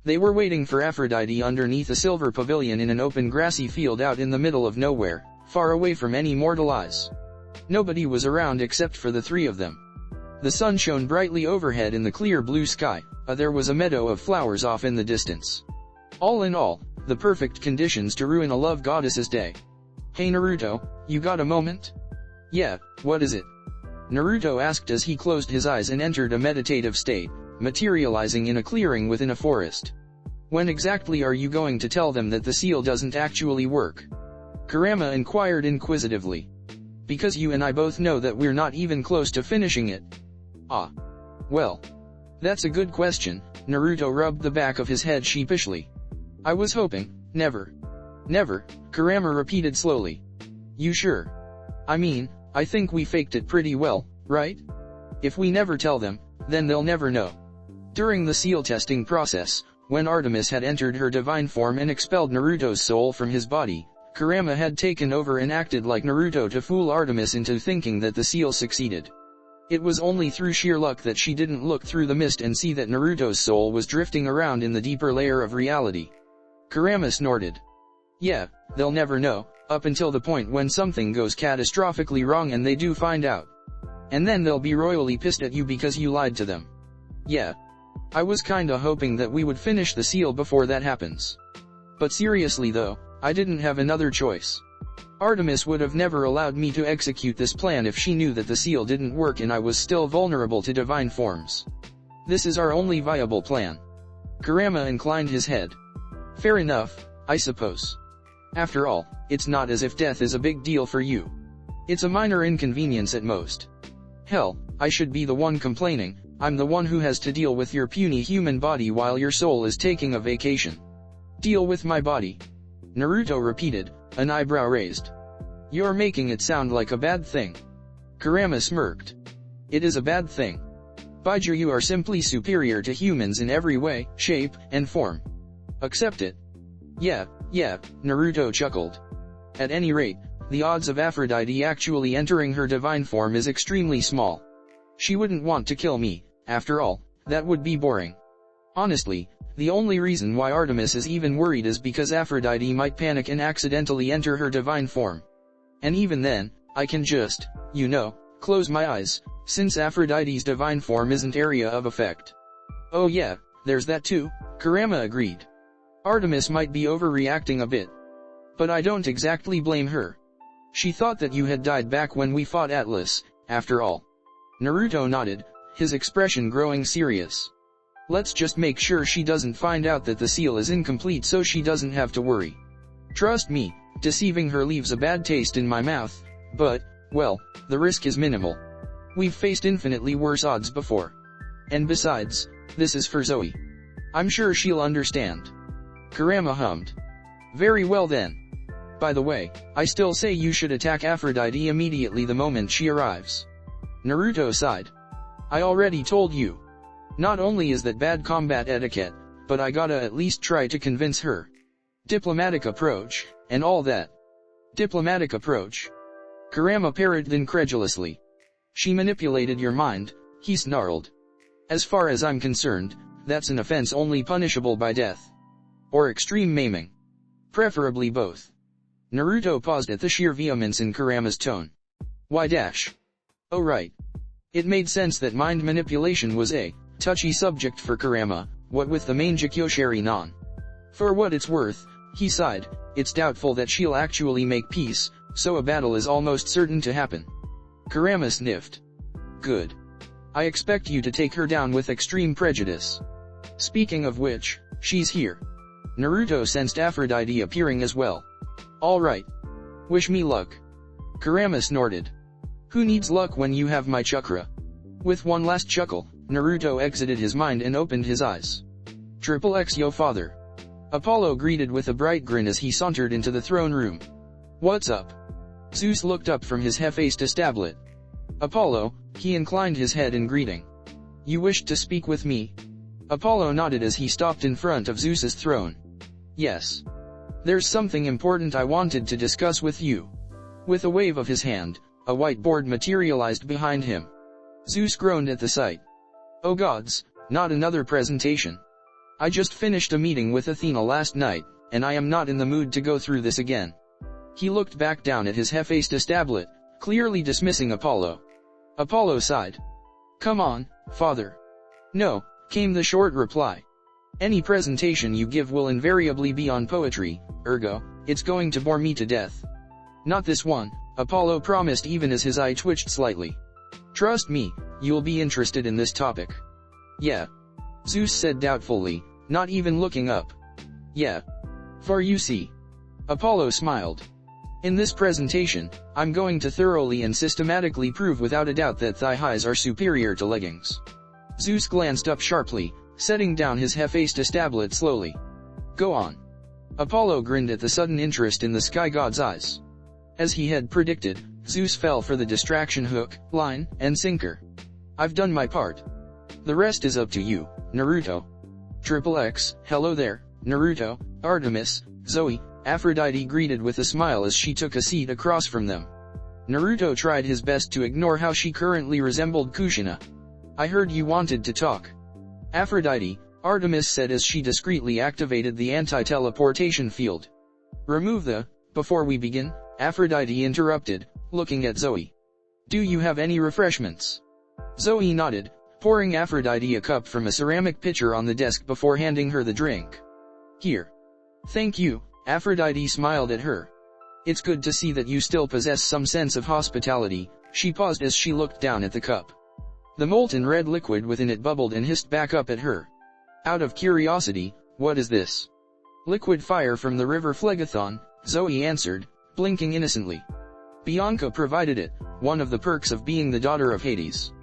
They were waiting for Aphrodite underneath a silver pavilion in an open grassy field out in the middle of nowhere, far away from any mortal eyes. Nobody was around except for the three of them. The sun shone brightly overhead in the clear blue sky, there was a meadow of flowers off in the distance. All in all, the perfect conditions to ruin a love goddess's day. "Hey Naruto, you got a moment?" "Yeah, what is it?" Naruto asked as he closed his eyes and entered a meditative state, materializing in a clearing within a forest. "When exactly are you going to tell them that the seal doesn't actually work?" Kurama inquired inquisitively. "Because you and I both know that we're not even close to finishing it." "Ah. Well. That's a good question." Naruto rubbed the back of his head sheepishly. "I was hoping, never." "Never," Kurama repeated slowly. "You sure? I mean, I think we faked it pretty well, right? If we never tell them, then they'll never know." During the seal testing process, when Artemis had entered her divine form and expelled Naruto's soul from his body, Kurama had taken over and acted like Naruto to fool Artemis into thinking that the seal succeeded. It was only through sheer luck that she didn't look through the mist and see that Naruto's soul was drifting around in the deeper layer of reality. Kurama snorted. "Yeah, they'll never know, up until the point when something goes catastrophically wrong and they do find out. And then they'll be royally pissed at you because you lied to them." "Yeah. I was kinda hoping that we would finish the seal before that happens. But seriously though, I didn't have another choice. Artemis would have never allowed me to execute this plan if she knew that the seal didn't work and I was still vulnerable to divine forms. This is our only viable plan." Kurama inclined his head. "Fair enough, I suppose. After all, it's not as if death is a big deal for you. It's a minor inconvenience at most. Hell, I should be the one complaining. I'm the one who has to deal with your puny human body while your soul is taking a vacation." "Deal with my body?" Naruto repeated, an eyebrow raised. "You're making it sound like a bad thing." Kurama smirked. "It is a bad thing. Baijo, you are simply superior to humans in every way, shape, and form. Accept it." Yeah, Naruto chuckled. "At any rate, the odds of Aphrodite actually entering her divine form is extremely small. She wouldn't want to kill me, after all, that would be boring. Honestly, the only reason why Artemis is even worried is because Aphrodite might panic and accidentally enter her divine form. And even then, I can just, close my eyes, since Aphrodite's divine form isn't area of effect." "Oh yeah, there's that too," Kurama agreed. "Artemis might be overreacting a bit. But I don't exactly blame her. She thought that you had died back when we fought Atlas, after all." Naruto nodded, his expression growing serious. "Let's just make sure she doesn't find out that the seal is incomplete so she doesn't have to worry. Trust me, deceiving her leaves a bad taste in my mouth, but, well, the risk is minimal. We've faced infinitely worse odds before. And besides, this is for Zoe. I'm sure she'll understand." Kurama hummed. "Very well then. By the way, I still say you should attack Aphrodite immediately the moment she arrives." Naruto sighed. "I already told you. Not only is that bad combat etiquette, but I gotta at least try to convince her. Diplomatic approach, and all that." "Diplomatic approach?" Kurama parried incredulously. "She manipulated your mind," he snarled. "As far as I'm concerned, that's an offense only punishable by death. Or extreme maiming. Preferably both." Naruto paused at the sheer vehemence in Kurama's tone. "Why dash?" Oh right. It made sense that mind manipulation was a touchy subject for Kurama, what with the main Jikyoshiri non. For what it's worth, he sighed, it's doubtful that she'll actually make peace, so a battle is almost certain to happen. Kurama sniffed. Good. I expect you to take her down with extreme prejudice. Speaking of which, she's here. Naruto sensed Aphrodite appearing as well. Alright. Wish me luck. Kurama snorted. Who needs luck when you have my chakra? With one last chuckle, Naruto exited his mind and opened his eyes. Triple X yo father. Apollo greeted with a bright grin as he sauntered into the throne room. What's up? Zeus looked up from his Hephaestus stablet. Apollo, he inclined his head in greeting. You wished to speak with me? Apollo nodded as he stopped in front of Zeus's throne. Yes. There's something important I wanted to discuss with you. With a wave of his hand, a whiteboard materialized behind him. Zeus groaned at the sight. Oh gods, not another presentation. I just finished a meeting with Athena last night, and I am not in the mood to go through this again. He looked back down at his Hephaestus tablet, clearly dismissing Apollo. Apollo sighed. Come on, father. No, came the short reply. Any presentation you give will invariably be on poetry, ergo, it's going to bore me to death. Not this one, Apollo promised even as his eye twitched slightly. Trust me, you'll be interested in this topic. Yeah. Zeus said doubtfully, not even looking up. Yeah. For you see. Apollo smiled. In this presentation, I'm going to thoroughly and systematically prove without a doubt that thigh highs are superior to leggings. Zeus glanced up sharply, setting down his Hephaestus tablet slowly. Go on. Apollo grinned at the sudden interest in the sky god's eyes. As he had predicted, Zeus fell for the distraction hook, line, and sinker. I've done my part. The rest is up to you, Naruto. XXX, hello there, Naruto, Artemis, Zoe, Aphrodite greeted with a smile as she took a seat across from them. Naruto tried his best to ignore how she currently resembled Kushina. I heard you wanted to talk. Aphrodite, Artemis said as she discreetly activated the anti-teleportation field. Before we begin, Aphrodite interrupted, looking at Zoe. Do you have any refreshments? Zoe nodded, pouring Aphrodite a cup from a ceramic pitcher on the desk before handing her the drink. Here. Thank you, Aphrodite smiled at her. It's good to see that you still possess some sense of hospitality. She paused as she looked down at the cup. The molten red liquid within it bubbled and hissed back up at her. Out of curiosity, what is this? Liquid fire from the river Phlegethon, Zoe answered, blinking innocently. Bianca provided it, one of the perks of being the daughter of Hades.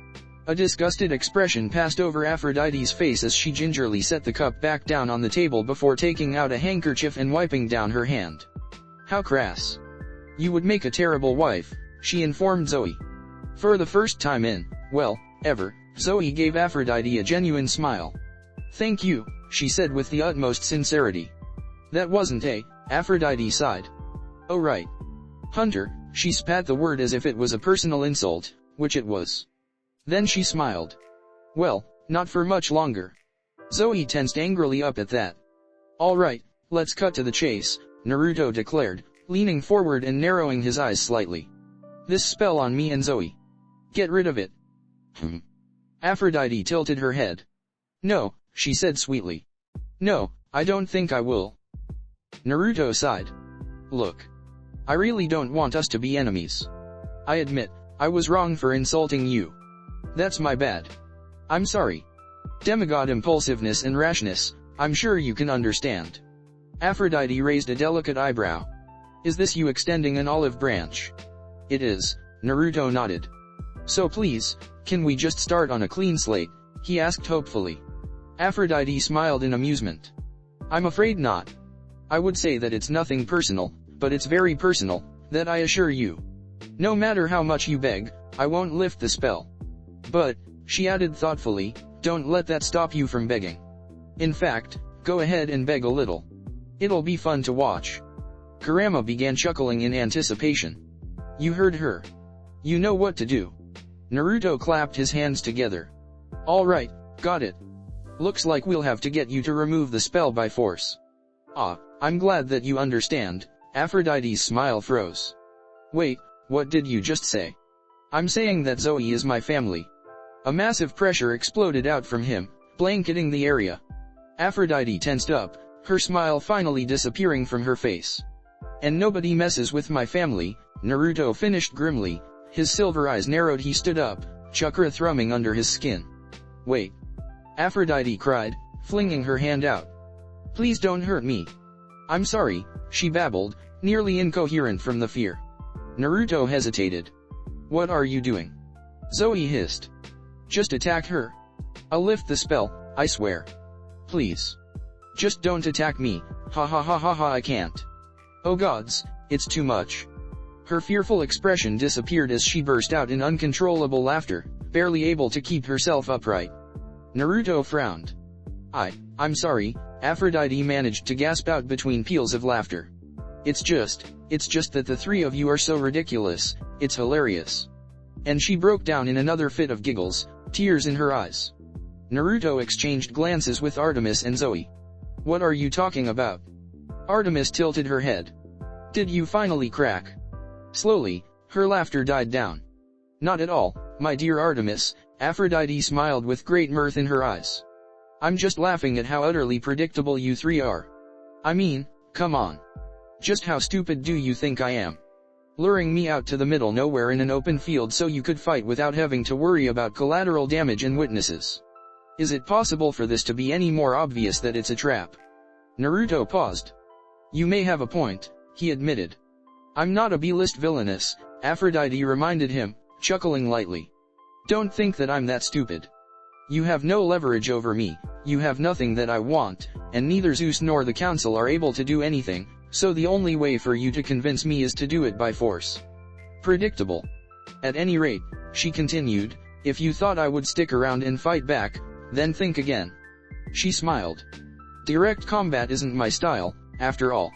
A disgusted expression passed over Aphrodite's face as she gingerly set the cup back down on the table before taking out a handkerchief and wiping down her hand. How crass. You would make a terrible wife, she informed Zoe. For the first time in, ever, Zoe gave Aphrodite a genuine smile. Thank you, she said with the utmost sincerity. That wasn't Aphrodite sighed. Oh right. Hunter, she spat the word as if it was a personal insult, which it was. Then she smiled. Well, not for much longer. Zoe tensed angrily up at that. All right, let's cut to the chase, Naruto declared, leaning forward and narrowing his eyes slightly. This spell on me and Zoe. Get rid of it. Aphrodite tilted her head. No, she said sweetly. No, I don't think I will. Naruto sighed. Look. I really don't want us to be enemies. I admit, I was wrong for insulting you. That's my bad. I'm sorry. Demigod impulsiveness and rashness, I'm sure you can understand. Aphrodite raised a delicate eyebrow. Is this you extending an olive branch? It is, Naruto nodded. So please, can we just start on a clean slate? He asked hopefully. Aphrodite smiled in amusement. I'm afraid not. I would say that it's nothing personal, but it's very personal, that I assure you. No matter how much you beg, I won't lift the spell. But, she added thoughtfully, don't let that stop you from begging. In fact, go ahead and beg a little. It'll be fun to watch. Kurama began chuckling in anticipation. You heard her. You know what to do. Naruto clapped his hands together. All right, got it. Looks like we'll have to get you to remove the spell by force. Ah, I'm glad that you understand. Aphrodite's smile froze. Wait, what did you just say? I'm saying that Zoe is my family. A massive pressure exploded out from him, blanketing the area. Aphrodite tensed up, her smile finally disappearing from her face. And nobody messes with my family, Naruto finished grimly, his silver eyes narrowed. He stood up, chakra thrumming under his skin. Wait. Aphrodite cried, flinging her hand out. Please don't hurt me. I'm sorry, she babbled, nearly incoherent from the fear. Naruto hesitated. What are you doing? Zoe hissed. Just attack her. I'll lift the spell, I swear. Please. Just don't attack me, ha ha ha ha ha. I can't. Oh gods, it's too much. Her fearful expression disappeared as she burst out in uncontrollable laughter, barely able to keep herself upright. Naruto frowned. I'm sorry, Aphrodite managed to gasp out between peals of laughter. It's just that the three of you are so ridiculous, it's hilarious. And she broke down in another fit of giggles, tears in her eyes. Naruto exchanged glances with Artemis and Zoe. What are you talking about? Artemis tilted her head. Did you finally crack? Slowly, her laughter died down. Not at all, my dear Artemis, Aphrodite smiled with great mirth in her eyes. I'm just laughing at how utterly predictable you three are. I mean, come on. Just how stupid do you think I am? Luring me out to the middle nowhere in an open field so you could fight without having to worry about collateral damage and witnesses. Is it possible for this to be any more obvious that it's a trap? Naruto paused. You may have a point, he admitted. I'm not a B-list villainess, Aphrodite reminded him, chuckling lightly. Don't think that I'm that stupid. You have no leverage over me, you have nothing that I want, and neither Zeus nor the council are able to do anything, so the only way for you to convince me is to do it by force. Predictable. At any rate, she continued, if you thought I would stick around and fight back, then think again. She smiled. Direct combat isn't my style, after all.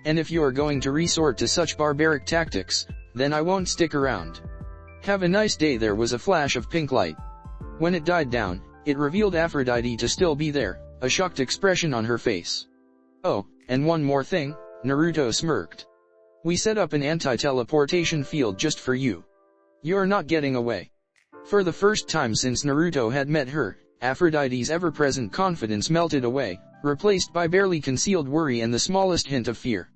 And if you're going to resort to such barbaric tactics, then I won't stick around. Have a nice day. There was a flash of pink light. When it died down, it revealed Aphrodite to still be there, a shocked expression on her face. Oh, and one more thing, Naruto smirked. We set up an anti-teleportation field just for you. You're not getting away. For the first time since Naruto had met her, Aphrodite's ever-present confidence melted away, replaced by barely concealed worry and the smallest hint of fear.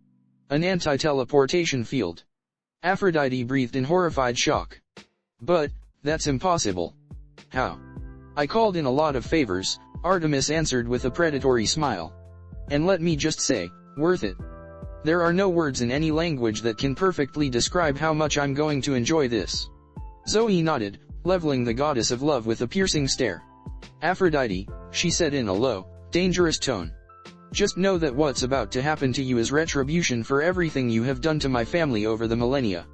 An anti-teleportation field. Aphrodite breathed in horrified shock. But, that's impossible. How? I called in a lot of favors, Artemis answered with a predatory smile. And let me just say, worth it. There are no words in any language that can perfectly describe how much I'm going to enjoy this. Zoe nodded, leveling the goddess of love with a piercing stare. Aphrodite, she said in a low, dangerous tone. Just know that what's about to happen to you is retribution for everything you have done to my family over the millennia.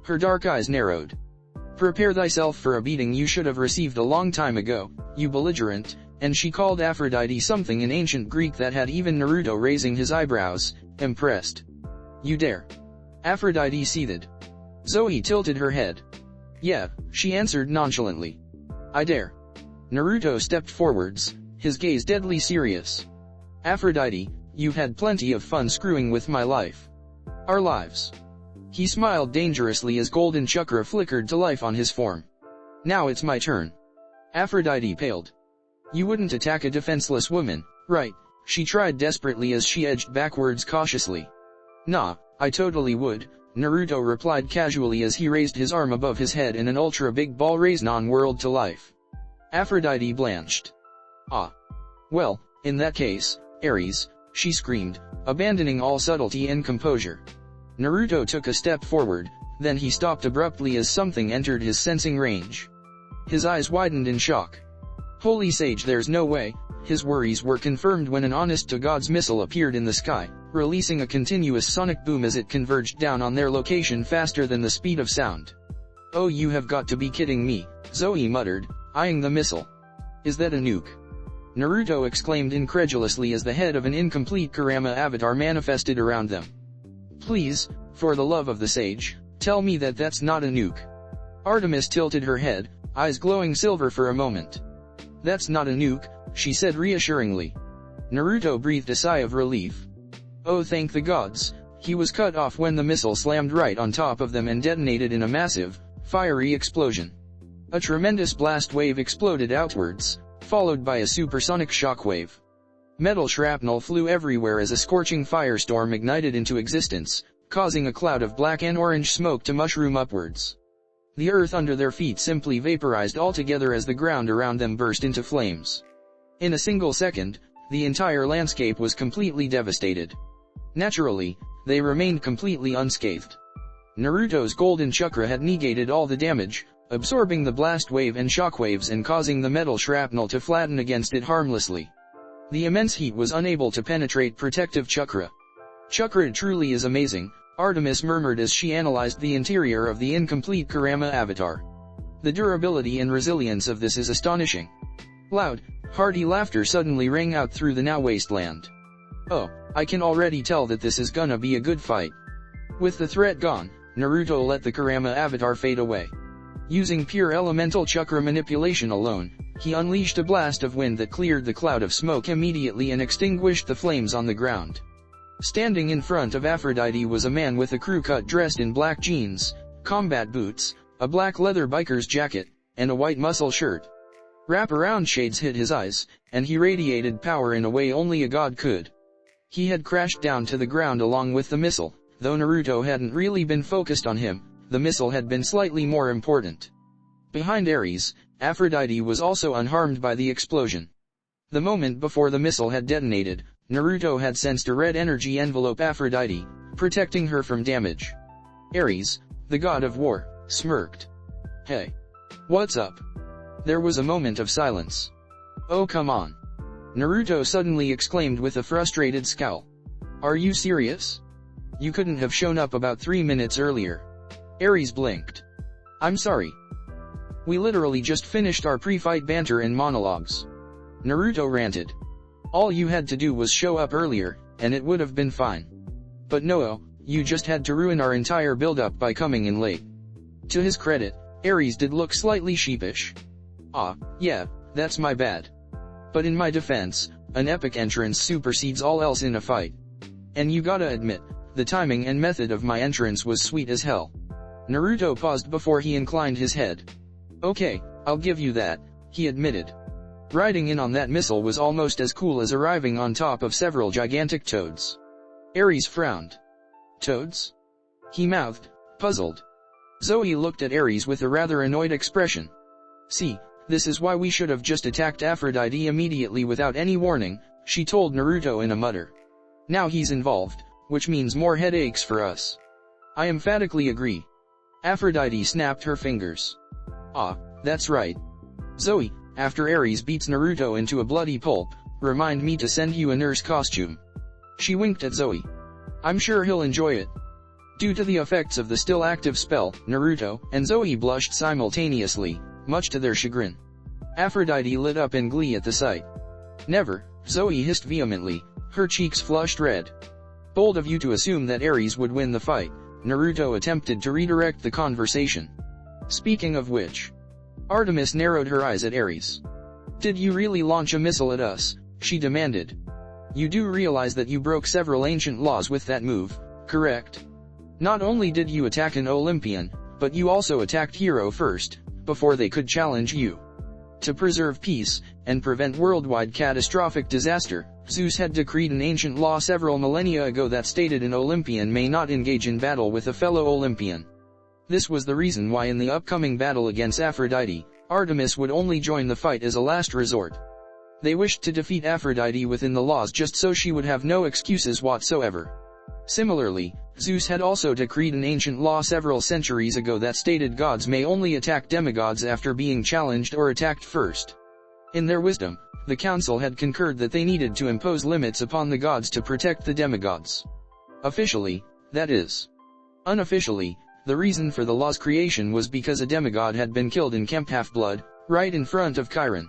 Her dark eyes narrowed. Prepare thyself for a beating you should have received a long time ago, you belligerent, and she called Aphrodite something in ancient Greek that had even Naruto raising his eyebrows, impressed. You dare? Aphrodite seethed. Zoe tilted her head. Yeah, she answered nonchalantly. I dare. Naruto stepped forwards, his gaze deadly serious. Aphrodite, you've had plenty of fun screwing with my life. Our lives. He smiled dangerously as golden chakra flickered to life on his form. Now it's my turn. Aphrodite paled. You wouldn't attack a defenseless woman, right? She tried desperately as she edged backwards cautiously. Nah, I totally would, Naruto replied casually as he raised his arm above his head and an ultra-big ball Raisnon whirled to life. Aphrodite blanched. Ah. Well, in that case, Ares, she screamed, abandoning all subtlety and composure. Naruto took a step forward, then he stopped abruptly as something entered his sensing range. His eyes widened in shock. Holy sage, there's no way. His worries were confirmed when an honest-to-God's missile appeared in the sky, releasing a continuous sonic boom as it converged down on their location faster than the speed of sound. Oh, you have got to be kidding me, Zoe muttered, eyeing the missile. Is that a nuke? Naruto exclaimed incredulously as the head of an incomplete Kurama avatar manifested around them. Please, for the love of the sage, tell me that that's not a nuke. Artemis tilted her head, eyes glowing silver for a moment. That's not a nuke, she said reassuringly. Naruto breathed a sigh of relief. Oh, thank the gods, he was cut off when the missile slammed right on top of them and detonated in a massive, fiery explosion. A tremendous blast wave exploded outwards, followed by a supersonic shockwave. Metal shrapnel flew everywhere as a scorching firestorm ignited into existence, causing a cloud of black and orange smoke to mushroom upwards. The earth under their feet simply vaporized altogether as the ground around them burst into flames. In a single second, the entire landscape was completely devastated. Naturally, they remained completely unscathed. Naruto's golden chakra had negated all the damage, absorbing the blast wave and shockwaves and causing the metal shrapnel to flatten against it harmlessly. The immense heat was unable to penetrate protective chakra. Chakra truly is amazing, Artemis murmured as she analyzed the interior of the incomplete Kurama avatar. The durability and resilience of this is astonishing. Loud, hearty laughter suddenly rang out through the now wasteland. Oh, I can already tell that this is gonna be a good fight. With the threat gone, Naruto let the Kurama avatar fade away. Using pure elemental chakra manipulation alone, He unleashed a blast of wind that cleared the cloud of smoke immediately and extinguished the flames on the ground. Standing in front of Aphrodite was a man with a crew cut dressed in black jeans, combat boots, a black leather biker's jacket, and a white muscle shirt. Wraparound shades hid his eyes, and he radiated power in a way only a god could. He had crashed down to the ground along with the missile. Though Naruto hadn't really been focused on him, the missile had been slightly more important. Behind Ares, Aphrodite was also unharmed by the explosion. The moment before the missile had detonated, Naruto had sensed a red energy envelope Aphrodite, protecting her from damage. Ares, the god of war, smirked. "Hey. What's up?" There was a moment of silence. "Oh come on," Naruto suddenly exclaimed with a frustrated scowl. "Are you serious? You couldn't have shown up about 3 minutes earlier." Ares blinked. "I'm sorry. We literally just finished our pre-fight banter and monologues," Naruto ranted. "All you had to do was show up earlier, and it would have been fine. But no, you just had to ruin our entire build-up by coming in late." To his credit, Ares did look slightly sheepish. "Ah, yeah, that's my bad. But in my defense, an epic entrance supersedes all else in a fight. And you gotta admit, the timing and method of my entrance was sweet as hell." Naruto paused before he inclined his head. "Okay, I'll give you that," he admitted. Riding in on that missile was almost as cool as arriving on top of several gigantic toads. Ares frowned. "Toads?" he mouthed, puzzled. Zoe looked at Ares with a rather annoyed expression. "See, this is why we should have just attacked Aphrodite immediately without any warning," she told Naruto in a mutter. "Now he's involved, which means more headaches for us." "I emphatically agree." Aphrodite snapped her fingers. "Ah, that's right. Zoe, after Ares beats Naruto into a bloody pulp, remind me to send you a nurse costume." She winked at Zoe. "I'm sure he'll enjoy it." Due to the effects of the still active spell, Naruto and Zoe blushed simultaneously, much to their chagrin. Aphrodite lit up in glee at the sight. "Never," Zoe hissed vehemently, her cheeks flushed red. "Bold of you to assume that Ares would win the fight," Naruto attempted to redirect the conversation. "Speaking of which," Artemis narrowed her eyes at Ares. "Did you really launch a missile at us?" she demanded. "You do realize that you broke several ancient laws with that move, correct? Not only did you attack an Olympian, but you also attacked Hero first, before they could challenge you. To preserve peace, and prevent worldwide catastrophic disaster, Zeus had decreed an ancient law several millennia ago that stated an Olympian may not engage in battle with a fellow Olympian. This was the reason why in the upcoming battle against Aphrodite, Artemis would only join the fight as a last resort. They wished to defeat Aphrodite within the laws just so she would have no excuses whatsoever. Similarly, Zeus had also decreed an ancient law several centuries ago that stated gods may only attack demigods after being challenged or attacked first. In their wisdom, the council had concurred that they needed to impose limits upon the gods to protect the demigods. Officially, that is. Unofficially, the reason for the law's creation was because a demigod had been killed in Camp Half-Blood, right in front of Chiron.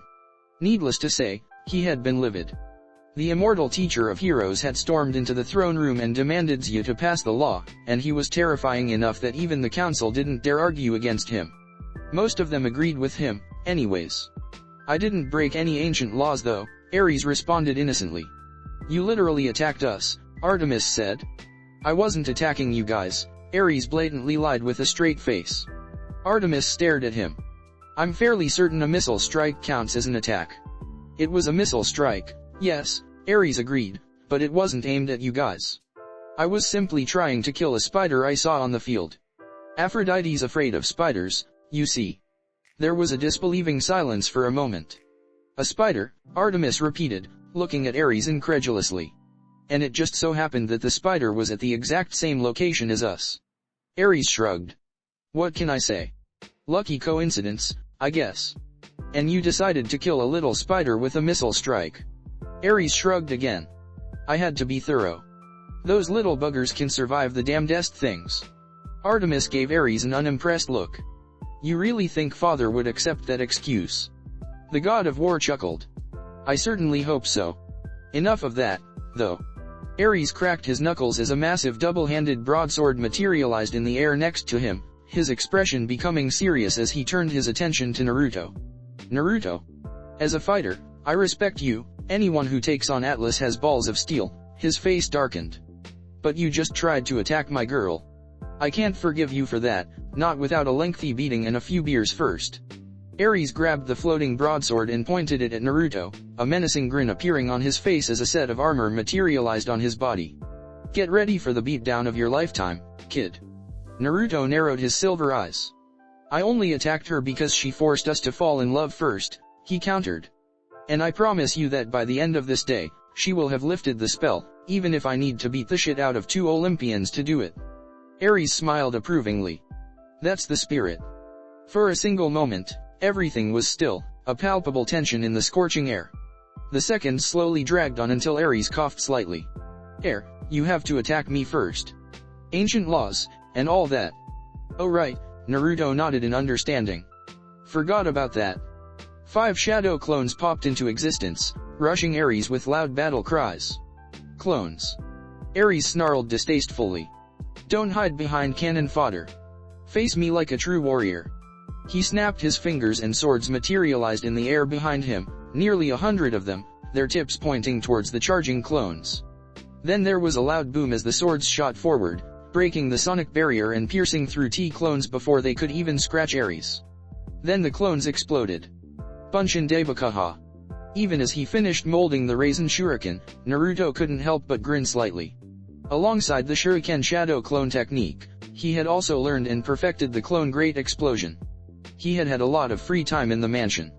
Needless to say, he had been livid. The immortal teacher of heroes had stormed into the throne room and demanded Zeus to pass the law, and he was terrifying enough that even the council didn't dare argue against him. Most of them agreed with him, anyways. "I didn't break any ancient laws though," Ares responded innocently. "You literally attacked us," Artemis said. "I wasn't attacking you guys," Ares blatantly lied with a straight face. Artemis stared at him. "I'm fairly certain a missile strike counts as an attack." "It was a missile strike, yes," Ares agreed, "but it wasn't aimed at you guys. I was simply trying to kill a spider I saw on the field. Aphrodite's afraid of spiders, you see." There was a disbelieving silence for a moment. "A spider," Artemis repeated, looking at Ares incredulously. "And it just so happened that the spider was at the exact same location as us." Ares shrugged. "What can I say? Lucky coincidence, I guess. And you decided to kill a little spider with a missile strike." Ares shrugged again. "I had to be thorough. Those little buggers can survive the damnedest things." Artemis gave Ares an unimpressed look. "You really think Father would accept that excuse?" The god of war chuckled. "I certainly hope so. Enough of that, though." Ares cracked his knuckles as a massive double-handed broadsword materialized in the air next to him, his expression becoming serious as he turned his attention to Naruto. "Naruto, As a fighter, I respect you. Anyone who takes on Atlas has balls of steel. His face darkened. But you just tried to attack my girl. I can't forgive you for that, not without a lengthy beating and a few beers first. Ares grabbed the floating broadsword and pointed it at Naruto, a menacing grin appearing on his face as a set of armor materialized on his body. Get ready for the beatdown of your lifetime, kid. Naruto narrowed his silver eyes. I only attacked her because she forced us to fall in love first, he countered. And I promise you that by the end of this day, she will have lifted the spell, even if I need to beat the shit out of 2 Olympians to do it. Ares smiled approvingly. That's the spirit. For a single moment, everything was still, a palpable tension in the scorching air. The seconds slowly dragged on until Ares coughed slightly. You have to attack me first. Ancient laws, and all that. Oh right, Naruto nodded in understanding. Forgot about that. 5 shadow clones popped into existence, rushing Ares with loud battle cries. Clones. Ares snarled distastefully. Don't hide behind cannon fodder. Face me like a true warrior. He snapped his fingers and swords materialized in the air behind him, nearly 100 of them, their tips pointing towards the charging clones. Then there was a loud boom as the swords shot forward, breaking the sonic barrier and piercing through T-clones before they could even scratch Ares. Then the clones exploded. Bunshin Devakaha. Even as he finished molding the Raisin Shuriken, Naruto couldn't help but grin slightly. Alongside the Shuriken Shadow Clone technique, he had also learned and perfected the Clone Great Explosion. He had had a lot of free time in the mansion.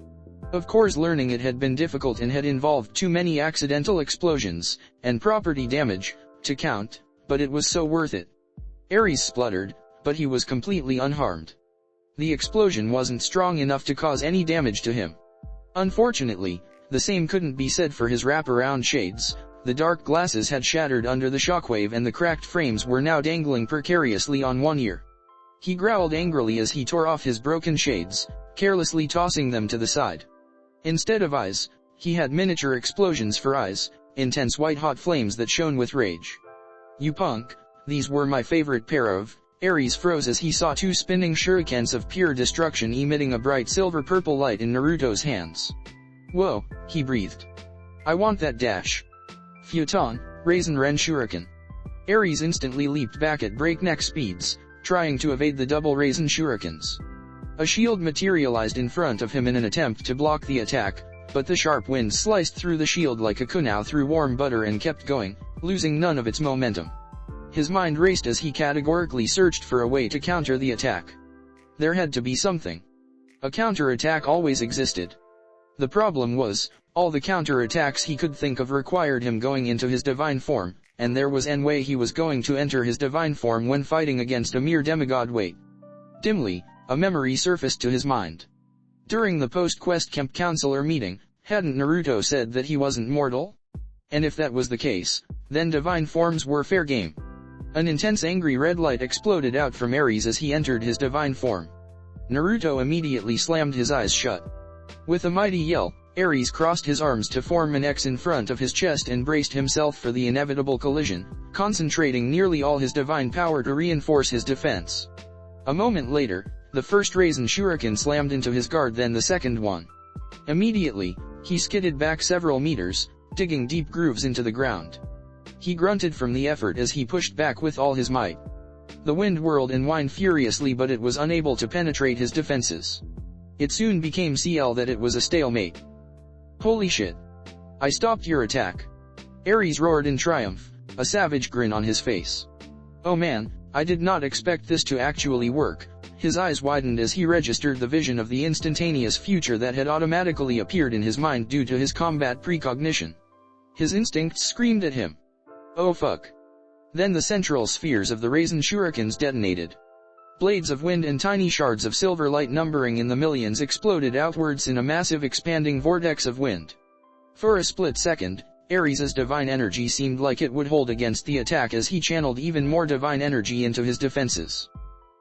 Of course learning it had been difficult and had involved too many accidental explosions, and property damage, to count, but it was so worth it. Ares spluttered, but he was completely unharmed. The explosion wasn't strong enough to cause any damage to him. Unfortunately, the same couldn't be said for his wraparound shades. The dark glasses had shattered under the shockwave and the cracked frames were now dangling precariously on one ear. He growled angrily as he tore off his broken shades, carelessly tossing them to the side. Instead of eyes, he had miniature explosions for eyes, intense white-hot flames that shone with rage. You punk, these were my favorite pair of. Ares froze as he saw 2 spinning shurikens of pure destruction emitting a bright silver-purple light in Naruto's hands. Whoa, he breathed. I want that dash. Futon, Raisin Ren Shuriken. Ares instantly leaped back at breakneck speeds, trying to evade the double Raisin Shurikens. A shield materialized in front of him in an attempt to block the attack, but the sharp wind sliced through the shield like a kunai through warm butter and kept going, losing none of its momentum. His mind raced as he categorically searched for a way to counter the attack. There had to be something. A counter-attack always existed. The problem was, all the counter-attacks he could think of required him going into his divine form, and there was no way he was going to enter his divine form when fighting against a mere demigod. Wait. Dimly, a memory surfaced to his mind. During the post-quest camp counselor meeting, hadn't Naruto said that he wasn't mortal? And if that was the case, then divine forms were fair game. An intense angry red light exploded out from Ares as he entered his divine form. Naruto immediately slammed his eyes shut. With a mighty yell, Ares crossed his arms to form an X in front of his chest and braced himself for the inevitable collision, concentrating nearly all his divine power to reinforce his defense. A moment later, the first Raisin Shuriken slammed into his guard, then the second one. Immediately, he skidded back several meters, digging deep grooves into the ground. He grunted from the effort as he pushed back with all his might. The wind whirled and whined furiously, but it was unable to penetrate his defenses. It soon became clear that it was a stalemate. Holy shit. I stopped your attack. Ares roared in triumph, a savage grin on his face. Oh man, I did not expect this to actually work. His eyes widened as he registered the vision of the instantaneous future that had automatically appeared in his mind due to his combat precognition. His instincts screamed at him. Oh fuck. Then the central spheres of the Raisin Shurikens detonated. Blades of wind and tiny shards of silver light numbering in the millions exploded outwards in a massive expanding vortex of wind. For a split second, Ares' divine energy seemed like it would hold against the attack as he channeled even more divine energy into his defenses.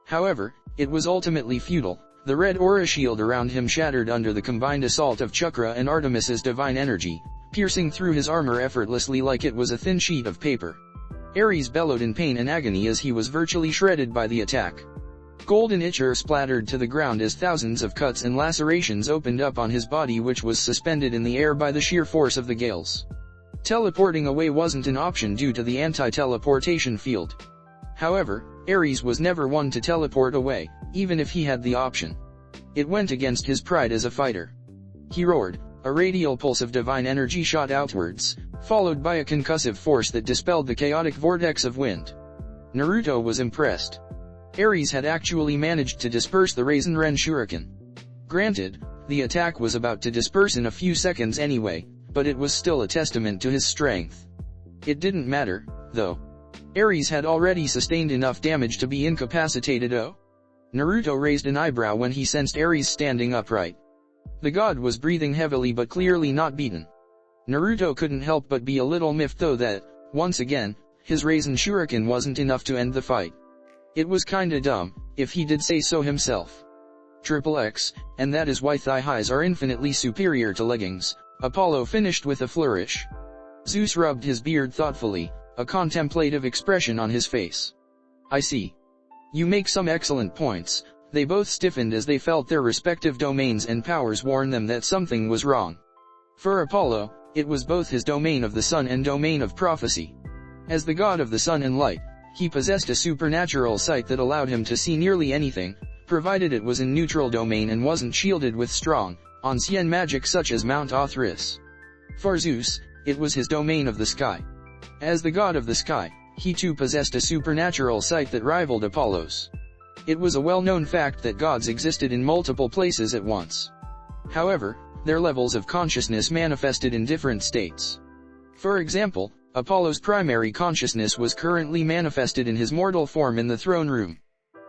However, it was ultimately futile. The red aura shield around him shattered under the combined assault of Chakra and Artemis' divine energy, piercing through his armor effortlessly like it was a thin sheet of paper. Ares bellowed in pain and agony as he was virtually shredded by the attack. Golden ichor splattered to the ground as thousands of cuts and lacerations opened up on his body, which was suspended in the air by the sheer force of the gales. Teleporting away wasn't an option due to the anti-teleportation field. However, Ares was never one to teleport away, even if he had the option. It went against his pride as a fighter. He roared. A radial pulse of divine energy shot outwards, followed by a concussive force that dispelled the chaotic vortex of wind. Naruto was impressed. Ares had actually managed to disperse the Raisin-Ren Shuriken. Granted, the attack was about to disperse in a few seconds anyway, but it was still a testament to his strength. It didn't matter, though. Ares had already sustained enough damage to be incapacitated. Oh? Naruto raised an eyebrow when he sensed Ares standing upright. The god was breathing heavily but clearly not beaten. Naruto couldn't help but be a little miffed though that, once again, his Raisin Shuriken wasn't enough to end the fight. It was kinda dumb, if he did say so himself. XXX, and that is why thigh highs are infinitely superior to leggings, Apollo finished with a flourish. Zeus rubbed his beard thoughtfully, a contemplative expression on his face. I see. You make some excellent points. They both stiffened as they felt their respective domains and powers warn them that something was wrong. For Apollo, it was both his domain of the sun and domain of prophecy. As the god of the sun and light, he possessed a supernatural sight that allowed him to see nearly anything, provided it was in neutral domain and wasn't shielded with strong, ancient magic such as Mount Othris. For Zeus, it was his domain of the sky. As the god of the sky, he too possessed a supernatural sight that rivaled Apollo's. It was a well-known fact that gods existed in multiple places at once. However, their levels of consciousness manifested in different states. For example, Apollo's primary consciousness was currently manifested in his mortal form in the throne room.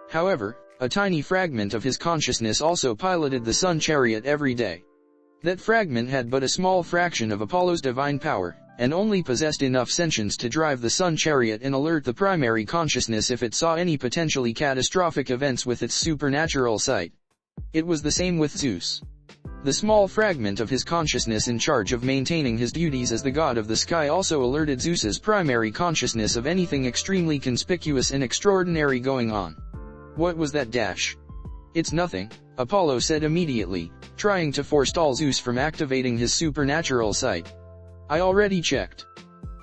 However, a tiny fragment of his consciousness also piloted the sun chariot every day. That fragment had but a small fraction of Apollo's divine power, and only possessed enough sentience to drive the sun chariot and alert the primary consciousness if it saw any potentially catastrophic events with its supernatural sight. It was the same with Zeus. The small fragment of his consciousness in charge of maintaining his duties as the god of the sky also alerted Zeus's primary consciousness of anything extremely conspicuous and extraordinary going on. What was that dash? It's nothing, Apollo said immediately, trying to forestall Zeus from activating his supernatural sight. I already checked.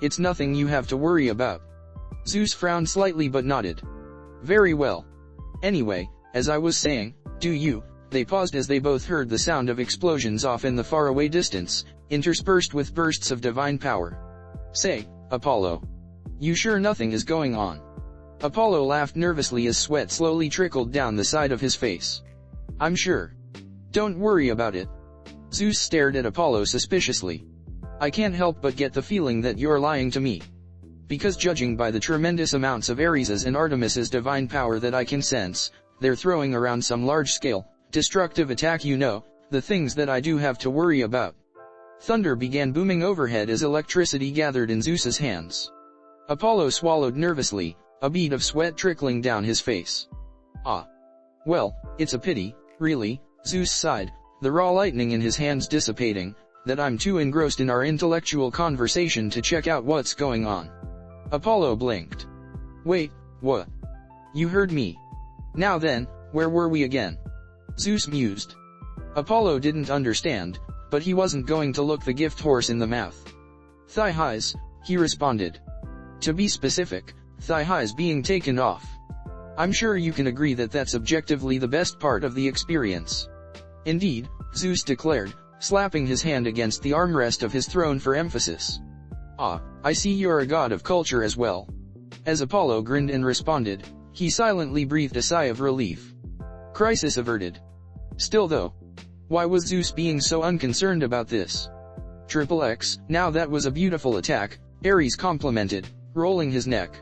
It's nothing you have to worry about. Zeus frowned slightly but nodded. Very well. Anyway, as I was saying, they paused as they both heard the sound of explosions off in the faraway distance, interspersed with bursts of divine power. Say, Apollo. You sure nothing is going on? Apollo laughed nervously as sweat slowly trickled down the side of his face. I'm sure. Don't worry about it. Zeus stared at Apollo suspiciously. I can't help but get the feeling that you're lying to me. Because judging by the tremendous amounts of Ares's and Artemis's divine power that I can sense, they're throwing around some large-scale, destructive attack, the things that I do have to worry about. Thunder began booming overhead as electricity gathered in Zeus's hands. Apollo swallowed nervously, a bead of sweat trickling down his face. Ah. Well, it's a pity, really, Zeus sighed, the raw lightning in his hands dissipating, that I'm too engrossed in our intellectual conversation to check out what's going on. Apollo blinked. Wait, what? You heard me. Now then, where were we again? Zeus mused. Apollo didn't understand, but he wasn't going to look the gift horse in the mouth. Thigh highs, he responded. To be specific, thigh highs being taken off. I'm sure you can agree that that's objectively the best part of the experience. Indeed, Zeus declared, slapping his hand against the armrest of his throne for emphasis. Ah, I see you're a god of culture as well. As Apollo grinned and responded, he silently breathed a sigh of relief. Crisis averted. Still though, why was Zeus being so unconcerned about this? XXX, now that was a beautiful attack, Ares complimented, rolling his neck.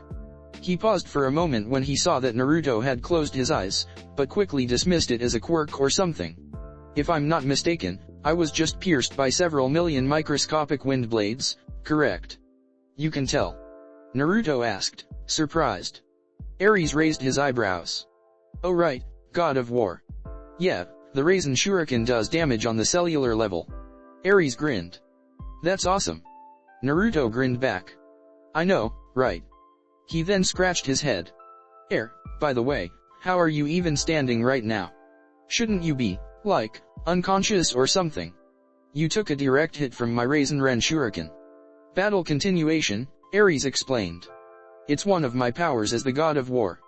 He paused for a moment when he saw that Naruto had closed his eyes, but quickly dismissed it as a quirk or something. If I'm not mistaken, I was just pierced by several million microscopic wind blades, correct? You can tell. Naruto asked, surprised. Ares raised his eyebrows. Oh right, god of war. Yeah, the Raisin Shuriken does damage on the cellular level. Ares grinned. That's awesome. Naruto grinned back. I know, right? He then scratched his head. By the way, how are you even standing right now? Shouldn't you be, like, unconscious or something? You took a direct hit from my Raisin-Ren shuriken. Battle continuation, Ares explained. It's one of my powers as the god of war.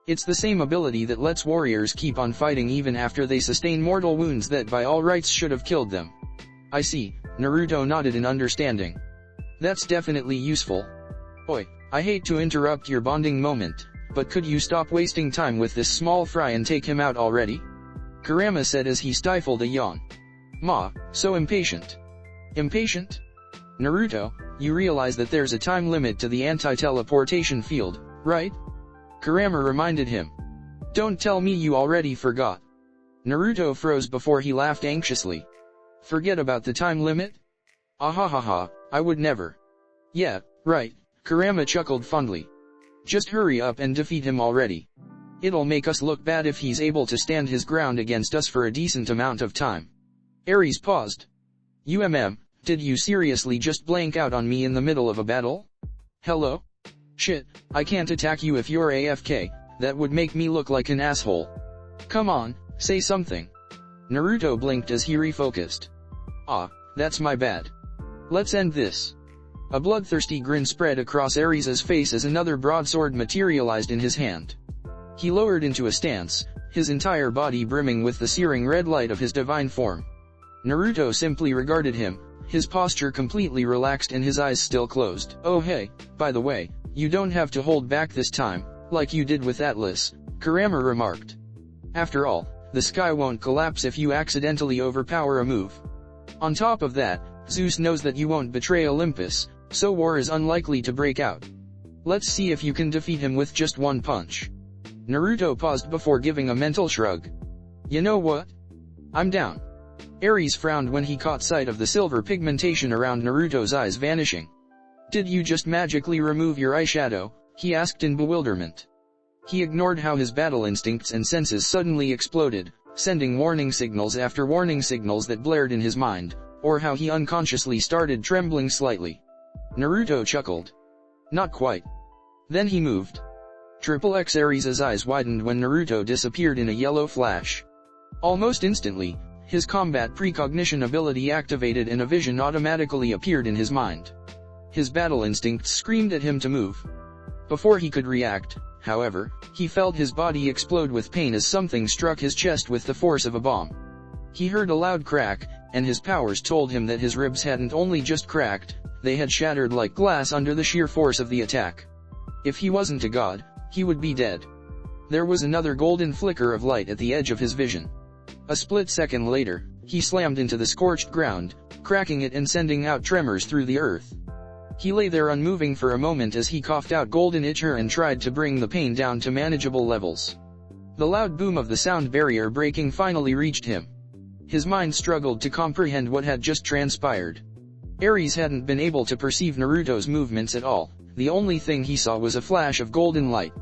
It's the same ability that lets warriors keep on fighting even after they sustain mortal wounds that by all rights should have killed them. I see, Naruto nodded in understanding. That's definitely useful. Oi, I hate to interrupt your bonding moment, but could you stop wasting time with this small fry and take him out already? Kurama said as he stifled a yawn. Ma, so impatient. Impatient? Naruto, you realize that there's a time limit to the anti-teleportation field, right? Kurama reminded him. Don't tell me you already forgot. Naruto froze before he laughed anxiously. Forget about the time limit? Ahahaha, I would never. Yeah, right, Kurama chuckled fondly. Just hurry up and defeat him already. It'll make us look bad if he's able to stand his ground against us for a decent amount of time. Ares paused. Did you seriously just blank out on me in the middle of a battle? Hello? Shit, I can't attack you if you're AFK, that would make me look like an asshole. Come on, say something. Naruto blinked as he refocused. Ah, that's my bad. Let's end this. A bloodthirsty grin spread across Ares' face as another broadsword materialized in his hand. He lowered into a stance, his entire body brimming with the searing red light of his divine form. Naruto simply regarded him, his posture completely relaxed and his eyes still closed. Oh hey, by the way, you don't have to hold back this time, like you did with Atlas, Kurama remarked. After all, the sky won't collapse if you accidentally overpower a move. On top of that, Zeus knows that you won't betray Olympus, so war is unlikely to break out. Let's see if you can defeat him with just one punch. Naruto paused before giving a mental shrug. You know what? I'm down. Ares frowned when he caught sight of the silver pigmentation around Naruto's eyes vanishing. Did you just magically remove your eyeshadow? He asked in bewilderment. He ignored how his battle instincts and senses suddenly exploded, sending warning signals after warning signals that blared in his mind, or how he unconsciously started trembling slightly. Naruto chuckled. Not quite. Then he moved. XXX Ares' eyes widened when Naruto disappeared in a yellow flash. Almost instantly, his combat precognition ability activated and a vision automatically appeared in his mind. His battle instincts screamed at him to move. Before he could react, however, he felt his body explode with pain as something struck his chest with the force of a bomb. He heard a loud crack, and his powers told him that his ribs hadn't only just cracked, they had shattered like glass under the sheer force of the attack. If he wasn't a god, he would be dead. There was another golden flicker of light at the edge of his vision. A split second later, he slammed into the scorched ground, cracking it and sending out tremors through the earth. He lay there unmoving for a moment as he coughed out golden ichor and tried to bring the pain down to manageable levels. The loud boom of the sound barrier breaking finally reached him. His mind struggled to comprehend what had just transpired. Ares hadn't been able to perceive Naruto's movements at all, the only thing he saw was a flash of golden light.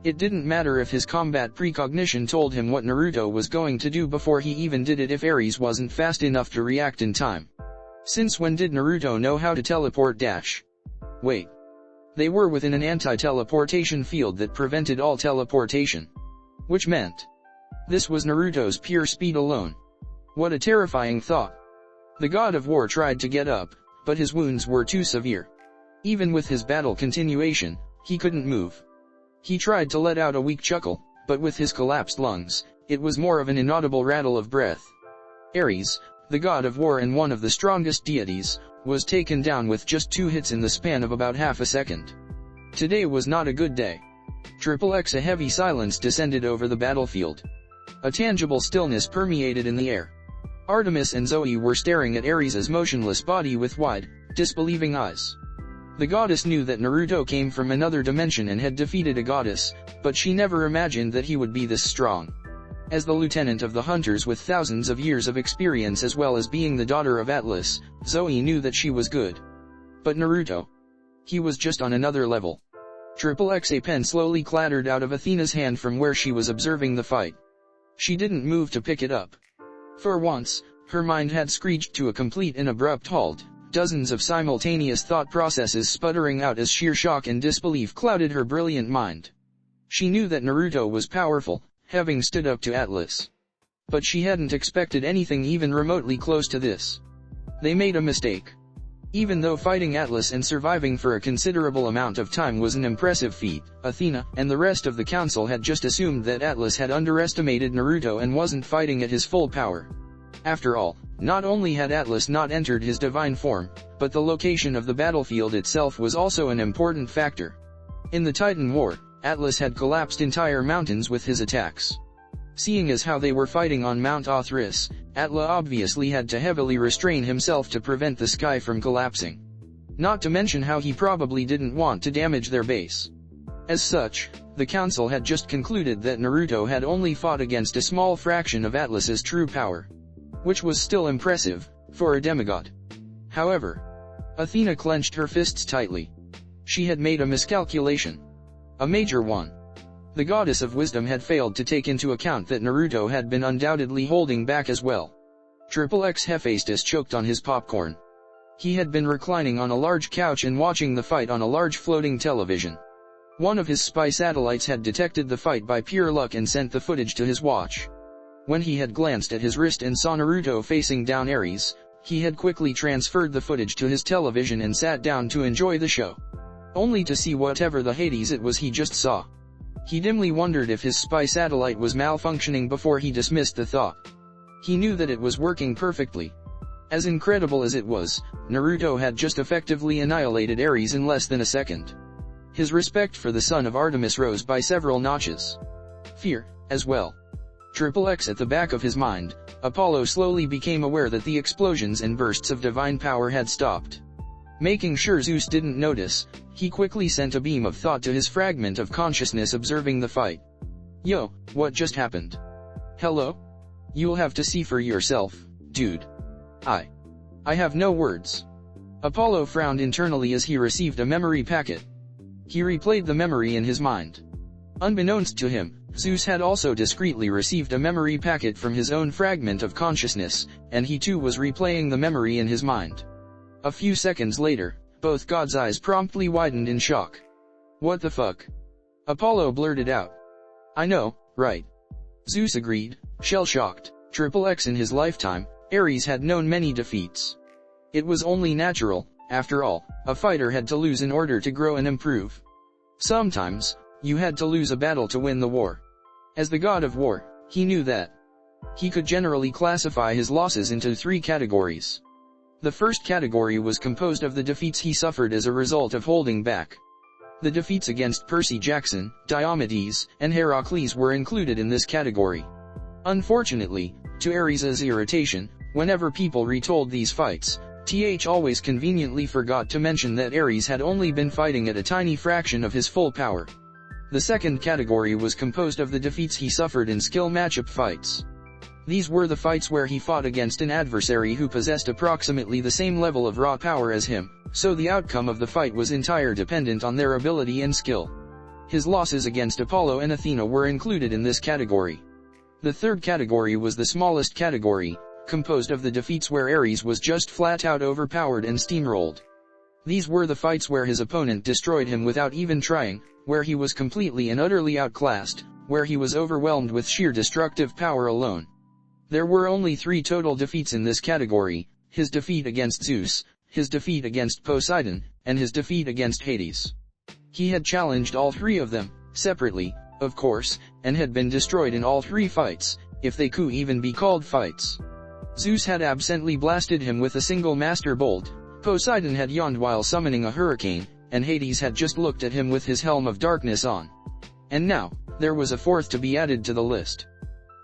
It didn't matter if his combat precognition told him what Naruto was going to do before he even did it if Ares wasn't fast enough to react in time. Since when did Naruto know how to teleport dash? Wait. They were within an anti-teleportation field that prevented all teleportation. Which meant this was Naruto's pure speed alone. What a terrifying thought. The god of war tried to get up, but his wounds were too severe. Even with his battle continuation, he couldn't move. He tried to let out a weak chuckle, but with his collapsed lungs, it was more of an inaudible rattle of breath. Ares, the god of war and one of the strongest deities, was taken down with just 2 hits in the span of about half a second. Today was not a good day. XXX a heavy silence descended over the battlefield. A tangible stillness permeated in the air. Artemis and Zoe were staring at Ares' motionless body with wide, disbelieving eyes. The goddess knew that Naruto came from another dimension and had defeated a goddess, but she never imagined that he would be this strong. As the lieutenant of the hunters with thousands of years of experience as well as being the daughter of Atlas, Zoe knew that she was good. But Naruto? He was just on another level. XXX a pen slowly clattered out of Athena's hand from where she was observing the fight. She didn't move to pick it up. For once, her mind had screeched to a complete and abrupt halt, dozens of simultaneous thought processes sputtering out as sheer shock and disbelief clouded her brilliant mind. She knew that Naruto was powerful, having stood up to Atlas. But she hadn't expected anything even remotely close to this. They made a mistake. Even though fighting Atlas and surviving for a considerable amount of time was an impressive feat, Athena and the rest of the council had just assumed that Atlas had underestimated Naruto and wasn't fighting at his full power. After all, not only had Atlas not entered his divine form, but the location of the battlefield itself was also an important factor. In the Titan War, Atlas had collapsed entire mountains with his attacks. Seeing as how they were fighting on Mount Artemis, Atlas obviously had to heavily restrain himself to prevent the sky from collapsing. Not to mention how he probably didn't want to damage their base. As such, the council had just concluded that Naruto had only fought against a small fraction of Atlas's true power. Which was still impressive, for a demigod. However, Athena clenched her fists tightly. She had made a miscalculation. A major one. The goddess of wisdom had failed to take into account that Naruto had been undoubtedly holding back as well. XXX Hephaestus choked on his popcorn. He had been reclining on a large couch and watching the fight on a large floating television. One of his spy satellites had detected the fight by pure luck and sent the footage to his watch. When he had glanced at his wrist and saw Naruto facing down Ares, he had quickly transferred the footage to his television and sat down to enjoy the show. Only to see whatever the Hades it was he just saw. He dimly wondered if his spy satellite was malfunctioning before he dismissed the thought. He knew that it was working perfectly. As incredible as it was, Naruto had just effectively annihilated Ares in less than a second. His respect for the son of Artemis rose by several notches. Fear, as well. XXX at the back of his mind, Apollo slowly became aware that the explosions and bursts of divine power had stopped. Making sure Zeus didn't notice, he quickly sent a beam of thought to his fragment of consciousness observing the fight. Yo, what just happened? Hello? You'll have to see for yourself, dude. I have no words. Apollo frowned internally as he received a memory packet. He replayed the memory in his mind. Unbeknownst to him, Zeus had also discreetly received a memory packet from his own fragment of consciousness, and he too was replaying the memory in his mind. A few seconds later, both gods' eyes promptly widened in shock. What the fuck? Apollo blurted out. I know, right? Zeus agreed, shell-shocked. XXX in his lifetime, Ares had known many defeats. It was only natural, after all, a fighter had to lose in order to grow and improve. Sometimes, you had to lose a battle to win the war. As the god of war, he knew that. He could generally classify his losses into 3 categories. The first category was composed of the defeats he suffered as a result of holding back. The defeats against Percy Jackson, Diomedes, and Heracles were included in this category. Unfortunately, to Ares's irritation, whenever people retold these fights, TH always conveniently forgot to mention that Ares had only been fighting at a tiny fraction of his full power. The second category was composed of the defeats he suffered in skill matchup fights. These were the fights where he fought against an adversary who possessed approximately the same level of raw power as him, so the outcome of the fight was entirely dependent on their ability and skill. His losses against Apollo and Athena were included in this category. The third category was the smallest category, composed of the defeats where Ares was just flat out overpowered and steamrolled. These were the fights where his opponent destroyed him without even trying, where he was completely and utterly outclassed, where he was overwhelmed with sheer destructive power alone. There were only 3 total defeats in this category: his defeat against Zeus, his defeat against Poseidon, and his defeat against Hades. He had challenged all 3 of them, separately, of course, and had been destroyed in all 3 fights, if they could even be called fights. Zeus had absently blasted him with a single master bolt, Poseidon had yawned while summoning a hurricane, and Hades had just looked at him with his helm of darkness on. And now, there was a 4th to be added to the list.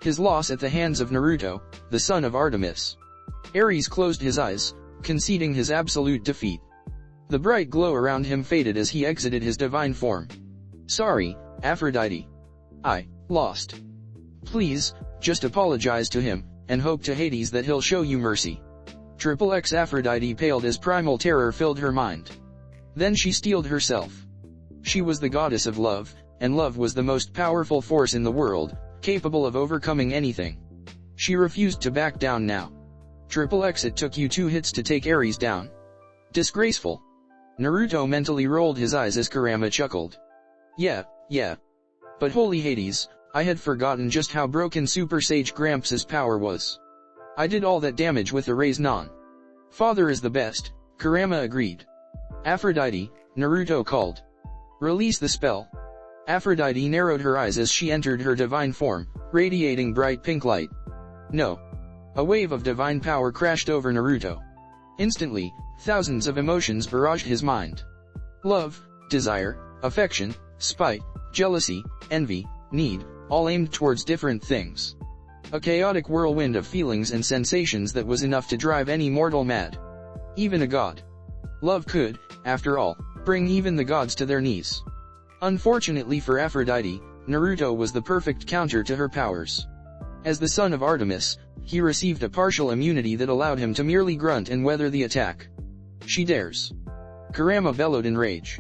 His loss at the hands of Naruto, the son of Artemis. Ares closed his eyes, conceding his absolute defeat. The bright glow around him faded as he exited his divine form. Sorry, Aphrodite. I lost. Please, just apologize to him, and hope to Hades that he'll show you mercy. XXX Aphrodite paled as primal terror filled her mind. Then she steeled herself. She was the goddess of love, and love was the most powerful force in the world, capable of overcoming anything. She refused to back down now. XXX, it took you 2 hits to take Ares down. Disgraceful. Naruto mentally rolled his eyes as Kurama chuckled. Yeah. But holy Hades, I had forgotten just how broken Super Sage Gramps' power was. I did all that damage with a raise non. Father is the best, Kurama agreed. Aphrodite, Naruto called. Release the spell. Aphrodite narrowed her eyes as she entered her divine form, radiating bright pink light. No. A wave of divine power crashed over Naruto. Instantly, thousands of emotions barraged his mind. Love, desire, affection, spite, jealousy, envy, need, all aimed towards different things. A chaotic whirlwind of feelings and sensations that was enough to drive any mortal mad. Even a god. Love could, after all, bring even the gods to their knees. Unfortunately for Aphrodite, Naruto was the perfect counter to her powers. As the son of Artemis, he received a partial immunity that allowed him to merely grunt and weather the attack. She dares. Kurama bellowed in rage.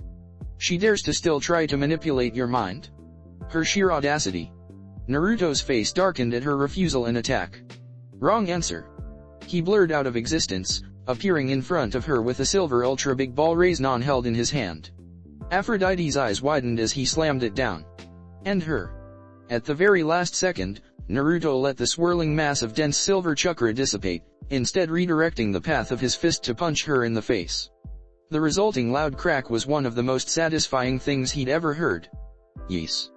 She dares to still try to manipulate your mind? Her sheer audacity. Naruto's face darkened at her refusal and attack. Wrong answer. He blurred out of existence, appearing in front of her with a silver ultra big ball raise-non held in his hand. Aphrodite's eyes widened as he slammed it down. And her. At the very last second, Naruto let the swirling mass of dense silver chakra dissipate, instead redirecting the path of his fist to punch her in the face. The resulting loud crack was one of the most satisfying things he'd ever heard. Yes.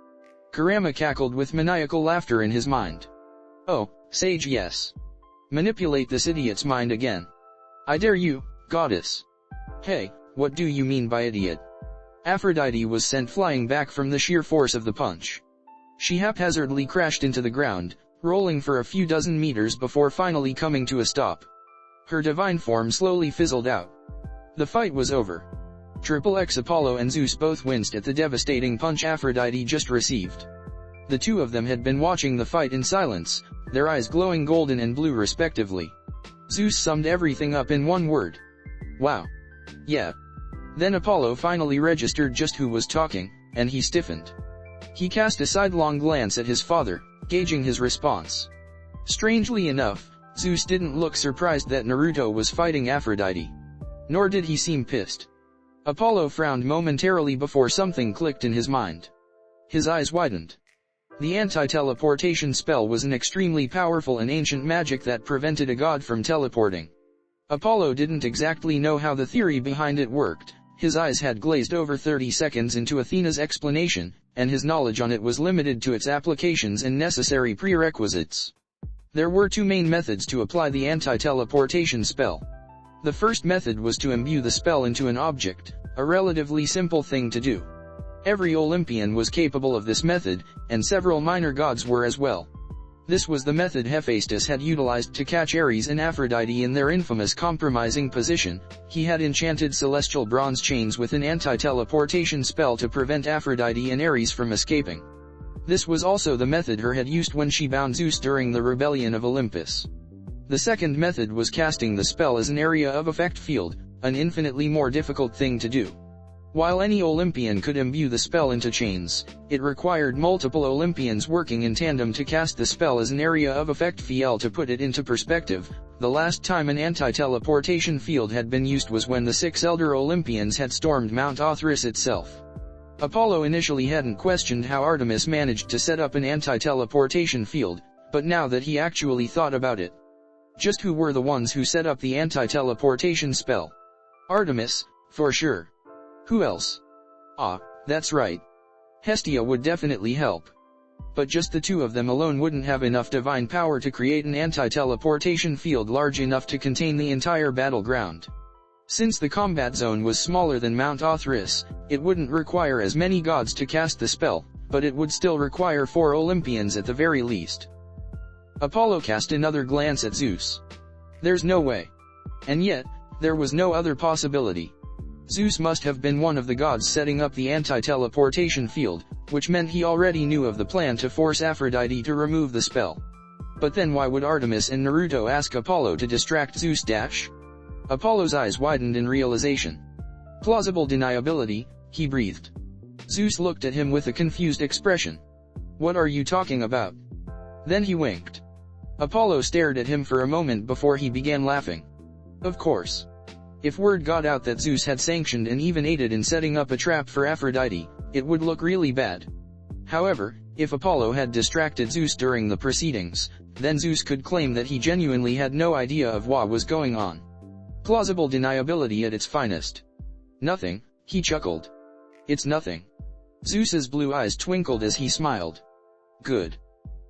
Kurama cackled with maniacal laughter in his mind. Oh, Sage, yes. Manipulate this idiot's mind again. I dare you, goddess. Hey, what do you mean by idiot? Aphrodite was sent flying back from the sheer force of the punch. She haphazardly crashed into the ground, rolling for a few dozen meters before finally coming to a stop. Her divine form slowly fizzled out. The fight was over. Triple X Apollo and Zeus both winced at the devastating punch Aphrodite just received. The two of them had been watching the fight in silence, their eyes glowing golden and blue respectively. Zeus summed everything up in one word. Wow. Yeah. Then Apollo finally registered just who was talking, and he stiffened. He cast a sidelong glance at his father, gauging his response. Strangely enough, Zeus didn't look surprised that Naruto was fighting Aphrodite. Nor did he seem pissed. Apollo frowned momentarily before something clicked in his mind. His eyes widened. The anti-teleportation spell was an extremely powerful and ancient magic that prevented a god from teleporting. Apollo didn't exactly know how the theory behind it worked. His eyes had glazed over 30 seconds into Athena's explanation, and his knowledge on it was limited to its applications and necessary prerequisites. There were two main methods to apply the anti-teleportation spell. The first method was to imbue the spell into an object, a relatively simple thing to do. Every Olympian was capable of this method, and several minor gods were as well. This was the method Hephaestus had utilized to catch Ares and Aphrodite in their infamous compromising position. He had enchanted celestial bronze chains with an anti-teleportation spell to prevent Aphrodite and Ares from escaping. This was also the method Her had used when she bound Zeus during the rebellion of Olympus. The second method was casting the spell as an area of effect field, an infinitely more difficult thing to do. While any Olympian could imbue the spell into chains, it required multiple Olympians working in tandem to cast the spell as an area of effect field. To put it into perspective, the last time an anti-teleportation field had been used was when the 6 elder Olympians had stormed Mount Othrys itself. Apollo initially hadn't questioned how Artemis managed to set up an anti-teleportation field, but now that he actually thought about it. Just who were the ones who set up the anti-teleportation spell? Artemis, for sure. Who else? Ah, that's right. Hestia would definitely help. But just the two of them alone wouldn't have enough divine power to create an anti-teleportation field large enough to contain the entire battleground. Since the combat zone was smaller than Mount Othrys, it wouldn't require as many gods to cast the spell, but it would still require 4 Olympians at the very least. Apollo cast another glance at Zeus. There's no way. And yet, there was no other possibility. Zeus must have been one of the gods setting up the anti-teleportation field, which meant he already knew of the plan to force Aphrodite to remove the spell. But then why would Artemis and Naruto ask Apollo to distract Zeus? Apollo's eyes widened in realization. Plausible deniability, he breathed. Zeus looked at him with a confused expression. What are you talking about? Then he winked. Apollo stared at him for a moment before he began laughing. Of course. If word got out that Zeus had sanctioned and even aided in setting up a trap for Aphrodite, it would look really bad. However, if Apollo had distracted Zeus during the proceedings, then Zeus could claim that he genuinely had no idea of what was going on. Plausible deniability at its finest. Nothing, he chuckled. It's nothing. Zeus's blue eyes twinkled as he smiled. Good.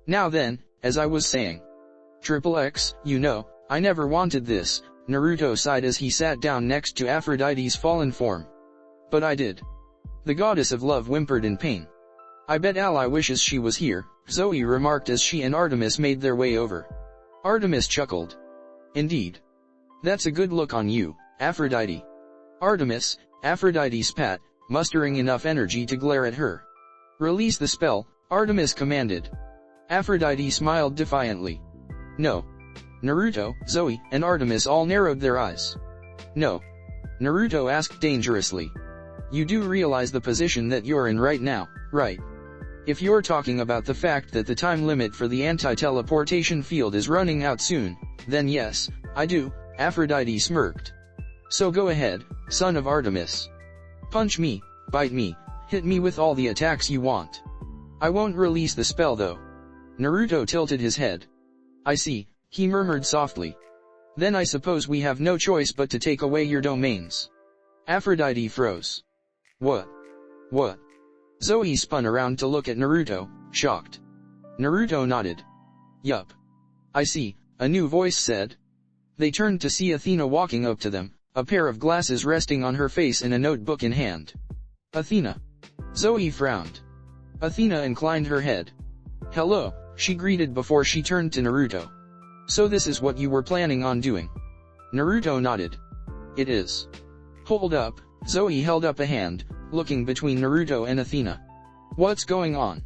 Now then, as I was saying. XXX, you know, I never wanted this, Naruto sighed as he sat down next to Aphrodite's fallen form. But I did. The goddess of love whimpered in pain. I bet Ally wishes she was here, Zoe remarked as she and Artemis made their way over. Artemis chuckled. Indeed. That's a good look on you, Aphrodite. Artemis, Aphrodite spat, mustering enough energy to glare at her. Release the spell, Artemis commanded. Aphrodite smiled defiantly. No. Naruto, Zoe, and Artemis all narrowed their eyes. No. Naruto asked dangerously. You do realize the position that you're in right now, right? If you're talking about the fact that the time limit for the anti-teleportation field is running out soon, then yes, I do, Aphrodite smirked. So go ahead, son of Artemis. Punch me, bite me, hit me with all the attacks you want. I won't release the spell though. Naruto tilted his head. I see, he murmured softly. Then I suppose we have no choice but to take away your domains. Aphrodite froze. What? What? Zoe spun around to look at Naruto, shocked. Naruto nodded. Yup. I see, a new voice said. They turned to see Athena walking up to them, a pair of glasses resting on her face and a notebook in hand. Athena. Zoe frowned. Athena inclined her head. Hello, she greeted before she turned to Naruto. So this is what you were planning on doing? Naruto nodded. It is. Hold up, Zoe held up a hand, looking between Naruto and Athena. What's going on?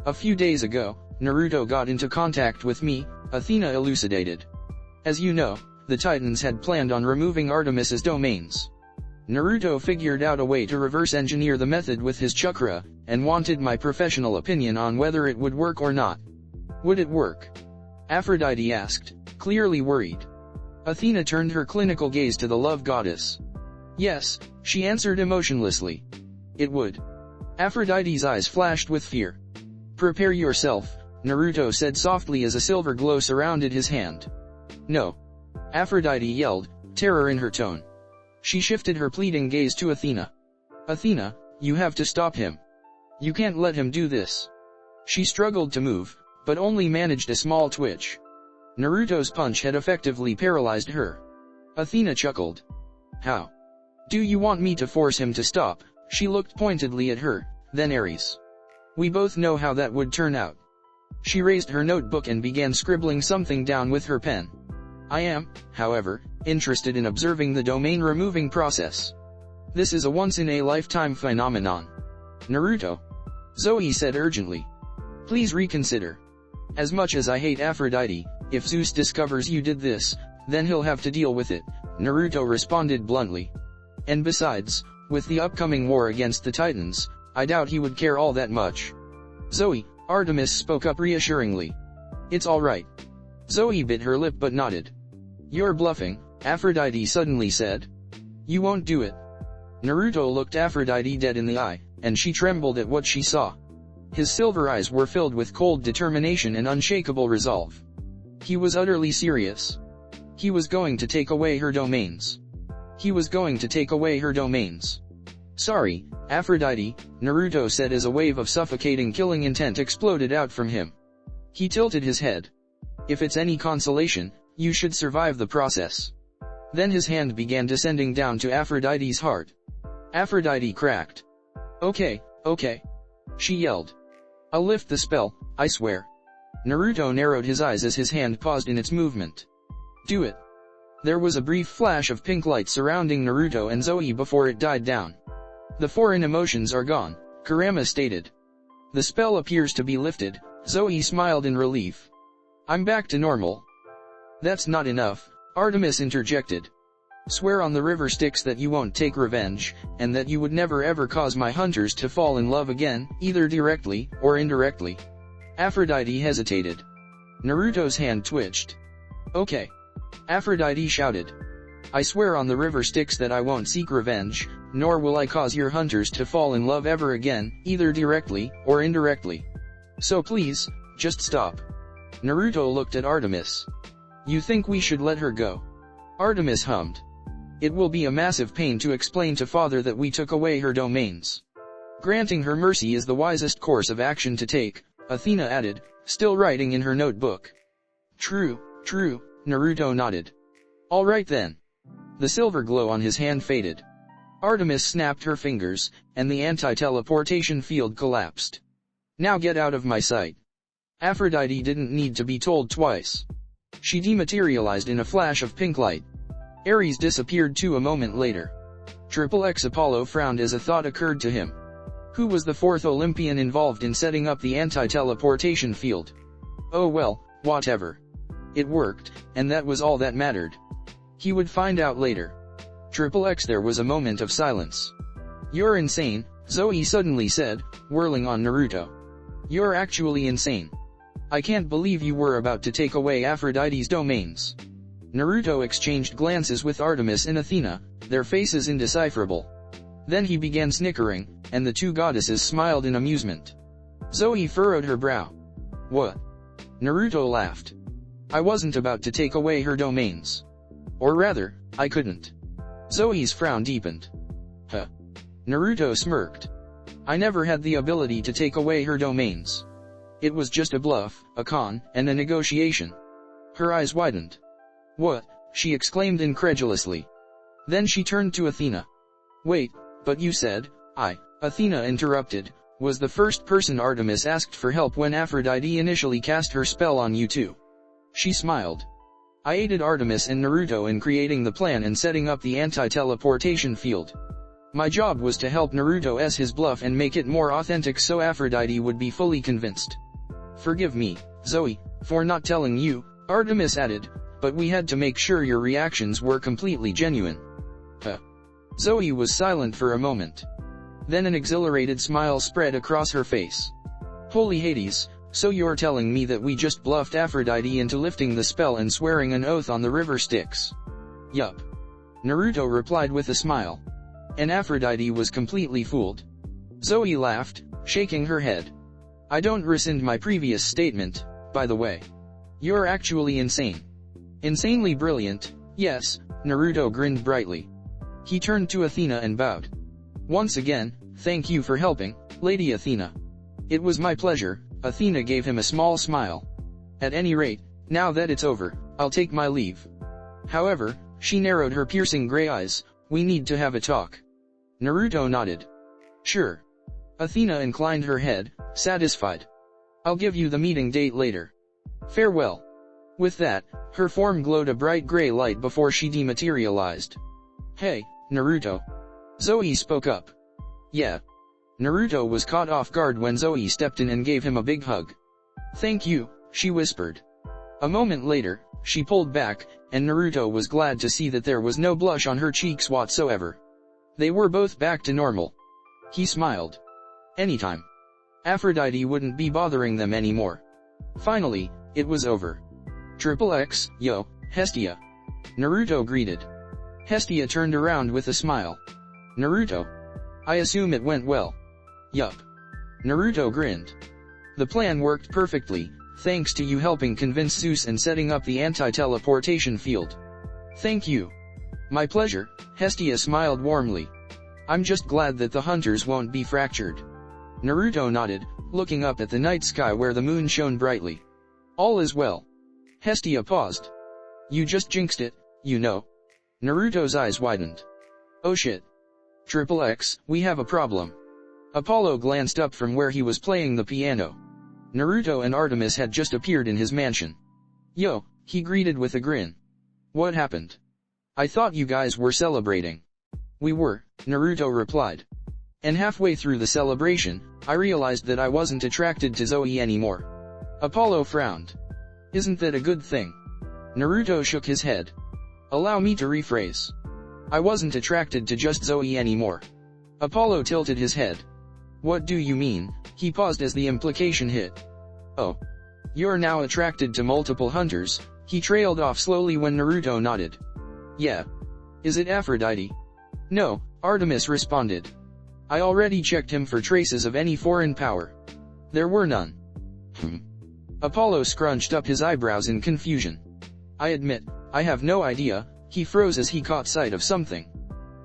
A few days ago, Naruto got into contact with me, Athena elucidated. As you know, the Titans had planned on removing Artemis's domains. Naruto figured out a way to reverse engineer the method with his chakra, and wanted my professional opinion on whether it would work or not. Would it work? Aphrodite asked, clearly worried. Athena turned her clinical gaze to the love goddess. Yes, she answered emotionlessly. It would. Aphrodite's eyes flashed with fear. Prepare yourself, Naruto said softly as a silver glow surrounded his hand. No. Aphrodite yelled, terror in her tone. She shifted her pleading gaze to Athena. Athena, you have to stop him. You can't let him do this. She struggled to move, but only managed a small twitch. Naruto's punch had effectively paralyzed her. Athena chuckled. How? Do you want me to force him to stop? She looked pointedly at her, then Ares. We both know how that would turn out. She raised her notebook and began scribbling something down with her pen. I am, however, interested in observing the domain removing process. This is a once-in-a-lifetime phenomenon. Naruto. Zoe said urgently. Please reconsider. As much as I hate Aphrodite, if Zeus discovers you did this, then he'll have to deal with it, Naruto responded bluntly. And besides, with the upcoming war against the Titans, I doubt he would care all that much. Zoe, Artemis spoke up reassuringly. It's alright. Zoe bit her lip but nodded. You're bluffing, Aphrodite suddenly said. You won't do it. Naruto looked Aphrodite dead in the eye, and she trembled at what she saw. His silver eyes were filled with cold determination and unshakable resolve. He was utterly serious. He was going to take away her domains. He was going to take away her domains. Sorry, Aphrodite, Naruto said as a wave of suffocating killing intent exploded out from him. He tilted his head. If it's any consolation, you should survive the process. Then his hand began descending down to Aphrodite's heart. Aphrodite cracked. Okay, okay. She yelled. I'll lift the spell, I swear. Naruto narrowed his eyes as his hand paused in its movement. Do it. There was a brief flash of pink light surrounding Naruto and Zoe before it died down. The foreign emotions are gone, Kurama stated. The spell appears to be lifted, Zoe smiled in relief. I'm back to normal. That's not enough, Artemis interjected. Swear on the river Styx that you won't take revenge, and that you would never ever cause my hunters to fall in love again, either directly or indirectly. Aphrodite hesitated. Naruto's hand twitched. Okay. Aphrodite shouted. I swear on the river Styx that I won't seek revenge, nor will I cause your hunters to fall in love ever again, either directly or indirectly. So please, just stop. Naruto looked at Artemis. You think we should let her go? Artemis hummed. It will be a massive pain to explain to father that we took away her domains. Granting her mercy is the wisest course of action to take, Athena added, still writing in her notebook. True, Naruto nodded. All right then. The silver glow on his hand faded. Artemis snapped her fingers, and the anti-teleportation field collapsed. Now get out of my sight. Aphrodite didn't need to be told twice. She dematerialized in a flash of pink light. Ares disappeared too a moment later. XXX Apollo frowned as a thought occurred to him. Who was the fourth Olympian involved in setting up the anti-teleportation field? Oh well, whatever. It worked, and that was all that mattered. He would find out later. XXX There was a moment of silence. You're insane, Zoe suddenly said, whirling on Naruto. You're actually insane. I can't believe you were about to take away Aphrodite's domains. Naruto exchanged glances with Artemis and Athena, their faces indecipherable. Then he began snickering, and the two goddesses smiled in amusement. Zoe furrowed her brow. What? Naruto laughed. I wasn't about to take away her domains. Or rather, I couldn't. Zoe's frown deepened. Huh. Naruto smirked. I never had the ability to take away her domains. It was just a bluff, a con, and a negotiation. Her eyes widened. What? She exclaimed incredulously. Then she turned to Athena. Wait, but you said, Athena interrupted, was the first person Artemis asked for help when Aphrodite initially cast her spell on you two. She smiled. I aided Artemis and Naruto in creating the plan and setting up the anti-teleportation field. My job was to help Naruto s his bluff and make it more authentic so Aphrodite would be fully convinced. Forgive me, Zoe, for not telling you, Artemis added, but we had to make sure your reactions were completely genuine. Zoe was silent for a moment. Then an exhilarated smile spread across her face. Holy Hades, so you're telling me that we just bluffed Aphrodite into lifting the spell and swearing an oath on the river Styx? Yup. Naruto replied with a smile. And Aphrodite was completely fooled. Zoe laughed, shaking her head. I don't rescind my previous statement, by the way. You're actually insane. Insanely brilliant, yes, Naruto grinned brightly. He turned to Athena and bowed. Once again, thank you for helping, Lady Athena. It was my pleasure, Athena gave him a small smile. At any rate, now that it's over, I'll take my leave. However, she narrowed her piercing gray eyes, we need to have a talk. Naruto nodded. Sure. Athena inclined her head, satisfied. I'll give you the meeting date later. Farewell. With that, her form glowed a bright gray light before she dematerialized. Hey, Naruto. Zoe spoke up. Yeah. Naruto was caught off guard when Zoe stepped in and gave him a big hug. Thank you, she whispered. A moment later, she pulled back, and Naruto was glad to see that there was no blush on her cheeks whatsoever. They were both back to normal. He smiled. Anytime. Aphrodite wouldn't be bothering them anymore. Finally, it was over. XXX, yo, Hestia. Naruto greeted. Hestia turned around with a smile. Naruto. I assume it went well. Yup. Naruto grinned. The plan worked perfectly, thanks to you helping convince Zeus and setting up the anti-teleportation field. Thank you. My pleasure, Hestia smiled warmly. I'm just glad that the hunters won't be fractured. Naruto nodded, looking up at the night sky where the moon shone brightly. All is well. Hestia paused. You just jinxed it, you know. Naruto's eyes widened. Oh shit. XXX, we have a problem. Apollo glanced up from where he was playing the piano. Naruto and Artemis had just appeared in his mansion. Yo, he greeted with a grin. What happened? I thought you guys were celebrating. We were, Naruto replied. And halfway through the celebration, I realized that I wasn't attracted to Zoe anymore. Apollo frowned. Isn't that a good thing? Naruto shook his head. Allow me to rephrase. I wasn't attracted to just Zoe anymore. Apollo tilted his head. What do you mean? He paused as the implication hit. Oh. You're now attracted to multiple hunters, he trailed off slowly when Naruto nodded. Yeah. Is it Aphrodite? No, Artemis responded. I already checked him for traces of any foreign power. There were none. Apollo scrunched up his eyebrows in confusion. I admit, I have no idea. He froze as he caught sight of something.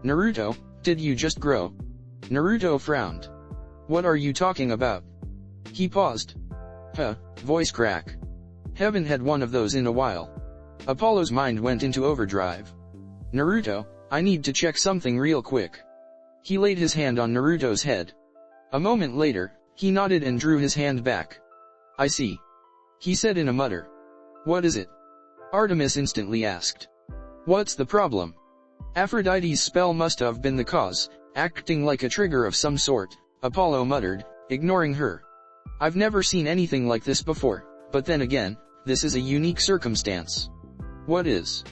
Naruto, did you just grow? Naruto frowned. What are you talking about? He paused. Voice crack. Haven't had one of those in a while. Apollo's mind went into overdrive. Naruto, I need to check something real quick. He laid his hand on Naruto's head. A moment later, he nodded and drew his hand back. I see. He said in a mutter. What is it? Artemis instantly asked. What's the problem? Aphrodite's spell must have been the cause, acting like a trigger of some sort, Apollo muttered, ignoring her. I've never seen anything like this before, but then again, this is a unique circumstance. What is?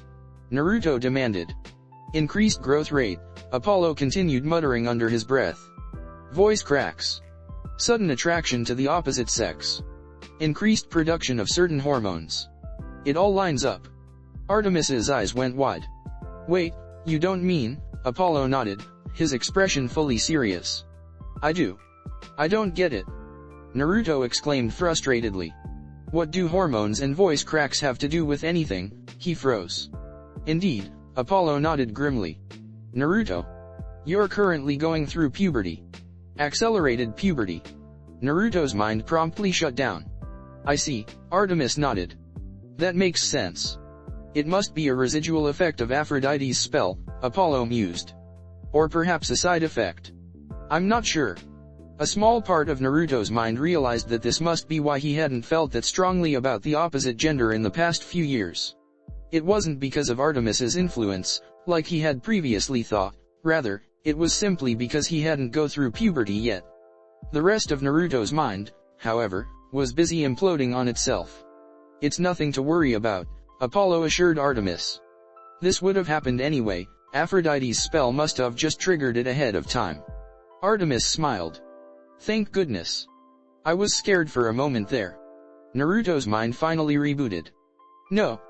Naruto demanded. Increased growth rate, Apollo continued muttering under his breath. Voice cracks. Sudden attraction to the opposite sex. Increased production of certain hormones. It all lines up. Artemis's eyes went wide. Wait, you don't mean? Apollo nodded, his expression fully serious. I do. I don't get it. Naruto exclaimed frustratedly. What do hormones and voice cracks have to do with anything? He froze. Indeed, Apollo nodded grimly. Naruto. You're currently going through puberty. Accelerated puberty. Naruto's mind promptly shut down. I see, Artemis nodded. That makes sense. It must be a residual effect of Aphrodite's spell, Apollo mused. Or perhaps a side effect. I'm not sure. A small part of Naruto's mind realized that this must be why he hadn't felt that strongly about the opposite gender in the past few years. It wasn't because of Artemis's influence, like he had previously thought, rather, it was simply because he hadn't go through puberty yet. The rest of Naruto's mind, however, was busy imploding on itself. It's nothing to worry about, Apollo assured Artemis. This would have happened anyway, Aphrodite's spell must have just triggered it ahead of time. Artemis smiled. Thank goodness. I was scared for a moment there. Naruto's mind finally rebooted. No,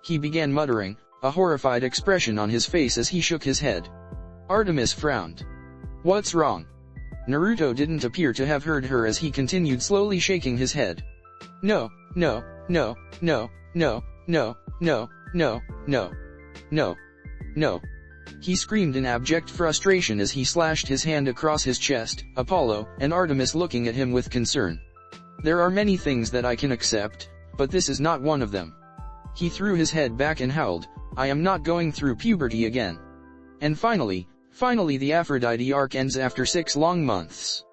he began muttering, a horrified expression on his face as he shook his head. Artemis frowned. What's wrong? Naruto didn't appear to have heard her as he continued slowly shaking his head. No. He screamed in abject frustration as he slashed his hand across his chest, Apollo and Artemis looking at him with concern. There are many things that I can accept, but this is not one of them. He threw his head back and howled, I am not going through puberty again. And finally the Aphrodite arc ends after 6 long months.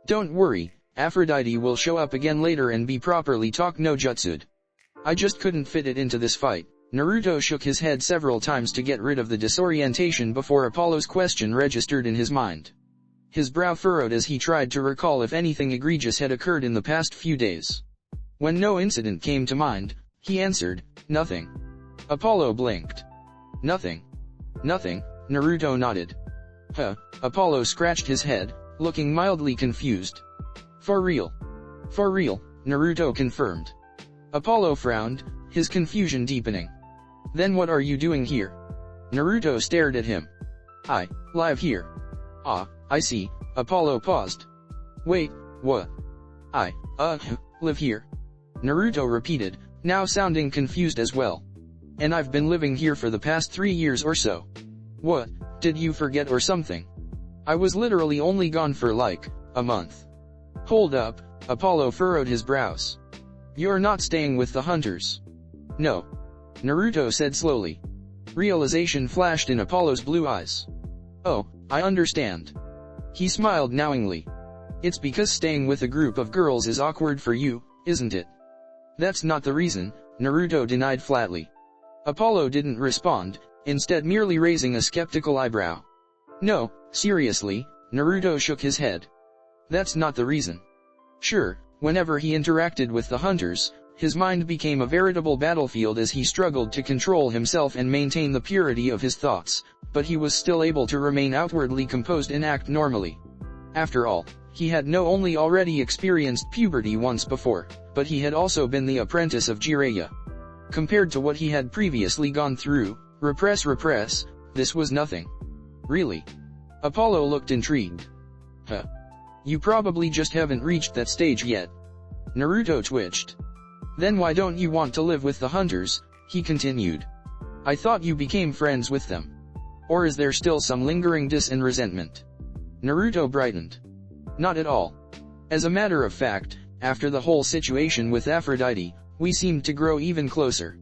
Don't worry, Aphrodite will show up again later and be properly no jutsu'd. I just couldn't fit it into this fight. Naruto shook his head several times to get rid of the disorientation before Apollo's question registered in his mind. His brow furrowed as he tried to recall if anything egregious had occurred in the past few days. When no incident came to mind, he answered, nothing. Apollo blinked. Nothing, Naruto nodded. Apollo scratched his head, looking mildly confused. For real, Naruto confirmed. Apollo frowned, his confusion deepening. Then what are you doing here? Naruto stared at him. I live here. Ah, I see, Apollo paused. Wait, what? I live here. Naruto repeated, now sounding confused as well. And I've been living here for the past 3 years or so. What, did you forget or something? I was literally only gone for like, a month. Hold up, Apollo furrowed his brows. You're not staying with the hunters. No. Naruto said slowly. Realization flashed in Apollo's blue eyes. Oh, I understand. He smiled knowingly. It's because staying with a group of girls is awkward for you, isn't it? That's not the reason, Naruto denied flatly. Apollo didn't respond, instead merely raising a skeptical eyebrow. No, seriously, Naruto shook his head. That's not the reason. Sure, whenever he interacted with the hunters, his mind became a veritable battlefield as he struggled to control himself and maintain the purity of his thoughts, but he was still able to remain outwardly composed and act normally. After all, he had not only already experienced puberty once before, but he had also been the apprentice of Jiraiya. Compared to what he had previously gone through, repress, this was nothing. Really? Apollo looked intrigued. Huh. You probably just haven't reached that stage yet. Naruto twitched. Then why don't you want to live with the hunters? He continued. I thought you became friends with them. Or is there still some lingering diss and resentment? Naruto brightened. Not at all. As a matter of fact, after the whole situation with Aphrodite, we seemed to grow even closer.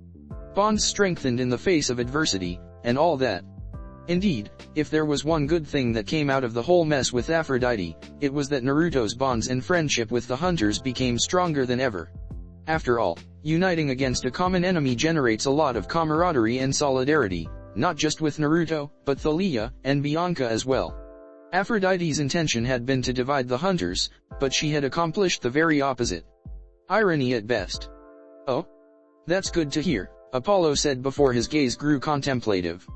Bonds strengthened in the face of adversity, and all that. Indeed, if there was one good thing that came out of the whole mess with Aphrodite, it was that Naruto's bonds and friendship with the hunters became stronger than ever. After all, uniting against a common enemy generates a lot of camaraderie and solidarity, not just with Naruto, but Thalia and Bianca as well. Aphrodite's intention had been to divide the hunters, but she had accomplished the very opposite. Irony at best. Oh? That's good to hear, Apollo said before his gaze grew contemplative.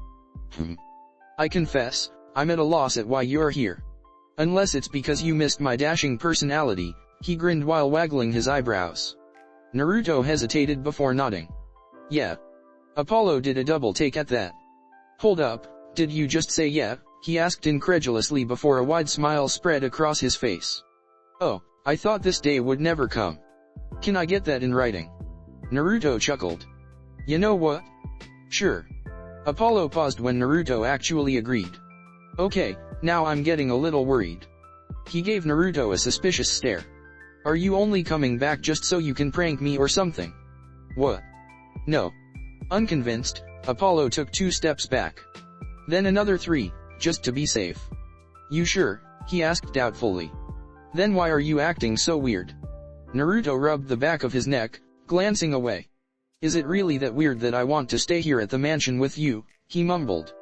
I confess, I'm at a loss at why you're here. Unless it's because you missed my dashing personality, he grinned while waggling his eyebrows. Naruto hesitated before nodding. Yeah. Apollo did a double take at that. Hold up, did you just say yeah? He asked incredulously before a wide smile spread across his face. Oh, I thought this day would never come. Can I get that in writing? Naruto chuckled. You know what? Sure. Apollo paused when Naruto actually agreed. Okay, now I'm getting a little worried. He gave Naruto a suspicious stare. Are you only coming back just so you can prank me or something? What? No. Unconvinced, Apollo took 2 steps back. Then another 3, just to be safe. You sure? He asked doubtfully. Then why are you acting so weird? Naruto rubbed the back of his neck, glancing away. Is it really that weird that I want to stay here at the mansion with you? He mumbled.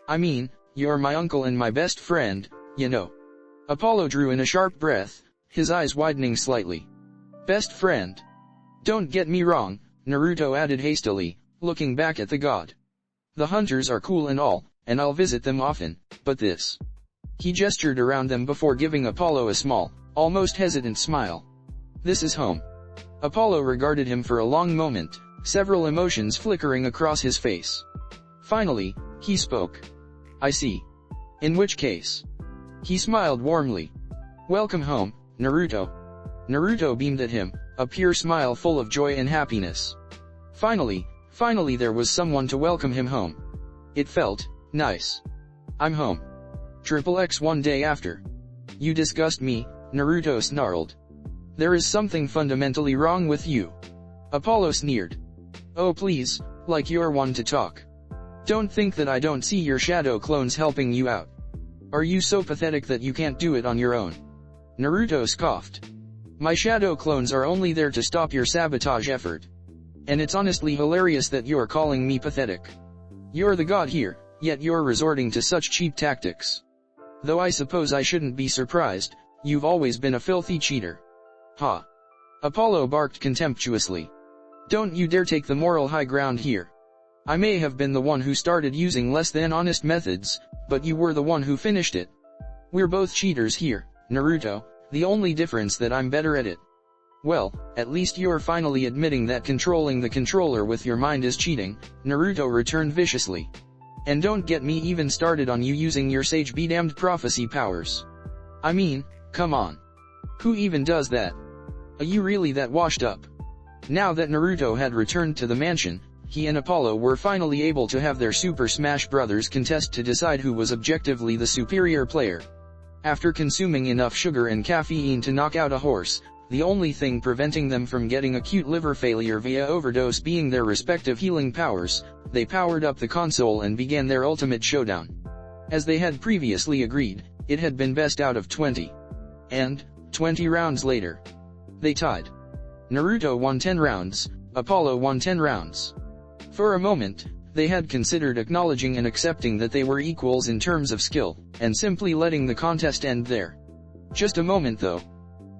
I mean, you're my uncle and my best friend, you know. Apollo drew in a sharp breath, his eyes widening slightly. Best friend? Don't get me wrong, Naruto added hastily, looking back at the god. The hunters are cool and all, and I'll visit them often, but this. He gestured around them before giving Apollo a small, almost hesitant smile. This is home. Apollo regarded him for a long moment, several emotions flickering across his face. Finally, he spoke. I see. In which case? He smiled warmly. Welcome home, Naruto. Naruto beamed at him, a pure smile full of joy and happiness. Finally there was someone to welcome him home. It felt nice. I'm home. XXX one day after. You disgust me, Naruto snarled. There is something fundamentally wrong with you. Apollo sneered. Oh please, like you're one to talk. Don't think that I don't see your shadow clones helping you out. Are you so pathetic that you can't do it on your own? Naruto scoffed. My shadow clones are only there to stop your sabotage effort. And it's honestly hilarious that you're calling me pathetic. You're the god here, yet you're resorting to such cheap tactics. Though I suppose I shouldn't be surprised, you've always been a filthy cheater. Ha! Apollo barked contemptuously. Don't you dare take the moral high ground here. I may have been the one who started using less than honest methods, but you were the one who finished it. We're both cheaters here, Naruto, the only difference that I'm better at it. Well, at least you're finally admitting that controlling the controller with your mind is cheating, Naruto returned viciously. And don't get me even started on you using your sage-be-damned prophecy powers. I mean, come on. Who even does that? Are you really that washed up? Now that Naruto had returned to the mansion, he and Apollo were finally able to have their Super Smash Bros. Contest to decide who was objectively the superior player. After consuming enough sugar and caffeine to knock out a horse, the only thing preventing them from getting acute liver failure via overdose being their respective healing powers, they powered up the console and began their ultimate showdown. As they had previously agreed, it had been best out of 20. And, 20 rounds later, they tied. Naruto won 10 rounds, Apollo won 10 rounds. For a moment, they had considered acknowledging and accepting that they were equals in terms of skill, and simply letting the contest end there. Just a moment though.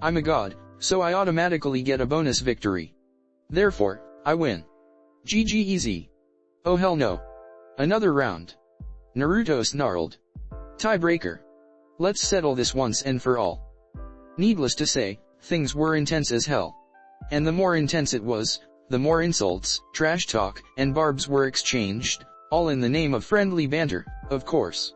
I'm a god, so I automatically get a bonus victory. Therefore, I win. GG easy. Oh hell no. Another round. Naruto snarled. Tiebreaker. Let's settle this once and for all. Needless to say, things were intense as hell. And the more intense it was, the more insults, trash talk, and barbs were exchanged, all in the name of friendly banter, of course.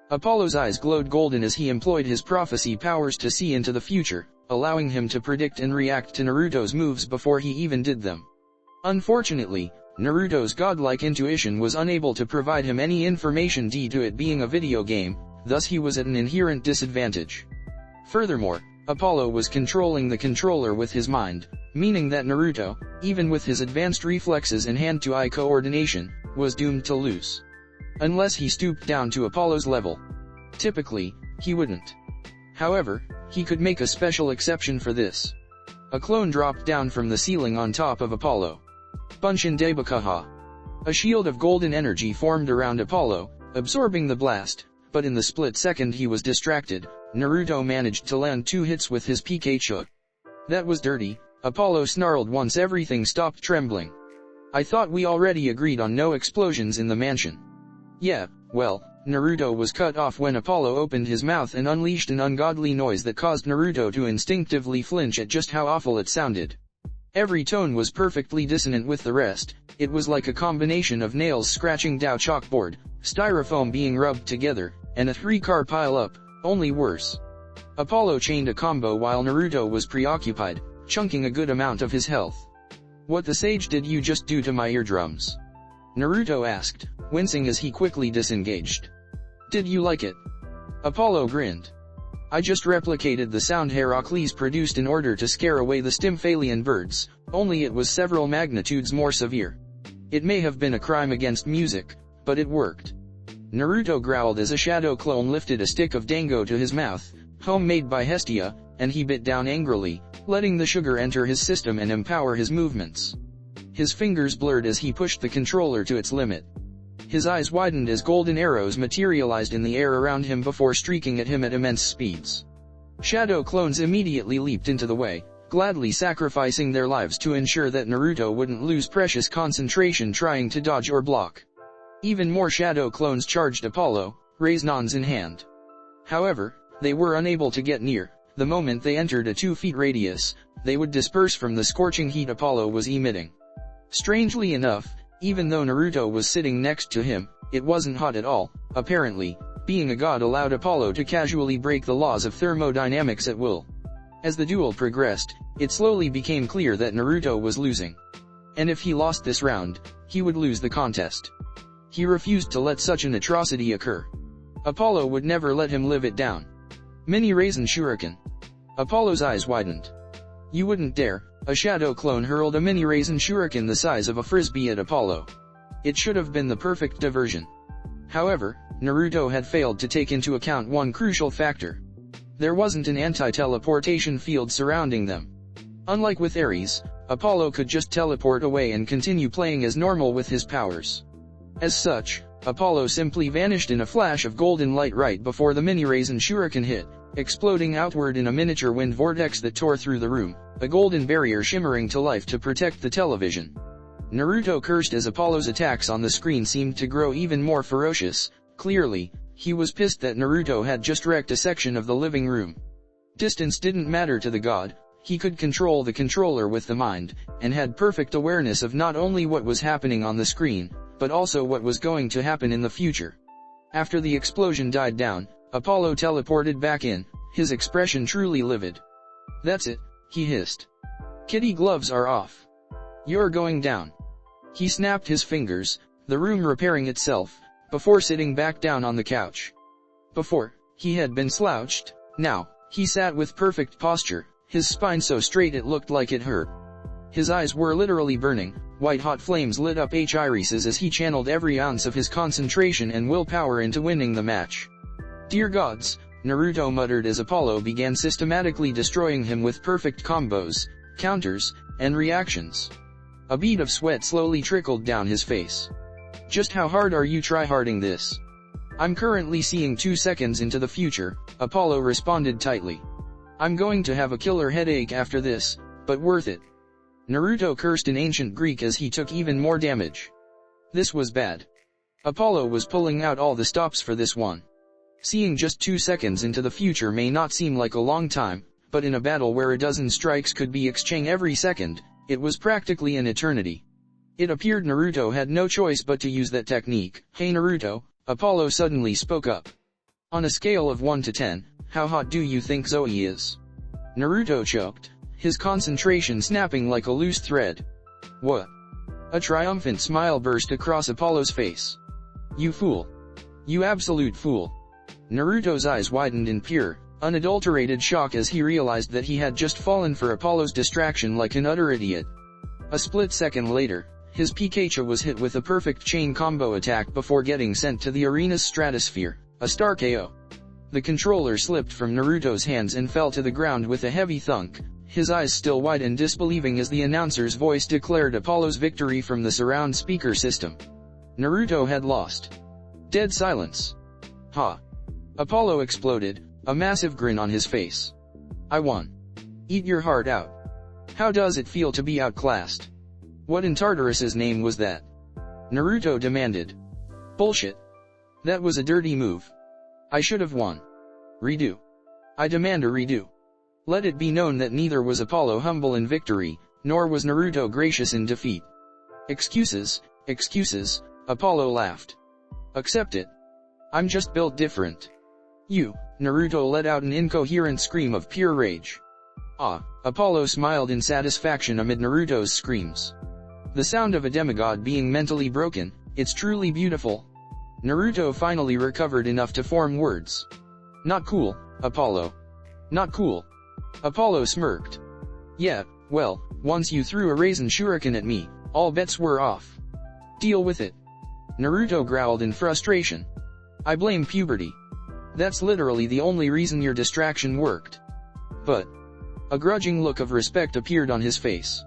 Apollo's eyes glowed golden as he employed his prophecy powers to see into the future, allowing him to predict and react to Naruto's moves before he even did them. Unfortunately, Naruto's godlike intuition was unable to provide him any information due to it being a video game, thus he was at an inherent disadvantage. Furthermore, Apollo was controlling the controller with his mind, meaning that Naruto, even with his advanced reflexes and hand-to-eye coordination, was doomed to lose. Unless he stooped down to Apollo's level. Typically, he wouldn't. However, he could make a special exception for this. A clone dropped down from the ceiling on top of Apollo. Bunshin Debakaha. A shield of golden energy formed around Apollo, absorbing the blast, but in the split second he was distracted, Naruto managed to land 2 hits with his Pikachu. That was dirty, Apollo snarled once everything stopped trembling. I thought we already agreed on no explosions in the mansion. Yeah, well, Naruto was cut off when Apollo opened his mouth and unleashed an ungodly noise that caused Naruto to instinctively flinch at just how awful it sounded. Every tone was perfectly dissonant with the rest. It was like a combination of nails scratching down chalkboard, styrofoam being rubbed together, and a 3-car pile-up, only worse. Apollo chained a combo while Naruto was preoccupied, chunking a good amount of his health. What the sage did you just do to my eardrums? Naruto asked, wincing as he quickly disengaged. Did you like it? Apollo grinned. I just replicated the sound Heracles produced in order to scare away the Stymphalian birds, only it was several magnitudes more severe. It may have been a crime against music, but it worked. Naruto growled as a shadow clone lifted a stick of dango to his mouth, homemade by Hestia, and he bit down angrily, letting the sugar enter his system and empower his movements. His fingers blurred as he pushed the controller to its limit. His eyes widened as golden arrows materialized in the air around him before streaking at him at immense speeds. Shadow clones immediately leaped into the way, gladly sacrificing their lives to ensure that Naruto wouldn't lose precious concentration trying to dodge or block. Even more shadow clones charged Apollo, raisins in hand. However, they were unable to get near. The moment they entered a 2-foot radius, they would disperse from the scorching heat Apollo was emitting. Strangely enough, even though Naruto was sitting next to him, it wasn't hot at all. Apparently, being a god allowed Apollo to casually break the laws of thermodynamics at will. As the duel progressed, it slowly became clear that Naruto was losing. And if he lost this round, he would lose the contest. He refused to let such an atrocity occur. Apollo would never let him live it down. Mini Raisin Shuriken. Apollo's eyes widened. You wouldn't dare. A shadow clone hurled a mini raisin shuriken the size of a frisbee at Apollo. It should have been the perfect diversion. However, Naruto had failed to take into account one crucial factor. There wasn't an anti-teleportation field surrounding them. Unlike with Ares, Apollo could just teleport away and continue playing as normal with his powers. As such, Apollo simply vanished in a flash of golden light right before the mini raisin shuriken hit, exploding outward in a miniature wind vortex that tore through the room, a golden barrier shimmering to life to protect the television. Naruto cursed as Apollo's attacks on the screen seemed to grow even more ferocious. Clearly, he was pissed that Naruto had just wrecked a section of the living room. Distance didn't matter to the god. He could control the controller with the mind, and had perfect awareness of not only what was happening on the screen, but also what was going to happen in the future. After the explosion died down, Apollo teleported back in, his expression truly livid. That's it, he hissed. Kitty gloves are off. You're going down. He snapped his fingers, the room repairing itself, before sitting back down on the couch. Before, he had been slouched. Now, he sat with perfect posture, his spine so straight it looked like it hurt. His eyes were literally burning, white-hot flames lit up his irises as he channeled every ounce of his concentration and willpower into winning the match. Dear gods, Naruto muttered as Apollo began systematically destroying him with perfect combos, counters, and reactions. A bead of sweat slowly trickled down his face. Just how hard are you tryharding this? I'm currently seeing 2 seconds into the future, Apollo responded tightly. I'm going to have a killer headache after this, but worth it. Naruto cursed in ancient Greek as he took even more damage. This was bad. Apollo was pulling out all the stops for this one. Seeing just 2 seconds into the future may not seem like a long time, but in a battle where a dozen strikes could be exchanged every second, it was practically an eternity. It appeared Naruto had no choice but to use that technique. Hey Naruto, Apollo suddenly spoke up. On a scale of 1 to 10, how hot do you think Zoe is? Naruto choked, his concentration snapping like a loose thread. What? A triumphant smile burst across Apollo's face. You fool. You absolute fool. Naruto's eyes widened in pure, unadulterated shock as he realized that he had just fallen for Apollo's distraction like an utter idiot. A split second later, his Pikachu was hit with a perfect chain combo attack before getting sent to the arena's stratosphere, a star KO. The controller slipped from Naruto's hands and fell to the ground with a heavy thunk, his eyes still wide and disbelieving as the announcer's voice declared Apollo's victory from the surround speaker system. Naruto had lost. Dead silence. Ha! Apollo exploded, a massive grin on his face. I won. Eat your heart out. How does it feel to be outclassed? What in Tartarus's name was that? Naruto demanded. Bullshit. That was a dirty move. I should have won. Redo. I demand a redo. Let it be known that neither was Apollo humble in victory, nor was Naruto gracious in defeat. Excuses, excuses, Apollo laughed. Accept it. I'm just built different. You, Naruto let out an incoherent scream of pure rage. Ah, Apollo smiled in satisfaction amid Naruto's screams. The sound of a demigod being mentally broken, it's truly beautiful. Naruto finally recovered enough to form words. Not cool, Apollo. Not cool. Apollo smirked. Yeah, well, once you threw a raisin shuriken at me, all bets were off. Deal with it. Naruto growled in frustration. I blame puberty. That's literally the only reason your distraction worked. But a grudging look of respect appeared on his face.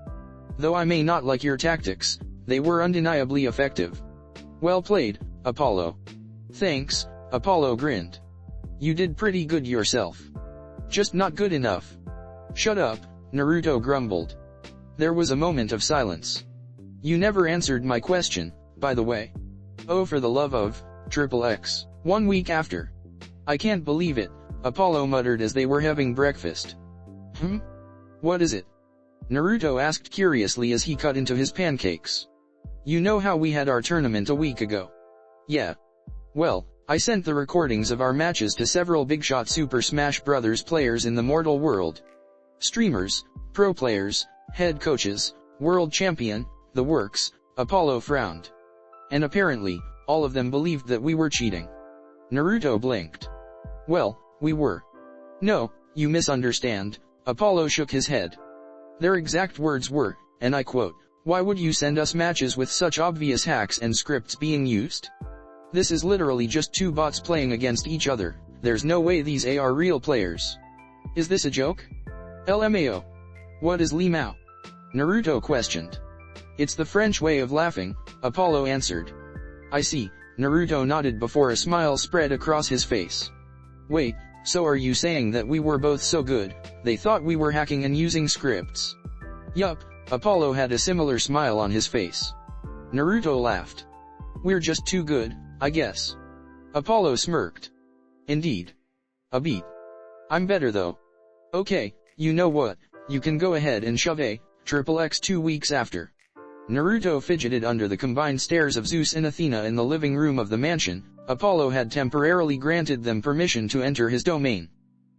Though I may not like your tactics, they were undeniably effective. Well played, Apollo. Thanks, Apollo grinned. You did pretty good yourself. Just not good enough. Shut up, Naruto grumbled. There was a moment of silence. You never answered my question, by the way. Oh, for the love of XXX. 1 week after. I can't believe it, Apollo muttered as they were having breakfast. What is it? Naruto asked curiously as he cut into his pancakes. You know how we had our tournament a week ago? Yeah. Well, I sent the recordings of our matches to several bigshot Super Smash Bros. Players in the mortal world. Streamers, pro players, head coaches, world champion, the works. Apollo frowned. And apparently, all of them believed that we were cheating. Naruto blinked. Well, we were. No, you misunderstand, Apollo shook his head. Their exact words were, and I quote, why would you send us matches with such obvious hacks and scripts being used? This is literally just two bots playing against each other, there's no way these are real players. Is this a joke? LMAO. What is Limao? Naruto questioned. It's the French way of laughing, Apollo answered. I see, Naruto nodded before a smile spread across his face. Wait, so are you saying that we were both so good, they thought we were hacking and using scripts? Yup, Apollo had a similar smile on his face. Naruto laughed. We're just too good, I guess. Apollo smirked. Indeed. A beat. I'm better though. Okay, you know what, you can go ahead and shove a XXX 2 weeks after. Naruto fidgeted under the combined stares of Zeus and Athena in the living room of the mansion. Apollo had temporarily granted them permission to enter his domain.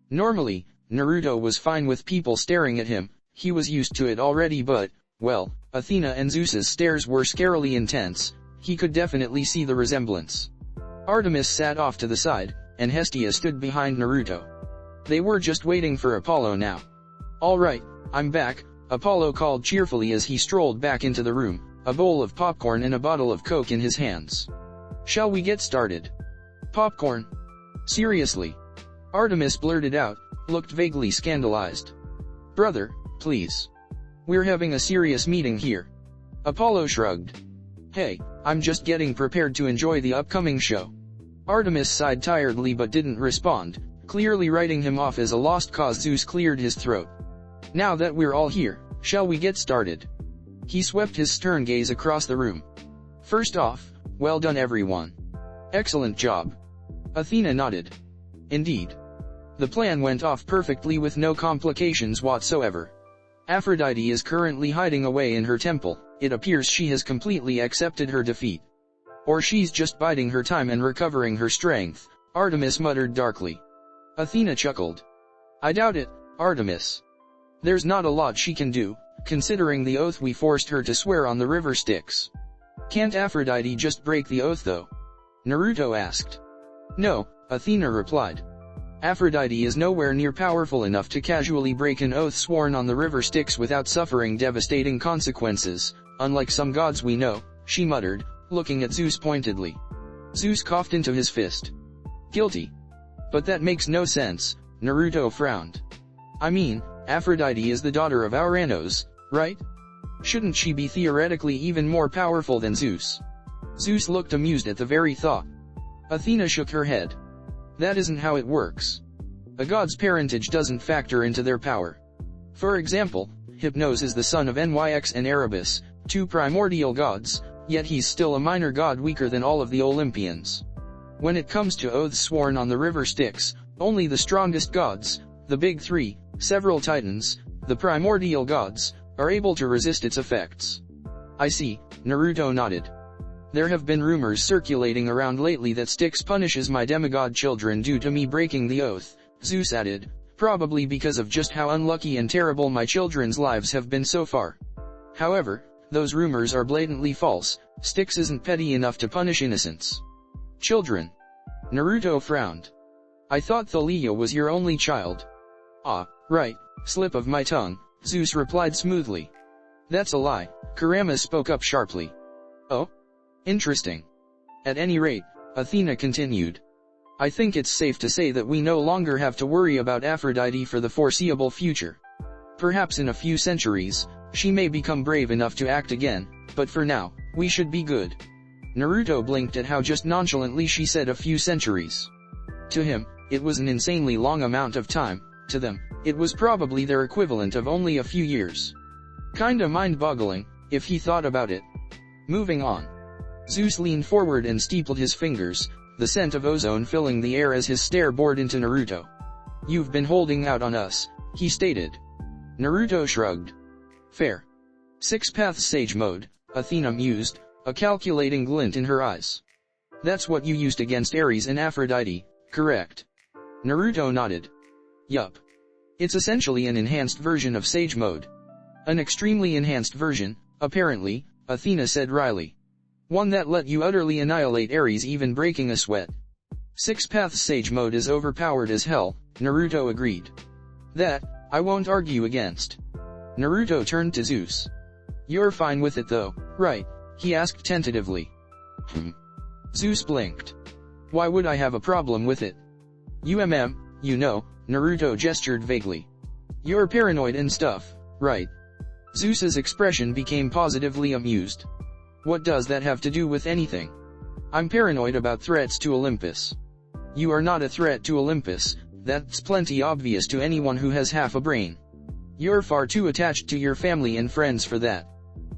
Normally, Naruto was fine with people staring at him, he was used to it already but, well, Athena and Zeus's stares were scarily intense, he could definitely see the resemblance. Artemis sat off to the side, and Hestia stood behind Naruto. They were just waiting for Apollo now. Alright, I'm back, Apollo called cheerfully as he strolled back into the room, a bowl of popcorn and a bottle of Coke in his hands. Shall we get started? Popcorn? Seriously? Artemis blurted out, looked vaguely scandalized. Brother, please. We're having a serious meeting here. Apollo shrugged. Hey, I'm just getting prepared to enjoy the upcoming show. Artemis sighed tiredly but didn't respond, clearly writing him off as a lost cause. Zeus cleared his throat. Now that we're all here, shall we get started? He swept his stern gaze across the room. First off, well done everyone. Excellent job. Athena nodded. Indeed. The plan went off perfectly with no complications whatsoever. Aphrodite is currently hiding away in her temple, it appears she has completely accepted her defeat. Or she's just biding her time and recovering her strength, Artemis muttered darkly. Athena chuckled. I doubt it, Artemis. There's not a lot she can do, considering the oath we forced her to swear on the river Styx. Can't Aphrodite just break the oath though? Naruto asked. No, Athena replied. Aphrodite is nowhere near powerful enough to casually break an oath sworn on the river Styx without suffering devastating consequences, unlike some gods we know, she muttered, looking at Zeus pointedly. Zeus coughed into his fist. Guilty. But that makes no sense, Naruto frowned. I mean, Aphrodite is the daughter of Uranus, right? Shouldn't she be theoretically even more powerful than Zeus? Zeus looked amused at the very thought. Athena shook her head. That isn't how it works. A god's parentage doesn't factor into their power. For example, Hypnos is the son of Nyx and Erebus, two primordial gods, yet he's still a minor god weaker than all of the Olympians. When it comes to oaths sworn on the river Styx, only the strongest gods, the big three, several titans, the primordial gods, are able to resist its effects. I see, Naruto nodded. There have been rumors circulating around lately that Styx punishes my demigod children due to me breaking the oath, Zeus added, probably because of just how unlucky and terrible my children's lives have been so far. However, those rumors are blatantly false. Styx isn't petty enough to punish innocents. Children. Naruto frowned. I thought Thalia was your only child. Ah, right, slip of my tongue, Zeus replied smoothly. That's a lie, Kurama spoke up sharply. Oh? Interesting. At any rate, Athena continued. I think it's safe to say that we no longer have to worry about Aphrodite for the foreseeable future. Perhaps in a few centuries, she may become brave enough to act again, but for now, we should be good. Naruto blinked at how just nonchalantly she said a few centuries. To him, it was an insanely long amount of time. To them, it was probably their equivalent of only a few years. Kinda mind-boggling, if he thought about it. Moving on. Zeus leaned forward and steepled his fingers, the scent of ozone filling the air as his stare bored into Naruto. You've been holding out on us, he stated. Naruto shrugged. Fair. Six paths sage mode, Athena mused, a calculating glint in her eyes. That's what you used against Ares and Aphrodite, correct? Naruto nodded. Yup. It's essentially an enhanced version of sage mode. An extremely enhanced version, apparently, Athena said wryly. One that let you utterly annihilate Ares even breaking a sweat. Six paths sage mode is overpowered as hell, Naruto agreed. That, I won't argue against. Naruto turned to Zeus. You're fine with it though, right? He asked tentatively. Zeus blinked. Why would I have a problem with it? You know, Naruto gestured vaguely. You're paranoid and stuff, right? Zeus's expression became positively amused. What does that have to do with anything? I'm paranoid about threats to Olympus. You are not a threat to Olympus, that's plenty obvious to anyone who has half a brain. You're far too attached to your family and friends for that.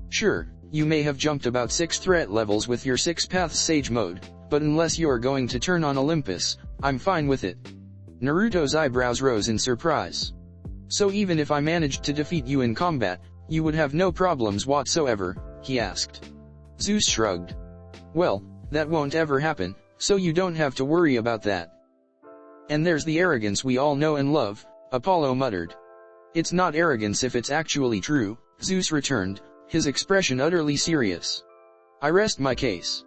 Sure, you may have jumped about 6 threat levels with your 6 paths sage mode, but unless you're going to turn on Olympus, I'm fine with it. Naruto's eyebrows rose in surprise. So even if I managed to defeat you in combat, you would have no problems whatsoever, he asked. Zeus shrugged. Well, that won't ever happen, so you don't have to worry about that. And there's the arrogance we all know and love, Apollo muttered. It's not arrogance if it's actually true, Zeus returned, his expression utterly serious. I rest my case.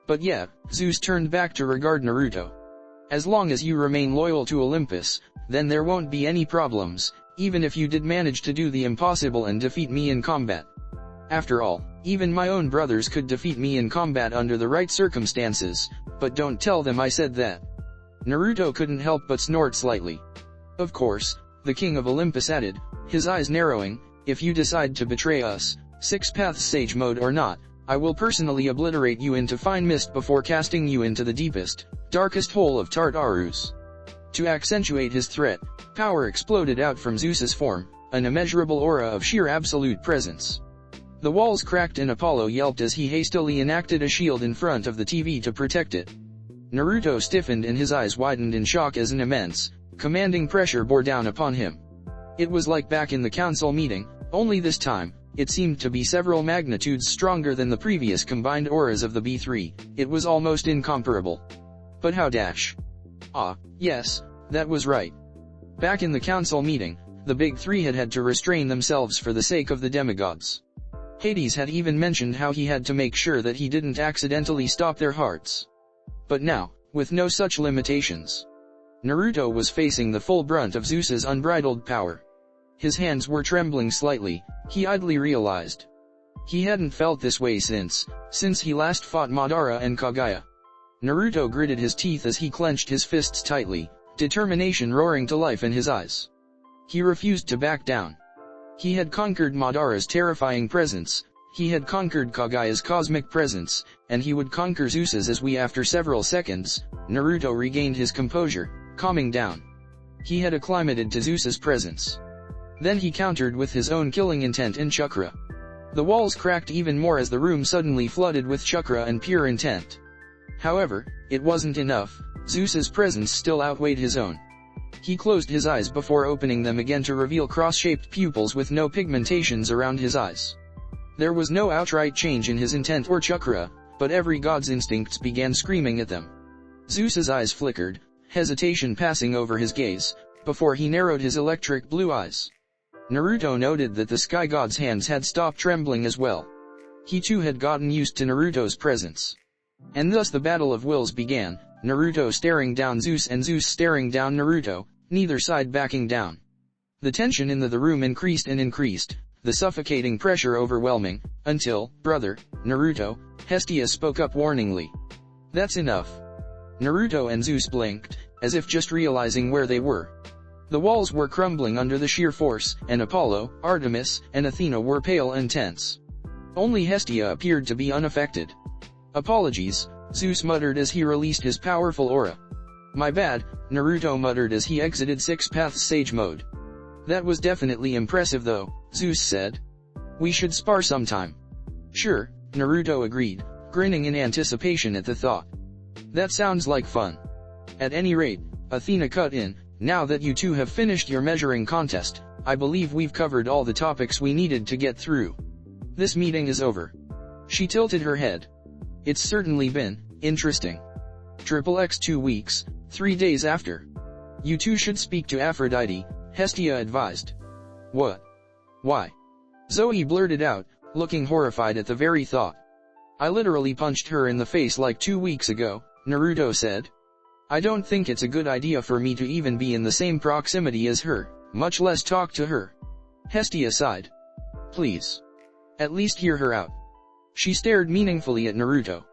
But yeah, Zeus turned back to regard Naruto. As long as you remain loyal to Olympus, then there won't be any problems, even if you did manage to do the impossible and defeat me in combat. After all, even my own brothers could defeat me in combat under the right circumstances, but don't tell them I said that. Naruto couldn't help but snort slightly. Of course, the king of Olympus added, his eyes narrowing, if you decide to betray us, 6 paths sage mode or not, I will personally obliterate you into fine mist before casting you into the deepest, darkest hole of Tartarus. To accentuate his threat, power exploded out from Zeus's form, an immeasurable aura of sheer absolute presence. The walls cracked and Apollo yelped as he hastily enacted a shield in front of the TV to protect it. Naruto stiffened and his eyes widened in shock as an immense, commanding pressure bore down upon him. It was like back in the council meeting, only this time, it seemed to be several magnitudes stronger than the previous combined auras of the B3, it was almost incomparable. But how dash? Ah, yes, that was right. Back in the council meeting, the big three had to restrain themselves for the sake of the demigods. Hades had even mentioned how he had to make sure that he didn't accidentally stop their hearts. But now, with no such limitations, Naruto was facing the full brunt of Zeus's unbridled power. His hands were trembling slightly, he idly realized. He hadn't felt this way since he last fought Madara and Kaguya. Naruto gritted his teeth as he clenched his fists tightly, determination roaring to life in his eyes. He refused to back down. He had conquered Madara's terrifying presence, he had conquered Kaguya's cosmic presence, and he would conquer Zeus's as after several seconds, Naruto regained his composure, calming down. He had acclimated to Zeus's presence. Then he countered with his own killing intent and chakra. The walls cracked even more as the room suddenly flooded with chakra and pure intent. However, it wasn't enough, Zeus's presence still outweighed his own. He closed his eyes before opening them again to reveal cross-shaped pupils with no pigmentations around his eyes. There was no outright change in his intent or chakra, but every god's instincts began screaming at them. Zeus's eyes flickered, hesitation passing over his gaze, before he narrowed his electric blue eyes. Naruto noted that the sky god's hands had stopped trembling as well. He too had gotten used to Naruto's presence. And thus the battle of wills began, Naruto staring down Zeus and Zeus staring down Naruto, neither side backing down. The tension in the room increased and increased, the suffocating pressure overwhelming, until, "Brother, Naruto," Hestia spoke up warningly. "That's enough." Naruto and Zeus blinked, as if just realizing where they were. The walls were crumbling under the sheer force, and Apollo, Artemis, and Athena were pale and tense. Only Hestia appeared to be unaffected. "Apologies," Zeus muttered as he released his powerful aura. "My bad," Naruto muttered as he exited Six Paths Sage mode. "That was definitely impressive though," Zeus said. "We should spar sometime." "Sure," Naruto agreed, grinning in anticipation at the thought. "That sounds like fun. At any rate," Athena cut in, "now that you two have finished your measuring contest, I believe we've covered all the topics we needed to get through. This meeting is over." She tilted her head. "It's certainly been interesting. XXX 2 weeks, 3 days after. You two should speak to Aphrodite," Hestia advised. "What? Why?" Zoe blurted out, looking horrified at the very thought. "I literally punched her in the face like 2 weeks ago," Naruto said. "I don't think it's a good idea for me to even be in the same proximity as her, much less talk to her." Hestia sighed. "Please. At least hear her out." She stared meaningfully at Naruto.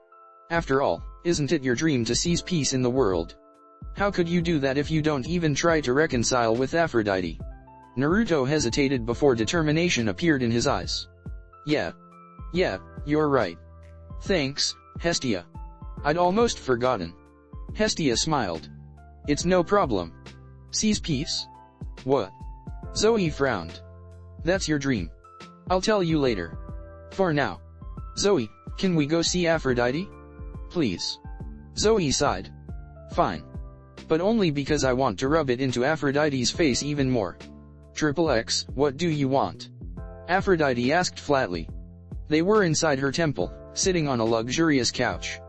"After all, isn't it your dream to seize peace in the world? How could you do that if you don't even try to reconcile with Aphrodite?" Naruto hesitated before determination appeared in his eyes. Yeah, you're right. Thanks, Hestia. I'd almost forgotten." Hestia smiled. "It's no problem. Seize peace? What?" Zoe frowned. "That's your dream. I'll tell you later. For now. Zoe, can we go see Aphrodite? Please." Zoe sighed. "Fine. But only because I want to rub it into Aphrodite's face even more." "XXX, what do you want?" Aphrodite asked flatly. They were inside her temple, sitting on a luxurious couch.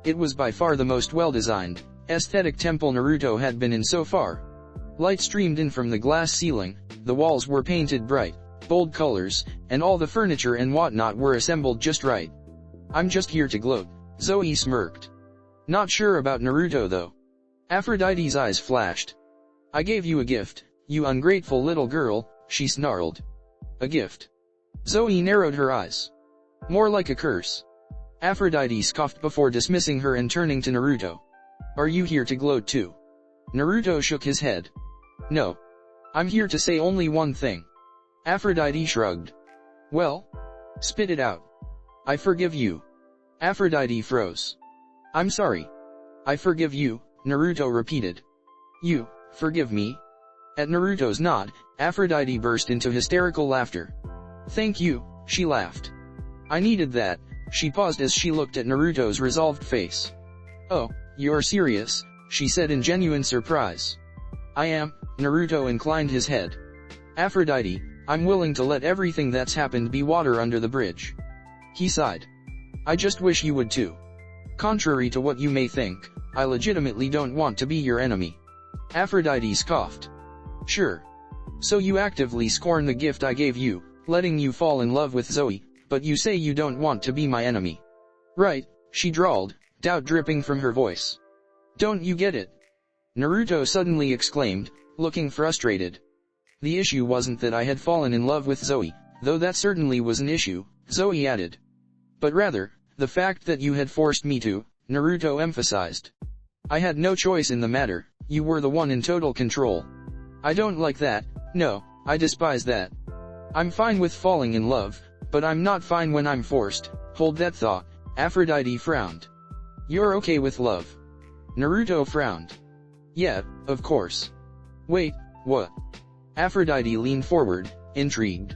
It was by far the most well-designed, aesthetic temple Naruto had been in so far. Light streamed in from the glass ceiling, the walls were painted bright, bold colors, and all the furniture and whatnot were assembled just right. "I'm just here to gloat," Zoe smirked. "Not sure about Naruto though." Aphrodite's eyes flashed. "I gave you a gift, you ungrateful little girl," she snarled. "A gift?" Zoe narrowed her eyes. "More like a curse." Aphrodite scoffed before dismissing her and turning to Naruto. "Are you here to gloat too?" Naruto shook his head. "No. I'm here to say only one thing." Aphrodite shrugged. "Well? Spit it out." "I forgive you." Aphrodite froze. "I'm sorry." "I forgive you," Naruto repeated. "You forgive me?" At Naruto's nod, Aphrodite burst into hysterical laughter. "Thank you," she laughed. "I needed that." She paused as she looked at Naruto's resolved face. "Oh, you're serious?" she said in genuine surprise. "I am," Naruto inclined his head. "Aphrodite, I'm willing to let everything that's happened be water under the bridge." He sighed. "I just wish you would too. Contrary to what you may think, I legitimately don't want to be your enemy. Aphrodite scoffed. Sure. So you actively scorn the gift I gave you, letting you fall in love with Zoe, but you say you don't want to be my enemy. Right, she drawled, doubt dripping from her voice. Don't you get it? Naruto suddenly exclaimed, looking frustrated. The issue wasn't that I had fallen in love with Zoe, though that certainly was an issue, Zoe added. But rather, the fact that you had forced me to, Naruto emphasized. I had no choice in the matter, you were the one in total control. I don't like that, no, I despise that. I'm fine with falling in love, but I'm not fine when I'm forced. Hold that thought, Aphrodite frowned. You're okay with love? Naruto frowned. Yeah, of course. Wait, what? Aphrodite leaned forward, intrigued.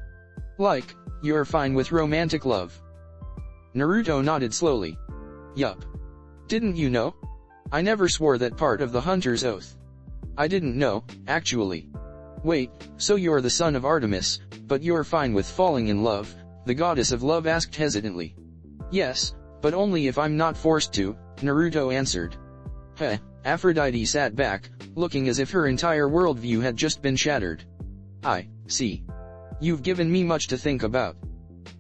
Like, you're fine with romantic love? Naruto nodded slowly. Yup. Didn't you know? I never swore that part of the hunter's oath. I didn't know, actually. Wait, so you're the son of Artemis, but you're fine with falling in love? The goddess of love asked hesitantly. Yes, but only if I'm not forced to, Naruto answered. Heh, Aphrodite sat back, looking as if her entire worldview had just been shattered. I see. You've given me much to think about.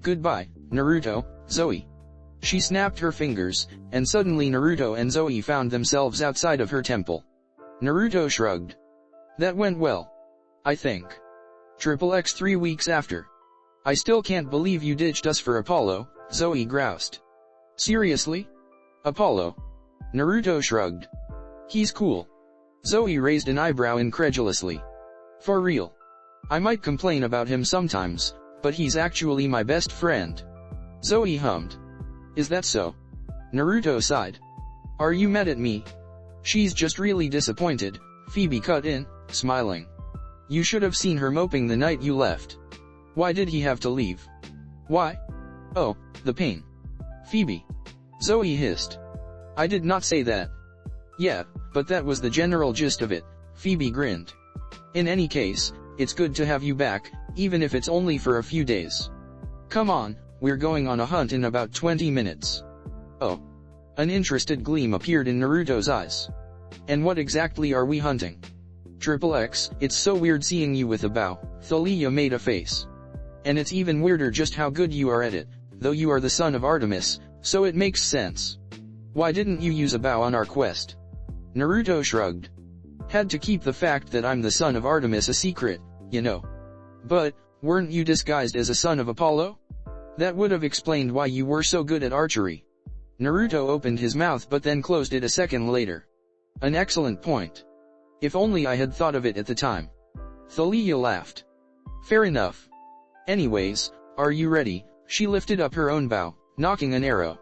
Goodbye, Naruto, Zoe. She snapped her fingers, and suddenly Naruto and Zoe found themselves outside of her temple. Naruto shrugged. That went well. I think. XXX 3 weeks after. I still can't believe you ditched us for Apollo, Zoe groused. Seriously? Apollo? Naruto shrugged. He's cool. Zoe raised an eyebrow incredulously. For real. I might complain about him sometimes, but he's actually my best friend. Zoe hummed. Is that so? Naruto sighed. Are you mad at me? She's just really disappointed, Phoebe cut in, smiling. You should have seen her moping the night you left. Why did he have to leave? Why? Oh, the pain. Phoebe. Zoe hissed. I did not say that. Yeah, but that was the general gist of it, Phoebe grinned. In any case, it's good to have you back, even if it's only for a few days. Come on, we're going on a hunt in about 20 minutes. Oh. An interested gleam appeared in Naruto's eyes. And what exactly are we hunting? XXX, it's so weird seeing you with a bow, Thalia made a face. And it's even weirder just how good you are at it, though you are the son of Artemis, so it makes sense. Why didn't you use a bow on our quest? Naruto shrugged. Had to keep the fact that I'm the son of Artemis a secret, you know. But, weren't you disguised as a son of Apollo? That would have explained why you were so good at archery. Naruto opened his mouth but then closed it a second later. An excellent point. If only I had thought of it at the time. Thalia laughed. Fair enough. Anyways, are you ready? She lifted up her own bow, knocking an arrow.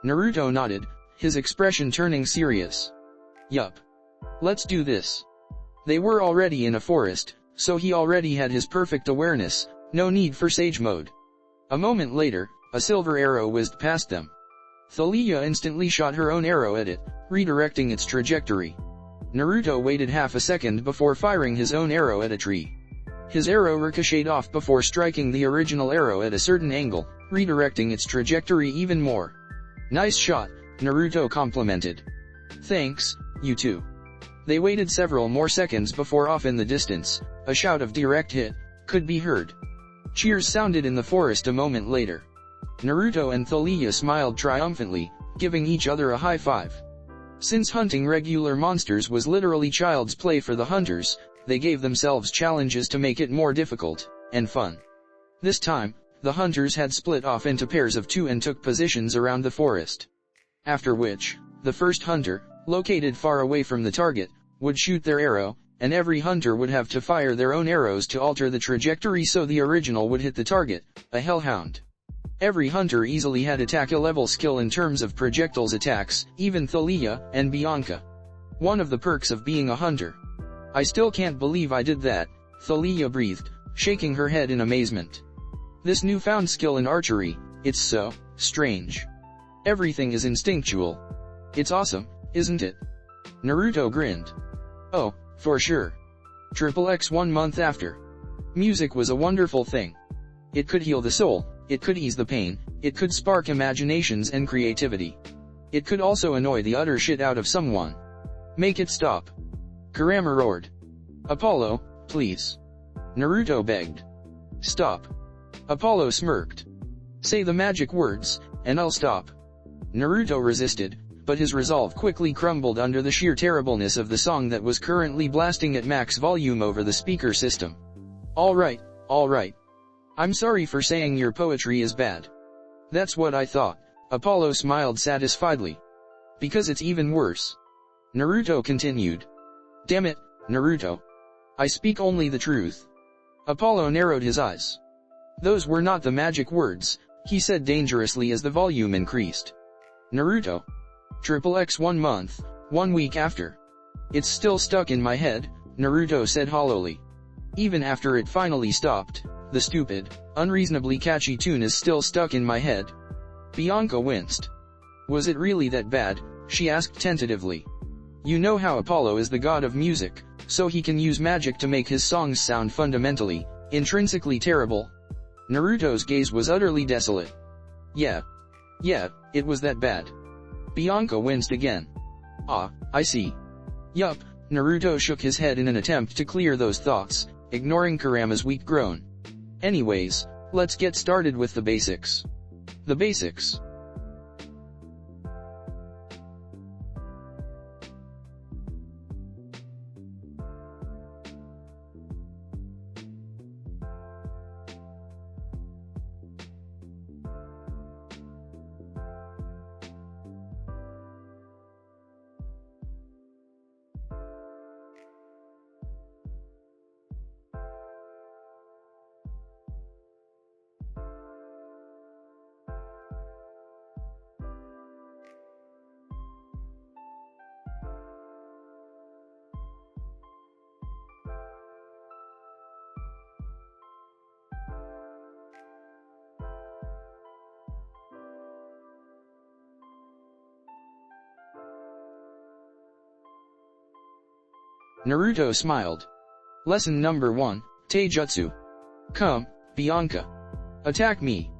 Naruto nodded, his expression turning serious. Yup. Let's do this. They were already in a forest, so he already had his perfect awareness, no need for sage mode. A moment later, a silver arrow whizzed past them. Thalia instantly shot her own arrow at it, redirecting its trajectory. Naruto waited half a second before firing his own arrow at a tree. His arrow ricocheted off before striking the original arrow at a certain angle, redirecting its trajectory even more. Nice shot, Naruto complimented. Thanks, you two. They waited several more seconds before off in the distance, a shout of direct hit could be heard. Cheers sounded in the forest a moment later. Naruto and Thalia smiled triumphantly, giving each other a high five. Since hunting regular monsters was literally child's play for the hunters, they gave themselves challenges to make it more difficult and fun. This time, the hunters had split off into pairs of 2 and took positions around the forest. After which, the first hunter, located far away from the target, would shoot their arrow, and every hunter would have to fire their own arrows to alter the trajectory so the original would hit the target, a hellhound. Every hunter easily had attack level skill in terms of projectiles attacks, even Thalia and Bianca. One of the perks of being a hunter. I still can't believe I did that, Thalia breathed, shaking her head in amazement. This newfound skill in archery, it's so strange. Everything is instinctual. It's awesome, isn't it? Naruto grinned. Oh, for sure. XXX 1 month after. Music was a wonderful thing. It could heal the soul, it could ease the pain, it could spark imaginations and creativity. It could also annoy the utter shit out of someone. Make it stop. Kurama roared. Apollo, please. Naruto begged. Stop. Apollo smirked. Say the magic words, and I'll stop. Naruto resisted, but his resolve quickly crumbled under the sheer terribleness of the song that was currently blasting at max volume over the speaker system. All right. I'm sorry for saying your poetry is bad. That's what I thought, Apollo smiled satisfiedly. Because it's even worse. Naruto continued. Damn it, Naruto. I speak only the truth. Apollo narrowed his eyes. Those were not the magic words, he said dangerously as the volume increased. Naruto. XXX 1 month, 1 week after. It's still stuck in my head, Naruto said hollowly. Even after it finally stopped, the stupid, unreasonably catchy tune is still stuck in my head. Bianca winced. Was it really that bad? She asked tentatively. You know how Apollo is the god of music, so he can use magic to make his songs sound fundamentally, intrinsically terrible. Naruto's gaze was utterly desolate. Yeah, it was that bad. Bianca winced again. Ah, I see. Yup, Naruto shook his head in an attempt to clear those thoughts, ignoring Kurama's weak groan. Anyways, let's get started with the basics. The basics. Naruto smiled. Lesson number 1, Taijutsu. Come, Bianca. Attack me.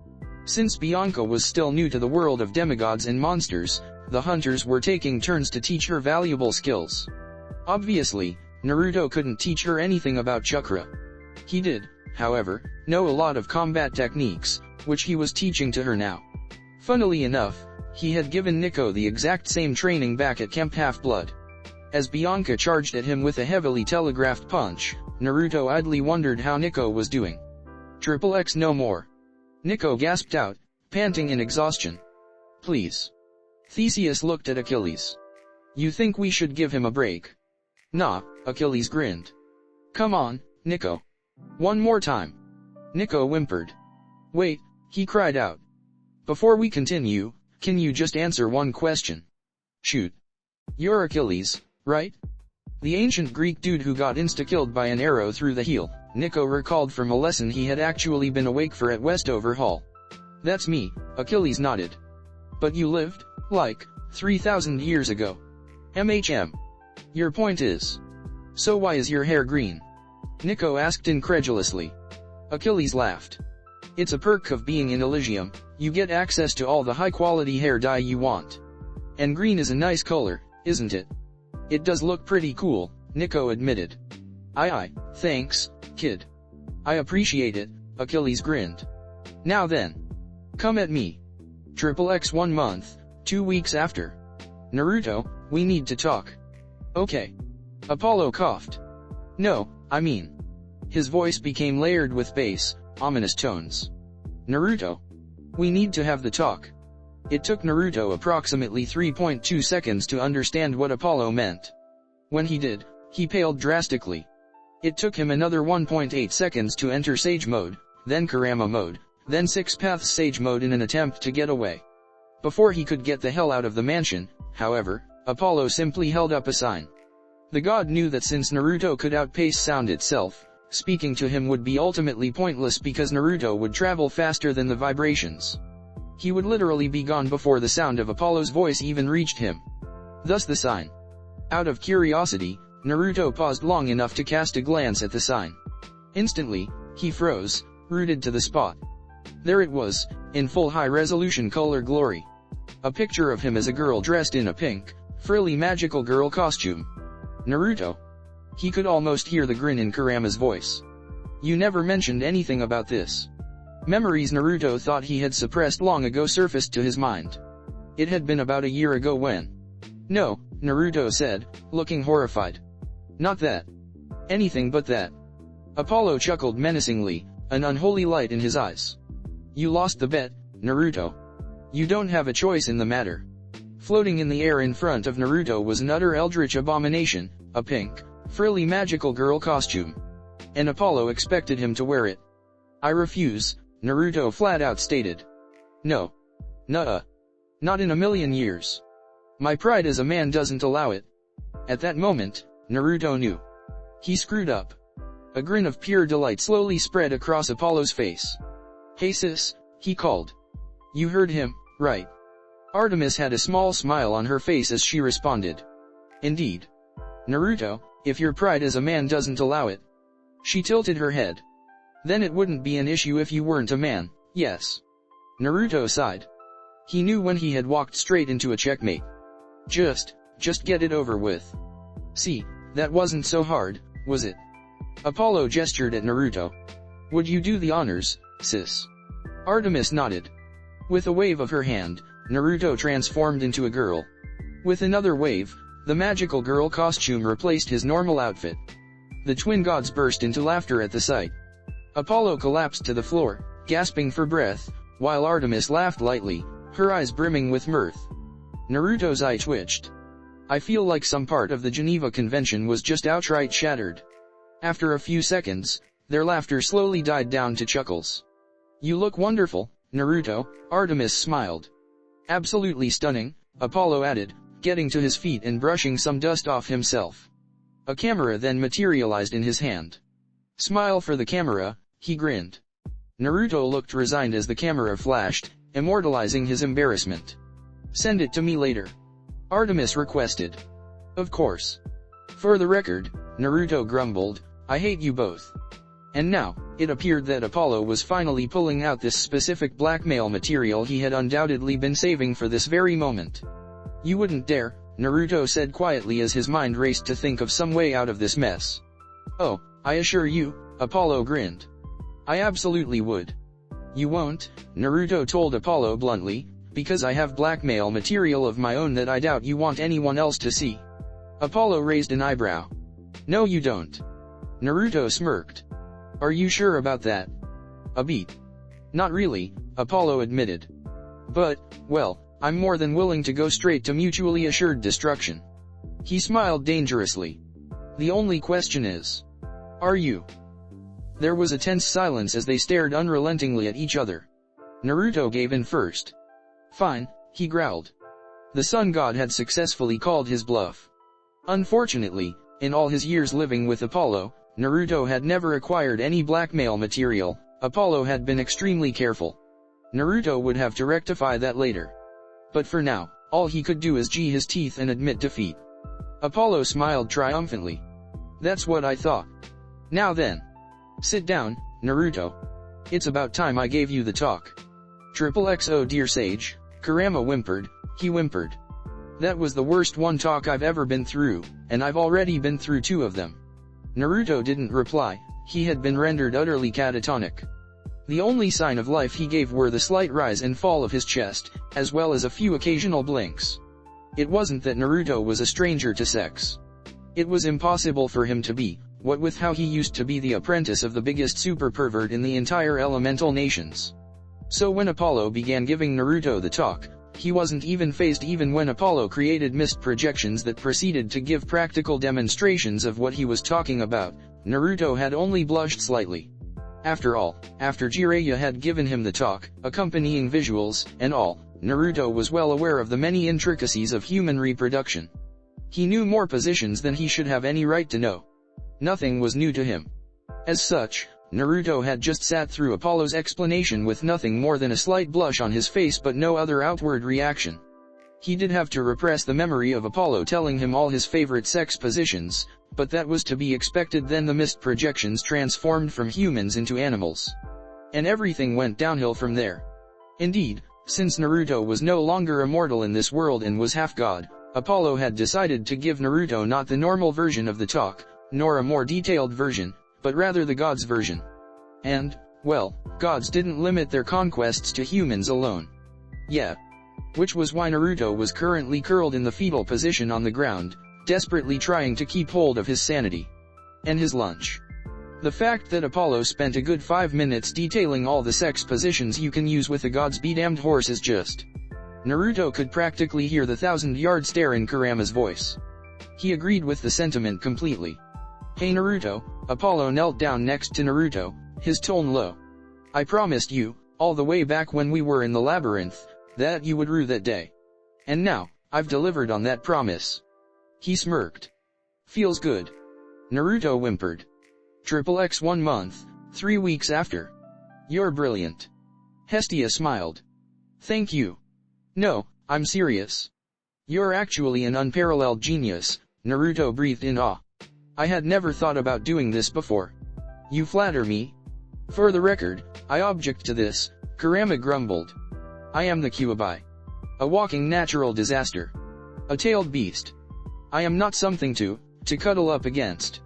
Since Bianca was still new to the world of demigods and monsters, the hunters were taking turns to teach her valuable skills. Obviously, Naruto couldn't teach her anything about chakra. He did, however, know a lot of combat techniques, which he was teaching to her now. Funnily enough, he had given Nico the exact same training back at Camp Half-Blood. As Bianca charged at him with a heavily telegraphed punch, Naruto idly wondered how Nico was doing. XXX no more. Nico gasped out, panting in exhaustion. Please. Theseus looked at Achilles. You think we should give him a break? Nah, Achilles grinned. Come on, Nico. One more time. Nico whimpered. Wait, he cried out. Before we continue, can you just answer one question? Shoot. You're Achilles, right? The ancient Greek dude who got insta-killed by an arrow through the heel, Nico recalled from a lesson he had actually been awake for at Westover Hall. That's me, Achilles nodded. But you lived, like, 3,000 years ago. MHM. Your point is. So why is your hair green? Nico asked incredulously. Achilles laughed. It's a perk of being in Elysium, you get access to all the high-quality hair dye you want. And green is a nice color, isn't it? It does look pretty cool, Nico admitted. Aye, thanks, kid. I appreciate it, Achilles grinned. Now then. Come at me. XXX 1 month, 2 weeks after. Naruto, we need to talk. Okay. Apollo coughed. No, I mean. His voice became layered with bass, ominous tones. Naruto. We need to have the talk. It took Naruto approximately 3.2 seconds to understand what Apollo meant. When he did, he paled drastically. It took him another 1.8 seconds to enter Sage Mode, then Kurama Mode, then Six Paths Sage Mode in an attempt to get away. Before he could get the hell out of the mansion, however, Apollo simply held up a sign. The god knew that since Naruto could outpace sound itself, speaking to him would be ultimately pointless because Naruto would travel faster than the vibrations. He would literally be gone before the sound of Apollo's voice even reached him. Thus the sign. Out of curiosity, Naruto paused long enough to cast a glance at the sign. Instantly, he froze, rooted to the spot. There it was, in full high-resolution color glory. A picture of him as a girl dressed in a pink, frilly magical girl costume. Naruto. He could almost hear the grin in Kurama's voice. You never mentioned anything about this. Memories Naruto thought he had suppressed long ago surfaced to his mind. It had been about a year ago when. No, Naruto said, looking horrified. Not that. Anything but that. Apollo chuckled menacingly, an unholy light in his eyes. You lost the bet, Naruto. You don't have a choice in the matter. Floating in the air in front of Naruto was an utter eldritch abomination, a pink, frilly magical girl costume. And Apollo expected him to wear it. I refuse, Naruto flat out stated. No. Nuh-uh. Not in a million years. My pride as a man doesn't allow it. At that moment, Naruto knew. He screwed up. A grin of pure delight slowly spread across Apollo's face. Hey sis, he called. You heard him, right? Artemis had a small smile on her face as she responded. Indeed. Naruto, if your pride as a man doesn't allow it. She tilted her head. Then it wouldn't be an issue if you weren't a man, yes. Naruto sighed. He knew when he had walked straight into a checkmate. Just get it over with. See, that wasn't so hard, was it? Apollo gestured at Naruto. Would you do the honors, sis? Artemis nodded. With a wave of her hand, Naruto transformed into a girl. With another wave, the magical girl costume replaced his normal outfit. The twin gods burst into laughter at the sight. Apollo collapsed to the floor, gasping for breath, while Artemis laughed lightly, her eyes brimming with mirth. Naruto's eye twitched. I feel like some part of the Geneva Convention was just outright shattered. After a few seconds, their laughter slowly died down to chuckles. You look wonderful, Naruto, Artemis smiled. Absolutely stunning, Apollo added, getting to his feet and brushing some dust off himself. A camera then materialized in his hand. Smile for the camera, he grinned. Naruto looked resigned as the camera flashed, immortalizing his embarrassment. Send it to me later. Artemis requested. Of course. For the record, Naruto grumbled, I hate you both. And now, it appeared that Apollo was finally pulling out this specific blackmail material he had undoubtedly been saving for this very moment. You wouldn't dare, Naruto said quietly as his mind raced to think of some way out of this mess. Oh, I assure you, Apollo grinned. I absolutely would. You won't, Naruto told Apollo bluntly, because I have blackmail material of my own that I doubt you want anyone else to see. Apollo raised an eyebrow. No you don't. Naruto smirked. Are you sure about that? A beat. Not really, Apollo admitted. But, well, I'm more than willing to go straight to mutually assured destruction. He smiled dangerously. The only question is, are you? There was a tense silence as they stared unrelentingly at each other. Naruto gave in first. Fine, he growled. The sun god had successfully called his bluff. Unfortunately, in all his years living with Apollo, Naruto had never acquired any blackmail material. Apollo had been extremely careful. Naruto would have to rectify that later. But for now, all he could do is gee his teeth and admit defeat. Apollo smiled triumphantly. That's what I thought. Now then. Sit down, Naruto. It's about time I gave you the talk. XXXO dear sage, Kurama whimpered, he whimpered. That was the worst one talk I've ever been through, and I've already been through 2 of them. Naruto didn't reply, he had been rendered utterly catatonic. The only sign of life he gave were the slight rise and fall of his chest, as well as a few occasional blinks. It wasn't that Naruto was a stranger to sex. It was impossible for him to be, what with how he used to be the apprentice of the biggest super pervert in the entire elemental nations. So when Apollo began giving Naruto the talk, he wasn't even fazed even when Apollo created mist projections that proceeded to give practical demonstrations of what he was talking about. Naruto had only blushed slightly. After all, after Jiraiya had given him the talk, accompanying visuals, and all, Naruto was well aware of the many intricacies of human reproduction. He knew more positions than he should have any right to know. Nothing was new to him. As such, Naruto had just sat through Apollo's explanation with nothing more than a slight blush on his face but no other outward reaction. He did have to repress the memory of Apollo telling him all his favorite sex positions, but that was to be expected. Then the mist projections transformed from humans into animals. And everything went downhill from there. Indeed, since Naruto was no longer immortal in this world and was half god, Apollo had decided to give Naruto not the normal version of the talk, nor a more detailed version, but rather the gods' version. And, well, gods didn't limit their conquests to humans alone. Yeah. Which was why Naruto was currently curled in the fetal position on the ground, desperately trying to keep hold of his sanity. And his lunch. The fact that Apollo spent a good 5 minutes detailing all the sex positions you can use with the gods' be-damned horse is just. Naruto could practically hear the 1,000-yard stare in Kurama's voice. He agreed with the sentiment completely. Hey Naruto, Apollo knelt down next to Naruto, his tone low. I promised you, all the way back when we were in the labyrinth, that you would rue that day. And now, I've delivered on that promise. He smirked. Feels good. Naruto whimpered. XXX 1 month, 3 weeks after. You're brilliant. Hestia smiled. Thank you. No, I'm serious. You're actually an unparalleled genius, Naruto breathed in awe. I had never thought about doing this before. You flatter me. For the record, I object to this, Kurama grumbled. I am the Kyuubi. A walking natural disaster. A tailed beast. I am not something to cuddle up against.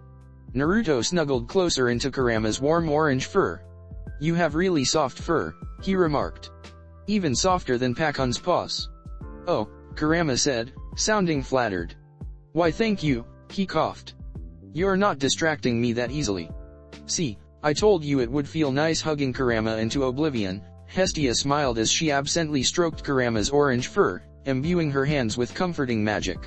Naruto snuggled closer into Kurama's warm orange fur. You have really soft fur, he remarked. Even softer than Pakun's paws. Oh, Kurama said, sounding flattered. Why thank you, he coughed. You're not distracting me that easily. See, I told you it would feel nice hugging Kurama into oblivion. Hestia smiled as she absently stroked Kurama's orange fur, imbuing her hands with comforting magic.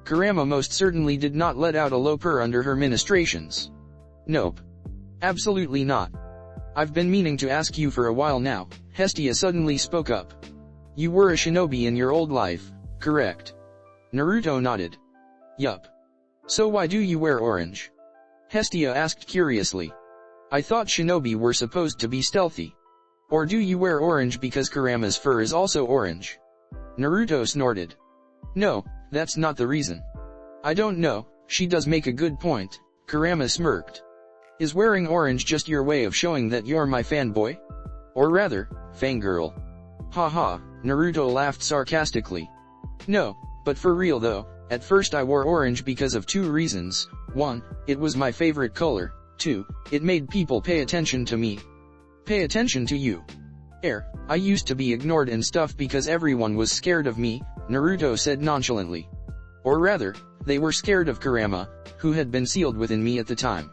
Kurama most certainly did not let out a low purr under her ministrations. Nope. Absolutely not. I've been meaning to ask you for a while now, Hestia suddenly spoke up. You were a shinobi in your old life, correct? Naruto nodded. Yup. So why do you wear orange? Hestia asked curiously. I thought shinobi were supposed to be stealthy. Or do you wear orange because Kurama's fur is also orange? Naruto snorted. No, that's not the reason. I don't know, she does make a good point, Kurama smirked. Is wearing orange just your way of showing that you're my fanboy? Or rather, fangirl. Haha, Naruto laughed sarcastically. No, but for real though, at first I wore orange because of 2 reasons. 1, it was my favorite color. 2, it made people pay attention to me. Pay attention to you. I used to be ignored and stuff because everyone was scared of me, Naruto said nonchalantly. Or rather, they were scared of Kurama, who had been sealed within me at the time.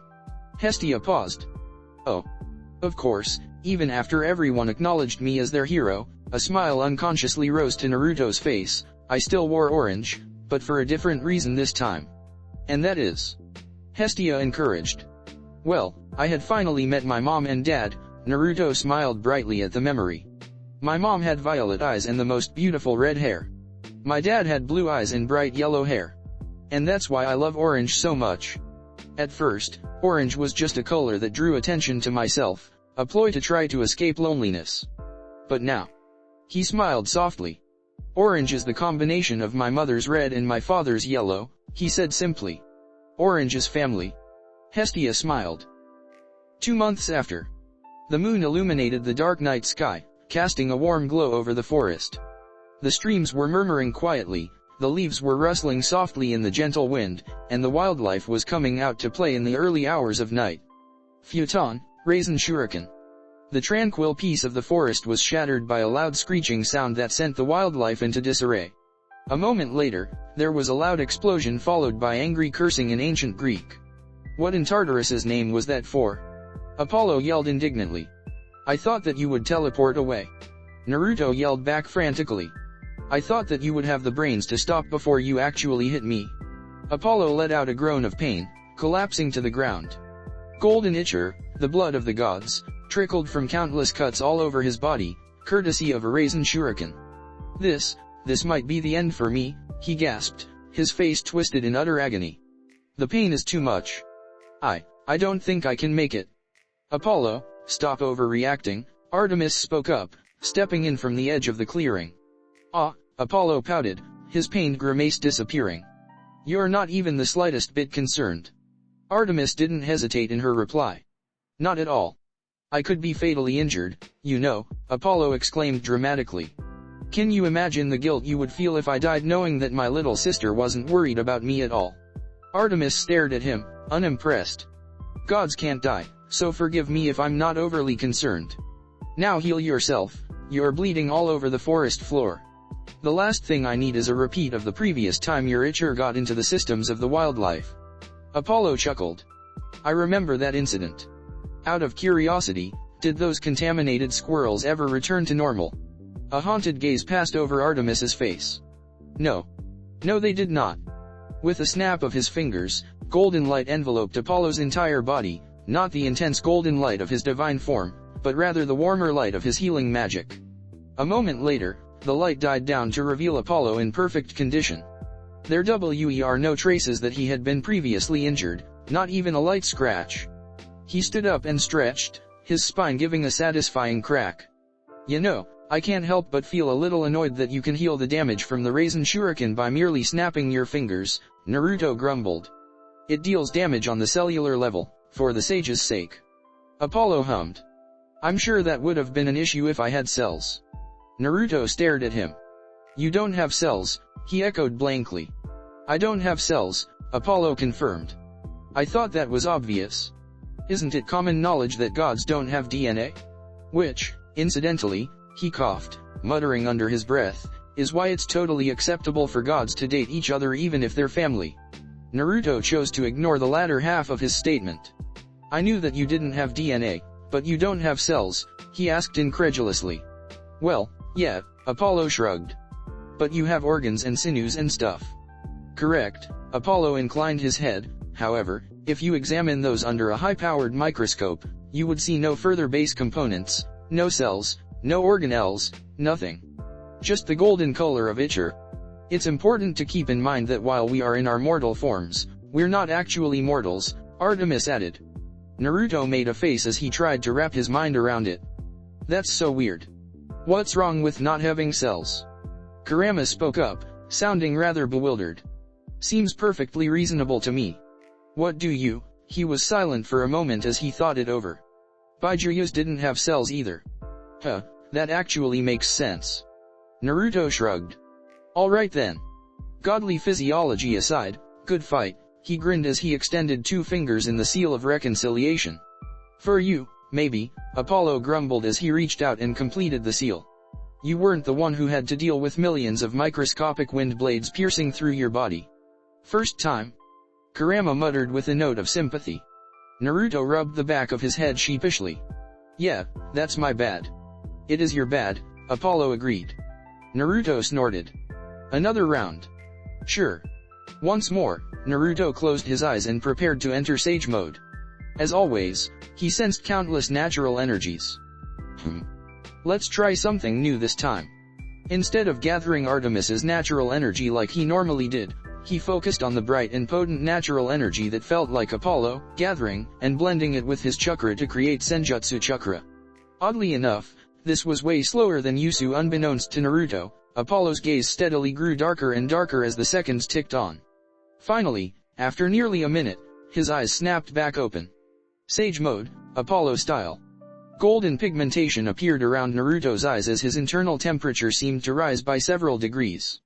Hestia paused. Oh. Of course, even after everyone acknowledged me as their hero, a smile unconsciously rose to Naruto's face. I still wore orange, but for a different reason this time. And that is? Hestia encouraged. Well, I had finally met my mom and dad. Naruto smiled brightly at the memory. My mom had violet eyes and the most beautiful red hair. My dad had blue eyes and bright yellow hair. And that's why I love orange so much. At first, orange was just a color that drew attention to myself, a ploy to try to escape loneliness. But now. He smiled softly. Orange is the combination of my mother's red and my father's yellow, he said simply. Orange is family. Hestia smiled. 2 months after. The moon illuminated the dark night sky, casting a warm glow over the forest. The streams were murmuring quietly, the leaves were rustling softly in the gentle wind, and the wildlife was coming out to play in the early hours of night. Futon, Raisin Shuriken. The tranquil peace of the forest was shattered by a loud screeching sound that sent the wildlife into disarray. A moment later, there was a loud explosion followed by angry cursing in ancient Greek. What in Tartarus's name was that for? Apollo yelled indignantly. I thought that you would teleport away. Naruto yelled back frantically. I thought that you would have the brains to stop before you actually hit me. Apollo let out a groan of pain, collapsing to the ground. Golden Ichor, the blood of the gods, trickled from countless cuts all over his body, courtesy of a Raisin Shuriken. This might be the end for me, he gasped, his face twisted in utter agony. The pain is too much. I don't think I can make it. Apollo, stop overreacting, Artemis spoke up, stepping in from the edge of the clearing. Apollo pouted, his pained grimace disappearing. You're not even the slightest bit concerned. Artemis didn't hesitate in her reply. Not at all. I could be fatally injured, you know, Apollo exclaimed dramatically. Can you imagine the guilt you would feel if I died knowing that my little sister wasn't worried about me at all? Artemis stared at him, unimpressed. Gods can't die, so forgive me if I'm not overly concerned. Now heal yourself, you're bleeding all over the forest floor. The last thing I need is a repeat of the previous time your itcher got into the systems of the wildlife. Apollo chuckled. I remember that incident. Out of curiosity, did those contaminated squirrels ever return to normal? A haunted gaze passed over Artemis's face. No. No, they did not. With a snap of his fingers, golden light enveloped Apollo's entire body, not the intense golden light of his divine form, but rather the warmer light of his healing magic. A moment later, the light died down to reveal Apollo in perfect condition. There were no traces that he had been previously injured, not even a light scratch. He stood up and stretched, his spine giving a satisfying crack. You know, I can't help but feel a little annoyed that you can heal the damage from the Raisin Shuriken by merely snapping your fingers, Naruto grumbled. It deals damage on the cellular level, for the sage's sake. Apollo hummed. I'm sure that would have been an issue if I had cells. Naruto stared at him. You don't have cells, he echoed blankly. I don't have cells, Apollo confirmed. I thought that was obvious. Isn't it common knowledge that gods don't have DNA? Which, incidentally, he coughed, muttering under his breath, is why it's totally acceptable for gods to date each other even if they're family. Naruto chose to ignore the latter half of his statement. I knew that you didn't have DNA, but you don't have cells, he asked incredulously. Well, yeah, Apollo shrugged. But you have organs and sinews and stuff. Correct, Apollo inclined his head. However, if you examine those under a high-powered microscope, you would see no further base components, no cells, no organelles, nothing. Just the golden color of itcher. It's important to keep in mind that while we are in our mortal forms, we're not actually mortals, Artemis added. Naruto made a face as he tried to wrap his mind around it. That's so weird. What's wrong with not having cells? Kurama spoke up, sounding rather bewildered. Seems perfectly reasonable to me. What do you? He was silent for a moment as he thought it over. Baijuyus didn't have cells either. Huh, that actually makes sense. Naruto shrugged. Alright then. Godly physiology aside, good fight, he grinned as he extended 2 fingers in the seal of reconciliation. For you, maybe, Apollo grumbled as he reached out and completed the seal. You weren't the one who had to deal with millions of microscopic wind blades piercing through your body. First time? Kurama muttered with a note of sympathy. Naruto rubbed the back of his head sheepishly. Yeah, that's my bad. It is your bad, Apollo agreed. Naruto snorted. Another round. Sure. Once more, Naruto closed his eyes and prepared to enter Sage mode. As always, he sensed countless natural energies. Let's try something new this time. Instead of gathering Artemis's natural energy like he normally did, he focused on the bright and potent natural energy that felt like Apollo, gathering and blending it with his chakra to create Senjutsu chakra. Oddly enough, this was way slower than Yusu. Unbeknownst to Naruto, Apollo's gaze steadily grew darker and darker as the seconds ticked on. Finally, after nearly a minute, his eyes snapped back open. Sage mode, Apollo style. Golden pigmentation appeared around Naruto's eyes as his internal temperature seemed to rise by several degrees.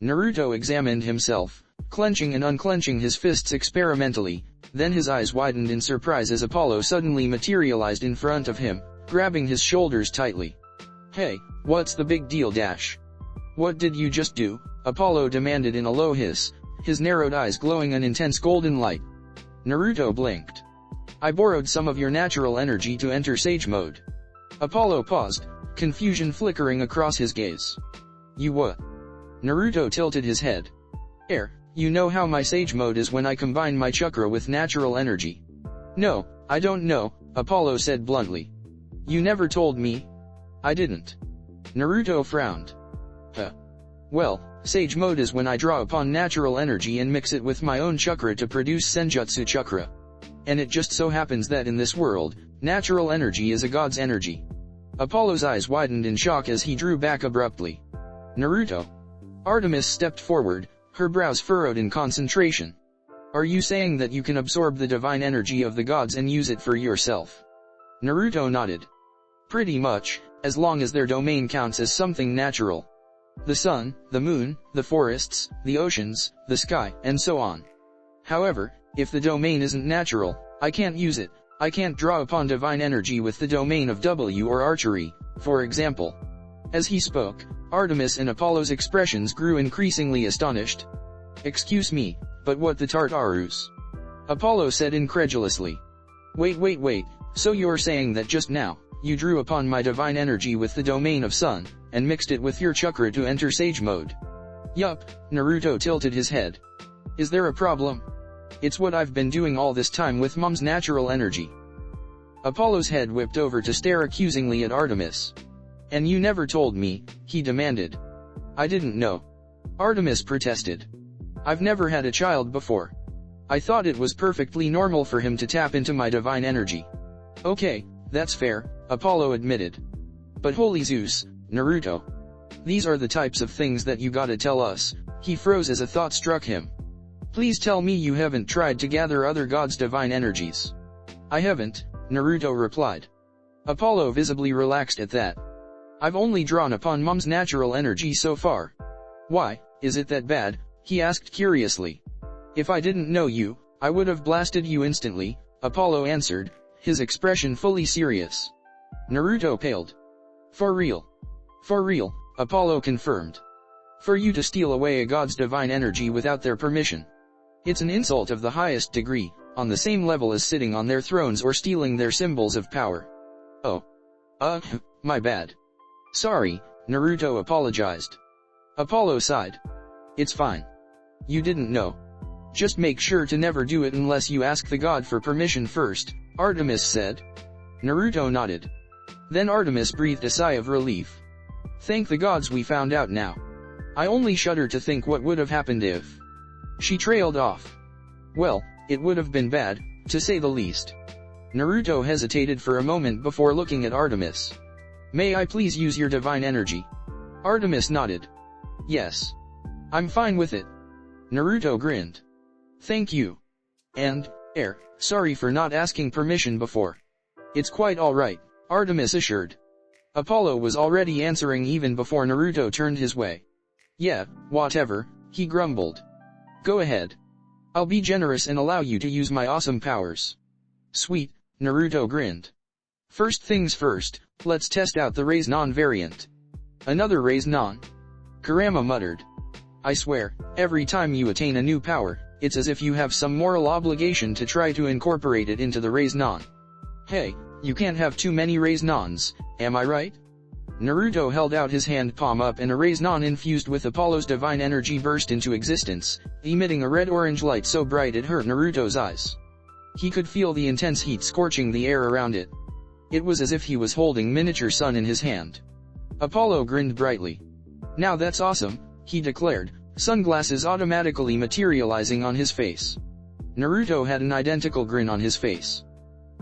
Naruto examined himself, clenching and unclenching his fists experimentally, then his eyes widened in surprise as Apollo suddenly materialized in front of him, grabbing his shoulders tightly. Hey, what's the big deal dash? What did you just do? Apollo demanded in a low hiss, his narrowed eyes glowing an intense golden light. Naruto blinked. I borrowed some of your natural energy to enter Sage mode. Apollo paused, confusion flickering across his gaze. You what? Naruto tilted his head. You know how my Sage mode is when I combine my chakra with natural energy. No, I don't know, Apollo said bluntly. You never told me. I didn't. Naruto frowned. Well, Sage mode is when I draw upon natural energy and mix it with my own chakra to produce Senjutsu chakra. And it just so happens that in this world, natural energy is a god's energy. Apollo's eyes widened in shock as he drew back abruptly. Naruto. Artemis stepped forward, her brows furrowed in concentration. Are you saying that you can absorb the divine energy of the gods and use it for yourself? Naruto nodded. Pretty much, as long as their domain counts as something natural. The sun, the moon, the forests, the oceans, the sky, and so on. However, if the domain isn't natural, I can't use it. I can't draw upon divine energy with the domain of W or archery, for example. As he spoke, Artemis and Apollo's expressions grew increasingly astonished. Excuse me, but what the Tartarus? Apollo said incredulously. Wait, so you're saying that just now, you drew upon my divine energy with the domain of sun, and mixed it with your chakra to enter sage mode? Yup, Naruto tilted his head. Is there a problem? It's what I've been doing all this time with Mom's natural energy. Apollo's head whipped over to stare accusingly at Artemis. And you never told me, he demanded. I didn't know. Artemis protested. I've never had a child before. I thought it was perfectly normal for him to tap into my divine energy. Okay, that's fair, Apollo admitted. But holy Zeus, Naruto. These are the types of things that you gotta tell us. He froze as a thought struck him. Please tell me you haven't tried to gather other gods' divine energies. I haven't, Naruto replied. Apollo visibly relaxed at that. I've only drawn upon Mom's natural energy so far. Why, is it that bad? He asked curiously. If I didn't know you, I would have blasted you instantly, Apollo answered, his expression fully serious. Naruto paled. For real. For real, Apollo confirmed. For you to steal away a god's divine energy without their permission. It's an insult of the highest degree, on the same level as sitting on their thrones or stealing their symbols of power. Oh. My bad. Sorry, Naruto apologized. Apollo sighed. It's fine. You didn't know. Just make sure to never do it unless you ask the god for permission first, Artemis said. Naruto nodded. Then Artemis breathed a sigh of relief. Thank the gods we found out now. I only shudder to think what would have happened if. She trailed off. Well, it would have been bad, to say the least. Naruto hesitated for a moment before looking at Artemis. May I please use your divine energy? Artemis nodded. Yes. I'm fine with it. Naruto grinned. Thank you. And, sorry for not asking permission before. It's quite alright, Artemis assured. Apollo was already answering even before Naruto turned his way. Yeah, whatever, he grumbled. Go ahead. I'll be generous and allow you to use my awesome powers. Sweet, Naruto grinned. First things first, let's test out the Raise Non variant. Another Raise Non? Kurama muttered. I swear, every time you attain a new power, it's as if you have some moral obligation to try to incorporate it into the Raise Non. Hey, you can't have too many Raise Nons, am I right? Naruto held out his hand palm up and a Raise Non infused with Apollo's divine energy burst into existence, emitting a red-orange light so bright it hurt Naruto's eyes. He could feel the intense heat scorching the air around it. It was as if he was holding miniature sun in his hand. Apollo grinned brightly. Now that's awesome, he declared, sunglasses automatically materializing on his face. Naruto had an identical grin on his face.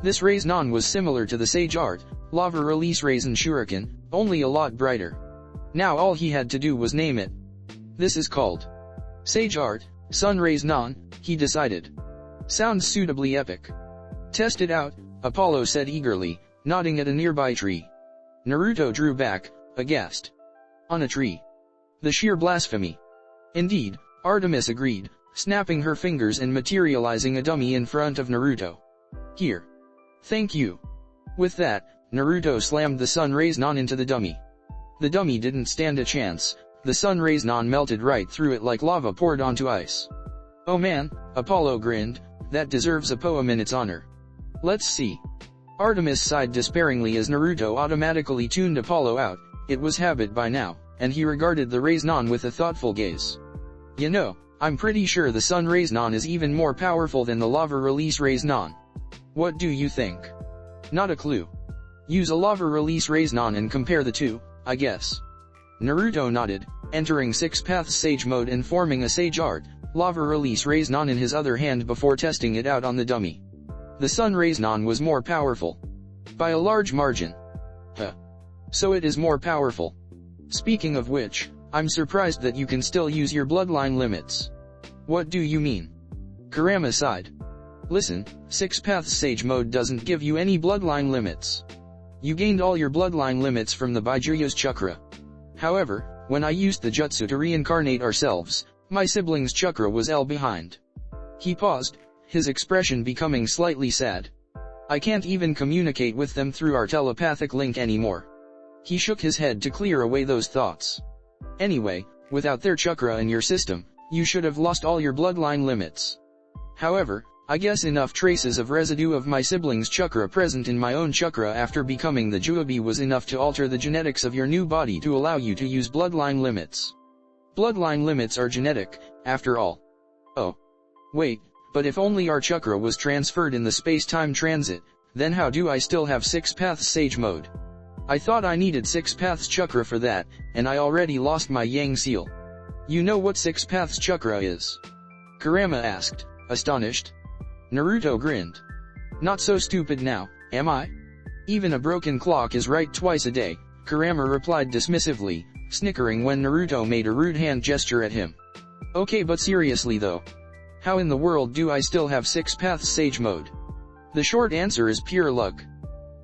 This Raise Non was similar to the Sage Art, Lava Release Raisin Shuriken, only a lot brighter. Now all he had to do was name it. This is called Sage Art, Sun Raise Non, he decided. Sounds suitably epic. Test it out, Apollo said eagerly, nodding at a nearby tree. Naruto drew back, aghast. On a tree. The sheer blasphemy. Indeed, Artemis agreed, snapping her fingers and materializing a dummy in front of Naruto. Here. Thank you. With that, Naruto slammed the Sun Raise Non into the dummy. The dummy didn't stand a chance, the Sun Raise Non melted right through it like lava poured onto ice. Oh man, Apollo grinned, that deserves a poem in its honor. Let's see. Artemis sighed despairingly as Naruto automatically tuned Apollo out, it was habit by now, and he regarded the Raise Non with a thoughtful gaze. You know, I'm pretty sure the Sun Raise Non is even more powerful than the Lava Release Raise Non. What do you think? Not a clue. Use a Lava Release Raise Non and compare the two, I guess. Naruto nodded, entering Six Paths Sage mode and forming a Sage Art, Lava Release Raise Non in his other hand before testing it out on the dummy. The Sun Raise Non was more powerful. By a large margin. So it is more powerful. Speaking of which, I'm surprised that you can still use your bloodline limits. What do you mean? Kurama sighed. Listen, Six Paths Sage mode doesn't give you any bloodline limits. You gained all your bloodline limits from the Baijuyo's chakra. However, When I used the jutsu to reincarnate ourselves, my sibling's chakra was behind. He paused, his expression becoming slightly sad. I can't even communicate with them through our telepathic link anymore. He shook his head to clear away those thoughts. Anyway, without their chakra in your system, you should have lost all your bloodline limits. However, I guess enough traces of residue of my sibling's chakra present in my own chakra after becoming the Juabi was enough to alter the genetics of your new body to allow you to use bloodline limits. Bloodline limits are genetic, after all. Oh. Wait, but if only our chakra was transferred in the space-time transit, then how do I still have 6 paths sage mode? I thought I needed 6 paths chakra for that, and I already lost my yang seal. You know what 6 paths chakra is? Kurama asked, astonished. Naruto grinned. Not so stupid now, am I? Even a broken clock is right twice a day, Kurama replied dismissively, snickering when Naruto made a rude hand gesture at him. Okay, but seriously though. How in the world do I still have 6 paths sage mode? The short answer is pure luck.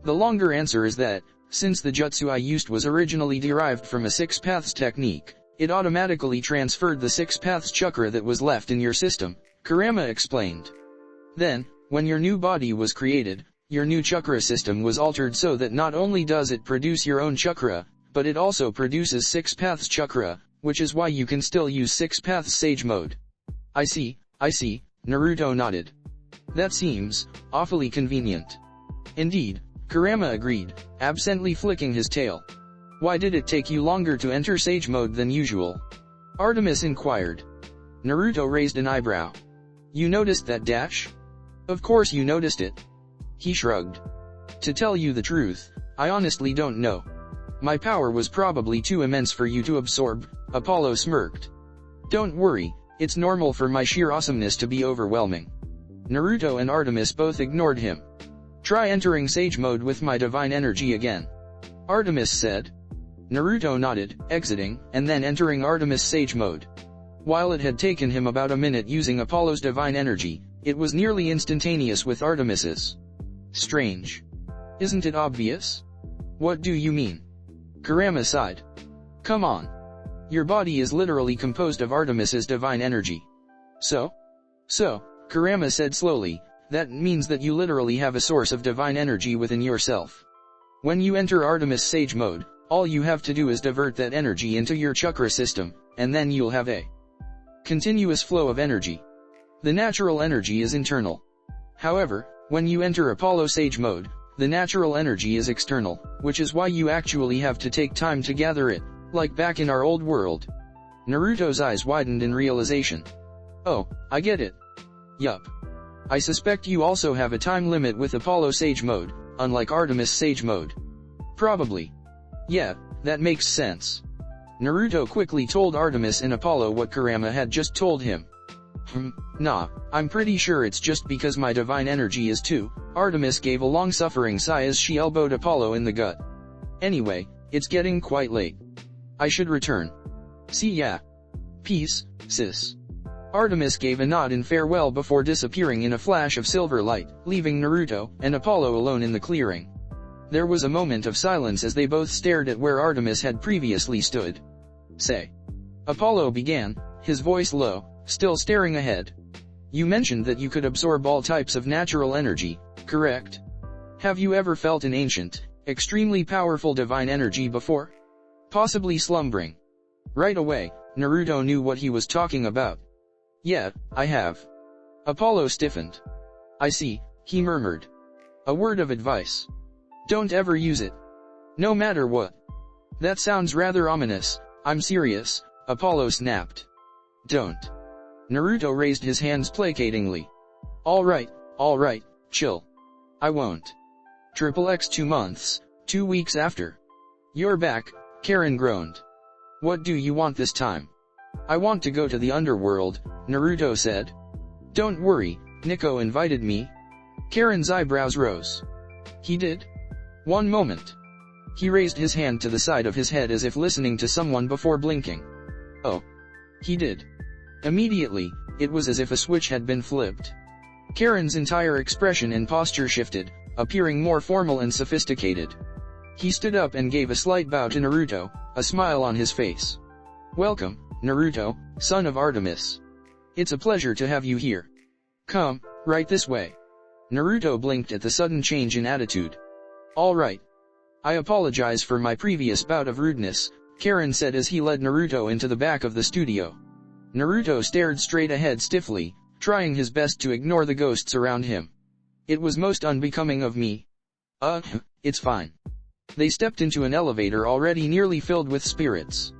The longer answer is that, since the jutsu I used was originally derived from a 6 paths technique, it automatically transferred the 6 paths chakra that was left in your system, Kurama explained. Then, when your new body was created, your new chakra system was altered so that not only does it produce your own chakra, but it also produces 6 paths chakra, which is why you can still use 6 paths sage mode. I see, Naruto nodded. That seems awfully convenient. Indeed, Kurama agreed, absently flicking his tail. Why did it take you longer to enter sage mode than usual? Artemis inquired. Naruto raised an eyebrow. You noticed that dash? Of course you noticed it. He shrugged. To tell you the truth, I honestly don't know. My power was probably too immense for you to absorb, Apollo smirked. Don't worry, it's normal for my sheer awesomeness to be overwhelming. Naruto and Artemis both ignored him. Try entering sage mode with my divine energy again. Artemis said. Naruto nodded, exiting, and then entering Artemis sage mode. While it had taken him about a minute using Apollo's divine energy, it was nearly instantaneous with Artemis's. Strange. Isn't it obvious? What do you mean? Kurama sighed. Come on. Your body is literally composed of Artemis's divine energy. So, Kurama said slowly, that means that you literally have a source of divine energy within yourself. When you enter Artemis sage mode, all you have to do is divert that energy into your chakra system, and then you'll have a continuous flow of energy. The natural energy is internal. However, when you enter Apollo sage mode, the natural energy is external, which is why you actually have to take time to gather it, like back in our old world. Naruto's eyes widened in realization. Oh, I get it. Yup. I suspect you also have a time limit with Apollo sage mode, unlike Artemis sage mode. Probably. Yeah, that makes sense. Naruto quickly told Artemis and Apollo what Kurama had just told him. Nah, I'm pretty sure it's just because my divine energy is too. Artemis gave a long-suffering sigh as she elbowed Apollo in the gut. Anyway, it's getting quite late. I should return. See ya. Peace, sis. Artemis gave a nod in farewell before disappearing in a flash of silver light, leaving Naruto and Apollo alone in the clearing. There was a moment of silence as they both stared at where Artemis had previously stood. Say. Apollo began, his voice low, still staring ahead. You mentioned that you could absorb all types of natural energy, correct? Have you ever felt an ancient, extremely powerful divine energy before? Possibly slumbering. Right away, Naruto knew what he was talking about. Yeah, I have. Apollo stiffened. I see, he murmured. A word of advice. Don't ever use it. No matter what. That sounds rather ominous. I'm serious, Apollo snapped. Don't. Naruto raised his hands placatingly. Alright, chill. I won't. XXX 2 months, 2 weeks after. You're back, Karen groaned. What do you want this time? I want to go to the underworld, Naruto said. Don't worry, Nico invited me. Karen's eyebrows rose. He did? One moment. He raised his hand to the side of his head as if listening to someone before blinking. Oh. He did. Immediately, it was as if a switch had been flipped. Karen's entire expression and posture shifted, appearing more formal and sophisticated. He stood up and gave a slight bow to Naruto, a smile on his face. Welcome, Naruto, son of Artemis. It's a pleasure to have you here. Come, right this way. Naruto blinked at the sudden change in attitude. All right. I apologize for my previous bout of rudeness, Karen said as he led Naruto into the back of the studio. Naruto stared straight ahead stiffly, trying his best to ignore the ghosts around him. It was most unbecoming of me. It's fine. They stepped into an elevator already nearly filled with spirits.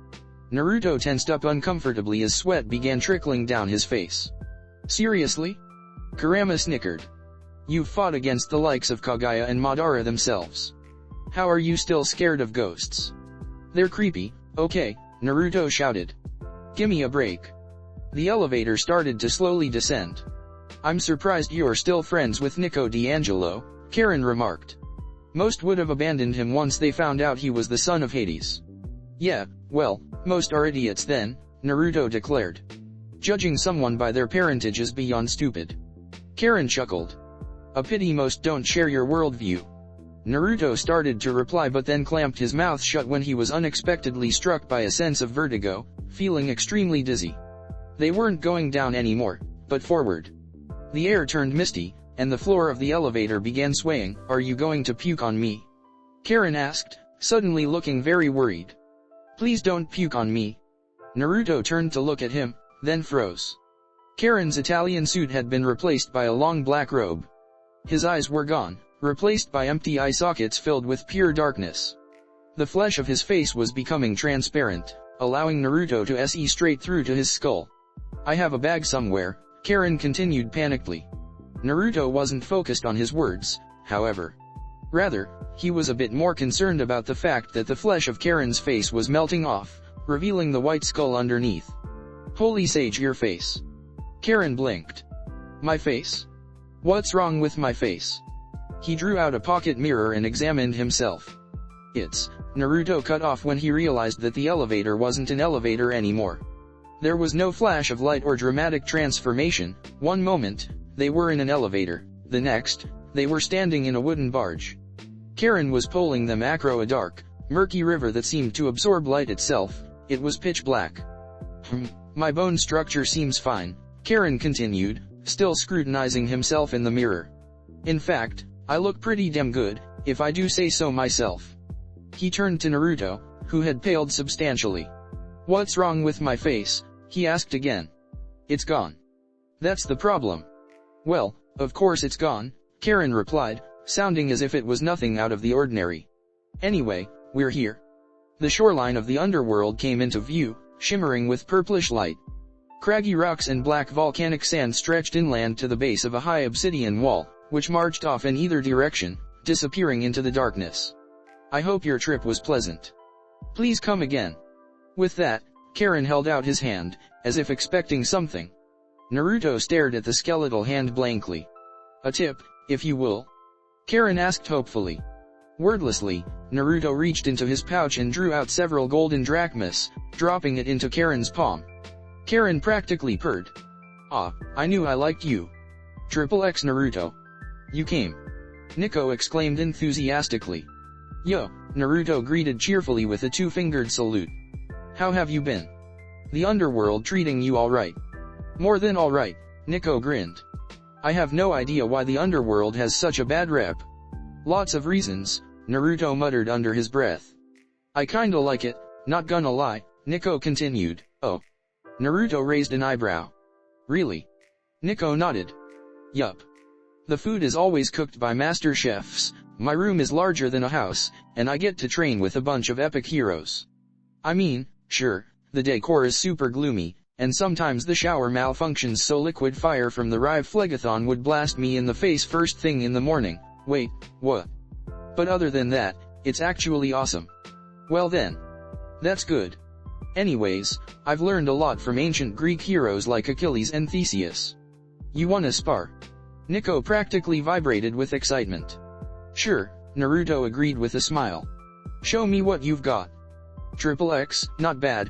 Naruto tensed up uncomfortably as sweat began trickling down his face. Seriously? Kurama snickered. You've fought against the likes of Kaguya and Madara themselves. How are you still scared of ghosts? They're creepy, okay, Naruto shouted. Gimme a break. The elevator started to slowly descend. I'm surprised you're still friends with Nico D'Angelo, Karen remarked. Most would have abandoned him once they found out he was the son of Hades. Yeah, well, most are idiots then, Naruto declared. Judging someone by their parentage is beyond stupid. Karen chuckled. A pity most don't share your worldview. Naruto started to reply but then clamped his mouth shut when he was unexpectedly struck by a sense of vertigo, feeling extremely dizzy. They weren't going down anymore, but forward. The air turned misty, and the floor of the elevator began swaying. Are you going to puke on me? Karen asked, suddenly looking very worried. Please don't puke on me. Naruto turned to look at him, then froze. Karen's Italian suit had been replaced by a long black robe. His eyes were gone, replaced by empty eye sockets filled with pure darkness. The flesh of his face was becoming transparent, allowing Naruto to see straight through to his skull. I have a bag somewhere, Karen continued panickedly. Naruto wasn't focused on his words, however. Rather, he was a bit more concerned about the fact that the flesh of Karen's face was melting off, revealing the white skull underneath. Holy sage, your face. Karen blinked. My face? What's wrong with my face? He drew out a pocket mirror and examined himself. Naruto cut off when he realized that the elevator wasn't an elevator anymore. There was no flash of light or dramatic transformation. One moment, they were in an elevator, the next, they were standing in a wooden barge. Karen was pulling them across a dark, murky river that seemed to absorb light itself. It was pitch black. My bone structure seems fine, Karen continued, still scrutinizing himself in the mirror. In fact, I look pretty damn good, if I do say so myself. He turned to Naruto, who had paled substantially. What's wrong with my face? He asked again. It's gone. That's the problem. Well, of course it's gone, Karen replied, sounding as if it was nothing out of the ordinary. Anyway, we're here. The shoreline of the underworld came into view, shimmering with purplish light. Craggy rocks and black volcanic sand stretched inland to the base of a high obsidian wall, which marched off in either direction, disappearing into the darkness. I hope your trip was pleasant. Please come again. With that, Karen held out his hand, as if expecting something. Naruto stared at the skeletal hand blankly. A tip, if you will? Karen asked hopefully. Wordlessly, Naruto reached into his pouch and drew out several golden drachmas, dropping it into Karen's palm. Karen practically purred. Ah, I knew I liked you. XXX Naruto. You came. Nico exclaimed enthusiastically. Yo, Naruto greeted cheerfully with a two-fingered salute. How have you been? The underworld treating you alright? More than alright, Nico grinned. I have no idea why the underworld has such a bad rep. Lots of reasons, Naruto muttered under his breath. I kinda like it, not gonna lie, Nico continued. Oh. Naruto raised an eyebrow. Really? Nico nodded. Yup. The food is always cooked by master chefs, my room is larger than a house, and I get to train with a bunch of epic heroes. I mean, sure, the decor is super gloomy, and sometimes the shower malfunctions so liquid fire from the Rive Phlegathon would blast me in the face first thing in the morning. Wait, what? But other than that, it's actually awesome. Well then. That's good. Anyways, I've learned a lot from ancient Greek heroes like Achilles and Theseus. You wanna spar? Nico practically vibrated with excitement. Sure, Naruto agreed with a smile. Show me what you've got. XXX, not bad,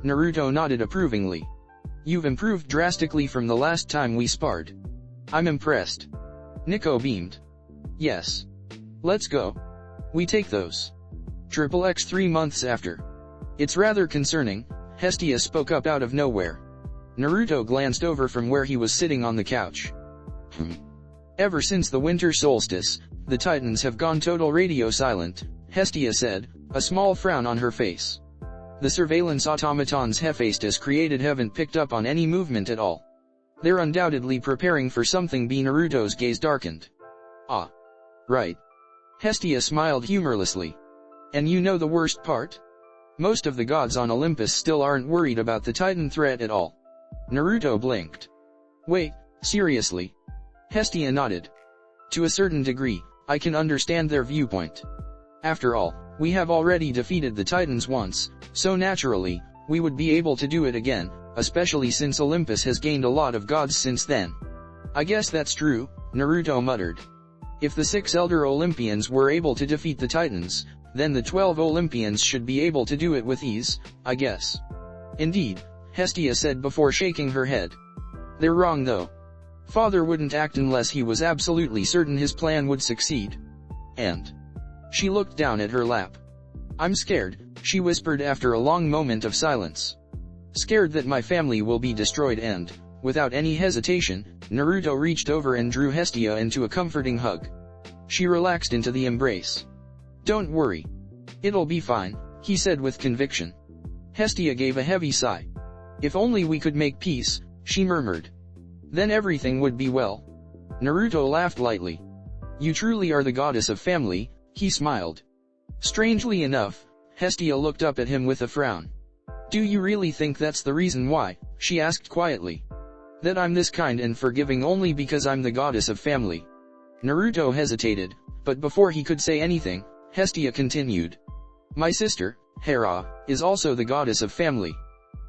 Naruto nodded approvingly. You've improved drastically from the last time we sparred. I'm impressed. Nico beamed. Yes. Let's go. We take those. XXX 3 months after. It's rather concerning, Hestia spoke up out of nowhere. Naruto glanced over from where he was sitting on the couch. Ever since the winter solstice, the Titans have gone total radio silent, Hestia said, a small frown on her face. The surveillance automatons Hephaestus created haven't picked up on any movement at all. They're undoubtedly preparing for something. Naruto's gaze darkened. Ah. Right. Hestia smiled humorlessly. And you know the worst part? Most of the gods on Olympus still aren't worried about the Titan threat at all. Naruto blinked. Wait, seriously? Hestia nodded. To a certain degree, I can understand their viewpoint. After all, we have already defeated the Titans once, so naturally, we would be able to do it again, especially since Olympus has gained a lot of gods since then. I guess that's true, Naruto muttered. If the 6 elder Olympians were able to defeat the Titans, then the 12 Olympians should be able to do it with ease, I guess. Indeed, Hestia said before shaking her head. They're wrong though. Father wouldn't act unless he was absolutely certain his plan would succeed. And she looked down at her lap. I'm scared, she whispered after a long moment of silence. Scared that my family will be destroyed. And, without any hesitation, Naruto reached over and drew Hestia into a comforting hug. She relaxed into the embrace. Don't worry. It'll be fine, he said with conviction. Hestia gave a heavy sigh. If only we could make peace, she murmured. Then everything would be well. Naruto laughed lightly. You truly are the goddess of family, he smiled. Strangely enough, Hestia looked up at him with a frown. Do you really think that's the reason why, she asked quietly. That I'm this kind and forgiving only because I'm the goddess of family? Naruto hesitated, but before he could say anything, Hestia continued. My sister, Hera, is also the goddess of family.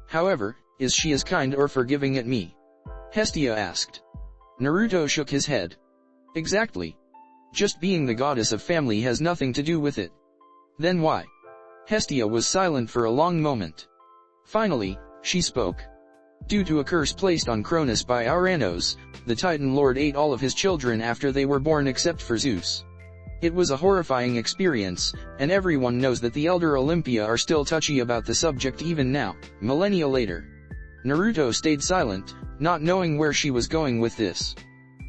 However, is she as kind or forgiving at me? Hestia asked. Naruto shook his head. Exactly. Just being the goddess of family has nothing to do with it. Then why? Hestia was silent for a long moment. Finally, she spoke. Due to a curse placed on Cronus by Uranus, the Titan Lord ate all of his children after they were born except for Zeus. It was a horrifying experience, and everyone knows that the Elder Olympia are still touchy about the subject even now, millennia later. Naruto stayed silent, not knowing where she was going with this.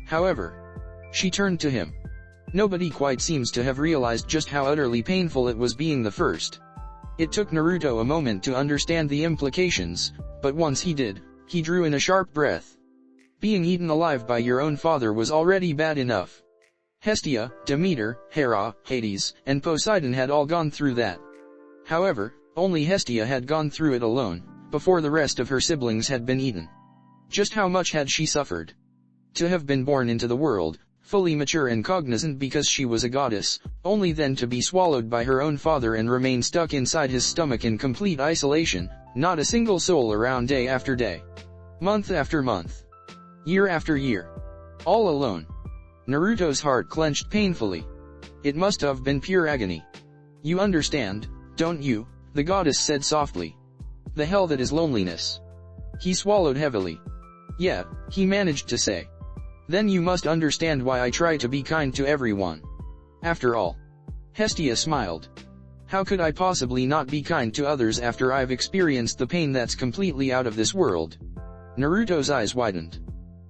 However, she turned to him. Nobody quite seems to have realized just how utterly painful it was being the first. It took Naruto a moment to understand the implications, but once he did, he drew in a sharp breath. Being eaten alive by your own father was already bad enough. Hestia, Demeter, Hera, Hades, and Poseidon had all gone through that. However, only Hestia had gone through it alone, before the rest of her siblings had been eaten. Just how much had she suffered? To have been born into the world, fully mature and cognizant because she was a goddess, only then to be swallowed by her own father and remain stuck inside his stomach in complete isolation, not a single soul around day after day. Month after month. Year after year. All alone. Naruto's heart clenched painfully. It must have been pure agony. You understand, don't you? The goddess said softly. The hell that is loneliness. He swallowed heavily. Yeah, he managed to say. Then you must understand why I try to be kind to everyone. After all. Hestia smiled. How could I possibly not be kind to others after I've experienced the pain that's completely out of this world? Naruto's eyes widened.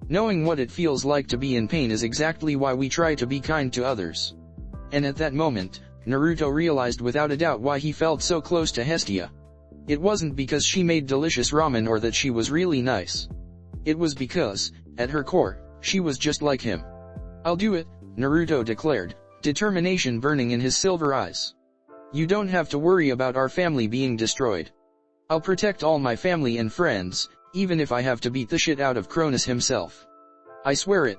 Knowing what it feels like to be in pain is exactly why we try to be kind to others. And at that moment, Naruto realized without a doubt why he felt so close to Hestia. It wasn't because she made delicious ramen or that she was really nice. It was because, at her core, she was just like him. I'll do it, Naruto declared, determination burning in his silver eyes. You don't have to worry about our family being destroyed. I'll protect all my family and friends, even if I have to beat the shit out of Cronus himself. I swear it.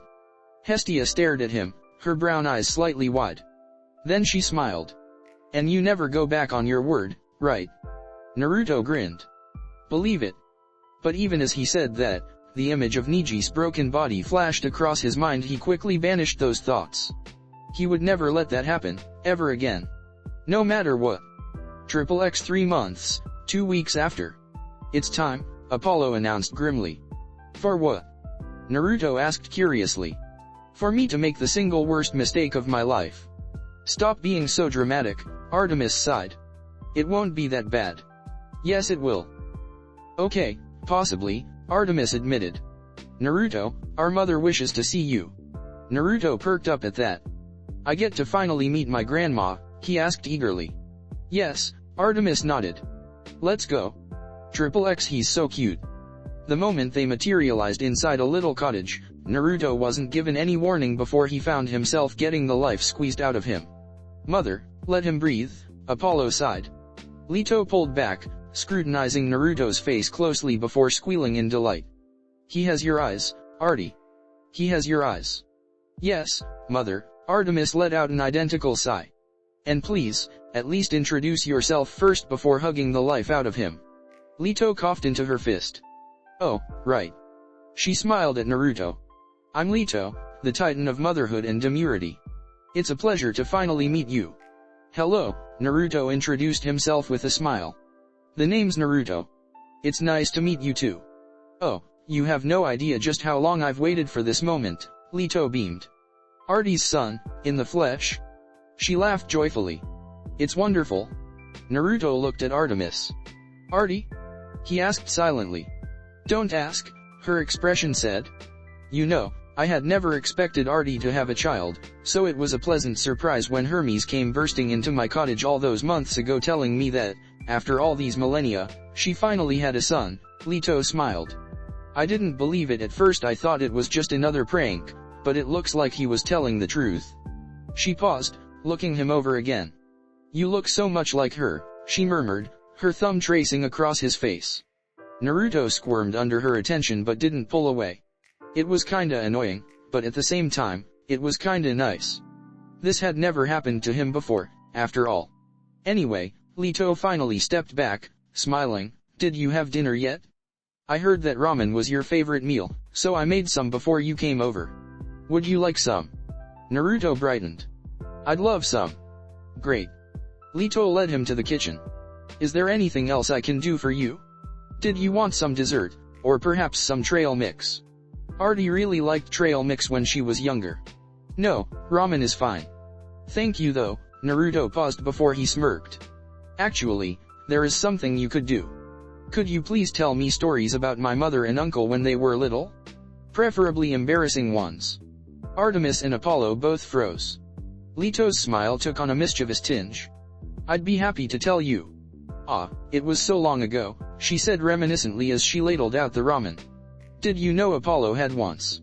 Hestia stared at him, her brown eyes slightly wide. Then she smiled. And you never go back on your word, right? Naruto grinned. Believe it. But even as he said that, the image of Niji's broken body flashed across his mind. He quickly banished those thoughts. He would never let that happen, ever again. No matter what. XXX 3 months, 2 weeks after. It's time, Apollo announced grimly. For what? Naruto asked curiously. For me to make the single worst mistake of my life. Stop being so dramatic, Artemis sighed. It won't be that bad. Yes, it will. Okay, possibly, Artemis admitted. Naruto, our mother wishes to see you. Naruto perked up at that. I get to finally meet my grandma, he asked eagerly. Yes, Artemis nodded. Let's go. XXX, he's so cute. The moment they materialized inside a little cottage, Naruto wasn't given any warning before he found himself getting the life squeezed out of him. Mother, let him breathe, Apollo sighed. Leto pulled back, scrutinizing Naruto's face closely before squealing in delight. He has your eyes, Artie. He has your eyes. Yes, Mother, Artemis let out an identical sigh. And please, at least introduce yourself first before hugging the life out of him. Leto coughed into her fist. Oh, right. She smiled at Naruto. I'm Leto, the titan of motherhood and demurity. It's a pleasure to finally meet you. Hello, Naruto introduced himself with a smile. The name's Naruto. It's nice to meet you too. Oh, you have no idea just how long I've waited for this moment, Leto beamed. Artie's son, in the flesh? She laughed joyfully. It's wonderful. Naruto looked at Artemis. Artie? He asked silently. Don't ask, her expression said. You know, I had never expected Artie to have a child, so it was a pleasant surprise when Hermes came bursting into my cottage all those months ago telling me that, after all these millennia, she finally had a son. Leto smiled. I didn't believe it at first. I thought it was just another prank, but it looks like he was telling the truth. She paused, looking him over again. You look so much like her, she murmured, her thumb tracing across his face. Naruto squirmed under her attention but didn't pull away. It was kinda annoying, but at the same time, it was kinda nice. This had never happened to him before, after all. Anyway, Leto finally stepped back, smiling. Did you have dinner yet? I heard that ramen was your favorite meal, so I made some before you came over. Would you like some? Naruto brightened. I'd love some. Great. Leto led him to the kitchen. Is there anything else I can do for you? Did you want some dessert, or perhaps some trail mix? Artie really liked trail mix when she was younger. No, ramen is fine. Thank you though, Naruto paused before he smirked. Actually, there is something you could do. Could you please tell me stories about my mother and uncle when they were little? Preferably embarrassing ones. Artemis and Apollo both froze. Leto's smile took on a mischievous tinge. I'd be happy to tell you. Ah, it was so long ago, she said reminiscently as she ladled out the ramen. Did you know Apollo had once?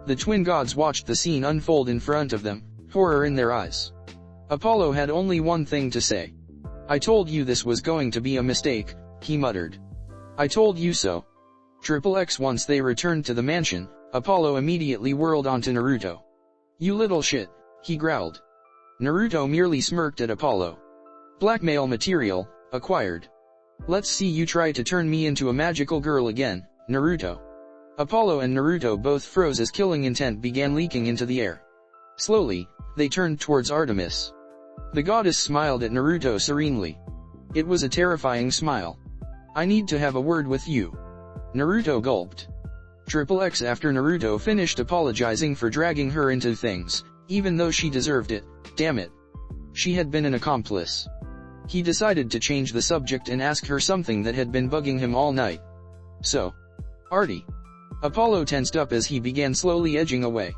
The twin gods watched the scene unfold in front of them, horror in their eyes. Apollo had only one thing to say. I told you this was going to be a mistake, he muttered. I told you so. XXX. Once they returned to the mansion, Apollo immediately whirled onto Naruto. You little shit, he growled. Naruto merely smirked at Apollo. Blackmail material, acquired. Let's see you try to turn me into a magical girl again, Naruto. Apollo and Naruto both froze as killing intent began leaking into the air. Slowly, they turned towards Artemis. The goddess smiled at Naruto serenely. It was a terrifying smile. I need to have a word with you. Naruto gulped. XXX. After Naruto finished apologizing for dragging her into things, even though she deserved it, damn it. She had been an accomplice. He decided to change the subject and ask her something that had been bugging him all night. So, Artie. Apollo tensed up as he began slowly edging away.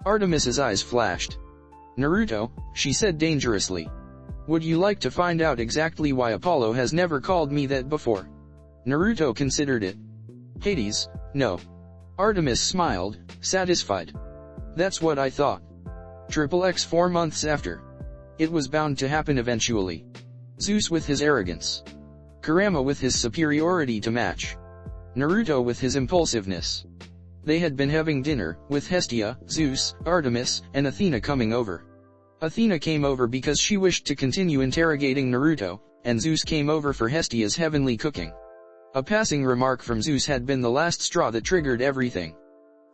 Artemis's eyes flashed. Naruto, she said dangerously. Would you like to find out exactly why Apollo has never called me that before? Naruto considered it. Hades, no. Artemis smiled, satisfied. That's what I thought. XXX. 4 months after. It was bound to happen eventually. Zeus with his arrogance. Kurama with his superiority to match. Naruto with his impulsiveness. They had been having dinner, with Hestia, Zeus, Artemis, and Athena coming over. Athena came over because she wished to continue interrogating Naruto, and Zeus came over for Hestia's heavenly cooking. A passing remark from Zeus had been the last straw that triggered everything.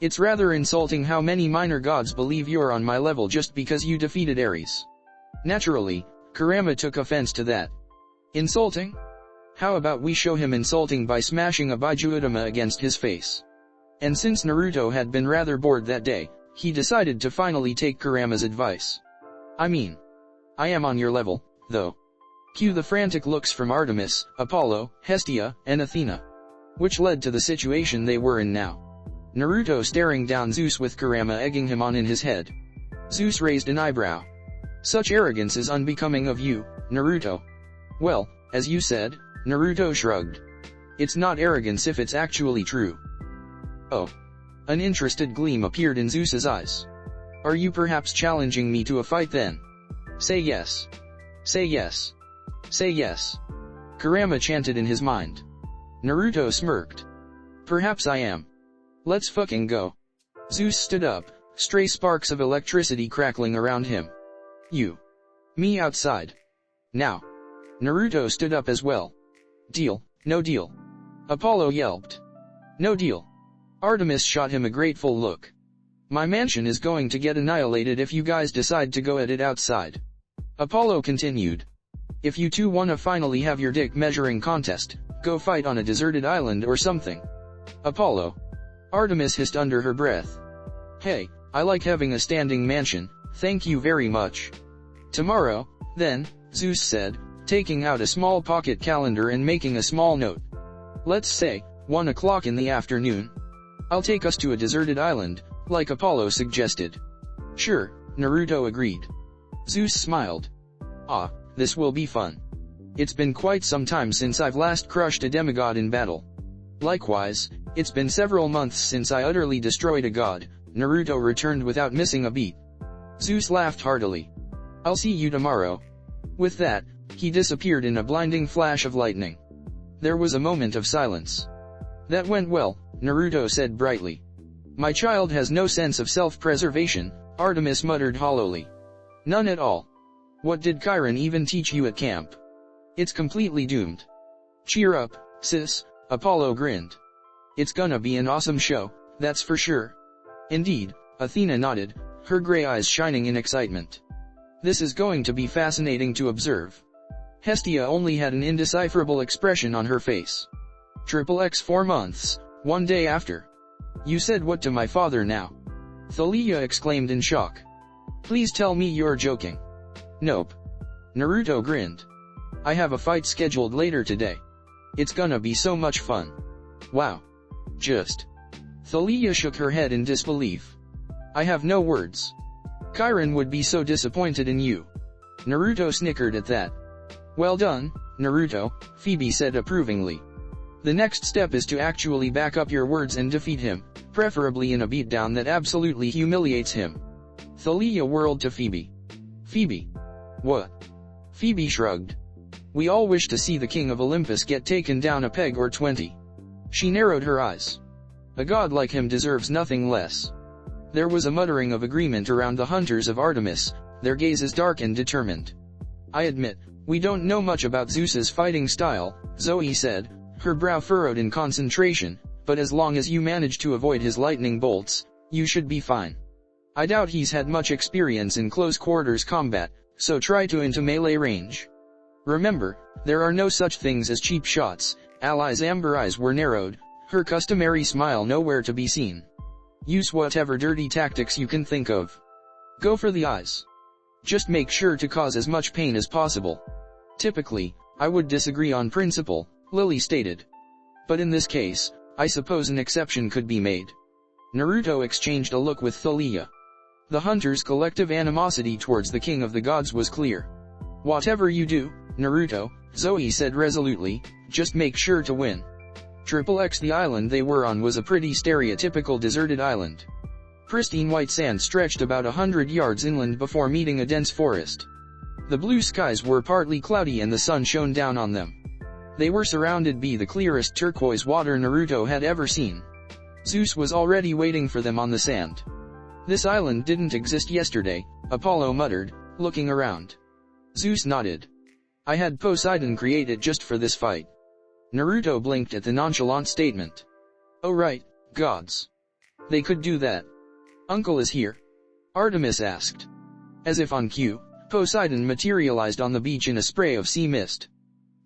It's rather insulting how many minor gods believe you're on my level just because you defeated Ares. Naturally, Kurama took offense to that. Insulting? How about we show him insulting by smashing a Biju Utama against his face? And since Naruto had been rather bored that day, he decided to finally take Kurama's advice. I mean, I am on your level, though. Cue the frantic looks from Artemis, Apollo, Hestia, and Athena. Which led to the situation they were in now. Naruto staring down Zeus with Kurama egging him on in his head. Zeus raised an eyebrow. Such arrogance is unbecoming of you, Naruto. Well, as you said, Naruto shrugged. It's not arrogance if it's actually true. Oh. An interested gleam appeared in Zeus's eyes. Are you perhaps challenging me to a fight then? Say yes. Say yes. Say yes. Kurama chanted in his mind. Naruto smirked. Perhaps I am. Let's fucking go. Zeus stood up, stray sparks of electricity crackling around him. You. Me outside. Now. Naruto stood up as well. Deal, no deal. Apollo yelped. No deal. Artemis shot him a grateful look. My mansion is going to get annihilated if you guys decide to go at it outside. Apollo continued. If you two wanna finally have your dick measuring contest, go fight on a deserted island or something. Apollo. Artemis hissed under her breath. Hey, I like having a standing mansion, thank you very much. Tomorrow, then, Zeus said, taking out a small pocket calendar and making a small note. Let's say, 1 o'clock in the afternoon. I'll take us to a deserted island, like Apollo suggested. Sure, Naruto agreed. Zeus smiled. Ah, this will be fun. It's been quite some time since I've last crushed a demigod in battle. Likewise, it's been several months since I utterly destroyed a god, Naruto returned without missing a beat. Zeus laughed heartily. I'll see you tomorrow. With that, he disappeared in a blinding flash of lightning. There was a moment of silence. That went well, Naruto said brightly. My child has no sense of self-preservation, Artemis muttered hollowly. None at all. What did Chiron even teach you at camp? It's completely doomed. Cheer up, sis, Apollo grinned. It's gonna be an awesome show, that's for sure. Indeed, Athena nodded, her gray eyes shining in excitement. This is going to be fascinating to observe. Hestia only had an indecipherable expression on her face. XXX 4 months, 1 day after. You said what to my father now? Thalia exclaimed in shock. Please tell me you're joking. Nope. Naruto grinned. I have a fight scheduled later today. It's gonna be so much fun. Wow. Just. Thalia shook her head in disbelief. I have no words. Chiron would be so disappointed in you. Naruto snickered at that. Well done, Naruto, Phoebe said approvingly. The next step is to actually back up your words and defeat him, preferably in a beatdown that absolutely humiliates him. Thalia whirled to Phoebe. Phoebe. What? Phoebe shrugged. We all wish to see the king of Olympus get taken down a peg or 20. She narrowed her eyes. A god like him deserves nothing less. There was a muttering of agreement around the hunters of Artemis, their gazes dark and determined. I admit, we don't know much about Zeus's fighting style, Zoe said, her brow furrowed in concentration, but as long as you manage to avoid his lightning bolts, you should be fine. I doubt he's had much experience in close quarters combat, so try to into melee range. Remember, there are no such things as cheap shots. Ally's amber eyes were narrowed, her customary smile nowhere to be seen. Use whatever dirty tactics you can think of. Go for the eyes. Just make sure to cause as much pain as possible. Typically, I would disagree on principle, Lily stated. But in this case, I suppose an exception could be made. Naruto exchanged a look with Thalia. The hunter's collective animosity towards the king of the gods was clear. Whatever you do, Naruto, Zoe said resolutely, just make sure to win. XXX the island they were on was a pretty stereotypical deserted island. Pristine white sand stretched about 100 yards inland before meeting a dense forest. The blue skies were partly cloudy and the sun shone down on them. They were surrounded by the clearest turquoise water Naruto had ever seen. Zeus was already waiting for them on the sand. This island didn't exist yesterday, Apollo muttered, looking around. Zeus nodded. I had Poseidon create it just for this fight. Naruto blinked at the nonchalant statement. Oh right, gods. They could do that. Uncle is here? Artemis asked. As if on cue, Poseidon materialized on the beach in a spray of sea mist.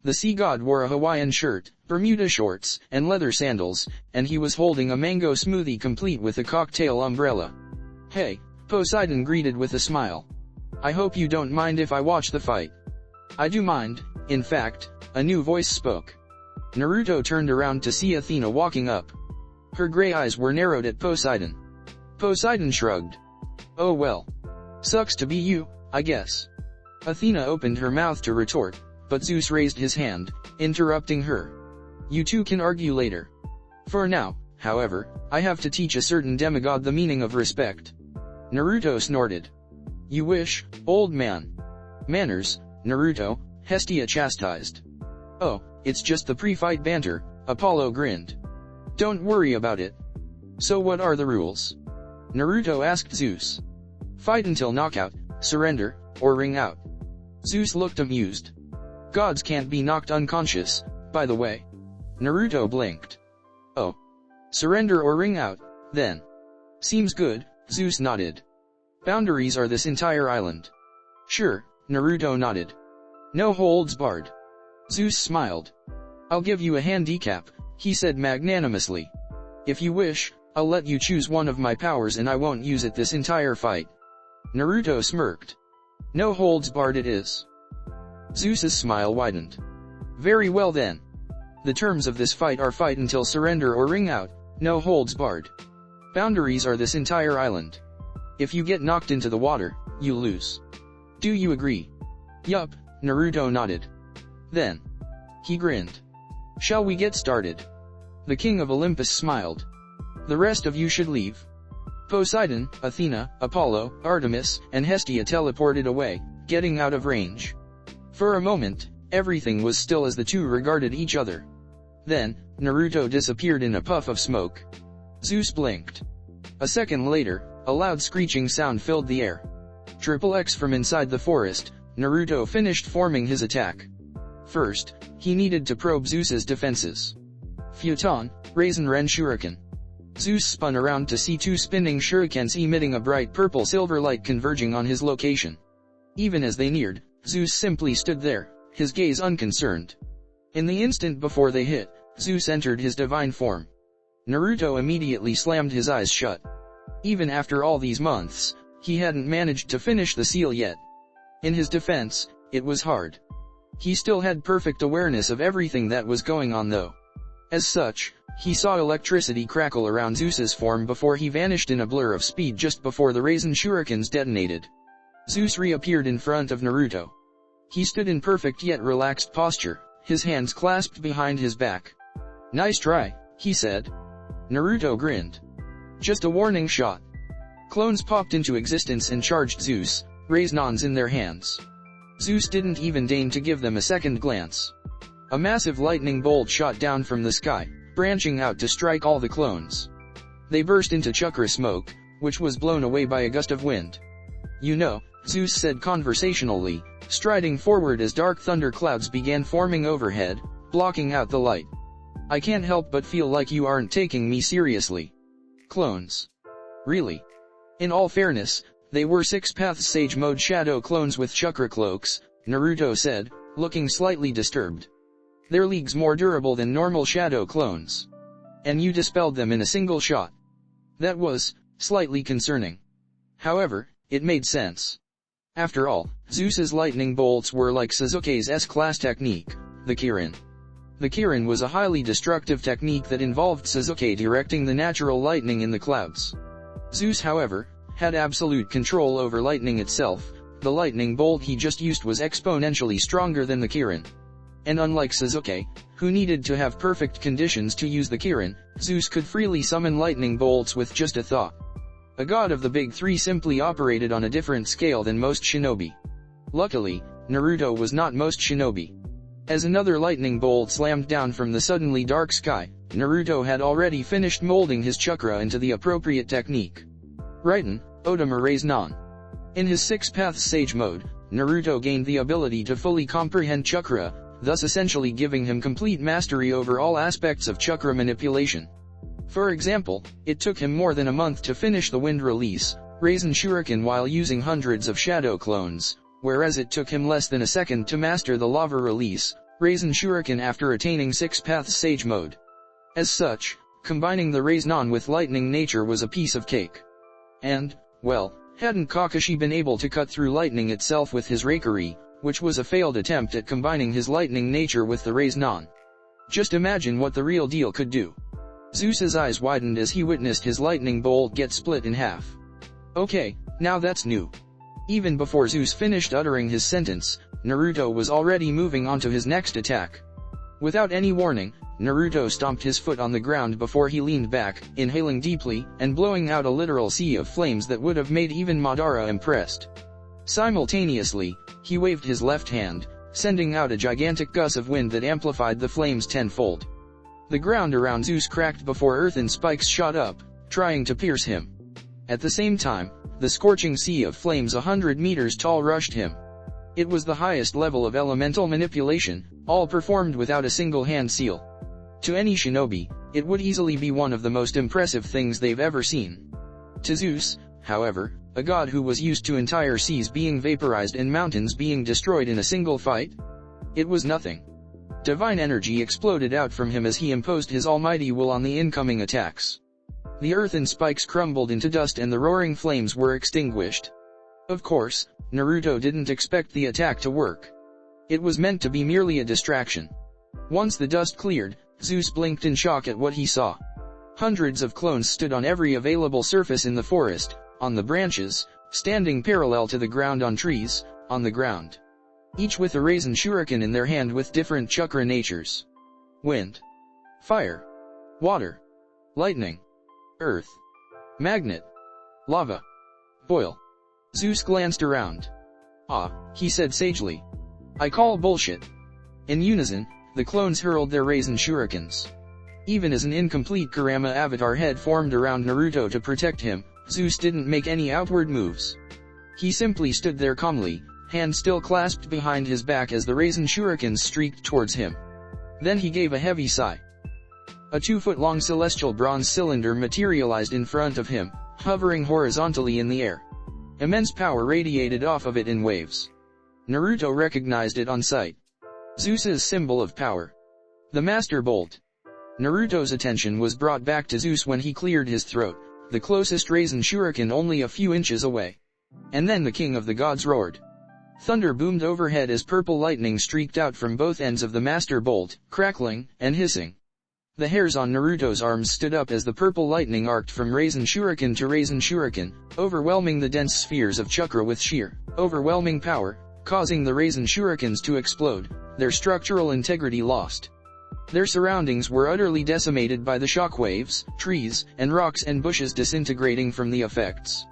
The sea god wore a Hawaiian shirt, Bermuda shorts, and leather sandals, and he was holding a mango smoothie complete with a cocktail umbrella. Hey, Poseidon greeted with a smile. I hope you don't mind if I watch the fight. I do mind, In fact, a new voice spoke. Naruto turned around to see Athena walking up. Her gray eyes were narrowed at Poseidon. Poseidon shrugged. Oh well. Sucks to be you, I guess. Athena opened her mouth to retort, but Zeus raised his hand, interrupting her. You two can argue later. For now, however, I have to teach a certain demigod the meaning of respect. Naruto snorted. You wish, old man. Manners, Naruto, Hestia chastised. Oh, it's just the pre-fight banter, Apollo grinned. Don't worry about it. So what are the rules? Naruto asked Zeus. Fight until knockout, surrender, or ring out. Zeus looked amused. Gods can't be knocked unconscious, by the way. Naruto blinked. Oh. Surrender or ring out, then. Seems good, Zeus nodded. Boundaries are this entire island. Sure, Naruto nodded. No holds barred. Zeus smiled. I'll give you a handicap, he said magnanimously. If you wish, I'll let you choose one of my powers and I won't use it this entire fight. Naruto smirked. No holds barred it is. Zeus's smile widened. Very well then. The terms of this fight are fight until surrender or ring out, no holds barred. Boundaries are this entire island. If you get knocked into the water, you lose. Do you agree? Yup, Naruto nodded. Then. He grinned. Shall we get started? The king of Olympus smiled. The rest of you should leave. Poseidon, Athena, Apollo, Artemis, and Hestia teleported away, getting out of range. For a moment, everything was still as the two regarded each other. Then, Naruto disappeared in a puff of smoke. Zeus blinked. A second later, a loud screeching sound filled the air. Triple X from inside the forest, Naruto finished forming his attack. First, he needed to probe Zeus's defenses. Futon, Raisin Ren Shuriken. Zeus spun around to see two spinning shurikens emitting a bright purple-silver light converging on his location. Even as they neared, Zeus simply stood there, his gaze unconcerned. In the instant before they hit, Zeus entered his divine form. Naruto immediately slammed his eyes shut. Even after all these months, he hadn't managed to finish the seal yet. In his defense, it was hard. He still had perfect awareness of everything that was going on though. As such, he saw electricity crackle around Zeus's form before he vanished in a blur of speed just before the Raisin Shurikens detonated. Zeus reappeared in front of Naruto. He stood in perfect yet relaxed posture, his hands clasped behind his back. Nice try, he said. Naruto grinned. Just a warning shot. Clones popped into existence and charged Zeus, Raisnons in their hands. Zeus didn't even deign to give them a second glance. A massive lightning bolt shot down from the sky, branching out to strike all the clones. They burst into chakra smoke, which was blown away by a gust of wind. You know, Zeus said conversationally, striding forward as dark thunder clouds began forming overhead, blocking out the light. I can't help but feel like you aren't taking me seriously. Clones. Really? In all fairness, they were 6th Sage Mode Shadow clones with chakra cloaks, Naruto said, looking slightly disturbed. They're leagues more durable than normal shadow clones. And you dispelled them in a single shot. That was, slightly concerning. However, it made sense. After all, Zeus's lightning bolts were like Sasuke's S-class technique, the Kirin. The Kirin was a highly destructive technique that involved Sasuke directing the natural lightning in the clouds. Zeus, however, had absolute control over lightning itself. The lightning bolt he just used was exponentially stronger than the Kirin. And unlike Sasuke, who needed to have perfect conditions to use the Kirin, Zeus could freely summon lightning bolts with just a thought. A god of the big three simply operated on a different scale than most shinobi. Luckily, Naruto was not most shinobi. As another lightning bolt slammed down from the suddenly dark sky, Naruto had already finished molding his chakra into the appropriate technique. Raiden, Otama Raiznan. In his 6th Sage Mode, Naruto gained the ability to fully comprehend chakra, thus essentially giving him complete mastery over all aspects of chakra manipulation. For example, it took him more than a month to finish the wind release, Raisin Shuriken while using hundreds of shadow clones, whereas it took him less than a second to master the lava release, Raisin Shuriken after attaining 6th Sage Mode. As such, combining the Raiznan with lightning nature was a piece of cake. And, well, hadn't Kakashi been able to cut through lightning itself with his Reikari, which was a failed attempt at combining his lightning nature with the rays non. Just imagine what the real deal could do. Zeus's eyes widened as he witnessed his lightning bolt get split in half. Okay, now that's new. Even before Zeus finished uttering his sentence, Naruto was already moving on to his next attack. Without any warning, Naruto stomped his foot on the ground before he leaned back, inhaling deeply, and blowing out a literal sea of flames that would have made even Madara impressed. Simultaneously, he waved his left hand, sending out a gigantic gust of wind that amplified the flames tenfold. The ground around Zeus cracked before earthen spikes shot up, trying to pierce him. At the same time, the scorching sea of flames 100 meters tall rushed him. It was the highest level of elemental manipulation, all performed without a single hand seal. To any shinobi, it would easily be one of the most impressive things they've ever seen. To Zeus, however, a god who was used to entire seas being vaporized and mountains being destroyed in a single fight? It was nothing. Divine energy exploded out from him as he imposed his almighty will on the incoming attacks. The earthen spikes crumbled into dust and the roaring flames were extinguished. Of course, Naruto didn't expect the attack to work. It was meant to be merely a distraction. Once the dust cleared, Zeus blinked in shock at what he saw. Hundreds of clones stood on every available surface in the forest, on the branches, standing parallel to the ground, on trees, on the ground. Each with a raisin shuriken in their hand with different chakra natures. Wind, fire, water, lightning, earth, magnet, lava, boil. Zeus glanced around. Ah, he said sagely. I call bullshit. In unison, the clones hurled their raisin shurikens. Even as an incomplete Kurama avatar head formed around Naruto to protect him, Zeus didn't make any outward moves. He simply stood there calmly, hand still clasped behind his back as the raisin shurikens streaked towards him. Then he gave a heavy sigh. A 2-foot-long celestial bronze cylinder materialized in front of him, hovering horizontally in the air. Immense power radiated off of it in waves. Naruto recognized it on sight. Zeus's symbol of power. The Master Bolt. Naruto's attention was brought back to Zeus when he cleared his throat, the closest raisin shuriken only a few inches away. And then the king of the gods roared. Thunder boomed overhead as purple lightning streaked out from both ends of the Master Bolt, crackling and hissing. The hairs on Naruto's arms stood up as the purple lightning arced from raisin shuriken to raisin shuriken, overwhelming the dense spheres of chakra with sheer, overwhelming power, causing the raisin shurikens to explode, their structural integrity lost. Their surroundings were utterly decimated by the shockwaves, trees, and rocks and bushes disintegrating from the effects.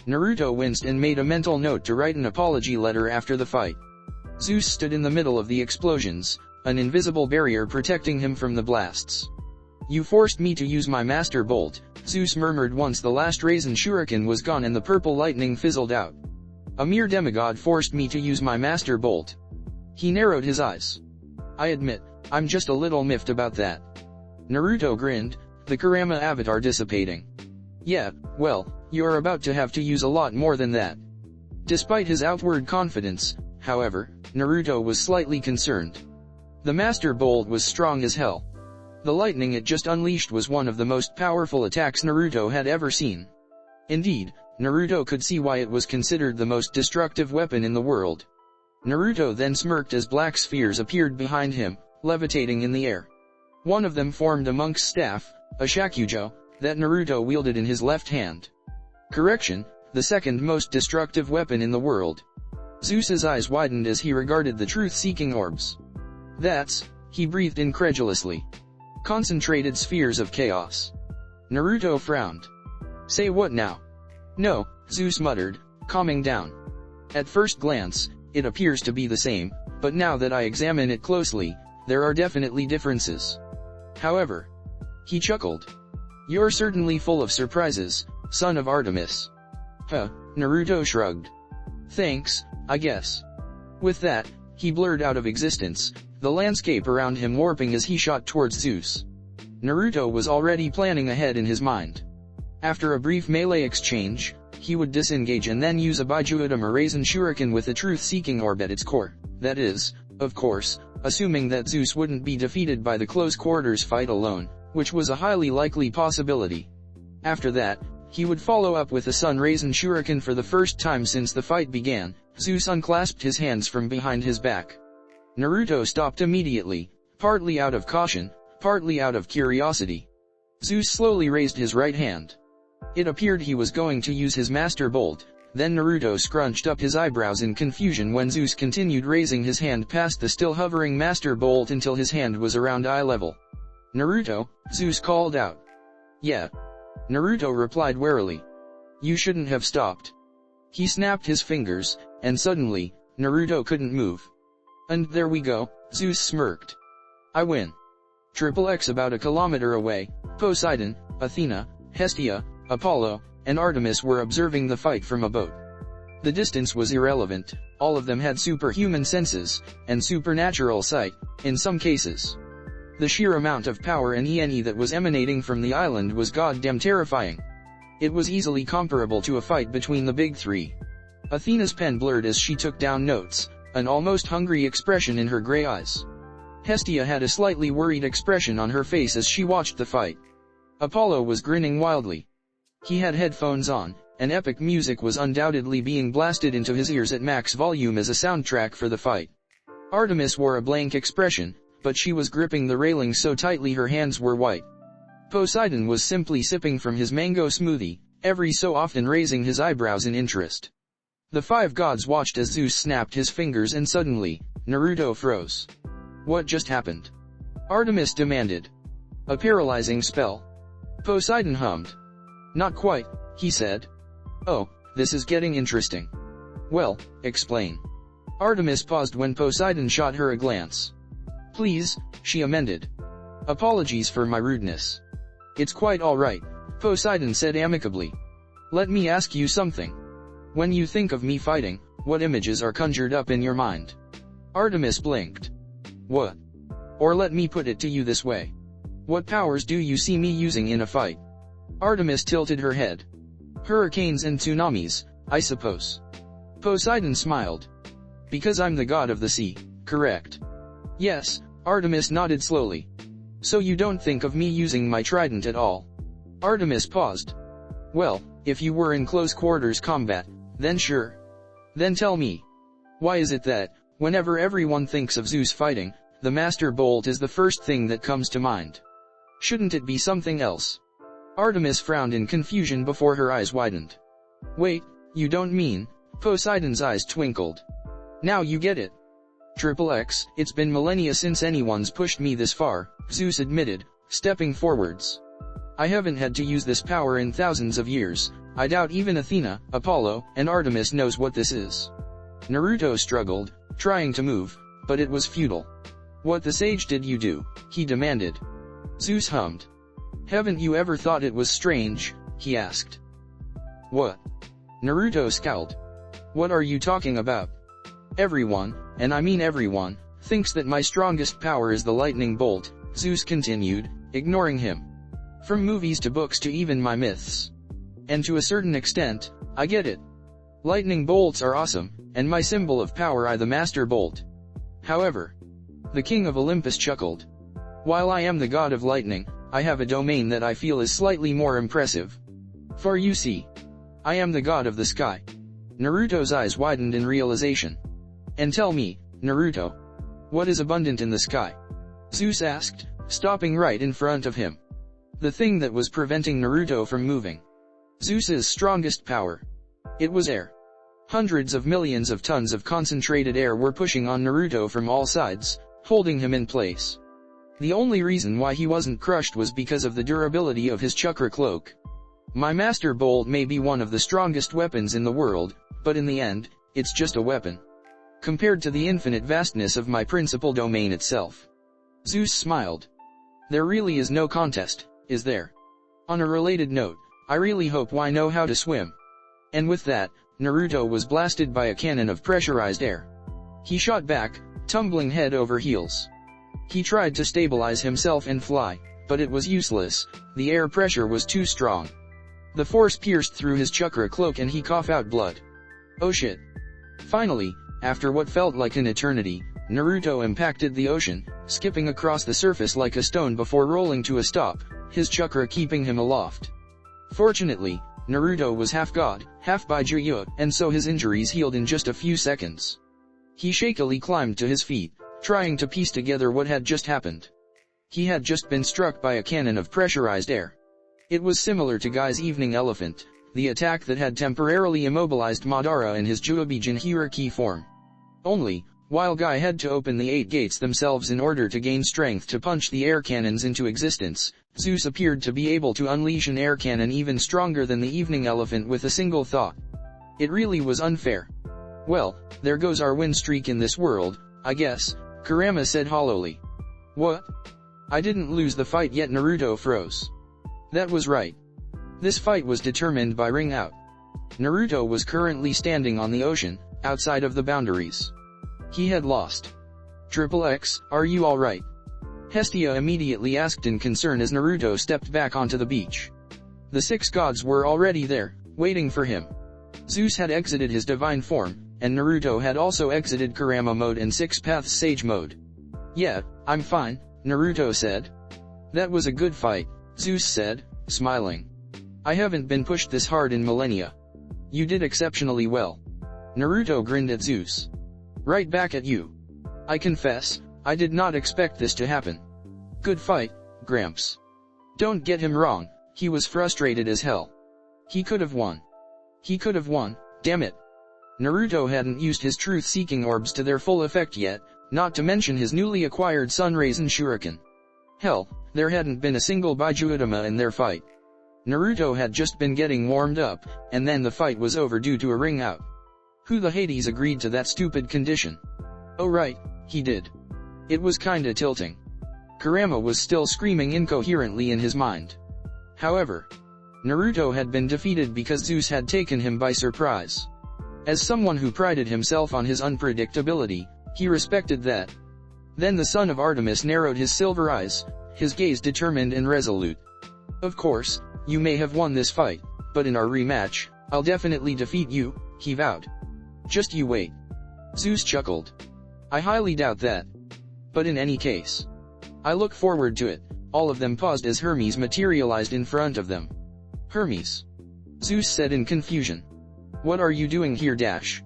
Naruto winced and made a mental note to write an apology letter after the fight. Zeus stood in the middle of the explosions, an invisible barrier protecting him from the blasts. You forced me to use my Master Bolt, Zeus murmured once the last raisin shuriken was gone and the purple lightning fizzled out. A mere demigod forced me to use my Master Bolt. He narrowed his eyes. I admit, I'm just a little miffed about that. Naruto grinned, the Kurama avatar dissipating. Yeah, well, you're about to have to use a lot more than that. Despite his outward confidence, however, Naruto was slightly concerned. The Master Bolt was strong as hell. The lightning it just unleashed was one of the most powerful attacks Naruto had ever seen. Indeed, Naruto could see why it was considered the most destructive weapon in the world. Naruto then smirked as black spheres appeared behind him, levitating in the air. One of them formed a monk's staff, a shakujo, that Naruto wielded in his left hand. Correction, the second most destructive weapon in the world. Zeus's eyes widened as he regarded the truth-seeking orbs. That's, he breathed incredulously. Concentrated spheres of chaos. Naruto frowned. Say what now? No, Zeus muttered, calming down. At first glance, it appears to be the same, but now that I examine it closely, there are definitely differences. However, he chuckled. You're certainly full of surprises, son of Artemis. Huh, Naruto shrugged. Thanks, I guess. With that, he blurred out of existence, the landscape around him warping as he shot towards Zeus. Naruto was already planning ahead in his mind. After a brief melee exchange, he would disengage and then use a Baijuodama raisin shuriken with a truth-seeking orb at its core, that is, of course, assuming that Zeus wouldn't be defeated by the close quarters fight alone, which was a highly likely possibility. After that, He would follow up with a Sun-Raisen Shuriken for the first time since the fight began. Zeus unclasped his hands from behind his back. Naruto stopped immediately, partly out of caution, partly out of curiosity. Zeus slowly raised his right hand. It appeared he was going to use his Master Bolt. Then Naruto scrunched up his eyebrows in confusion when Zeus continued raising his hand past the still hovering Master Bolt until his hand was around eye level. "Naruto," Zeus called out. "Yeah." Naruto replied warily. "You shouldn't have stopped." He snapped his fingers, and suddenly, Naruto couldn't move. "And there we go," Zeus smirked. "I win." X about a kilometer away, Poseidon, Athena, Hestia, Apollo, and Artemis were observing the fight from a boat. The distance was irrelevant, all of them had superhuman senses, and supernatural sight, in some cases. The sheer amount of power and ENE that was emanating from the island was goddamn terrifying. It was easily comparable to a fight between the big three. Athena's pen blurred as she took down notes, an almost hungry expression in her gray eyes. Hestia had a slightly worried expression on her face as she watched the fight. Apollo was grinning wildly. He had headphones on, and epic music was undoubtedly being blasted into his ears at max volume as a soundtrack for the fight. Artemis wore a blank expression, but she was gripping the railing so tightly her hands were white. Poseidon was simply sipping from his mango smoothie, every so often raising his eyebrows in interest. The five gods watched as Zeus snapped his fingers and suddenly, Naruto froze. "What just happened?" Artemis demanded. "A paralyzing spell." Poseidon hummed. "Not quite," he said. "Oh, this is getting interesting." "Well, explain." Artemis paused when Poseidon shot her a glance. "Please," she amended. "Apologies for my rudeness." "It's quite all right," Poseidon said amicably. "Let me ask you something. When you think of me fighting, what images are conjured up in your mind?" Artemis blinked. "What? Or let me put it to you this way. What powers do you see me using in a fight?" Artemis tilted her head. "Hurricanes and tsunamis, I suppose." Poseidon smiled. "Because I'm the god of the sea, correct?" "Yes," Artemis nodded slowly. "So you don't think of me using my trident at all?" Artemis paused. "Well, if you were in close quarters combat, then sure. Then tell me, why is it that, whenever everyone thinks of Zeus fighting, the Master Bolt is the first thing that comes to mind? Shouldn't it be something else?" Artemis frowned in confusion before her eyes widened. "Wait, you don't mean?" Poseidon's eyes twinkled. "Now you get it." "X, it's been millennia since anyone's pushed me this far," Zeus admitted, stepping forwards. "I haven't had to use this power in thousands of years. I doubt even Athena, Apollo, and Artemis knows what this is." Naruto struggled, trying to move, but it was futile. "What the sage did you do?" he demanded. Zeus hummed. "Haven't you ever thought it was strange?" he asked. "What?" Naruto scowled. "What are you talking about?" "Everyone, and I mean everyone, thinks that my strongest power is the lightning bolt," Zeus continued, ignoring him. "From movies to books to even my myths. And to a certain extent, I get it. Lightning bolts are awesome, and my symbol of power the Master Bolt. However," the king of Olympus chuckled, "while I am the god of lightning, I have a domain that I feel is slightly more impressive. For you see, I am the god of the sky." Naruto's eyes widened in realization. "And tell me, Naruto, what is abundant in the sky?" Zeus asked, stopping right in front of him. The thing that was preventing Naruto from moving. Zeus's strongest power. It was air. Hundreds of millions of tons of concentrated air were pushing on Naruto from all sides, holding him in place. The only reason why he wasn't crushed was because of the durability of his chakra cloak. "My Master Bolt may be one of the strongest weapons in the world, but in the end, it's just a weapon. Compared to the infinite vastness of my principal domain itself." Zeus smiled. "There really is no contest, is there? On a related note, I really hope I know how to swim." And with that, Naruto was blasted by a cannon of pressurized air. He shot back, tumbling head over heels. He tried to stabilize himself and fly, but it was useless, the air pressure was too strong. The force pierced through his chakra cloak and he coughed out blood. Oh shit. Finally, after what felt like an eternity, Naruto impacted the ocean, skipping across the surface like a stone before rolling to a stop, his chakra keeping him aloft. Fortunately, Naruto was half god, half Baijuya, and so his injuries healed in just a few seconds. He shakily climbed to his feet, trying to piece together what had just happened. He had just been struck by a cannon of pressurized air. It was similar to Guy's evening elephant, the attack that had temporarily immobilized Madara in his Juobijin hierarchy form. Only, while Guy had to open the 8 gates themselves in order to gain strength to punch the air cannons into existence, Zeus appeared to be able to unleash an air cannon even stronger than the evening elephant with a single thought. It really was unfair. Well, there goes our win streak in this world, I guess, Kurama said hollowly. What? I didn't lose the fight yet, Naruto froze. That was right. This fight was determined by ring out. Naruto was currently standing on the ocean, outside of the boundaries. He had lost. X, are you alright? Hestia immediately asked in concern as Naruto stepped back onto the beach. The 6 gods were already there, waiting for him. Zeus had exited his divine form, and Naruto had also exited Kurama mode and 6 Paths Sage mode. Yeah, I'm fine, Naruto said. That was a good fight, Zeus said, smiling. I haven't been pushed this hard in millennia. You did exceptionally well. Naruto grinned at Zeus. Right back at you. I confess, I did not expect this to happen. Good fight, Gramps. Don't get him wrong, he was frustrated as hell. He could have won. He could have won, damn it. Naruto hadn't used his truth-seeking orbs to their full effect yet, not to mention his newly acquired Sun Raisin Shuriken. Hell, there hadn't been a single Baijuya in their fight. Naruto had just been getting warmed up, and then the fight was over due to a ring out. Who the Hades agreed to that stupid condition? Oh right, he did. It was kinda tilting. Kurama was still screaming incoherently in his mind. However, Naruto had been defeated because Zeus had taken him by surprise. As someone who prided himself on his unpredictability, he respected that. Then the son of Artemis narrowed his silver eyes, his gaze determined and resolute. Of course, you may have won this fight, but in our rematch, I'll definitely defeat you, he vowed. Just you wait. Zeus chuckled. I highly doubt that. But in any case, I look forward to it. All of them paused as Hermes materialized in front of them. Hermes. Zeus said in confusion. What are you doing here, Dash?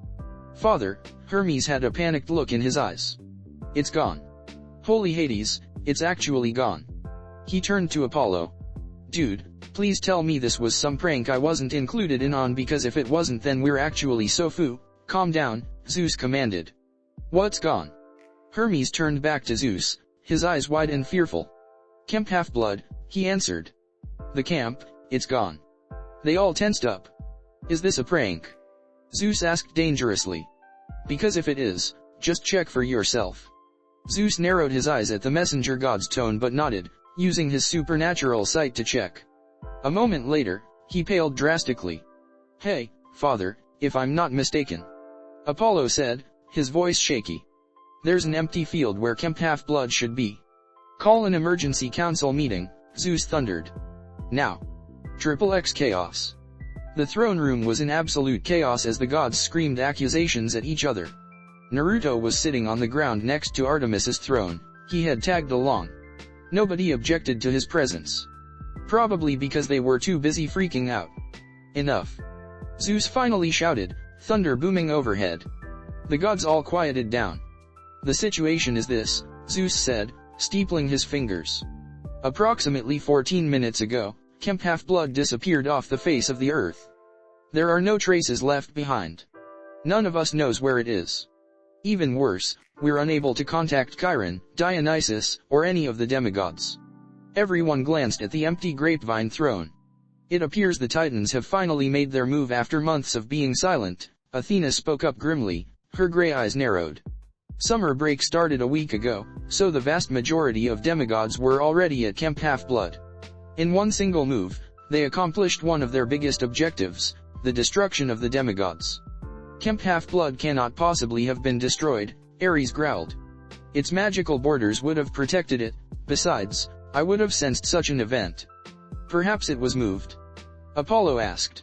Father, Hermes had a panicked look in his eyes. It's gone. Holy Hades, it's actually gone. He turned to Apollo. Dude, please tell me this was some prank I wasn't included in on, because if it wasn't then we're actually Sofu. Calm down, Zeus commanded. What's gone? Hermes turned back to Zeus, his eyes wide and fearful. Camp Half-Blood, he answered. The camp, it's gone. They all tensed up. Is this a prank? Zeus asked dangerously. Because if it is, just check for yourself. Zeus narrowed his eyes at the messenger god's tone but nodded, using his supernatural sight to check. A moment later, he paled drastically. Hey, father, if I'm not mistaken. Apollo said, his voice shaky. There's an empty field where Camp Half-Blood should be. Call an emergency council meeting, Zeus thundered. Now. X chaos. The throne room was in absolute chaos as the gods screamed accusations at each other. Naruto was sitting on the ground next to Artemis's throne. He had tagged along. Nobody objected to his presence. Probably because they were too busy freaking out. Enough. Zeus finally shouted, thunder booming overhead. The gods all quieted down. The situation is this, Zeus said, steepling his fingers. Approximately 14 minutes ago, Camp Half-Blood disappeared off the face of the earth. There are no traces left behind. None of us knows where it is. Even worse, we're unable to contact Chiron, Dionysus, or any of the demigods. Everyone glanced at the empty grapevine throne. It appears the Titans have finally made their move after months of being silent, Athena spoke up grimly, her gray eyes narrowed. Summer break started a week ago, so the vast majority of demigods were already at Camp Half-Blood. In one single move, they accomplished one of their biggest objectives, the destruction of the demigods. Camp Half-Blood cannot possibly have been destroyed, Ares growled. Its magical borders would have protected it, besides, I would have sensed such an event. Perhaps it was moved? Apollo asked.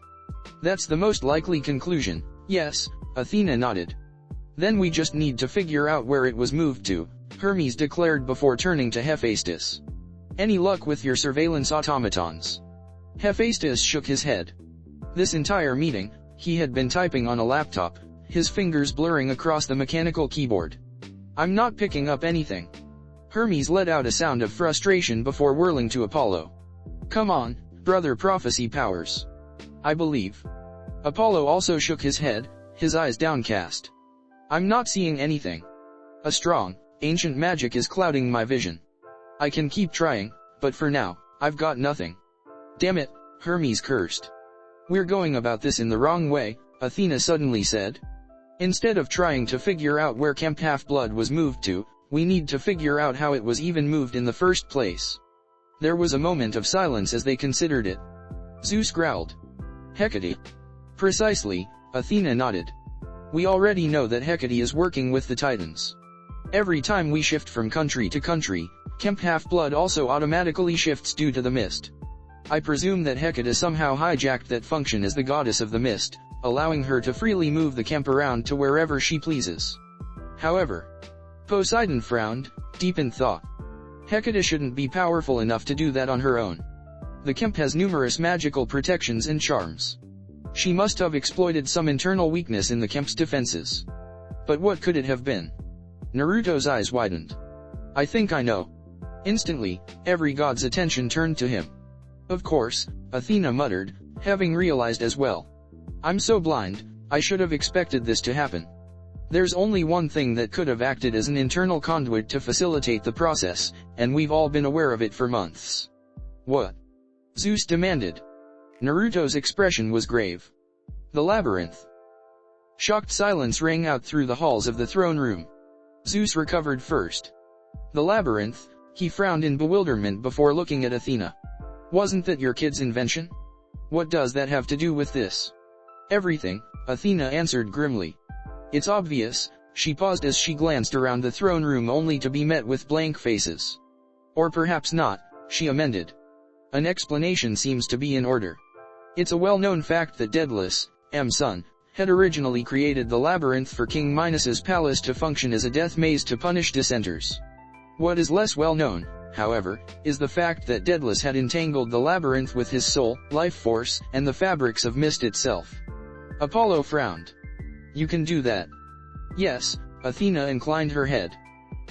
That's the most likely conclusion, yes, Athena nodded. Then we just need to figure out where it was moved to, Hermes declared before turning to Hephaestus. Any luck with your surveillance automatons? Hephaestus shook his head. This entire meeting, he had been typing on a laptop, his fingers blurring across the mechanical keyboard. "I'm not picking up anything." Hermes let out a sound of frustration before whirling to Apollo. "Come on, brother, prophecy powers. I believe." Apollo also shook his head, his eyes downcast. "I'm not seeing anything. A strong, ancient magic is clouding my vision. I can keep trying, but for now, I've got nothing." "Damn it," Hermes cursed. "We're going about this in the wrong way," Athena suddenly said. "Instead of trying to figure out where Camp Half-Blood was moved to, we need to figure out how it was even moved in the first place." There was a moment of silence as they considered it. Zeus growled. "Hecate." "Precisely," Athena nodded. "We already know that Hecate is working with the Titans. Every time we shift from country to country, Camp Half-Blood also automatically shifts due to the mist. I presume that Hecate somehow hijacked that function as the goddess of the mist, allowing her to freely move the camp around to wherever she pleases. However," Poseidon frowned, deep in thought. "Hecate shouldn't be powerful enough to do that on her own. The camp has numerous magical protections and charms. She must have exploited some internal weakness in the camp's defenses. But what could it have been?" Naruto's eyes widened. "I think I know." Instantly, every god's attention turned to him. "Of course," Athena muttered, having realized as well. "I'm so blind, I should have expected this to happen. There's only one thing that could have acted as an internal conduit to facilitate the process, and we've all been aware of it for months." "What?" Zeus demanded. Naruto's expression was grave. "The labyrinth." Shocked silence rang out through the halls of the throne room. Zeus recovered first. "The labyrinth," he frowned in bewilderment before looking at Athena. "Wasn't that your kid's invention? What does that have to do with this?" "Everything," Athena answered grimly. "It's obvious." She paused as she glanced around the throne room only to be met with blank faces. "Or perhaps not," she amended. "An explanation seems to be in order. It's a well-known fact that Daedalus, M's son, had originally created the labyrinth for King Minos's palace to function as a death maze to punish dissenters. What is less well known, however, is the fact that Daedalus had entangled the labyrinth with his soul, life force, and the fabrics of mist itself." Apollo frowned. "You can do that?" "Yes," Athena inclined her head.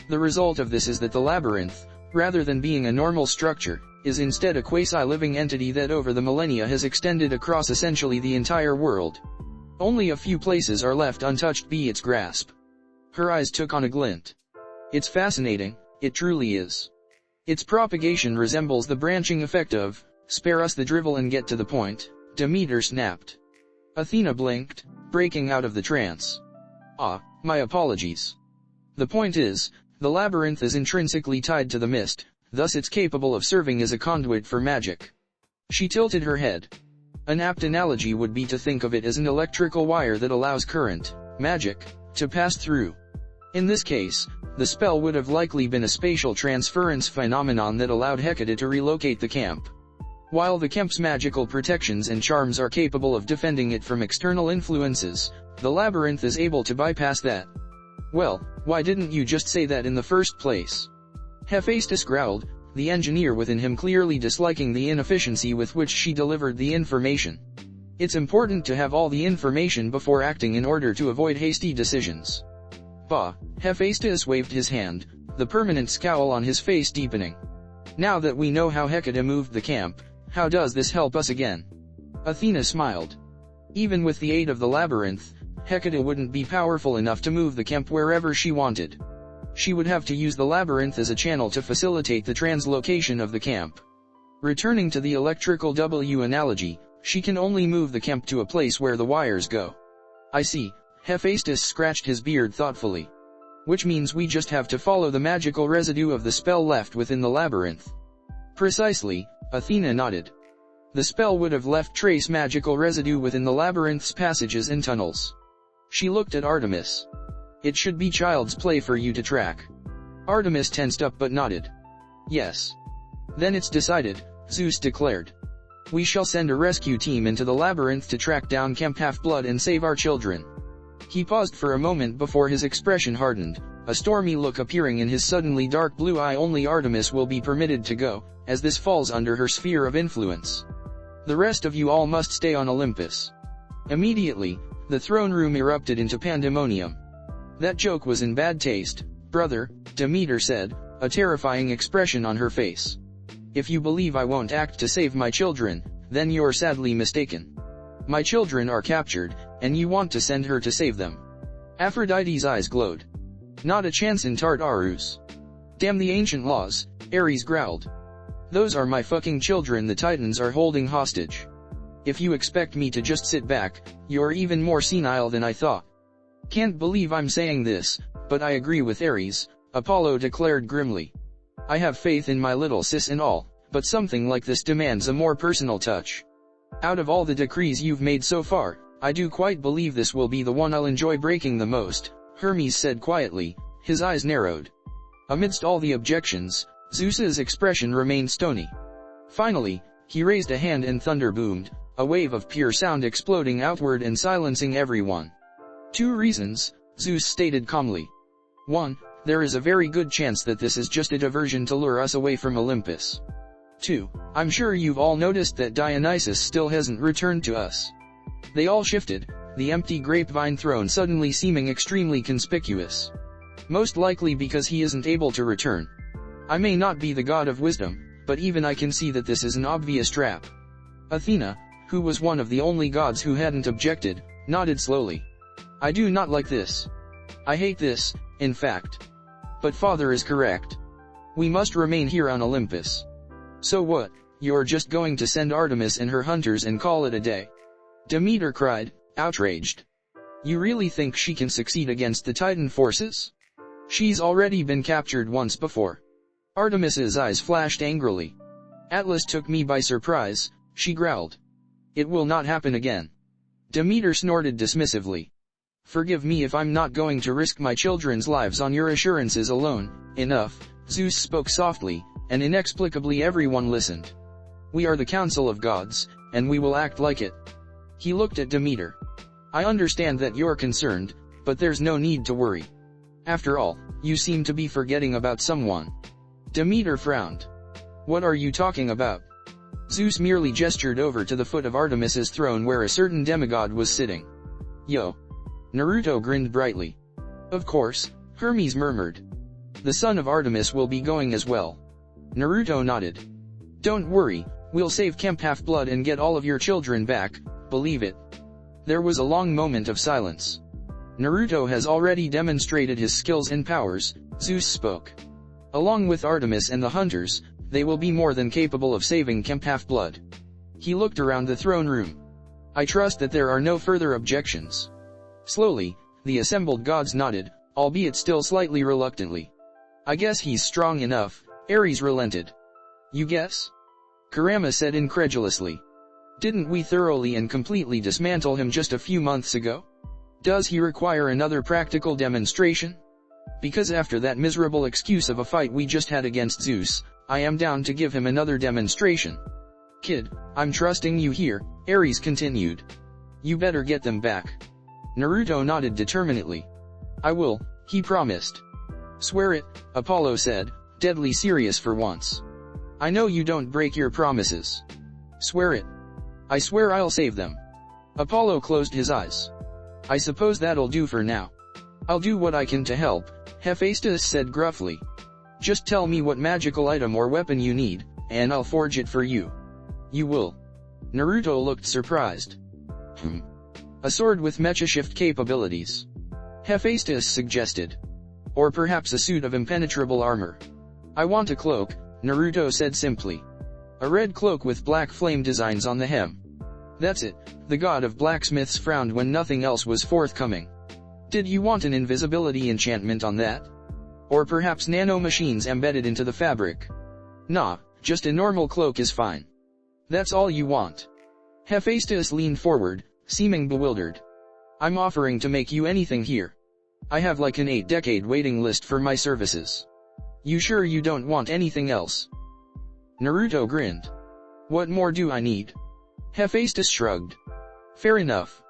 "The result of this is that the labyrinth, rather than being a normal structure, is instead a quasi-living entity that over the millennia has extended across essentially the entire world. Only a few places are left untouched by its grasp." Her eyes took on a glint. "It's fascinating, it truly is. Its propagation resembles the branching effect of, spare us the drivel and get to the point," Demeter snapped. Athena blinked, breaking out of the trance. "Ah, my apologies. The point is, the labyrinth is intrinsically tied to the mist, thus it's capable of serving as a conduit for magic." She tilted her head. "An apt analogy would be to think of it as an electrical wire that allows current, magic, to pass through. In this case, the spell would have likely been a spatial transference phenomenon that allowed Hecate to relocate the camp. While the camp's magical protections and charms are capable of defending it from external influences, the labyrinth is able to bypass that." "Well, why didn't you just say that in the first place?" Hephaestus growled, the engineer within him clearly disliking the inefficiency with which she delivered the information. "It's important to have all the information before acting in order to avoid hasty decisions." "Bah," Hephaestus waved his hand, the permanent scowl on his face deepening. "Now that we know how Hecate moved the camp, how does this help us again?" Athena smiled. Even with the aid of the labyrinth, Hecate wouldn't be powerful enough to move the camp wherever she wanted. She would have to use the labyrinth as a channel to facilitate the translocation of the camp. Returning to the electrical W analogy, she can only move the camp to a place where the wires go. "I see," Hephaestus scratched his beard thoughtfully. "Which means we just have to follow the magical residue of the spell left within the labyrinth." "Precisely," Athena nodded. "The spell would have left trace magical residue within the labyrinth's passages and tunnels." She looked at Artemis. "It should be child's play for you to track." Artemis tensed up but nodded. "Yes. Then it's decided," Zeus declared. "We shall send a rescue team into the labyrinth to track down Camp Half-Blood and save our children." He paused for a moment before his expression hardened, a stormy look appearing in his suddenly dark blue eye. "Only Artemis will be permitted to go, as this falls under her sphere of influence. The rest of you all must stay on Olympus. Immediately, the throne room erupted into pandemonium. That joke was in bad taste, brother, Demeter said, a terrifying expression on her face. If you believe I won't act to save my children, then you're sadly mistaken. My children are captured, and you want to send her to save them. Aphrodite's eyes glowed. Not a chance in Tartarus. Damn the ancient laws, Ares growled. Those are my fucking children the Titans are holding hostage. If you expect me to just sit back, you're even more senile than I thought. Can't believe I'm saying this, but I agree with Ares, Apollo declared grimly. I have faith in my little sis and all, but something like this demands a more personal touch. Out of all the decrees you've made so far, I do quite believe this will be the one I'll enjoy breaking the most, Hermes said quietly, his eyes narrowed. Amidst all the objections, Zeus's expression remained stony. Finally, he raised a hand and thunder boomed, a wave of pure sound exploding outward and silencing everyone. 2 reasons, Zeus stated calmly. 1. There is a very good chance that this is just a diversion to lure us away from Olympus. 2. I'm sure you've all noticed that Dionysus still hasn't returned to us. They all shifted, the empty grapevine throne suddenly seeming extremely conspicuous. Most likely because he isn't able to return. I may not be the god of wisdom, but even I can see that this is an obvious trap. Athena, who was one of the only gods who hadn't objected, nodded slowly. I do not like this. I hate this, in fact. But father is correct. We must remain here on Olympus. So what, you're just going to send Artemis and her hunters and call it a day? Demeter cried, outraged. You really think she can succeed against the Titan forces? She's already been captured once before. Artemis's eyes flashed angrily. Atlas took me by surprise, she growled. It will not happen again. Demeter snorted dismissively. Forgive me if I'm not going to risk my children's lives on your assurances alone. Enough, Zeus spoke softly, and inexplicably everyone listened. We are the council of gods, and we will act like it. He looked at Demeter. I understand that you're concerned, but there's no need to worry. After all, you seem to be forgetting about someone. Demeter frowned. What are you talking about? Zeus merely gestured over to the foot of Artemis's throne where a certain demigod was sitting. Yo. Naruto grinned brightly. Of course, Hermes murmured. The son of Artemis will be going as well. Naruto nodded. Don't worry, we'll save Camp Half-Blood and get all of your children back, believe it. There was a long moment of silence. Naruto has already demonstrated his skills and powers, Zeus spoke. Along with Artemis and the hunters, they will be more than capable of saving Camp Half-Blood. He looked around the throne room. I trust that there are no further objections. Slowly, the assembled gods nodded, albeit still slightly reluctantly. I guess he's strong enough, Ares relented. You guess? Kurama said incredulously. Didn't we thoroughly and completely dismantle him just a few months ago? Does he require another practical demonstration? Because after that miserable excuse of a fight we just had against Zeus, I am down to give him another demonstration. Kid, I'm trusting you here, Ares continued. You better get them back. Naruto nodded determinedly. I will, he promised. Swear it, Apollo said, deadly serious for once. I know you don't break your promises. Swear it. I swear I'll save them. Apollo closed his eyes. I suppose that'll do for now. I'll do what I can to help, Hephaestus said gruffly. Just tell me what magical item or weapon you need, and I'll forge it for you. You will. Naruto looked surprised. A sword with mecha shift capabilities. Hephaestus suggested. Or perhaps a suit of impenetrable armor. I want a cloak, Naruto said simply. A red cloak with black flame designs on the hem. That's it, the god of blacksmiths frowned when nothing else was forthcoming. Did you want an invisibility enchantment on that? Or perhaps nano-machines embedded into the fabric? Nah, just a normal cloak is fine. That's all you want. Hephaestus leaned forward, seeming bewildered. I'm offering to make you anything here. I have like an 8-decade waiting list for my services. You sure you don't want anything else? Naruto grinned. What more do I need? Hephaestus shrugged. Fair enough.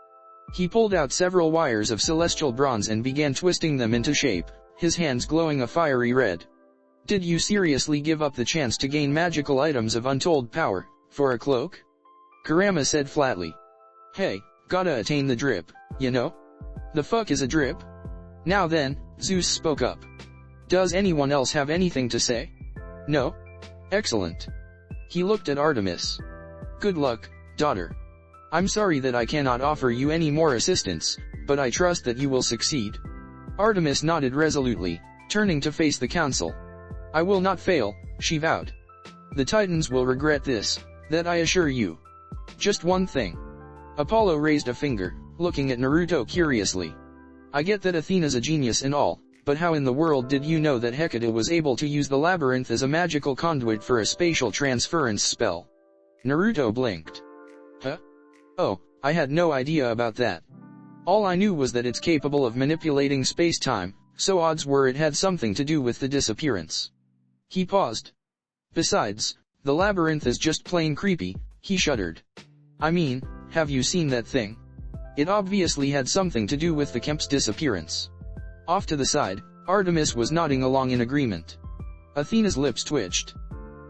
He pulled out several wires of celestial bronze and began twisting them into shape, his hands glowing a fiery red. Did you seriously give up the chance to gain magical items of untold power, for a cloak? Kurama said flatly. Hey, gotta attain the drip, you know? The fuck is a drip? Now then, Zeus spoke up. Does anyone else have anything to say? No? Excellent. He looked at Artemis. Good luck, daughter. I'm sorry that I cannot offer you any more assistance, but I trust that you will succeed. Artemis nodded resolutely, turning to face the council. I will not fail, she vowed. The Titans will regret this, that I assure you. Just one thing. Apollo raised a finger, looking at Naruto curiously. I get that Athena's a genius and all, but how in the world did you know that Hecate was able to use the labyrinth as a magical conduit for a spatial transference spell? Naruto blinked. Huh? Oh, I had no idea about that. All I knew was that it's capable of manipulating space-time, so odds were it had something to do with the disappearance. He paused. Besides, the labyrinth is just plain creepy, he shuddered. I mean, have you seen that thing? It obviously had something to do with the Kemp's disappearance. Off to the side, Artemis was nodding along in agreement. Athena's lips twitched.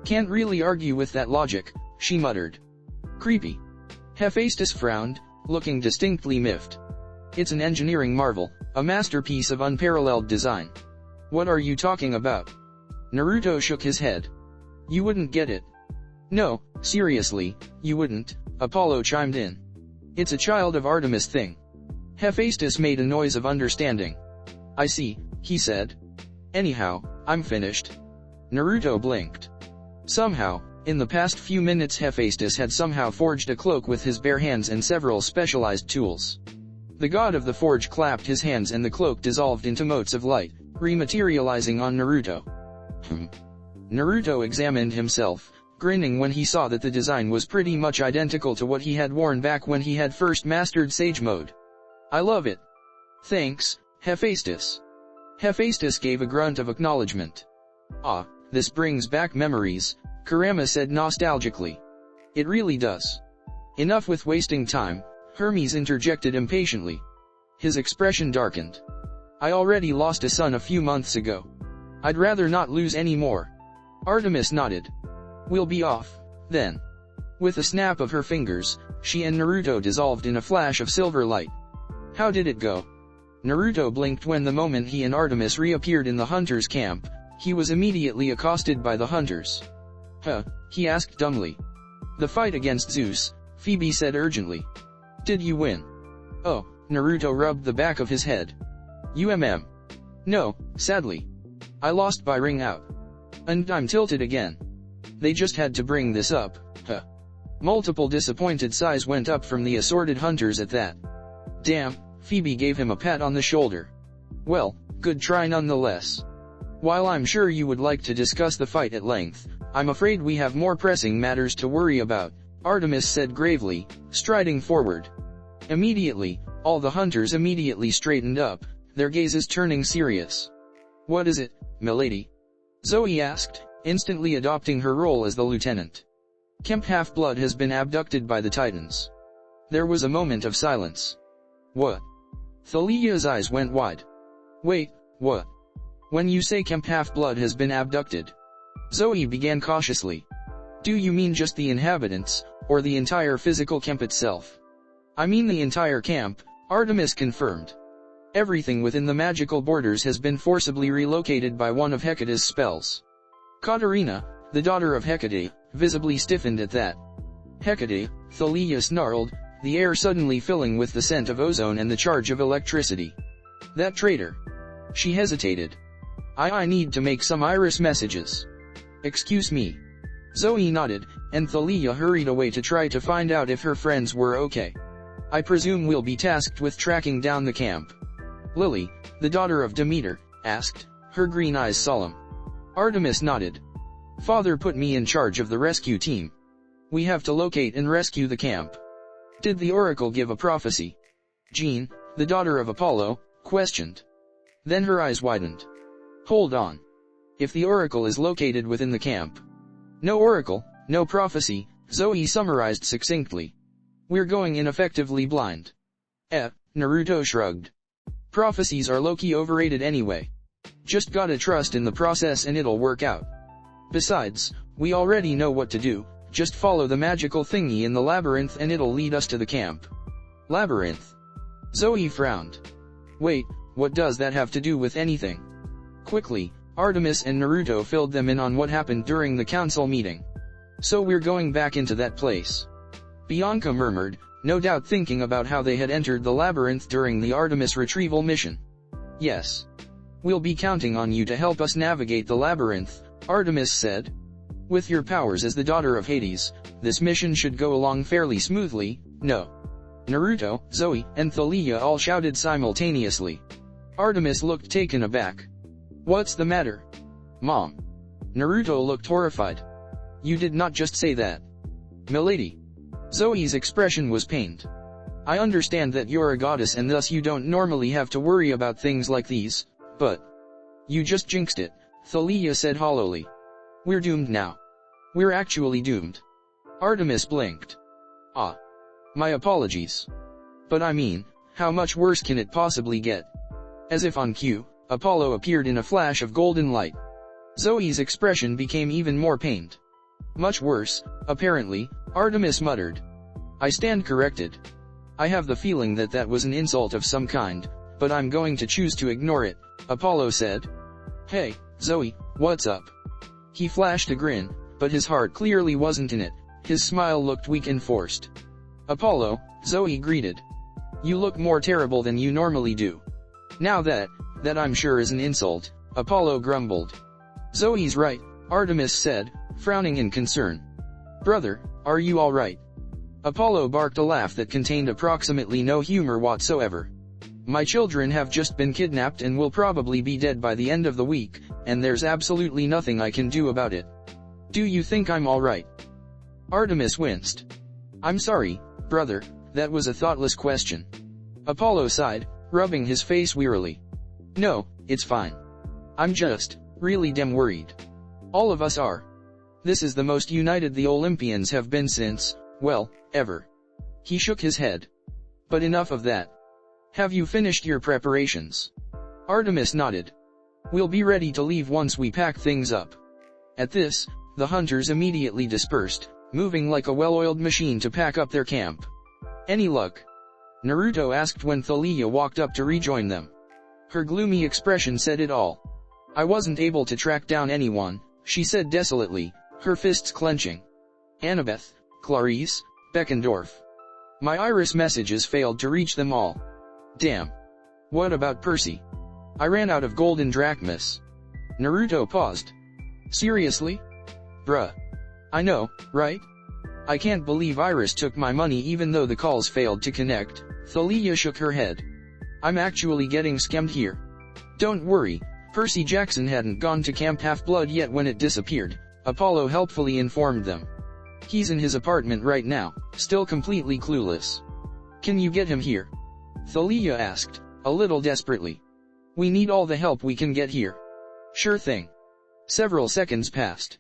Can't really argue with that logic, she muttered. Creepy. Hephaestus frowned, looking distinctly miffed. It's an engineering marvel, a masterpiece of unparalleled design. What are you talking about? Naruto shook his head. You wouldn't get it. No, seriously, you wouldn't, Apollo chimed in. It's a child of Artemis thing. Hephaestus made a noise of understanding. I see, he said. Anyhow, I'm finished. Naruto blinked. Somehow, in the past few minutes Hephaestus had somehow forged a cloak with his bare hands and several specialized tools. The god of the forge clapped his hands and the cloak dissolved into motes of light, rematerializing on Naruto. Naruto examined himself, grinning when he saw that the design was pretty much identical to what he had worn back when he had first mastered Sage Mode. I love it. Thanks, Hephaestus. Hephaestus gave a grunt of acknowledgement. Ah, this brings back memories, Kurama said nostalgically. It really does. Enough with wasting time, Hermes interjected impatiently. His expression darkened. I already lost a son a few months ago. I'd rather not lose any more. Artemis nodded. We'll be off, then. With a snap of her fingers, she and Naruto dissolved in a flash of silver light. How did it go? Naruto blinked when the moment he and Artemis reappeared in the hunters' camp, he was immediately accosted by the hunters. Huh, he asked dumbly. The fight against Zeus, Phoebe said urgently. Did you win? Oh, Naruto rubbed the back of his head. No, sadly. I lost by ring out. And I'm tilted again. They just had to bring this up, huh. Multiple disappointed sighs went up from the assorted hunters at that. Damn, Phoebe gave him a pat on the shoulder. Well, good try nonetheless. While I'm sure you would like to discuss the fight at length, I'm afraid we have more pressing matters to worry about, Artemis said gravely, striding forward. Immediately, all the hunters immediately straightened up, their gazes turning serious. What is it, milady? Zoe asked, instantly adopting her role as the lieutenant. Kemp Half-Blood has been abducted by the Titans. There was a moment of silence. What? Thalia's eyes went wide. Wait, what? When you say Kemp Half-Blood has been abducted? Zoe began cautiously. Do you mean just the inhabitants, or the entire physical camp itself? I mean the entire camp, Artemis confirmed. Everything within the magical borders has been forcibly relocated by one of Hecate's spells. Katarina, the daughter of Hecate, visibly stiffened at that. Hecate, Thalia snarled, the air suddenly filling with the scent of ozone and the charge of electricity. That traitor. She hesitated. I need to make some iris messages. Excuse me. Zoe nodded, and Thalia hurried away to try to find out if her friends were okay. I presume we'll be tasked with tracking down the camp. Lily, the daughter of Demeter, asked, her green eyes solemn. Artemis nodded. Father put me in charge of the rescue team. We have to locate and rescue the camp. Did the oracle give a prophecy? Jean, the daughter of Apollo, questioned. Then her eyes widened. Hold on. If the oracle is located within the camp. No oracle, no prophecy, Zoe summarized succinctly. We're going in effectively blind. Naruto shrugged. Prophecies are low-key overrated anyway. Just gotta trust in the process and it'll work out. Besides, we already know what to do, just follow the magical thingy in the labyrinth and it'll lead us to the camp. Labyrinth? Zoe frowned. Wait, what does that have to do with anything? Quickly, Artemis and Naruto filled them in on what happened during the council meeting. So we're going back into that place. Bianca murmured, no doubt thinking about how they had entered the labyrinth during the Artemis retrieval mission. Yes. We'll be counting on you to help us navigate the labyrinth, Artemis said. With your powers as the daughter of Hades, this mission should go along fairly smoothly, no? Naruto, Zoe, and Thalia all shouted simultaneously. Artemis looked taken aback. What's the matter? Mom. Naruto looked horrified. You did not just say that. Milady. Zoe's expression was pained. I understand that you're a goddess and thus you don't normally have to worry about things like these, but... You just jinxed it, Thalia said hollowly. We're doomed now. We're actually doomed. Artemis blinked. Ah. My apologies. But I mean, how much worse can it possibly get? As if on cue, Apollo appeared in a flash of golden light. Zoe's expression became even more pained. Much worse, apparently, Artemis muttered. I stand corrected. I have the feeling that that was an insult of some kind, but I'm going to choose to ignore it, Apollo said. Hey, Zoe, what's up? He flashed a grin, but his heart clearly wasn't in it. His smile looked weak and forced. Apollo, Zoe greeted. You look more terrible than you normally do. Now that I'm sure is an insult, Apollo grumbled. Zoe's right, Artemis said, frowning in concern. Brother, are you all right? Apollo barked a laugh that contained approximately no humor whatsoever. My children have just been kidnapped and will probably be dead by the end of the week, and there's absolutely nothing I can do about it. Do you think I'm all right? Artemis winced. I'm sorry, brother, that was a thoughtless question. Apollo sighed, rubbing his face wearily. No, it's fine. I'm just really damn worried. All of us are. This is the most united the Olympians have been since, well, ever. He shook his head. But enough of that. Have you finished your preparations? Artemis nodded. We'll be ready to leave once we pack things up. At this, the hunters immediately dispersed, moving like a well-oiled machine to pack up their camp. Any luck? Naruto asked when Thalia walked up to rejoin them. Her gloomy expression said it all. I wasn't able to track down anyone, she said desolately, her fists clenching. Annabeth, Clarice, Beckendorf. My Iris messages failed to reach them all. Damn. What about Percy? I ran out of golden drachmas. Naruto paused. Seriously? Bruh. I know, right? I can't believe Iris took my money even though the calls failed to connect. Thalia shook her head. I'm actually getting scammed here. Don't worry, Percy Jackson hadn't gone to Camp Half-Blood yet when it disappeared, Apollo helpfully informed them. He's in his apartment right now, still completely clueless. Can you get him here? Thalia asked, a little desperately. We need all the help we can get here. Sure thing. Several seconds passed.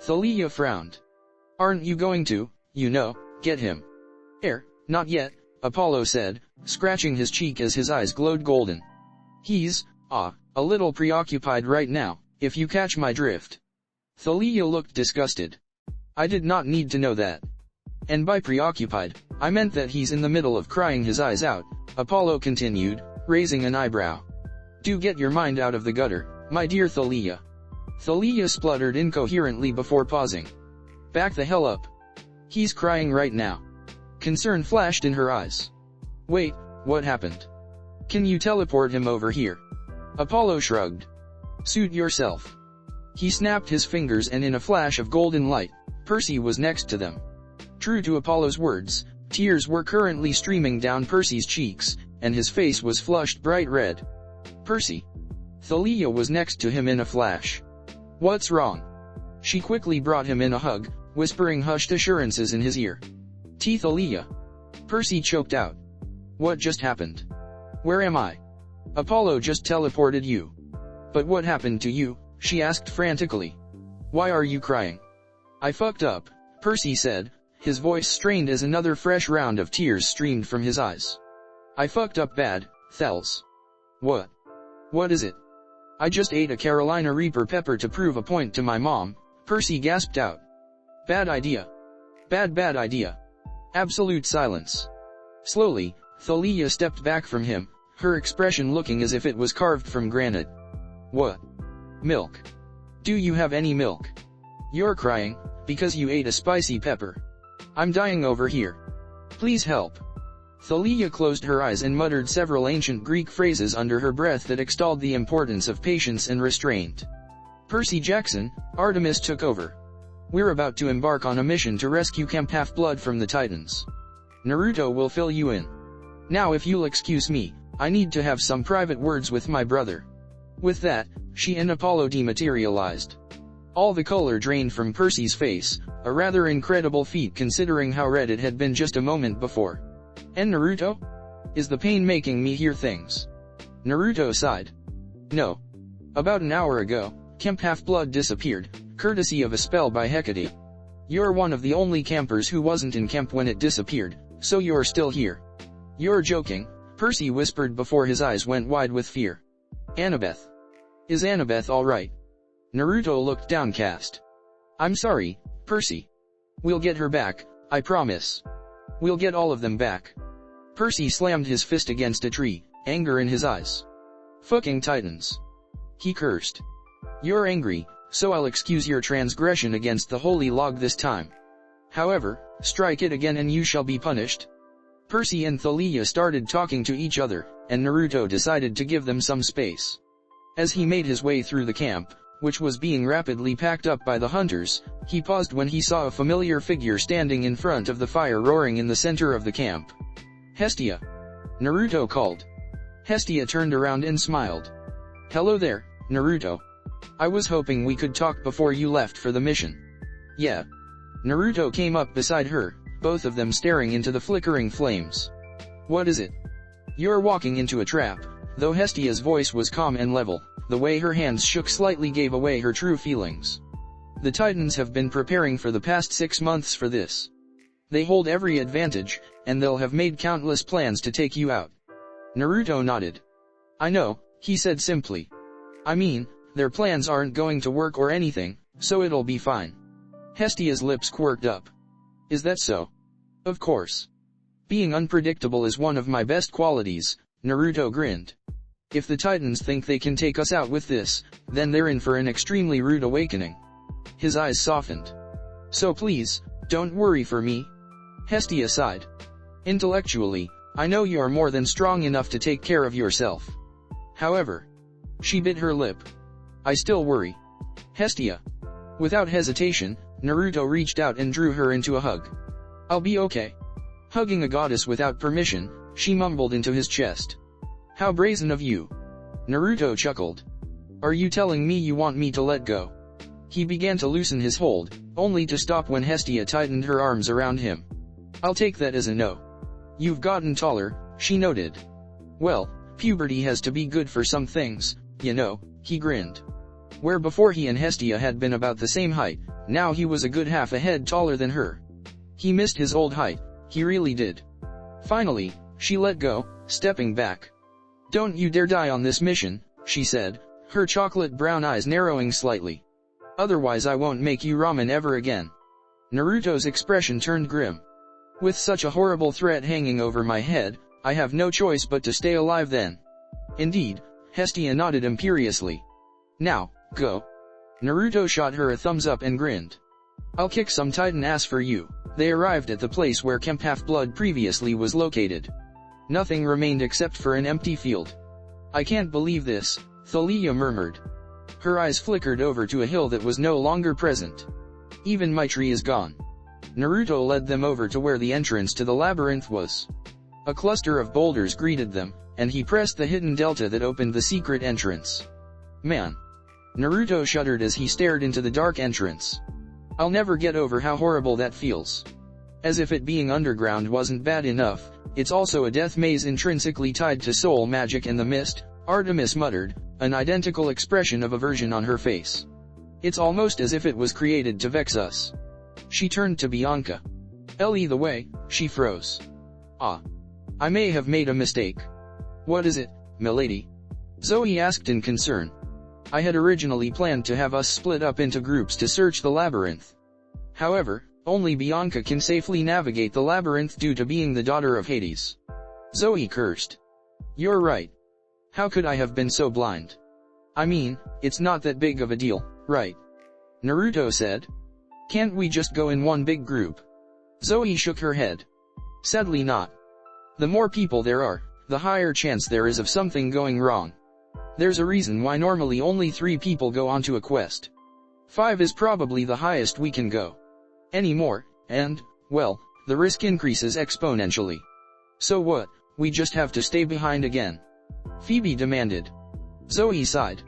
Thalia frowned. Aren't you going to, get him? Not yet, Apollo said, scratching his cheek as his eyes glowed golden. He's, a little preoccupied right now, if you catch my drift. Thalia looked disgusted. I did not need to know that. And by preoccupied, I meant that he's in the middle of crying his eyes out, Apollo continued, raising an eyebrow. Do get your mind out of the gutter, my dear Thalia. Thalia spluttered incoherently before pausing. Back the hell up. He's crying right now. Concern flashed in her eyes. Wait, what happened? Can you teleport him over here? Apollo shrugged. Suit yourself. He snapped his fingers and in a flash of golden light, Percy was next to them. True to Apollo's words, tears were currently streaming down Percy's cheeks, and his face was flushed bright red. Percy. Thalia was next to him in a flash. What's wrong? She quickly brought him in a hug, whispering hushed assurances in his ear. Thalia. Percy choked out. What just happened? Where am I? Apollo just teleported you. But what happened to you? She asked frantically. Why are you crying? I fucked up, Percy said, his voice strained as another fresh round of tears streamed from his eyes. I fucked up bad, Thels. What? What is it? I just ate a Carolina Reaper pepper to prove a point to my mom, Percy gasped out. Bad idea. Bad idea. Absolute silence. Slowly, Thalia stepped back from him, her expression looking as if it was carved from granite. What? Milk. Do you have any milk? You're crying, because you ate a spicy pepper. I'm dying over here. Please help. Thalia closed her eyes and muttered several ancient Greek phrases under her breath that extolled the importance of patience and restraint. Percy Jackson, Artemis took over. We're about to embark on a mission to rescue Camp Half-Blood from the Titans. Naruto will fill you in. Now if you'll excuse me, I need to have some private words with my brother. With that, she and Apollo dematerialized. All the color drained from Percy's face, a rather incredible feat considering how red it had been just a moment before. And Naruto? Is the pain making me hear things? Naruto sighed. No. About an hour ago, Camp Half-Blood disappeared, courtesy of a spell by Hecate. You're one of the only campers who wasn't in camp when it disappeared, so you're still here. You're joking, Percy whispered before his eyes went wide with fear. Annabeth. Is Annabeth alright? Naruto looked downcast. I'm sorry, Percy. We'll get her back, I promise. We'll get all of them back. Percy slammed his fist against a tree, anger in his eyes. Fucking Titans. He cursed. You're angry, so I'll excuse your transgression against the holy log this time. However, strike it again and you shall be punished. Percy and Thalia started talking to each other, and Naruto decided to give them some space. As he made his way through the camp, which was being rapidly packed up by the hunters, he paused when he saw a familiar figure standing in front of the fire roaring in the center of the camp. Hestia. Naruto called. Hestia turned around and smiled. Hello there, Naruto. I was hoping we could talk before you left for the mission. Yeah. Naruto came up beside her, both of them staring into the flickering flames. What is it? You're walking into a trap. Though Hestia's voice was calm and level, the way her hands shook slightly gave away her true feelings. The Titans have been preparing for the past 6 months for this. They hold every advantage, and they'll have made countless plans to take you out. Naruto nodded. I know, he said simply. I mean, their plans aren't going to work or anything, so it'll be fine. Hestia's lips quirked up. Is that so? Of course. Being unpredictable is one of my best qualities, Naruto grinned. If the Titans think they can take us out with this, then they're in for an extremely rude awakening. His eyes softened. So please, don't worry for me. Hestia sighed. Intellectually, I know you are more than strong enough to take care of yourself. However, she bit her lip. I still worry. Hestia. Without hesitation, Naruto reached out and drew her into a hug. I'll be okay. Hugging a goddess without permission, she mumbled into his chest. How brazen of you. Naruto chuckled. Are you telling me you want me to let go? He began to loosen his hold, only to stop when Hestia tightened her arms around him. I'll take that as a no. You've gotten taller, she noted. Well, puberty has to be good for some things, you know, he grinned. Where before he and Hestia had been about the same height, now he was a good half a head taller than her. He missed his old height, he really did. Finally, she let go, stepping back. Don't you dare die on this mission, she said, her chocolate brown eyes narrowing slightly. Otherwise I won't make you ramen ever again. Naruto's expression turned grim. With such a horrible threat hanging over my head, I have no choice but to stay alive then. Indeed, Hestia nodded imperiously. Now, go. Naruto shot her a thumbs up and grinned. I'll kick some Titan ass for you. They arrived at the place where Camp Half-Blood previously was located. Nothing remained except for an empty field. I can't believe this, Thalia murmured. Her eyes flickered over to a hill that was no longer present. Even my tree is gone. Naruto led them over to where the entrance to the labyrinth was. A cluster of boulders greeted them, and he pressed the hidden delta that opened the secret entrance. Man. Naruto shuddered as he stared into the dark entrance. I'll never get over how horrible that feels. As if it being underground wasn't bad enough, it's also a death maze intrinsically tied to soul magic and the mist, Artemis muttered, an identical expression of aversion on her face. It's almost as if it was created to vex us. She turned to Bianca. Ellie the way, she froze. Ah. I may have made a mistake. What is it, milady? Zoe asked in concern. I had originally planned to have us split up into groups to search the labyrinth. However, Only Bianca can safely navigate the labyrinth due to being the daughter of Hades. Zoe cursed. You're right. How could I have been so blind? I mean, it's not that big of a deal, right? Naruto said. Can't we just go in one big group? Zoe shook her head. Sadly not. The more people there are, the higher chance there is of something going wrong. There's a reason why normally only 3 people go onto a quest. 5 is probably the highest we can go. Any more, and, well, the risk increases exponentially. So what, we just have to stay behind again? Phoebe demanded. Zoe sighed.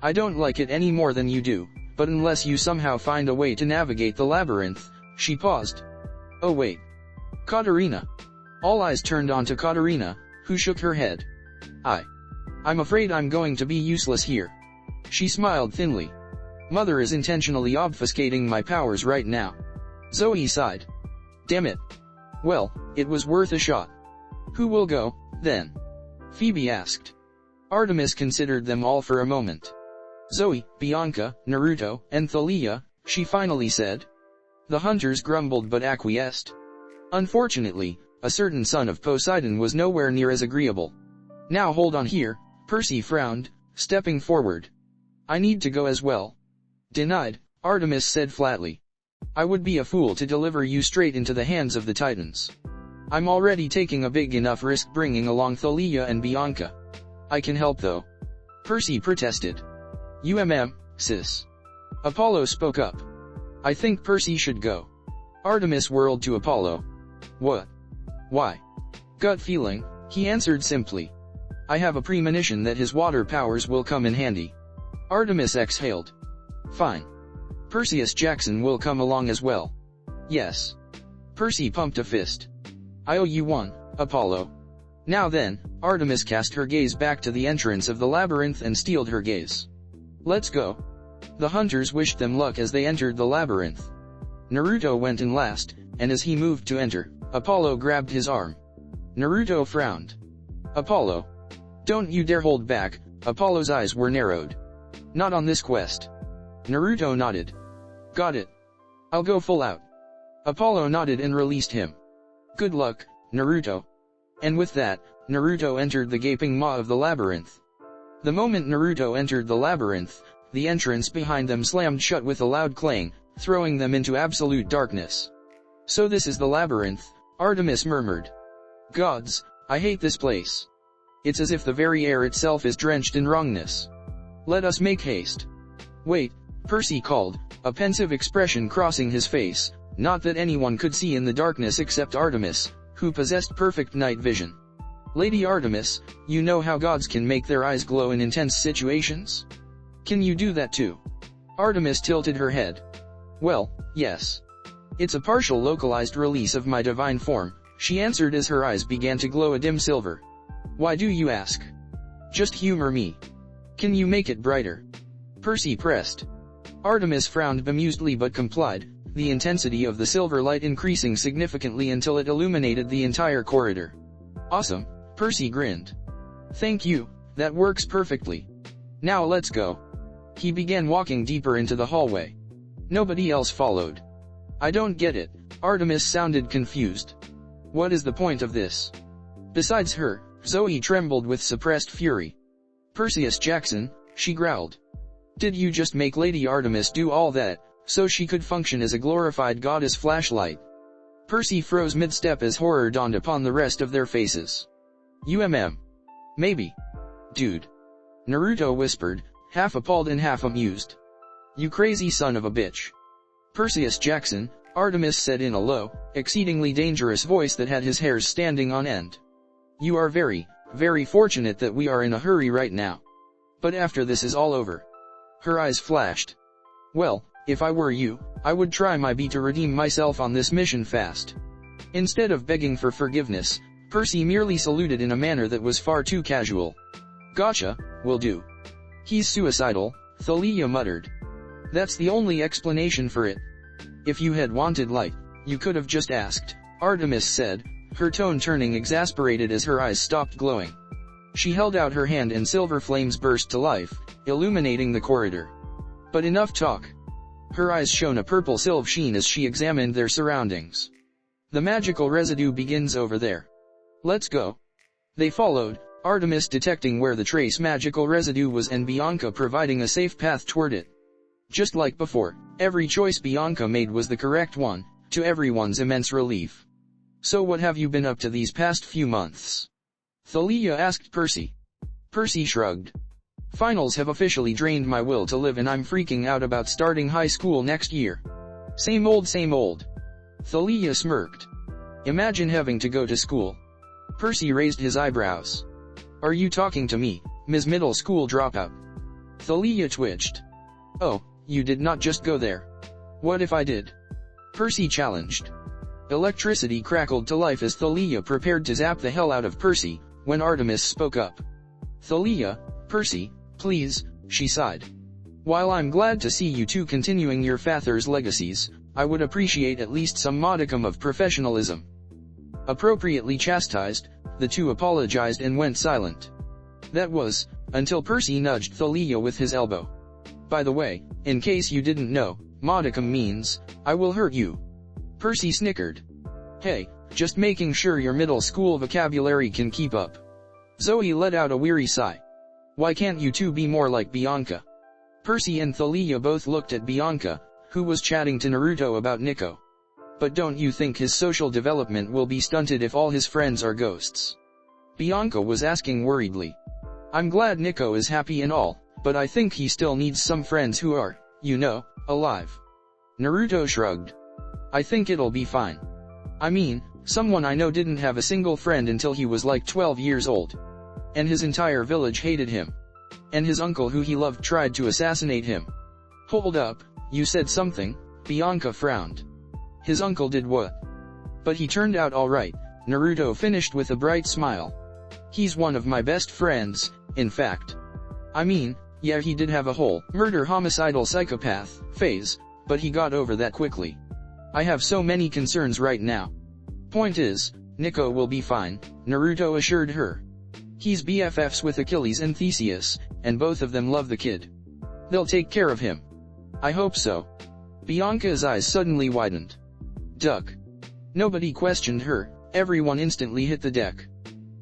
I don't like it any more than you do, but unless you somehow find a way to navigate the labyrinth, she paused. Oh wait. Katarina. All eyes turned onto Katarina, who shook her head. I'm afraid I'm going to be useless here. She smiled thinly. Mother is intentionally obfuscating my powers right now. Zoe sighed. Damn it. Well, it was worth a shot. Who will go, then? Phoebe asked. Artemis considered them all for a moment. Zoe, Bianca, Naruto, and Thalia, she finally said. The hunters grumbled but acquiesced. Unfortunately, a certain son of Poseidon was nowhere near as agreeable. Now hold on here, Percy frowned, stepping forward. I need to go as well. Denied, Artemis said flatly. I would be a fool to deliver you straight into the hands of the Titans. I'm already taking a big enough risk bringing along Thalia and Bianca. I can help though. Percy protested. Sis. Apollo spoke up. I think Percy should go. Artemis whirled to Apollo. What? Why? Gut feeling, he answered simply. I have a premonition that his water powers will come in handy. Artemis exhaled. Fine. Perseus Jackson will come along as well. Yes. Percy pumped a fist. I owe you one, Apollo. Now then, Artemis cast her gaze back to the entrance of the labyrinth and steeled her gaze. Let's go. The hunters wished them luck as they entered the labyrinth. Naruto went in last, and as he moved to enter, Apollo grabbed his arm. Naruto frowned. Apollo. Don't you dare hold back. Apollo's eyes were narrowed. Not on this quest. Naruto nodded. Got it. I'll go full out. Apollo nodded and released him. Good luck, Naruto. And with that, Naruto entered the gaping maw of the labyrinth. The moment Naruto entered the labyrinth, the entrance behind them slammed shut with a loud clang, throwing them into absolute darkness. So this is the labyrinth, Artemis murmured. Gods, I hate this place. It's as if the very air itself is drenched in wrongness. Let us make haste. Wait, Percy called, a pensive expression crossing his face, not that anyone could see in the darkness except Artemis, who possessed perfect night vision. Lady Artemis, you know how gods can make their eyes glow in intense situations? Can you do that too? Artemis tilted her head. Well, yes. It's a partial localized release of my divine form, she answered as her eyes began to glow a dim silver. Why do you ask? Just humor me. Can you make it brighter? Percy pressed. Artemis frowned bemusedly but complied, the intensity of the silver light increasing significantly until it illuminated the entire corridor. Awesome, Percy grinned. Thank you, that works perfectly. Now let's go. He began walking deeper into the hallway. Nobody else followed. I don't get it, Artemis sounded confused. What is the point of this? Besides her, Zoe trembled with suppressed fury. Perseus Jackson, she growled. Did you just make Lady Artemis do all that, so she could function as a glorified goddess flashlight? Percy froze mid-step as horror dawned upon the rest of their faces. Maybe. Dude. Naruto whispered, half appalled and half amused. You crazy son of a bitch. Perseus Jackson, Artemis said in a low, exceedingly dangerous voice that had his hairs standing on end. You are very, very fortunate that we are in a hurry right now. But after this is all over. Her eyes flashed. Well, if I were you, I would try my best to redeem myself on this mission fast. Instead of begging for forgiveness, Percy merely saluted in a manner that was far too casual. Gotcha, will do. He's suicidal, Thalia muttered. That's the only explanation for it. If you had wanted light, you could have just asked, Artemis said, her tone turning exasperated as her eyes stopped glowing. She held out her hand and silver flames burst to life, illuminating the corridor. But enough talk. Her eyes shone a purple sylph sheen as she examined their surroundings. The magical residue begins over there. Let's go. They followed, Artemis detecting where the trace magical residue was and Bianca providing a safe path toward it. Just like before, every choice Bianca made was the correct one, to everyone's immense relief. So what have you been up to these past few months? Thalia asked Percy. Percy shrugged. Finals have officially drained my will to live and I'm freaking out about starting high school next year. Same old same old. Thalia smirked. Imagine having to go to school. Percy raised his eyebrows. Are you talking to me, Ms. Middle School Dropout? Thalia twitched. Oh, you did not just go there. What if I did? Percy challenged. Electricity crackled to life as Thalia prepared to zap the hell out of Percy, when Artemis spoke up. Thalia, Percy, please, she sighed. While I'm glad to see you two continuing your father's legacies, I would appreciate at least some modicum of professionalism. Appropriately chastised, the two apologized and went silent. That was, until Percy nudged Thalia with his elbow. By the way, in case you didn't know, modicum means, I will hurt you. Percy snickered. Hey, just making sure your middle school vocabulary can keep up. Zoe let out a weary sigh. Why can't you two be more like Bianca? Percy and Thalia both looked at Bianca, who was chatting to Naruto about Nico. But don't you think his social development will be stunted if all his friends are ghosts? Bianca was asking worriedly. I'm glad Nico is happy and all, but I think he still needs some friends who are, you know, alive. Naruto shrugged. I think it'll be fine. I mean, someone I know didn't have a single friend until he was like 12 years old. And his entire village hated him. And his uncle who he loved tried to assassinate him. Hold up, you said something? Bianca frowned. His uncle did what? But he turned out alright, Naruto finished with a bright smile. He's one of my best friends, in fact. I mean, yeah, he did have a whole murder-homicidal psychopath phase, but he got over that quickly. I have so many concerns right now. Point is, Nico will be fine, Naruto assured her. He's BFFs with Achilles and Theseus, and both of them love the kid. They'll take care of him. I hope so. Bianca's eyes suddenly widened. Duck. Nobody questioned her, everyone instantly hit the deck.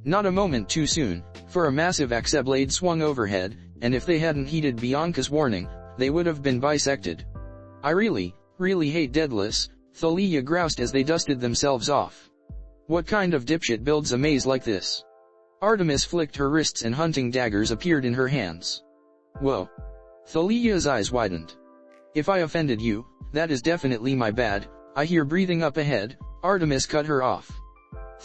Not a moment too soon, for a massive axe blade swung overhead, and if they hadn't heeded Bianca's warning, they would have been bisected. I really hate Deadless, Thalia groused as they dusted themselves off. What kind of dipshit builds a maze like this? Artemis flicked her wrists and hunting daggers appeared in her hands. Whoa. Thalia's eyes widened. If I offended you, that is definitely my bad. I hear breathing up ahead, Artemis cut her off.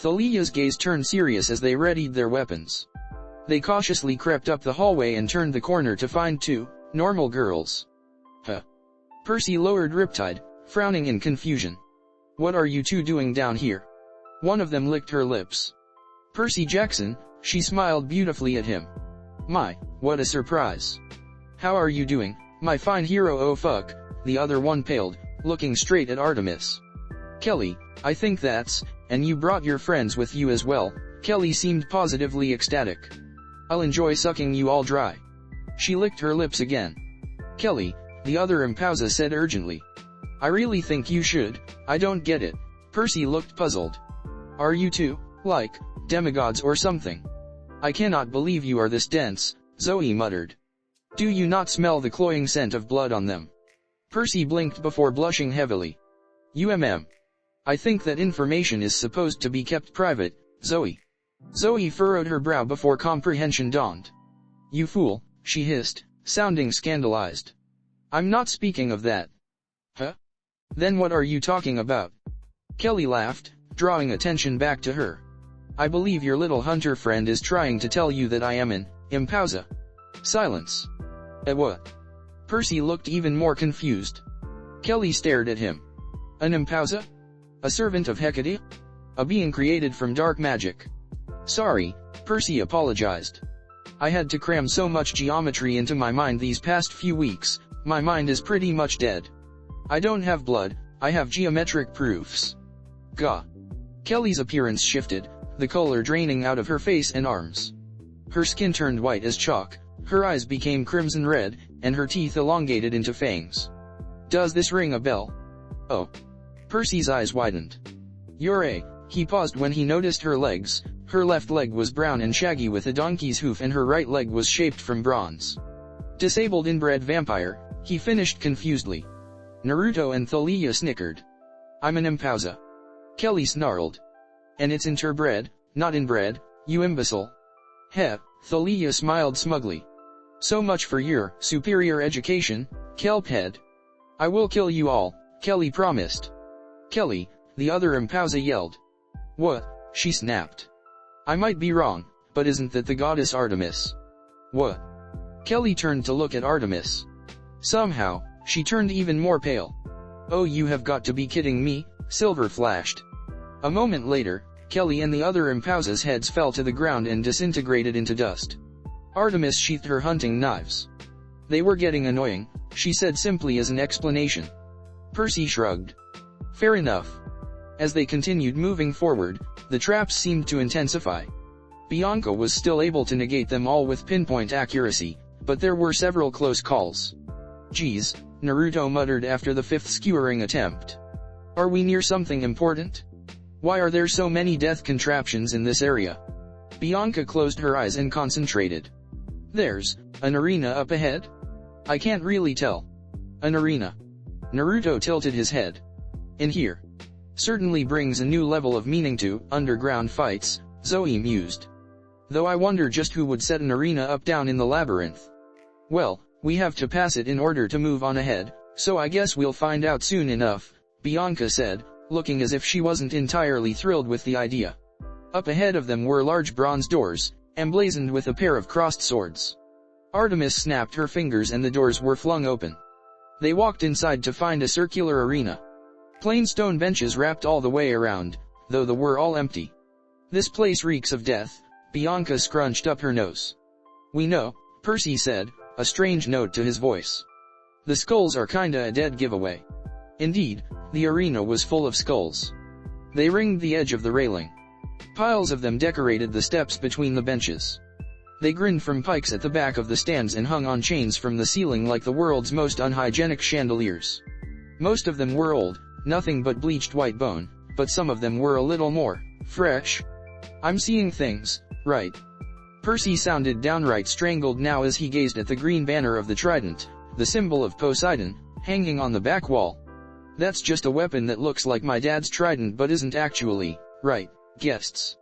Thalia's gaze turned serious as they readied their weapons. They cautiously crept up the hallway and turned the corner to find two normal girls. Huh. Percy lowered Riptide, frowning in confusion. What are you two doing down here? One of them licked her lips. Percy Jackson, she smiled beautifully at him. My, what a surprise. How are you doing, my fine hero? Oh fuck, the other one paled, looking straight at Artemis. Kelly, I think that's, and you brought your friends with you as well. Kelly seemed positively ecstatic. I'll enjoy sucking you all dry. She licked her lips again. Kelly, the other Impausa said urgently. I really think you should, I don't get it. Percy looked puzzled. Are you two, like, demigods or something? I cannot believe you are this dense, Zoe muttered. Do you not smell the cloying scent of blood on them? Percy blinked before blushing heavily. I think that information is supposed to be kept private, Zoe. Zoe furrowed her brow before comprehension dawned. You fool, she hissed, sounding scandalized. I'm not speaking of that. Huh? Then what are you talking about? Kelly laughed, drawing attention back to her. I believe your little hunter friend is trying to tell you that I am an Impausa. Silence. What? Percy looked even more confused. Kelly stared at him. An Impausa? A servant of Hecate? A being created from dark magic. Sorry, Percy apologized. I had to cram so much geometry into my mind these past few weeks, my mind is pretty much dead. I don't have blood, I have geometric proofs. Gah. Kelly's appearance shifted, the color draining out of her face and arms. Her skin turned white as chalk, her eyes became crimson red, and her teeth elongated into fangs. Does this ring a bell? Oh. Percy's eyes widened. You're a... He paused when he noticed her legs. Her left leg was brown and shaggy with a donkey's hoof and her right leg was shaped from bronze. Disabled inbred vampire, he finished confusedly. Naruto and Thalia snickered. I'm an impausa. Kelly snarled. And it's interbred, not inbred, you imbecile. Heh, Thalia smiled smugly. So much for your superior education, kelphead. I will kill you all, Kelly promised. Kelly, the other impausa yelled. What? She snapped. I might be wrong, but isn't that the goddess Artemis? What? Kelly turned to look at Artemis. Somehow, she turned even more pale. Oh, you have got to be kidding me, Silver flashed. A moment later, Kelly and the other impausas' heads fell to the ground and disintegrated into dust. Artemis sheathed her hunting knives. They were getting annoying, she said simply as an explanation. Percy shrugged. Fair enough. As they continued moving forward, the traps seemed to intensify. Bianca was still able to negate them all with pinpoint accuracy, but there were several close calls. Geez, Naruto muttered after the fifth skewering attempt. Are we near something important? Why are there so many death contraptions in this area? Bianca closed her eyes and concentrated. There's an arena up ahead? I can't really tell. An arena. Naruto tilted his head. In here. Certainly brings a new level of meaning to underground fights, Zoe mused. Though I wonder just who would set an arena up down in the labyrinth. Well, we have to pass it in order to move on ahead, so I guess we'll find out soon enough, Bianca said, looking as if she wasn't entirely thrilled with the idea. Up ahead of them were large bronze doors, emblazoned with a pair of crossed swords. Artemis snapped her fingers and the doors were flung open. They walked inside to find a circular arena. Plain stone benches wrapped all the way around, though they were all empty. This place reeks of death, Bianca scrunched up her nose. We know, Percy said, a strange note to his voice. The skulls are kinda a dead giveaway. Indeed, the arena was full of skulls. They ringed the edge of the railing. Piles of them decorated the steps between the benches. They grinned from pikes at the back of the stands and hung on chains from the ceiling like the world's most unhygienic chandeliers. Most of them were old, nothing but bleached white bone, but some of them were a little more fresh. I'm seeing things, right? Percy sounded downright strangled now as he gazed at the green banner of the trident, the symbol of Poseidon, hanging on the back wall. That's just a weapon that looks like my dad's trident but isn't actually, right, guests?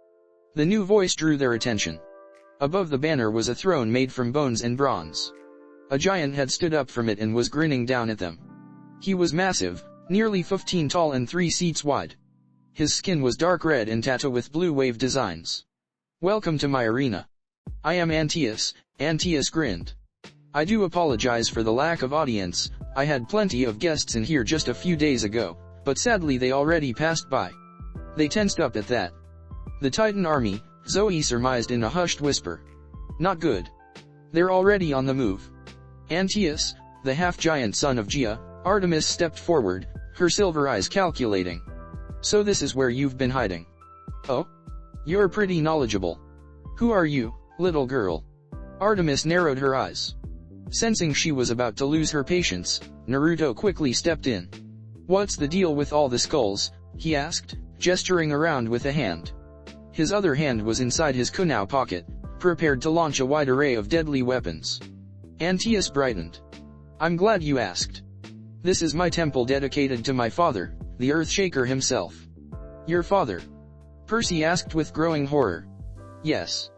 The new voice drew their attention. Above the banner was a throne made from bones and bronze. A giant had stood up from it and was grinning down at them. He was massive, nearly 15 tall and 3 seats wide. His skin was dark red and tattooed with blue wave designs. Welcome to my arena. I am Antaeus. Antaeus grinned. I do apologize for the lack of audience. I had plenty of guests in here just a few days ago, but sadly they already passed by. They tensed up at that. The Titan army, Zoe surmised in a hushed whisper. Not good. They're already on the move. Antaeus, the half-giant son of Gia, Artemis stepped forward, her silver eyes calculating. So this is where you've been hiding. Oh? You're pretty knowledgeable. Who are you, little girl? Artemis narrowed her eyes. Sensing she was about to lose her patience, Naruto quickly stepped in. What's the deal with all the skulls? He asked, gesturing around with a hand. His other hand was inside his kunao pocket, prepared to launch a wide array of deadly weapons. Antaeus brightened. I'm glad you asked. This is my temple dedicated to my father, the Earthshaker himself. Your father? Percy asked with growing horror. Yes.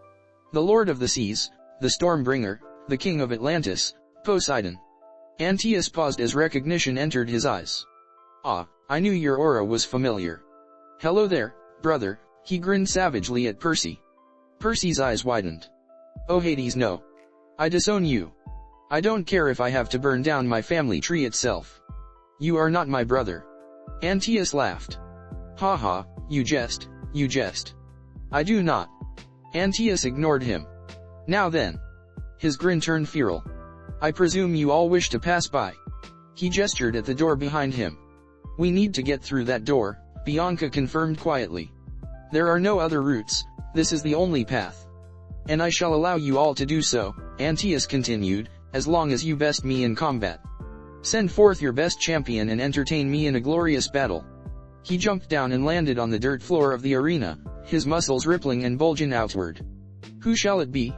The Lord of the Seas, the Stormbringer, the King of Atlantis, Poseidon. Antaeus paused as recognition entered his eyes. Ah, I knew your aura was familiar. Hello there, brother, he grinned savagely at Percy. Percy's eyes widened. Oh Hades no. I disown you. I don't care if I have to burn down my family tree itself. You are not my brother. Antaeus laughed. Ha ha, you jest, you jest. I do not. Antaeus ignored him. Now then. His grin turned feral. I presume you all wish to pass by. He gestured at the door behind him. We need to get through that door, Bianca confirmed quietly. There are no other routes, this is the only path. And I shall allow you all to do so, Antaeus continued, as long as you best me in combat. Send forth your best champion and entertain me in a glorious battle. He jumped down and landed on the dirt floor of the arena, his muscles rippling and bulging outward. Who shall it be?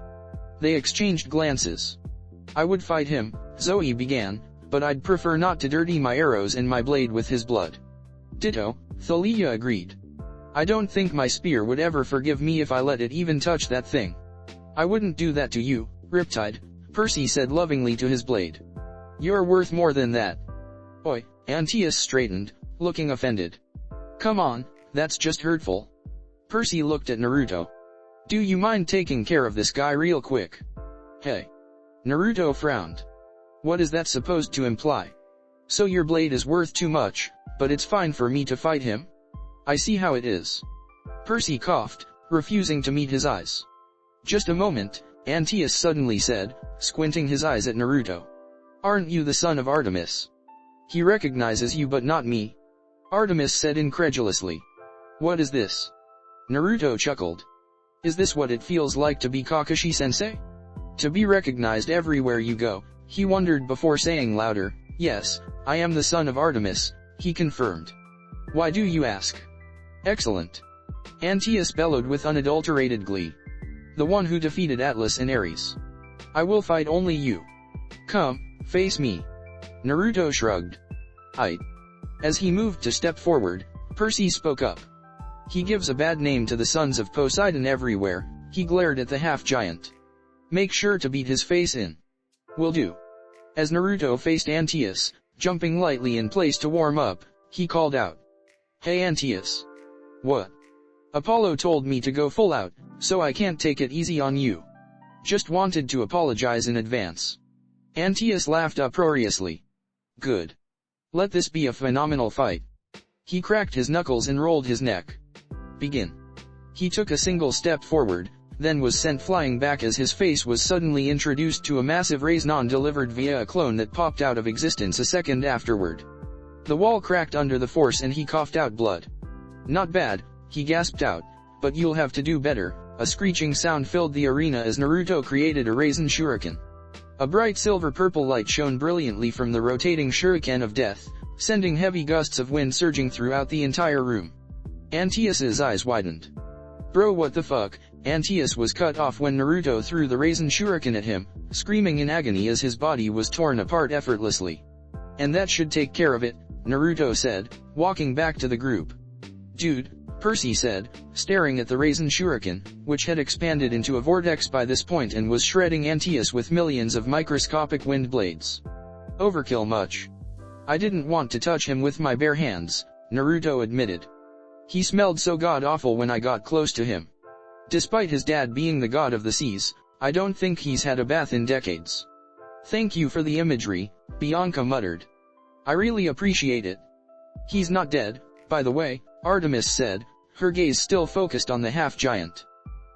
They exchanged glances. I would fight him, Zoe began, but I'd prefer not to dirty my arrows and my blade with his blood. Ditto, Thalia agreed. I don't think my spear would ever forgive me if I let it even touch that thing. I wouldn't do that to you, Riptide, Percy said lovingly to his blade. You're worth more than that. Oi, Antaeus straightened, looking offended. Come on, that's just hurtful. Percy looked at Naruto. Do you mind taking care of this guy real quick? Hey. Naruto frowned. What is that supposed to imply? So your blade is worth too much, but it's fine for me to fight him? I see how it is. Percy coughed, refusing to meet his eyes. Just a moment, Antaeus suddenly said, squinting his eyes at Naruto. Aren't you the son of Artemis? He recognizes you but not me. Artemis said incredulously. What is this? Naruto chuckled. Is this what it feels like to be Kakashi-sensei? To be recognized everywhere you go, he wondered before saying louder, yes, I am the son of Artemis, he confirmed. Why do you ask? Excellent. Antaeus bellowed with unadulterated glee. The one who defeated Atlas and Ares. I will fight only you. Come, face me. Naruto shrugged. Aight. As he moved to step forward, Percy spoke up. He gives a bad name to the sons of Poseidon everywhere, he glared at the half-giant. Make sure to beat his face in. Will do. As Naruto faced Antaeus, jumping lightly in place to warm up, he called out. Hey Antaeus. What? Apollo told me to go full out, so I can't take it easy on you. Just wanted to apologize in advance. Antaeus laughed uproariously. Good. Let this be a phenomenal fight. He cracked his knuckles and rolled his neck. Begin. He took a single step forward, then was sent flying back as his face was suddenly introduced to a massive raise-non delivered via a clone that popped out of existence a second afterward. The wall cracked under the force and he coughed out blood. Not bad, he gasped out, but you'll have to do better. A screeching sound filled the arena as Naruto created a Raisin Shuriken. A bright silver-purple light shone brilliantly from the rotating Shuriken of death, sending heavy gusts of wind surging throughout the entire room. Antaeus's eyes widened. Bro, what the fuck? Antaeus was cut off when Naruto threw the Raisin Shuriken at him, screaming in agony as his body was torn apart effortlessly. And that should take care of it, Naruto said, walking back to the group. Dude, Percy said, staring at the Raisin Shuriken, which had expanded into a vortex by this point and was shredding Antaeus with millions of microscopic wind blades. Overkill much. I didn't want to touch him with my bare hands, Naruto admitted. He smelled so god-awful when I got close to him. Despite his dad being the god of the seas, I don't think he's had a bath in decades. Thank you for the imagery, Bianca muttered. I really appreciate it. He's not dead, by the way, Artemis said, her gaze still focused on the half-giant.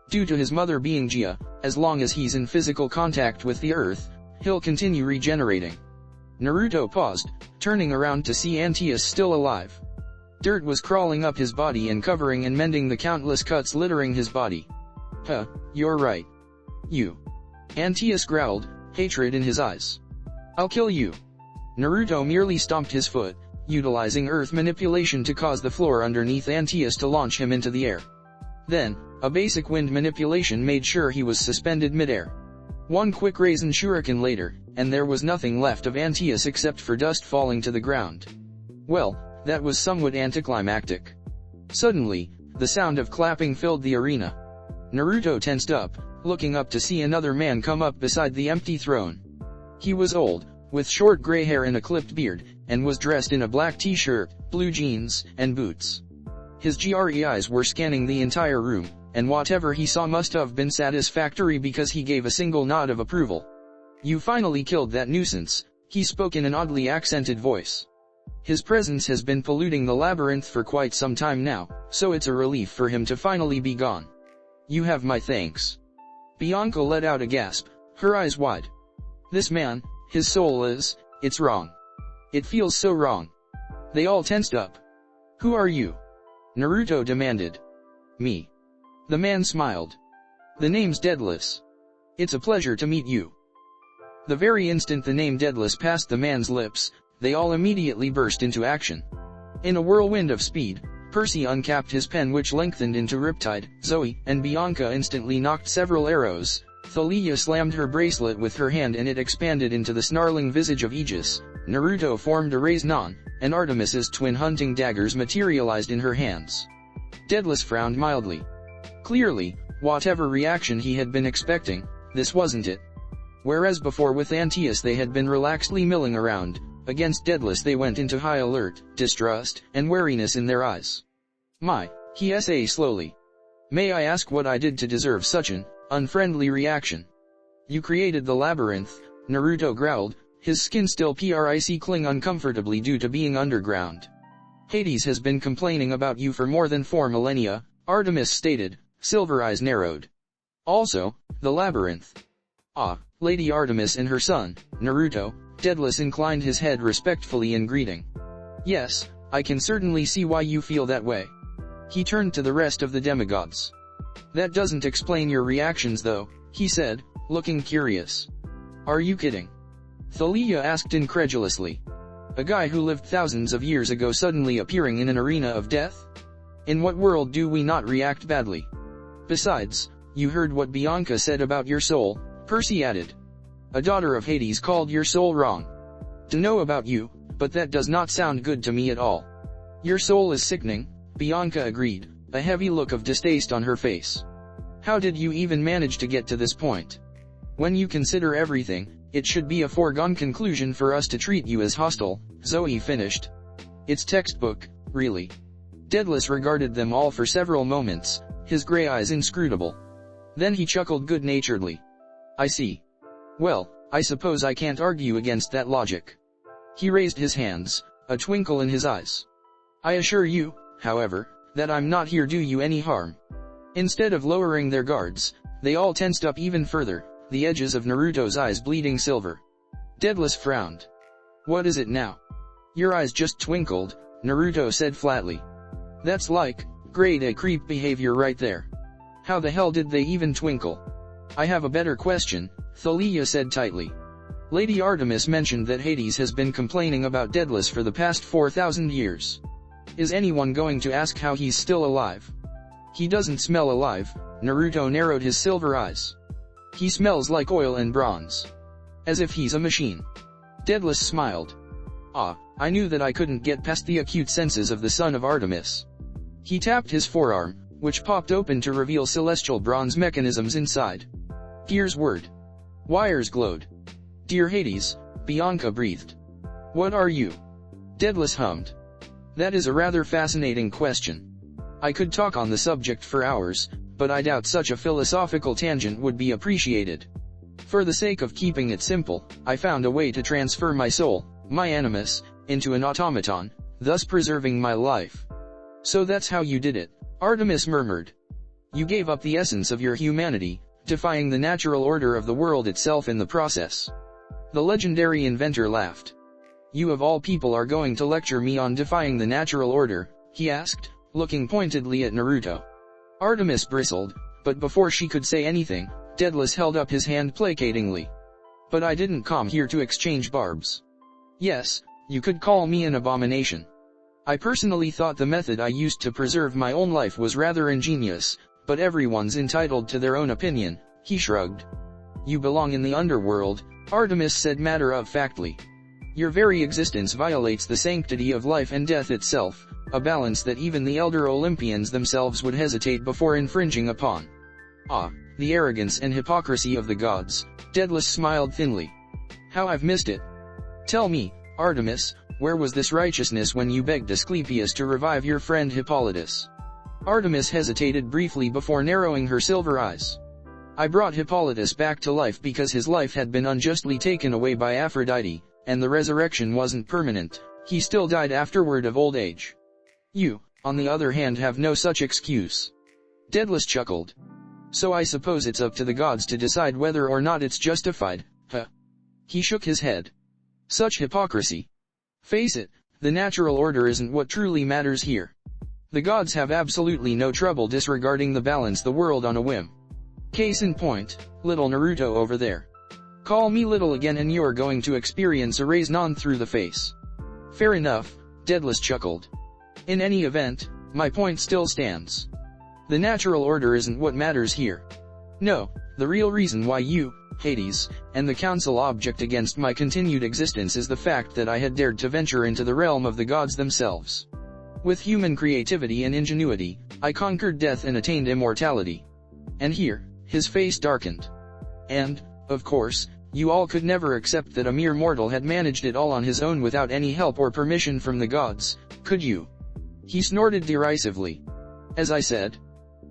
Due to his mother being Gia, as long as he's in physical contact with the earth, he'll continue regenerating. Naruto paused, turning around to see Antaeus still alive. Dirt was crawling up his body and covering and mending the countless cuts littering his body. Huh, you're right. You. Antaeus growled, hatred in his eyes. I'll kill you. Naruto merely stomped his foot, utilizing earth manipulation to cause the floor underneath Antaeus to launch him into the air. Then, a basic wind manipulation made sure he was suspended midair. One quick Raisin Shuriken later, and there was nothing left of Antaeus except for dust falling to the ground. Well, that was somewhat anticlimactic. Suddenly, the sound of clapping filled the arena. Naruto tensed up, looking up to see another man come up beside the empty throne. He was old, with short gray hair and a clipped beard, and was dressed in a black t-shirt, blue jeans, and boots. His grey eyes were scanning the entire room, and whatever he saw must have been satisfactory because he gave a single nod of approval. You finally killed that nuisance, he spoke in an oddly accented voice. His presence has been polluting the labyrinth for quite some time now, so it's a relief for him to finally be gone. You have my thanks. Bianca let out a gasp, her eyes wide. This man, his soul is, it's wrong. It feels so wrong. They all tensed up. Who are you? Naruto demanded. Me. The man smiled. The name's Daedalus. It's a pleasure to meet you. The very instant the name Daedalus passed the man's lips, they all immediately burst into action. In a whirlwind of speed, Percy uncapped his pen, which lengthened into Riptide. Zoe and Bianca instantly knocked several arrows. Thalia slammed her bracelet with her hand and it expanded into the snarling visage of Aegis. Naruto formed a raise-non, and Artemis's twin hunting daggers materialized in her hands. Daedalus frowned mildly. Clearly, whatever reaction he had been expecting, this wasn't it. Whereas before with Antaeus they had been relaxedly milling around, against Daedalus they went into high alert, distrust, and wariness in their eyes. He said slowly. May I ask what I did to deserve such an unfriendly reaction? You created the labyrinth, Naruto growled, his skin still cling uncomfortably due to being underground. Hades has been complaining about you for more than 4 millennia, Artemis stated, silver eyes narrowed. Also, the labyrinth. Lady Artemis and her son, Naruto. Daedalus inclined his head respectfully in greeting. Yes, I can certainly see why you feel that way. He turned to the rest of the demigods. That doesn't explain your reactions though, he said, looking curious. Are you kidding? Thalia asked incredulously. A guy who lived thousands of years ago suddenly appearing in an arena of death? In what world do we not react badly? Besides, you heard what Bianca said about your soul, Percy added. A daughter of Hades called your soul wrong. To know about you, but that does not sound good to me at all. Your soul is sickening, Bianca agreed, a heavy look of distaste on her face. How did you even manage to get to this point? When you consider everything, it should be a foregone conclusion for us to treat you as hostile, Zoe finished. It's textbook, really. Daedalus regarded them all for several moments, his gray eyes inscrutable. Then he chuckled good-naturedly. I see. Well, I suppose I can't argue against that logic. He raised his hands, a twinkle in his eyes. I assure you, however, that I'm not here to do you any harm. Instead of lowering their guards, they all tensed up even further, the edges of Naruto's eyes bleeding silver. Daedalus frowned. What is it now? Your eyes just twinkled, Naruto said flatly. That's like, grade A creep behavior right there. How the hell did they even twinkle? I have a better question, Thalia said tightly. Lady Artemis mentioned that Hades has been complaining about Daedalus for the past 4,000 years. Is anyone going to ask how he's still alive? He doesn't smell alive, Naruto narrowed his silver eyes. He smells like oil and bronze. As if he's a machine. Daedalus smiled. I knew that I couldn't get past the acute senses of the son of Artemis. He tapped his forearm, which popped open to reveal celestial bronze mechanisms inside. Gears whirred. Wires glowed. Dear Hades, Bianca breathed. What are you? Daedalus hummed. That is a rather fascinating question. I could talk on the subject for hours, but I doubt such a philosophical tangent would be appreciated. For the sake of keeping it simple, I found a way to transfer my soul, my animus, into an automaton, thus preserving my life. So that's how you did it, Artemis murmured. You gave up the essence of your humanity, defying the natural order of the world itself in the process. The legendary inventor laughed. You of all people are going to lecture me on defying the natural order, he asked, looking pointedly at Naruto. Artemis bristled, but before she could say anything, Daedalus held up his hand placatingly. But I didn't come here to exchange barbs. Yes, you could call me an abomination. I personally thought the method I used to preserve my own life was rather ingenious, but everyone's entitled to their own opinion, he shrugged. You belong in the underworld, Artemis said matter-of-factly. Your very existence violates the sanctity of life and death itself, a balance that even the elder Olympians themselves would hesitate before infringing upon. The arrogance and hypocrisy of the gods, Daedalus smiled thinly. How I've missed it. Tell me, Artemis, where was this righteousness when you begged Asclepius to revive your friend Hippolytus? Artemis hesitated briefly before narrowing her silver eyes. I brought Hippolytus back to life because his life had been unjustly taken away by Aphrodite, and the resurrection wasn't permanent. He still died afterward of old age. You, on the other hand, have no such excuse. Daedalus chuckled. So I suppose it's up to the gods to decide whether or not it's justified, huh? He shook his head. Such hypocrisy. Face it, the natural order isn't what truly matters here. The gods have absolutely no trouble disregarding the balance the world on a whim. Case in point, little Naruto over there. Call me little again and you're going to experience a raise-non through the face. Fair enough, Daedalus chuckled. In any event, my point still stands. The natural order isn't what matters here. No, the real reason why you, Hades, and the council object against my continued existence is the fact that I had dared to venture into the realm of the gods themselves. With human creativity and ingenuity, I conquered death and attained immortality. And here, his face darkened. And, of course, you all could never accept that a mere mortal had managed it all on his own without any help or permission from the gods, could you? He snorted derisively. As I said.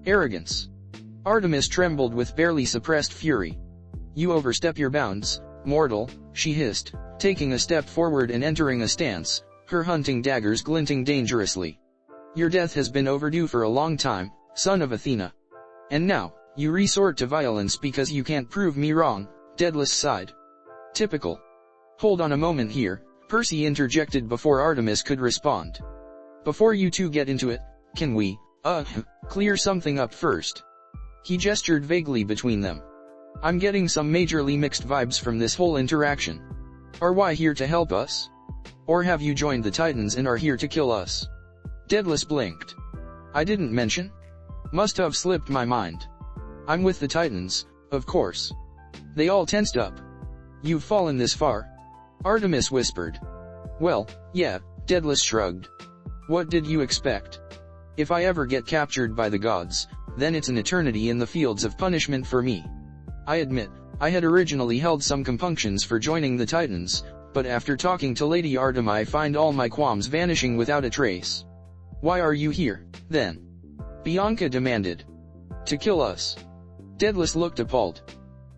Arrogance. Artemis trembled with barely suppressed fury. You overstep your bounds, mortal, she hissed, taking a step forward and entering a stance, her hunting daggers glinting dangerously. Your death has been overdue for a long time, son of Athena. And now, you resort to violence because you can't prove me wrong, Daedalus sighed. Typical. Hold on a moment here, Percy interjected before Artemis could respond. Before you two get into it, can we, clear something up first? He gestured vaguely between them. I'm getting some majorly mixed vibes from this whole interaction. Are we here to help us? Or have you joined the Titans and are here to kill us? Daedalus blinked. I didn't mention. Must have slipped my mind. I'm with the Titans, of course. They all tensed up. You've fallen this far? Artemis whispered. Well, yeah, Daedalus shrugged. What did you expect? If I ever get captured by the gods, then it's an eternity in the fields of punishment for me. I admit, I had originally held some compunctions for joining the Titans, but after talking to Lady Artemis I find all my qualms vanishing without a trace. Why are you here, then? Bianca demanded. To kill us. Daedalus looked appalled.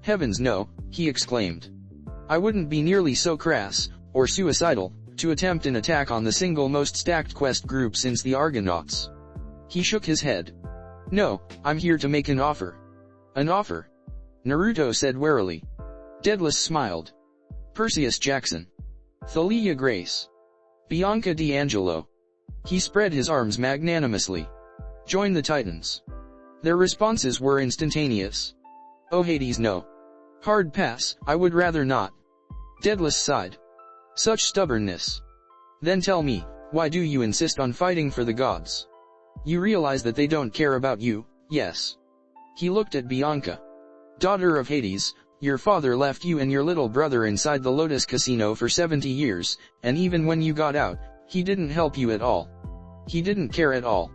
Heavens no, he exclaimed. I wouldn't be nearly so crass, or suicidal, to attempt an attack on the single most stacked quest group since the Argonauts. He shook his head. No, I'm here to make an offer. An offer? Naruto said warily. Daedalus smiled. Perseus Jackson. Thalia Grace. Bianca D'Angelo. He spread his arms magnanimously. Join the Titans. Their responses were instantaneous. Oh Hades no. Hard pass, I would rather not. Daedalus sighed. Such stubbornness. Then tell me, why do you insist on fighting for the gods? You realize that they don't care about you, yes? He looked at Bianca. Daughter of Hades, your father left you and your little brother inside the Lotus Casino for 70 years, and even when you got out, he didn't help you at all. He didn't care at all.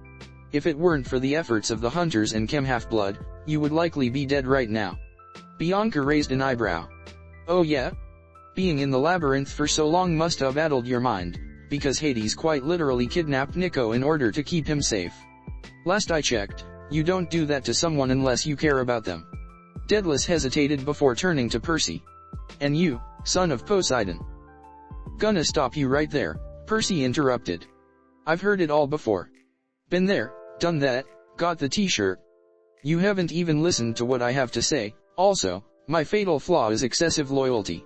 If it weren't for the efforts of the hunters and Chem Half-Blood, you would likely be dead right now. Bianca raised an eyebrow. Oh yeah? Being in the labyrinth for so long must have addled your mind, because Hades quite literally kidnapped Nico in order to keep him safe. Last I checked, you don't do that to someone unless you care about them. Daedalus hesitated before turning to Percy. And you, son of Poseidon. Gonna stop you right there, Percy interrupted. I've heard it all before. Been there, done that, got the t-shirt. You haven't even listened to what I have to say. Also, my fatal flaw is excessive loyalty.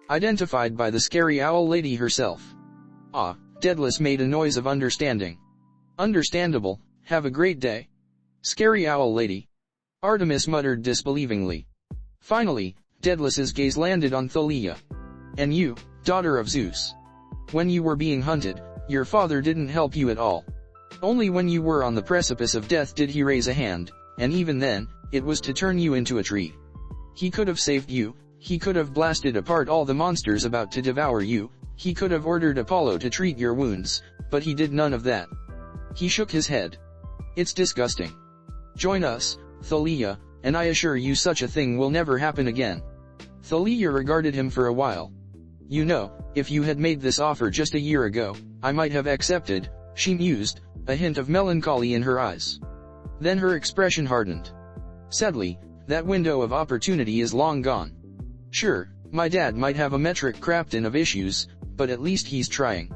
Identified by the scary owl lady herself. Ah, Daedalus made a noise of understanding. Understandable, have a great day. Scary owl lady. Artemis muttered disbelievingly. Finally, Daedalus's gaze landed on Thalia. And you, daughter of Zeus. When you were being hunted, your father didn't help you at all. Only when you were on the precipice of death did he raise a hand, and even then, it was to turn you into a tree. He could have saved you, he could have blasted apart all the monsters about to devour you, he could have ordered Apollo to treat your wounds, but he did none of that. He shook his head. It's disgusting. Join us, Thalia, and I assure you such a thing will never happen again. Thalia regarded him for a while. You know, if you had made this offer just a year ago, I might have accepted, she mused, a hint of melancholy in her eyes. Then her expression hardened. Sadly, that window of opportunity is long gone. Sure, my dad might have a metric crapton of issues, but at least he's trying.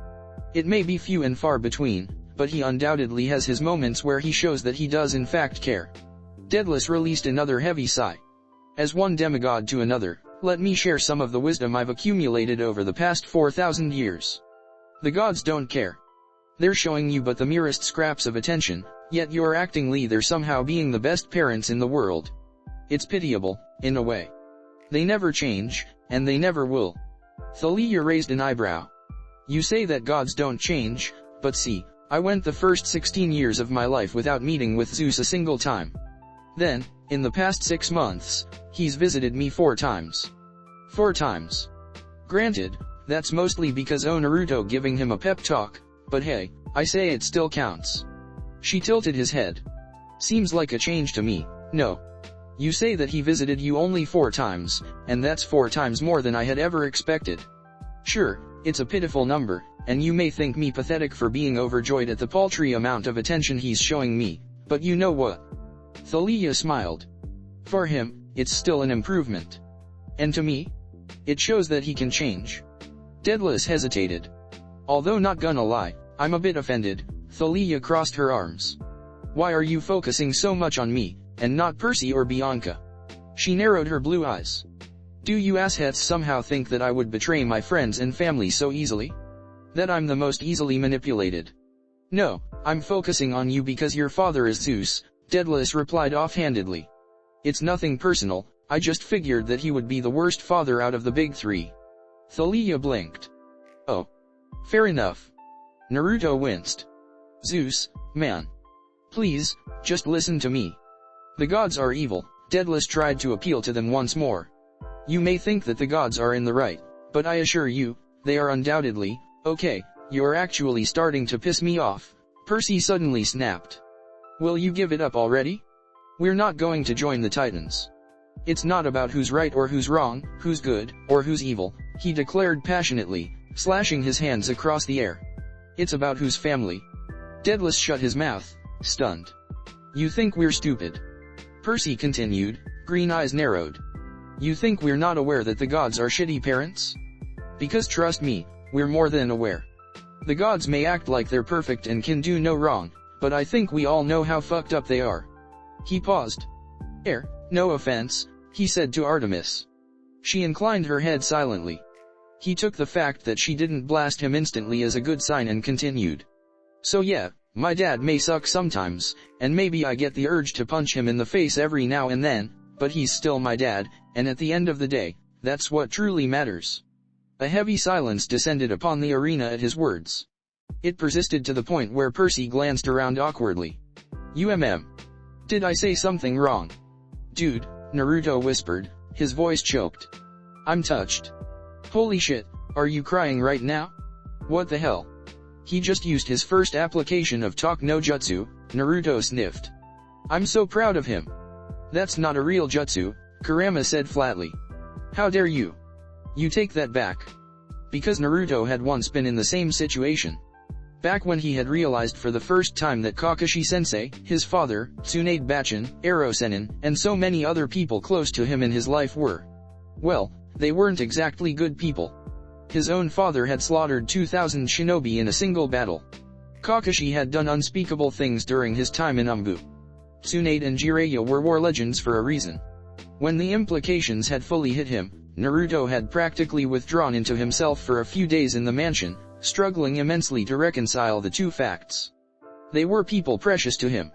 It may be few and far between, but he undoubtedly has his moments where he shows that he does in fact care. Daedalus released another heavy sigh. As one demigod to another, let me share some of the wisdom I've accumulated over the past 4,000 years. The gods don't care. They're showing you but the merest scraps of attention, yet you're actingly they're somehow being the best parents in the world. It's pitiable, in a way. They never change, and they never will. Thalia raised an eyebrow. You say that gods don't change, but see, I went the first 16 years of my life without meeting with Zeus a single time. Then, in the past 6 months, he's visited me 4 times. 4 times. Granted, that's mostly because Naruto giving him a pep talk, but hey, I say it still counts. She tilted his head. Seems like a change to me. No. You say that he visited you only 4 times, and that's 4 times more than I had ever expected. Sure, it's a pitiful number, and you may think me pathetic for being overjoyed at the paltry amount of attention he's showing me, but you know what? Thalia smiled. For him, it's still an improvement. And to me? It shows that he can change. Daedalus hesitated. Although not gonna lie, I'm a bit offended. Thalia crossed her arms. Why are you focusing so much on me, and not Percy or Bianca? She narrowed her blue eyes. Do you asshats somehow think that I would betray my friends and family so easily? That I'm the most easily manipulated? No, I'm focusing on you because your father is Zeus, Daedalus replied offhandedly. It's nothing personal, I just figured that he would be the worst father out of the big 3. Thalia blinked. Oh. Fair enough. Naruto winced. Zeus, man. Please, just listen to me. The gods are evil, Daedalus tried to appeal to them once more. You may think that the gods are in the right, but I assure you, they are undoubtedly. Okay, you're actually starting to piss me off, Percy suddenly snapped. Will you give it up already? We're not going to join the Titans. It's not about who's right or who's wrong, who's good, or who's evil, he declared passionately, slashing his hands across the air. It's about who's family. Daedalus shut his mouth, stunned. You think we're stupid? Percy continued, green eyes narrowed. You think we're not aware that the gods are shitty parents? Because trust me, we're more than aware. The gods may act like they're perfect and can do no wrong, but I think we all know how fucked up they are. He paused. No offense, he said to Artemis. She inclined her head silently. He took the fact that she didn't blast him instantly as a good sign and continued. So yeah, my dad may suck sometimes, and maybe I get the urge to punch him in the face every now and then, but he's still my dad, and at the end of the day, that's what truly matters. A heavy silence descended upon the arena at his words. It persisted to the point where Percy glanced around awkwardly. Did I say something wrong? Dude, Naruto whispered, his voice choked. I'm touched. Holy shit, are you crying right now? What the hell? He just used his first application of talk no jutsu, Naruto sniffed. I'm so proud of him. That's not a real jutsu, Kurama said flatly. How dare you? You take that back. Because Naruto had once been in the same situation. Back when he had realized for the first time that Kakashi-sensei, his father, Tsunade Bachin, Ero-sennin, and so many other people close to him in his life were. Well, they weren't exactly good people. His own father had slaughtered 2,000 shinobi in a single battle. Kakashi had done unspeakable things during his time in Umbu. Tsunade and Jiraiya were war legends for a reason. When the implications had fully hit him, Naruto had practically withdrawn into himself for a few days in the mansion, struggling immensely to reconcile the two facts. They were people precious to him.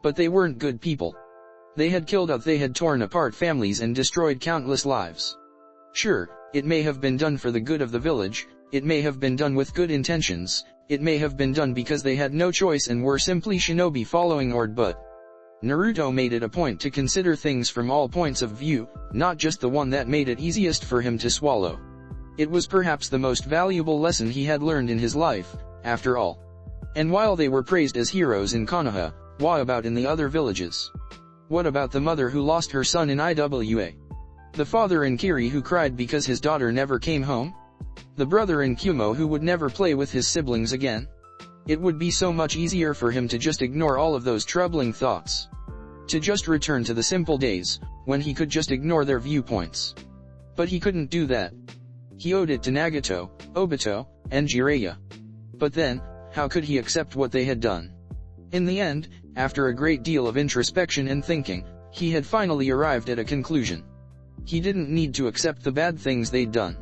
But they weren't good people. They had killed up, they had torn apart families and destroyed countless lives. Sure, it may have been done for the good of the village, it may have been done with good intentions, it may have been done because they had no choice and were simply shinobi following orders, but Naruto made it a point to consider things from all points of view, not just the one that made it easiest for him to swallow. It was perhaps the most valuable lesson he had learned in his life, after all. And while they were praised as heroes in Konoha, what about in the other villages? What about the mother who lost her son in IWA? The father in Kiri who cried because his daughter never came home? The brother in Kumo who would never play with his siblings again? It would be so much easier for him to just ignore all of those troubling thoughts. To just return to the simple days, when he could just ignore their viewpoints. But he couldn't do that. He owed it to Nagato, Obito, and Jiraiya. But then, how could he accept what they had done? In the end, after a great deal of introspection and thinking, he had finally arrived at a conclusion. He didn't need to accept the bad things they'd done.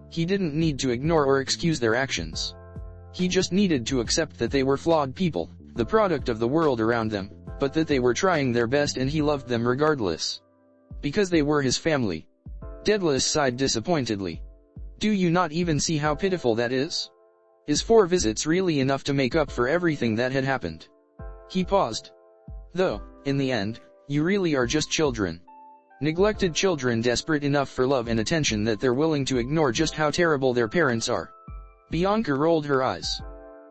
He didn't need to ignore or excuse their actions. He just needed to accept that they were flawed people, the product of the world around them, but that they were trying their best and he loved them regardless. Because they were his family. Daedalus sighed disappointedly. Do you not even see how pitiful that is? Is 4 visits really enough to make up for everything that had happened? He paused. Though, in the end, you really are just children. Neglected children desperate enough for love and attention that they're willing to ignore just how terrible their parents are. Bianca rolled her eyes.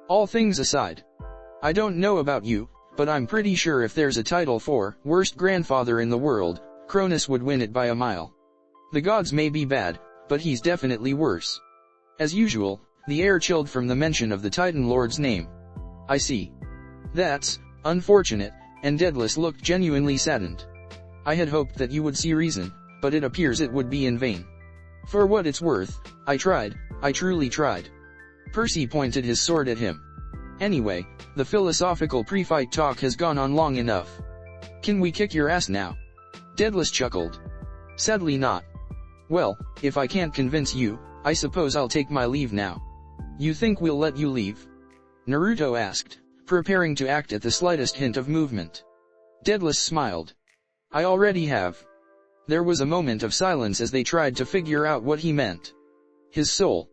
All things aside. I don't know about you, but I'm pretty sure if there's a title for worst grandfather in the world, Cronus would win it by a mile. The gods may be bad, but he's definitely worse. As usual, the air chilled from the mention of the Titan Lord's name. I see. That's unfortunate, and Daedalus looked genuinely saddened. I had hoped that you would see reason, but it appears it would be in vain. For what it's worth, I tried, I truly tried. Percy pointed his sword at him. Anyway, the philosophical pre-fight talk has gone on long enough. Can we kick your ass now? Daedalus chuckled. Sadly not. Well, if I can't convince you, I suppose I'll take my leave now. You think we'll let you leave? Naruto asked, preparing to act at the slightest hint of movement. Daedalus smiled. I already have. There was a moment of silence as they tried to figure out what he meant. His soul.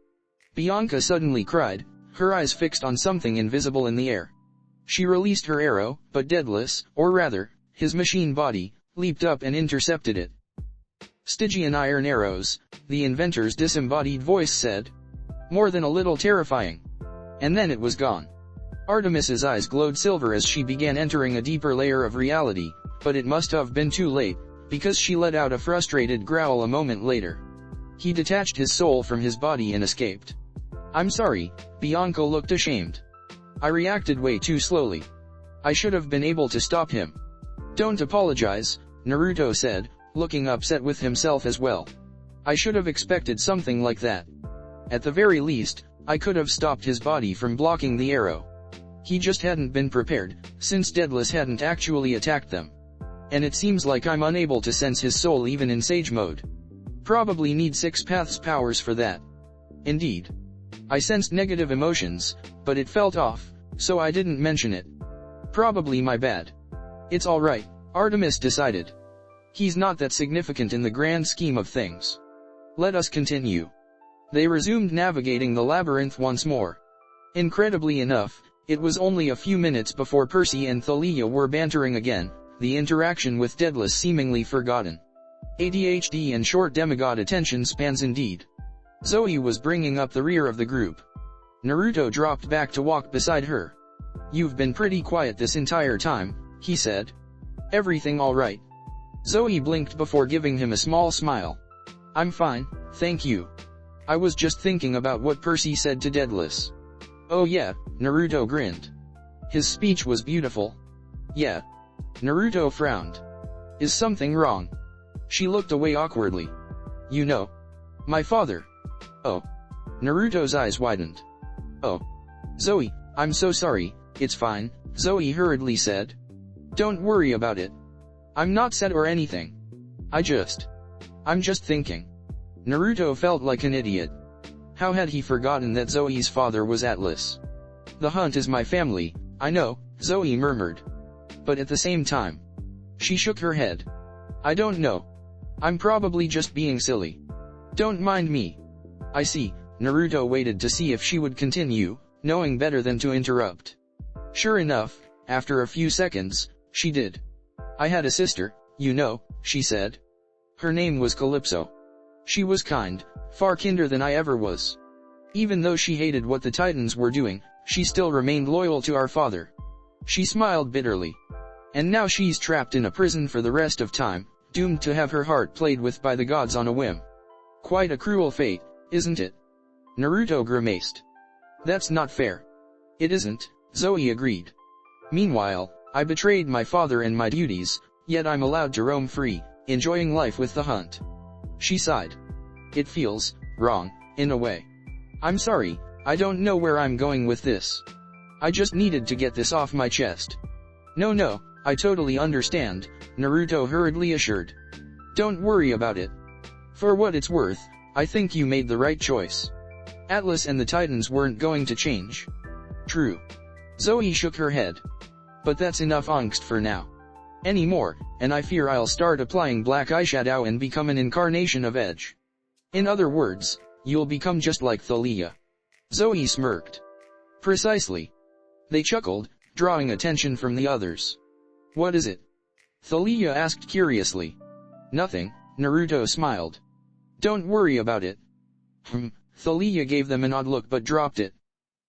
Bianca suddenly cried, her eyes fixed on something invisible in the air. She released her arrow, but Daedalus, or rather, his machine body, leaped up and intercepted it. Stygian iron arrows, the inventor's disembodied voice said. More than a little terrifying. And then it was gone. Artemis's eyes glowed silver as she began entering a deeper layer of reality, but it must have been too late, because she let out a frustrated growl a moment later. He detached his soul from his body and escaped. I'm sorry, Bianca looked ashamed. I reacted way too slowly. I should have been able to stop him. Don't apologize, Naruto said, looking upset with himself as well. I should have expected something like that. At the very least, I could have stopped his body from blocking the arrow. He just hadn't been prepared, since Daedalus hadn't actually attacked them. And it seems like I'm unable to sense his soul even in Sage mode. Probably need 6 paths powers for that. Indeed. I sensed negative emotions, but it felt off, so I didn't mention it. Probably my bad. It's alright, Artemis decided. He's not that significant in the grand scheme of things. Let us continue. They resumed navigating the labyrinth once more. Incredibly enough, it was only a few minutes before Percy and Thalia were bantering again, the interaction with Daedalus seemingly forgotten. ADHD and short demigod attention spans indeed. Zoe was bringing up the rear of the group. Naruto dropped back to walk beside her. You've been pretty quiet this entire time, he said. Everything alright? Zoe blinked before giving him a small smile. I'm fine, thank you. I was just thinking about what Percy said to Daedalus. Oh yeah, Naruto grinned. His speech was beautiful. Yeah. Naruto frowned. Is something wrong? She looked away awkwardly. You know. My father. Oh. Naruto's eyes widened. Oh. Zoe, I'm so sorry, it's fine, Zoe hurriedly said. Don't worry about it. I'm not sad or anything. I'm just thinking. Naruto felt like an idiot. How had he forgotten that Zoe's father was Atlas? The hunt is my family, I know, Zoe murmured. But at the same time. She shook her head. I don't know. I'm probably just being silly. Don't mind me. I see, Naruto waited to see if she would continue, knowing better than to interrupt. Sure enough, after a few seconds, she did. I had a sister, you know, she said. Her name was Calypso. She was kind, far kinder than I ever was. Even though she hated what the Titans were doing, she still remained loyal to our father. She smiled bitterly. And now she's trapped in a prison for the rest of time, doomed to have her heart played with by the gods on a whim. Quite a cruel fate, isn't it? Naruto grimaced. That's not fair. It isn't, Zoe agreed. Meanwhile, I betrayed my father and my duties, yet I'm allowed to roam free, enjoying life with the hunt. She sighed. It feels wrong, in a way. I'm sorry, I don't know where I'm going with this. I just needed to get this off my chest. No, I totally understand, Naruto hurriedly assured. Don't worry about it. For what it's worth, I think you made the right choice. Atlas and the Titans weren't going to change. True. Zoe shook her head. But that's enough angst for now. Any more, and I fear I'll start applying black eyeshadow and become an incarnation of Edge. In other words, you'll become just like Thalia. Zoe smirked. Precisely. They chuckled, drawing attention from the others. What is it? Thalia asked curiously. Nothing, Naruto smiled. Don't worry about it. Thalia gave them an odd look but dropped it.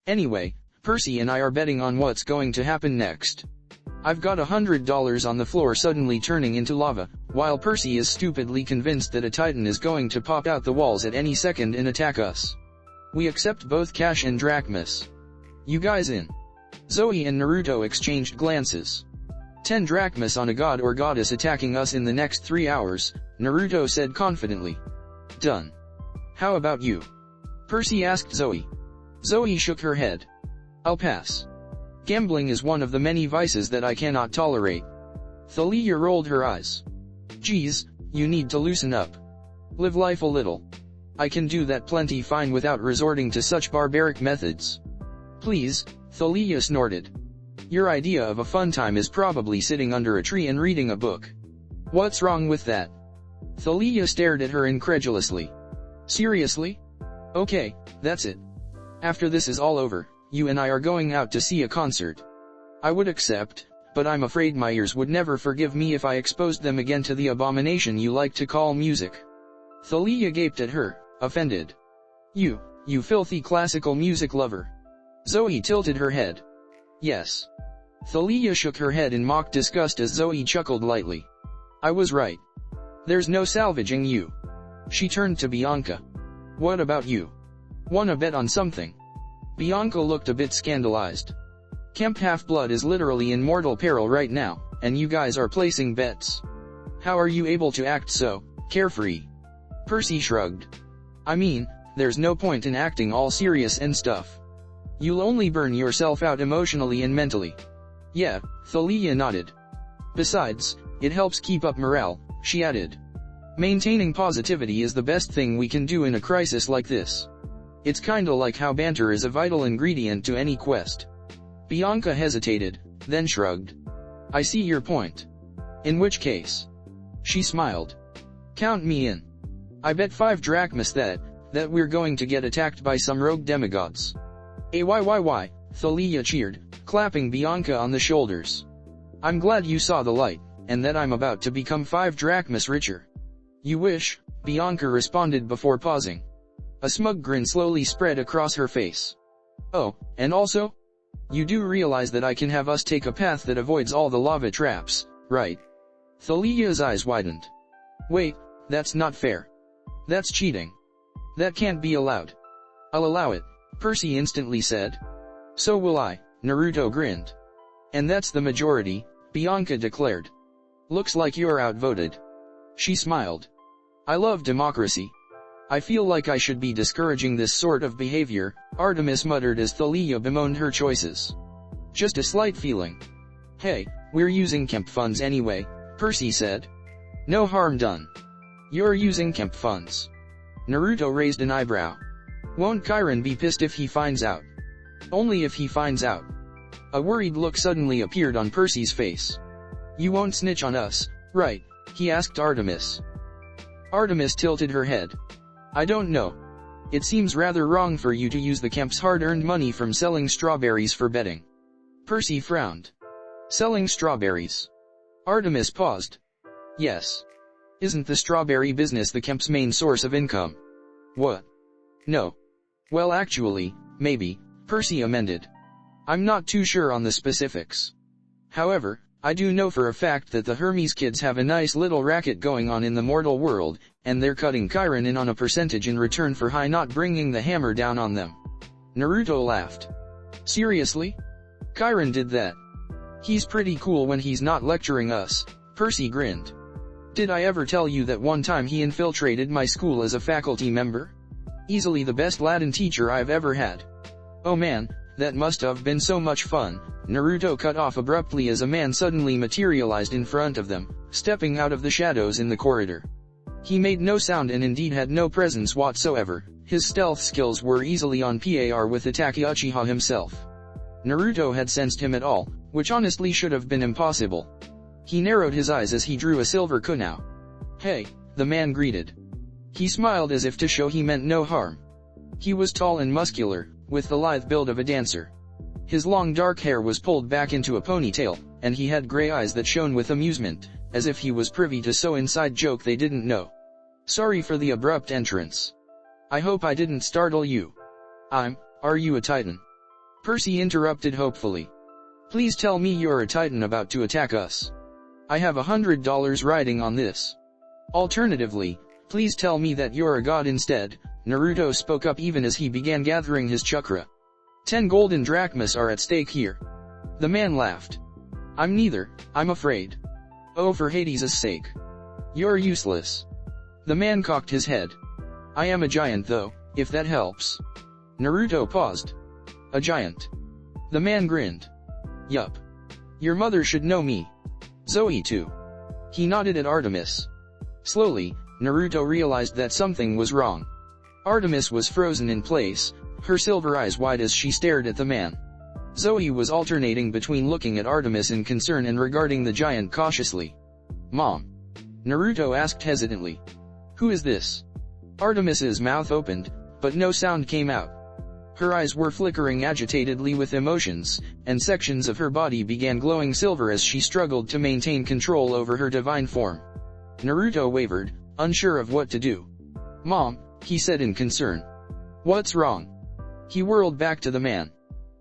Anyway, Percy and I are betting on what's going to happen next. I've got $100 on the floor suddenly turning into lava, while Percy is stupidly convinced that a titan is going to pop out the walls at any second and attack us. We accept both cash and drachmas. You guys in? Zoe and Naruto exchanged glances. 10 drachmas on a god or goddess attacking us in the next 3 hours, Naruto said confidently. Done. How about you? Percy asked Zoe. Zoe shook her head. I'll pass. Gambling is one of the many vices that I cannot tolerate. Thalia rolled her eyes. Geez, you need to loosen up. Live life a little. I can do that plenty fine without resorting to such barbaric methods. Please, Thalia snorted. Your idea of a fun time is probably sitting under a tree and reading a book. What's wrong with that? Thalia stared at her incredulously. Seriously? Okay, that's it. After this is all over, you and I are going out to see a concert. I would accept, but I'm afraid my ears would never forgive me if I exposed them again to the abomination you like to call music. Thalia gaped at her, offended. You filthy classical music lover. Zoe tilted her head. Yes. Thalia shook her head in mock disgust as Zoe chuckled lightly. I was right. There's no salvaging you. She turned to Bianca. What about you? Wanna bet on something? Bianca looked a bit scandalized. Camp Half-Blood is literally in mortal peril right now, and you guys are placing bets. How are you able to act so carefree? Percy shrugged. I mean, there's no point in acting all serious and stuff. You'll only burn yourself out emotionally and mentally. Yeah, Thalia nodded. Besides, it helps keep up morale, she added. Maintaining positivity is the best thing we can do in a crisis like this. It's kinda like how banter is a vital ingredient to any quest. Bianca hesitated, then shrugged. I see your point. In which case? She smiled. Count me in. I bet 5 drachmas that we're going to get attacked by some rogue demigods. Ayyyy, Thalia cheered, clapping Bianca on the shoulders. I'm glad you saw the light, and that I'm about to become 5 drachmas richer. You wish, Bianca responded before pausing. A smug grin slowly spread across her face. Oh, and also? You do realize that I can have us take a path that avoids all the lava traps, right? Thalia's eyes widened. Wait, that's not fair. That's cheating. That can't be allowed. I'll allow it, Percy instantly said. So will I, Naruto grinned. And that's the majority, Bianca declared. Looks like you're outvoted. She smiled. I love democracy. I feel like I should be discouraging this sort of behavior, Artemis muttered as Thalia bemoaned her choices. Just a slight feeling. Hey, we're using camp funds anyway, Percy said. No harm done. You're using camp funds. Naruto raised an eyebrow. Won't Chiron be pissed if he finds out? Only if he finds out. A worried look suddenly appeared on Percy's face. You won't snitch on us, right? He asked Artemis. Artemis tilted her head. I don't know. It seems rather wrong for you to use the camp's hard-earned money from selling strawberries for betting. Percy frowned. Selling strawberries. Artemis paused. Yes. Isn't the strawberry business the camp's main source of income? What? No. Well actually, maybe, Percy amended. I'm not too sure on the specifics. However, I do know for a fact that the Hermes kids have a nice little racket going on in the mortal world, and they're cutting Chiron in on a percentage in return for High not bringing the hammer down on them. Naruto laughed. Seriously? Chiron did that. He's pretty cool when he's not lecturing us, Percy grinned. Did I ever tell you that one time he infiltrated my school as a faculty member? Easily the best Latin teacher I've ever had. Oh man, that must have been so much fun. Naruto cut off abruptly as a man suddenly materialized in front of them, stepping out of the shadows in the corridor. He made no sound and indeed had no presence whatsoever. His stealth skills were easily on par with Itachi Uchiha himself. Naruto had sensed him at all, which honestly should have been impossible. He narrowed his eyes as he drew a silver kunai. Hey, the man greeted. He smiled as if to show he meant no harm. He was tall and muscular, with the lithe build of a dancer. His long dark hair was pulled back into a ponytail, and he had gray eyes that shone with amusement, as if he was privy to some inside joke they didn't know. Sorry for the abrupt entrance. I hope I didn't startle you. Are you a Titan? Percy interrupted hopefully. Please tell me you're a Titan about to attack us. I have $100 riding on this. Alternatively, please tell me that you're a god instead. Naruto spoke up even as he began gathering his chakra. 10 golden drachmas are at stake here. The man laughed. I'm neither, I'm afraid. Oh, for Hades' sake. You're useless. The man cocked his head. I am a giant though, if that helps. Naruto paused. A giant. The man grinned. Yup. Your mother should know me. Zoe too. He nodded at Artemis. Slowly, Naruto realized that something was wrong. Artemis was frozen in place, her silver eyes wide as she stared at the man. Zoe was alternating between looking at Artemis in concern and regarding the giant cautiously. Mom. Naruto asked hesitantly. Who is this? Artemis's mouth opened, but no sound came out. Her eyes were flickering agitatedly with emotions, and sections of her body began glowing silver as she struggled to maintain control over her divine form. Naruto wavered, unsure of what to do. Mom, he said in concern. What's wrong? He whirled back to the man.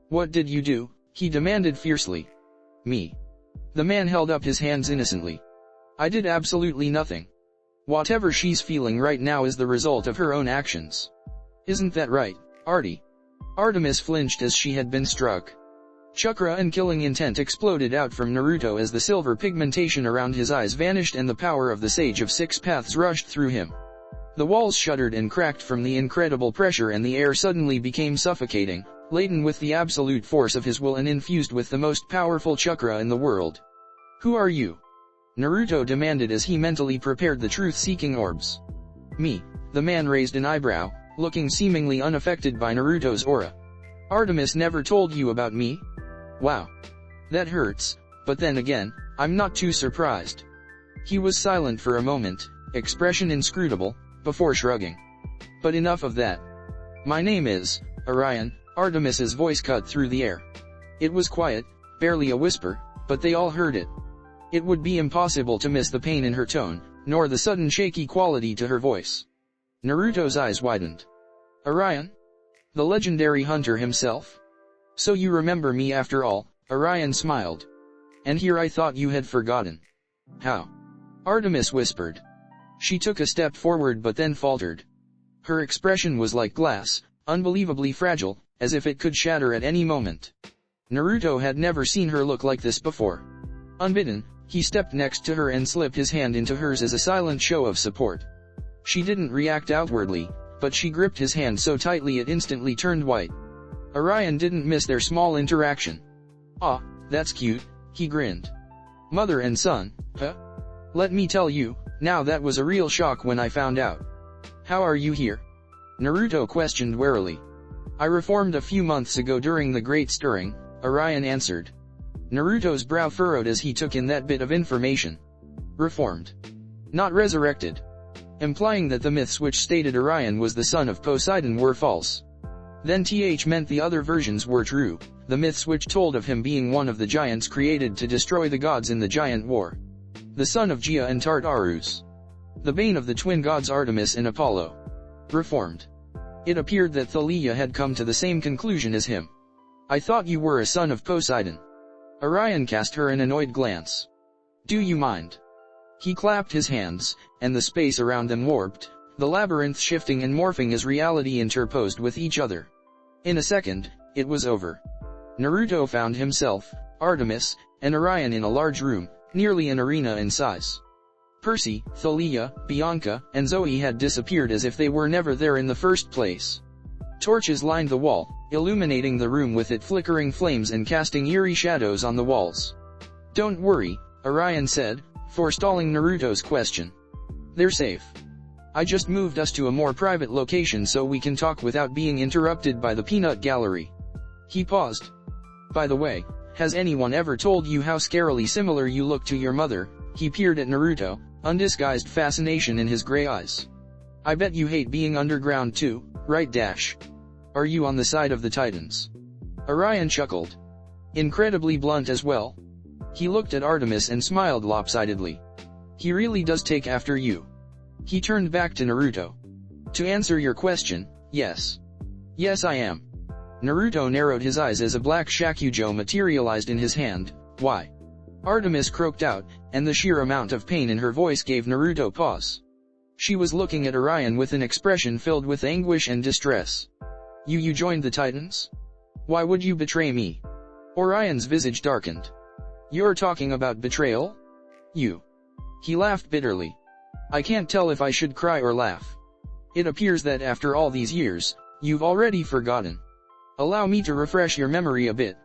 What did you do? He demanded fiercely. Me. The man held up his hands innocently. I did absolutely nothing. Whatever she's feeling right now is the result of her own actions. Isn't that right, Artie? Artemis flinched as she had been struck. Chakra and killing intent exploded out from Naruto as the silver pigmentation around his eyes vanished and the power of the Sage of Six Paths rushed through him. The walls shuddered and cracked from the incredible pressure and the air suddenly became suffocating, laden with the absolute force of his will and infused with the most powerful chakra in the world. Who are you? Naruto demanded as he mentally prepared the truth-seeking orbs. Me. The man raised an eyebrow, looking seemingly unaffected by Naruto's aura. Artemis never told you about me? Wow. That hurts, but then again, I'm not too surprised. He was silent for a moment, expression inscrutable, before shrugging. But enough of that. My name is Orion. Artemis's voice cut through the air. It was quiet, barely a whisper, but they all heard it. It would be impossible to miss the pain in her tone, nor the sudden shaky quality to her voice. Naruto's eyes widened. Orion? The legendary hunter himself? So you remember me after all, Orion smiled. And here I thought you had forgotten. How? Artemis whispered. She took a step forward but then faltered. Her expression was like glass, unbelievably fragile, as if it could shatter at any moment. Naruto had never seen her look like this before. Unbidden, he stepped next to her and slipped his hand into hers as a silent show of support. She didn't react outwardly, but she gripped his hand so tightly it instantly turned white. Orion didn't miss their small interaction. Ah, that's cute, he grinned. Mother and son, huh? Let me tell you, now that was a real shock when I found out. How are you here? Naruto questioned warily. I reformed a few months ago during the Great Stirring, Orion answered. Naruto's brow furrowed as he took in that bit of information. Reformed. Not resurrected. Implying that the myths which stated Orion was the son of Poseidon were false. Then meant the other versions were true, the myths which told of him being one of the giants created to destroy the gods in the giant war. The son of Gaia and Tartarus. The bane of the twin gods Artemis and Apollo. Reformed. It appeared that Thalia had come to the same conclusion as him. I thought you were a son of Poseidon. Orion cast her an annoyed glance. Do you mind? He clapped his hands, and the space around them warped, the labyrinth shifting and morphing as reality interposed with each other. In a second, it was over. Naruto found himself, Artemis, and Orion in a large room, nearly an arena in size. Percy, Thalia, Bianca, and Zoe had disappeared as if they were never there in the first place. Torches lined the wall, illuminating the room with its flickering flames and casting eerie shadows on the walls. Don't worry, Orion said, forestalling Naruto's question. They're safe. I just moved us to a more private location so we can talk without being interrupted by the peanut gallery. He paused. By the way, has anyone ever told you how scarily similar you look to your mother? He peered at Naruto, undisguised fascination in his gray eyes. I bet you hate being underground too, right? Are you on the side of the Titans? Orion chuckled. Incredibly blunt as well. He looked at Artemis and smiled lopsidedly. He really does take after you. He turned back to Naruto. To answer your question, yes. Yes, I am. Naruto narrowed his eyes as a black shakujo materialized in his hand. Why? Artemis croaked out, and the sheer amount of pain in her voice gave Naruto pause. She was looking at Orion with an expression filled with anguish and distress. You joined the Titans? Why would you betray me? Orion's visage darkened. You're talking about betrayal? You. He laughed bitterly. I can't tell if I should cry or laugh. It appears that after all these years, you've already forgotten. Allow me to refresh your memory a bit.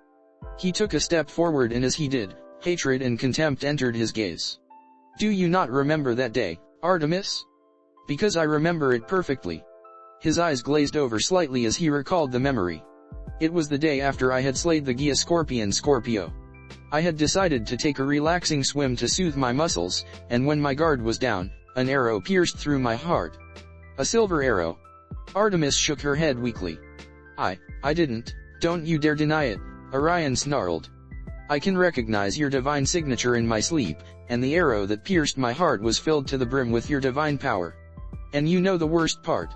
He took a step forward, and as he did, hatred and contempt entered his gaze. Do you not remember that day, Artemis? Because I remember it perfectly. His eyes glazed over slightly as he recalled the memory. It was the day after I had slayed the Gia scorpion Scorpio. I had decided to take a relaxing swim to soothe my muscles, and when my guard was down, an arrow pierced through my heart. A silver arrow. Artemis shook her head weakly. I didn't, don't you dare deny it, Orion snarled. I can recognize your divine signature in my sleep, and the arrow that pierced my heart was filled to the brim with your divine power. And you know the worst part.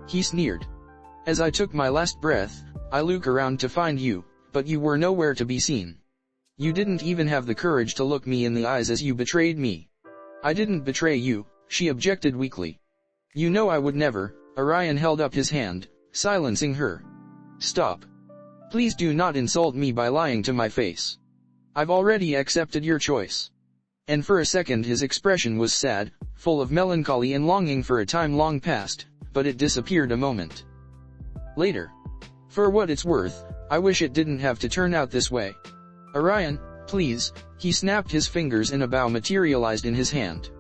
He sneered. As I took my last breath, I looked around to find you, but you were nowhere to be seen. You didn't even have the courage to look me in the eyes as you betrayed me. I didn't betray you, she objected weakly. You know I would never. Orion held up his hand, silencing her. Stop. Please do not insult me by lying to my face. I've already accepted your choice. And for a second his expression was sad, full of melancholy and longing for a time long past, but it disappeared a moment later. For what it's worth, I wish it didn't have to turn out this way. Orion, please. He snapped his fingers and a bow materialized in his hand.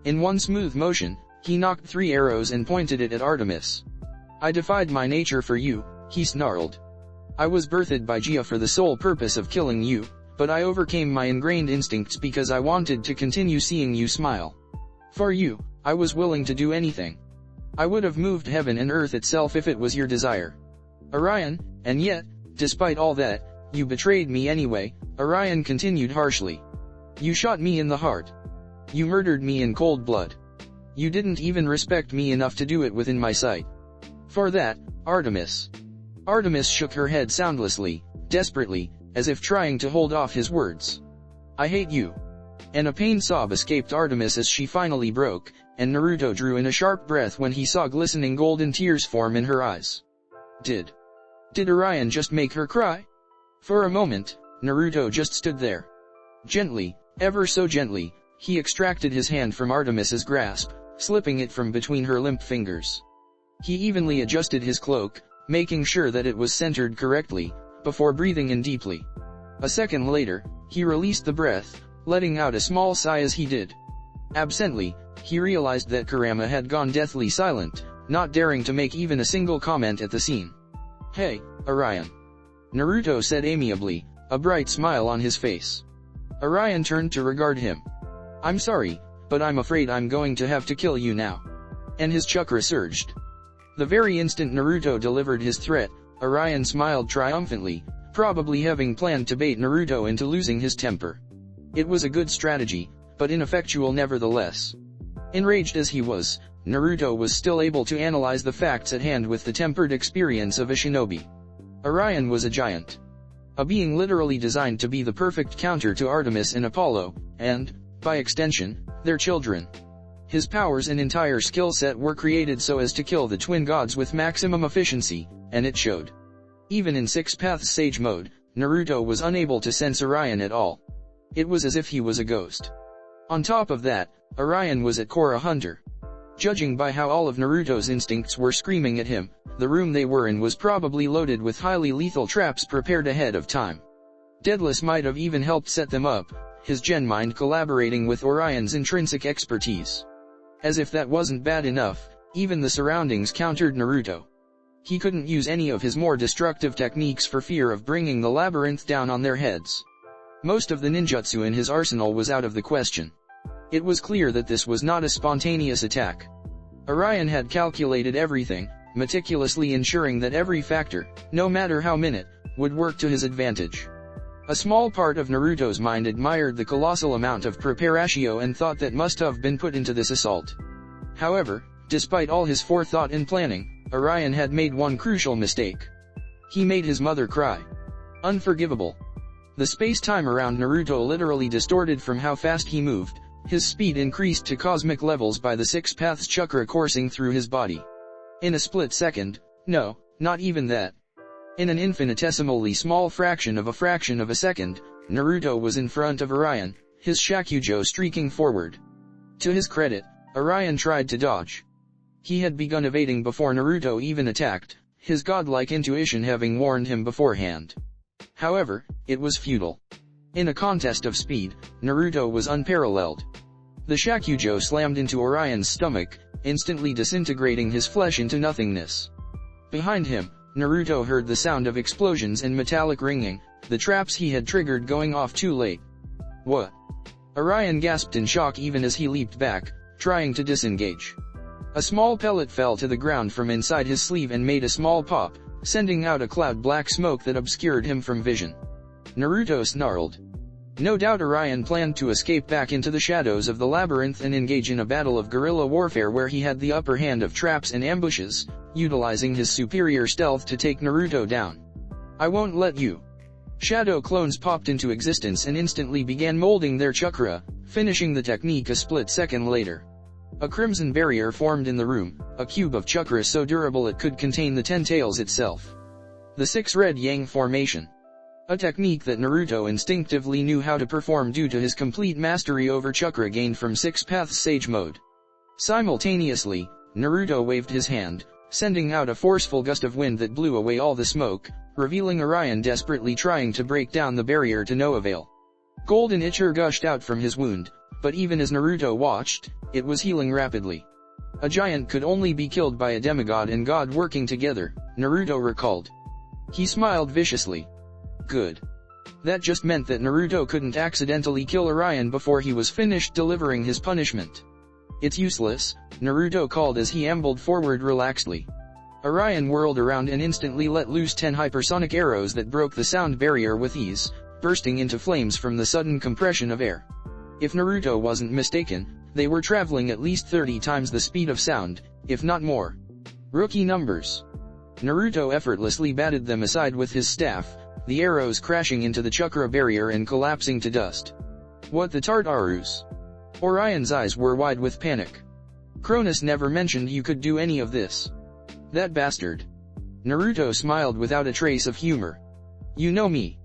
In one smooth motion, he knocked 3 arrows and pointed it at Artemis. I defied my nature for you, he snarled. I was birthed by Gia for the sole purpose of killing you, but I overcame my ingrained instincts because I wanted to continue seeing you smile. For you, I was willing to do anything. I would have moved heaven and earth itself if it was your desire. Orion, and yet, despite all that, you betrayed me anyway, Orion continued harshly. You shot me in the heart. You murdered me in cold blood. You didn't even respect me enough to do it within my sight. For that, Artemis. Artemis shook her head soundlessly, desperately, as if trying to hold off his words. I hate you. And a pained sob escaped Artemis as she finally broke, and Naruto drew in a sharp breath when he saw glistening golden tears form in her eyes. Did Orion just make her cry? For a moment, Naruto just stood there. Gently, ever so gently, he extracted his hand from Artemis's grasp, slipping it from between her limp fingers. He evenly adjusted his cloak, making sure that it was centered correctly, before breathing in deeply. A second later, he released the breath, letting out a small sigh as he did. Absently, he realized that Kurama had gone deathly silent, not daring to make even a single comment at the scene. Hey, Orion. Naruto said amiably, a bright smile on his face. Orion turned to regard him. I'm sorry, but I'm afraid I'm going to have to kill you now. And his chakra surged. The very instant Naruto delivered his threat, Orion smiled triumphantly, probably having planned to bait Naruto into losing his temper. It was a good strategy, but ineffectual nevertheless. Enraged as he was, Naruto was still able to analyze the facts at hand with the tempered experience of a shinobi. Orion was a giant. A being literally designed to be the perfect counter to Artemis and Apollo, and, by extension, their children. His powers and entire skill set were created so as to kill the twin gods with maximum efficiency, and it showed. Even in Six Paths Sage mode, Naruto was unable to sense Orion at all. It was as if he was a ghost. On top of that, Orion was at core a hunter. Judging by how all of Naruto's instincts were screaming at him, the room they were in was probably loaded with highly lethal traps prepared ahead of time. Daedalus might have even helped set them up, his gen mind collaborating with Orion's intrinsic expertise. As if that wasn't bad enough, even the surroundings countered Naruto. He couldn't use any of his more destructive techniques for fear of bringing the labyrinth down on their heads. Most of the ninjutsu in his arsenal was out of the question. It was clear that this was not a spontaneous attack. Orion had calculated everything, meticulously ensuring that every factor, no matter how minute, would work to his advantage. A small part of Naruto's mind admired the colossal amount of preparatio and thought that must have been put into this assault. However, despite all his forethought and planning, Orion had made one crucial mistake. He made his mother cry. Unforgivable. The space-time around Naruto literally distorted from how fast he moved. His speed increased to cosmic levels by the Six Paths chakra coursing through his body. In a split second, no, not even that. In an infinitesimally small fraction of a second, Naruto was in front of Orion, his Shakujo streaking forward. To his credit, Orion tried to dodge. He had begun evading before Naruto even attacked, his godlike intuition having warned him beforehand. However, it was futile. In a contest of speed, Naruto was unparalleled. The Shakujo slammed into Orion's stomach, instantly disintegrating his flesh into nothingness. Behind him, Naruto heard the sound of explosions and metallic ringing, the traps he had triggered going off too late. What? Orion gasped in shock even as he leaped back, trying to disengage. A small pellet fell to the ground from inside his sleeve and made a small pop, sending out a cloud-black smoke that obscured him from vision. Naruto snarled. No doubt Orion planned to escape back into the shadows of the labyrinth and engage in a battle of guerrilla warfare where he had the upper hand of traps and ambushes, utilizing his superior stealth to take Naruto down. I won't let you. Shadow clones popped into existence and instantly began molding their chakra, finishing the technique a split second later. A crimson barrier formed in the room, a cube of chakra so durable it could contain the 10 tails itself. The 6 red yang formation. A technique that Naruto instinctively knew how to perform due to his complete mastery over chakra gained from Six Paths Sage Mode. Simultaneously, Naruto waved his hand, sending out a forceful gust of wind that blew away all the smoke, revealing Orion desperately trying to break down the barrier to no avail. Golden ichor gushed out from his wound, but even as Naruto watched, it was healing rapidly. A giant could only be killed by a demigod and god working together, Naruto recalled. He smiled viciously. Good. That just meant that Naruto couldn't accidentally kill Orion before he was finished delivering his punishment. It's useless, Naruto called as he ambled forward relaxedly. Orion whirled around and instantly let loose 10 hypersonic arrows that broke the sound barrier with ease, bursting into flames from the sudden compression of air. If Naruto wasn't mistaken, they were traveling at least 30 times the speed of sound, if not more. Rookie numbers. Naruto effortlessly batted them aside with his staff, the arrows crashing into the chakra barrier and collapsing to dust. What the Tartarus? Orion's eyes were wide with panic. Cronus never mentioned you could do any of this. That bastard. Naruto smiled without a trace of humor. You know me.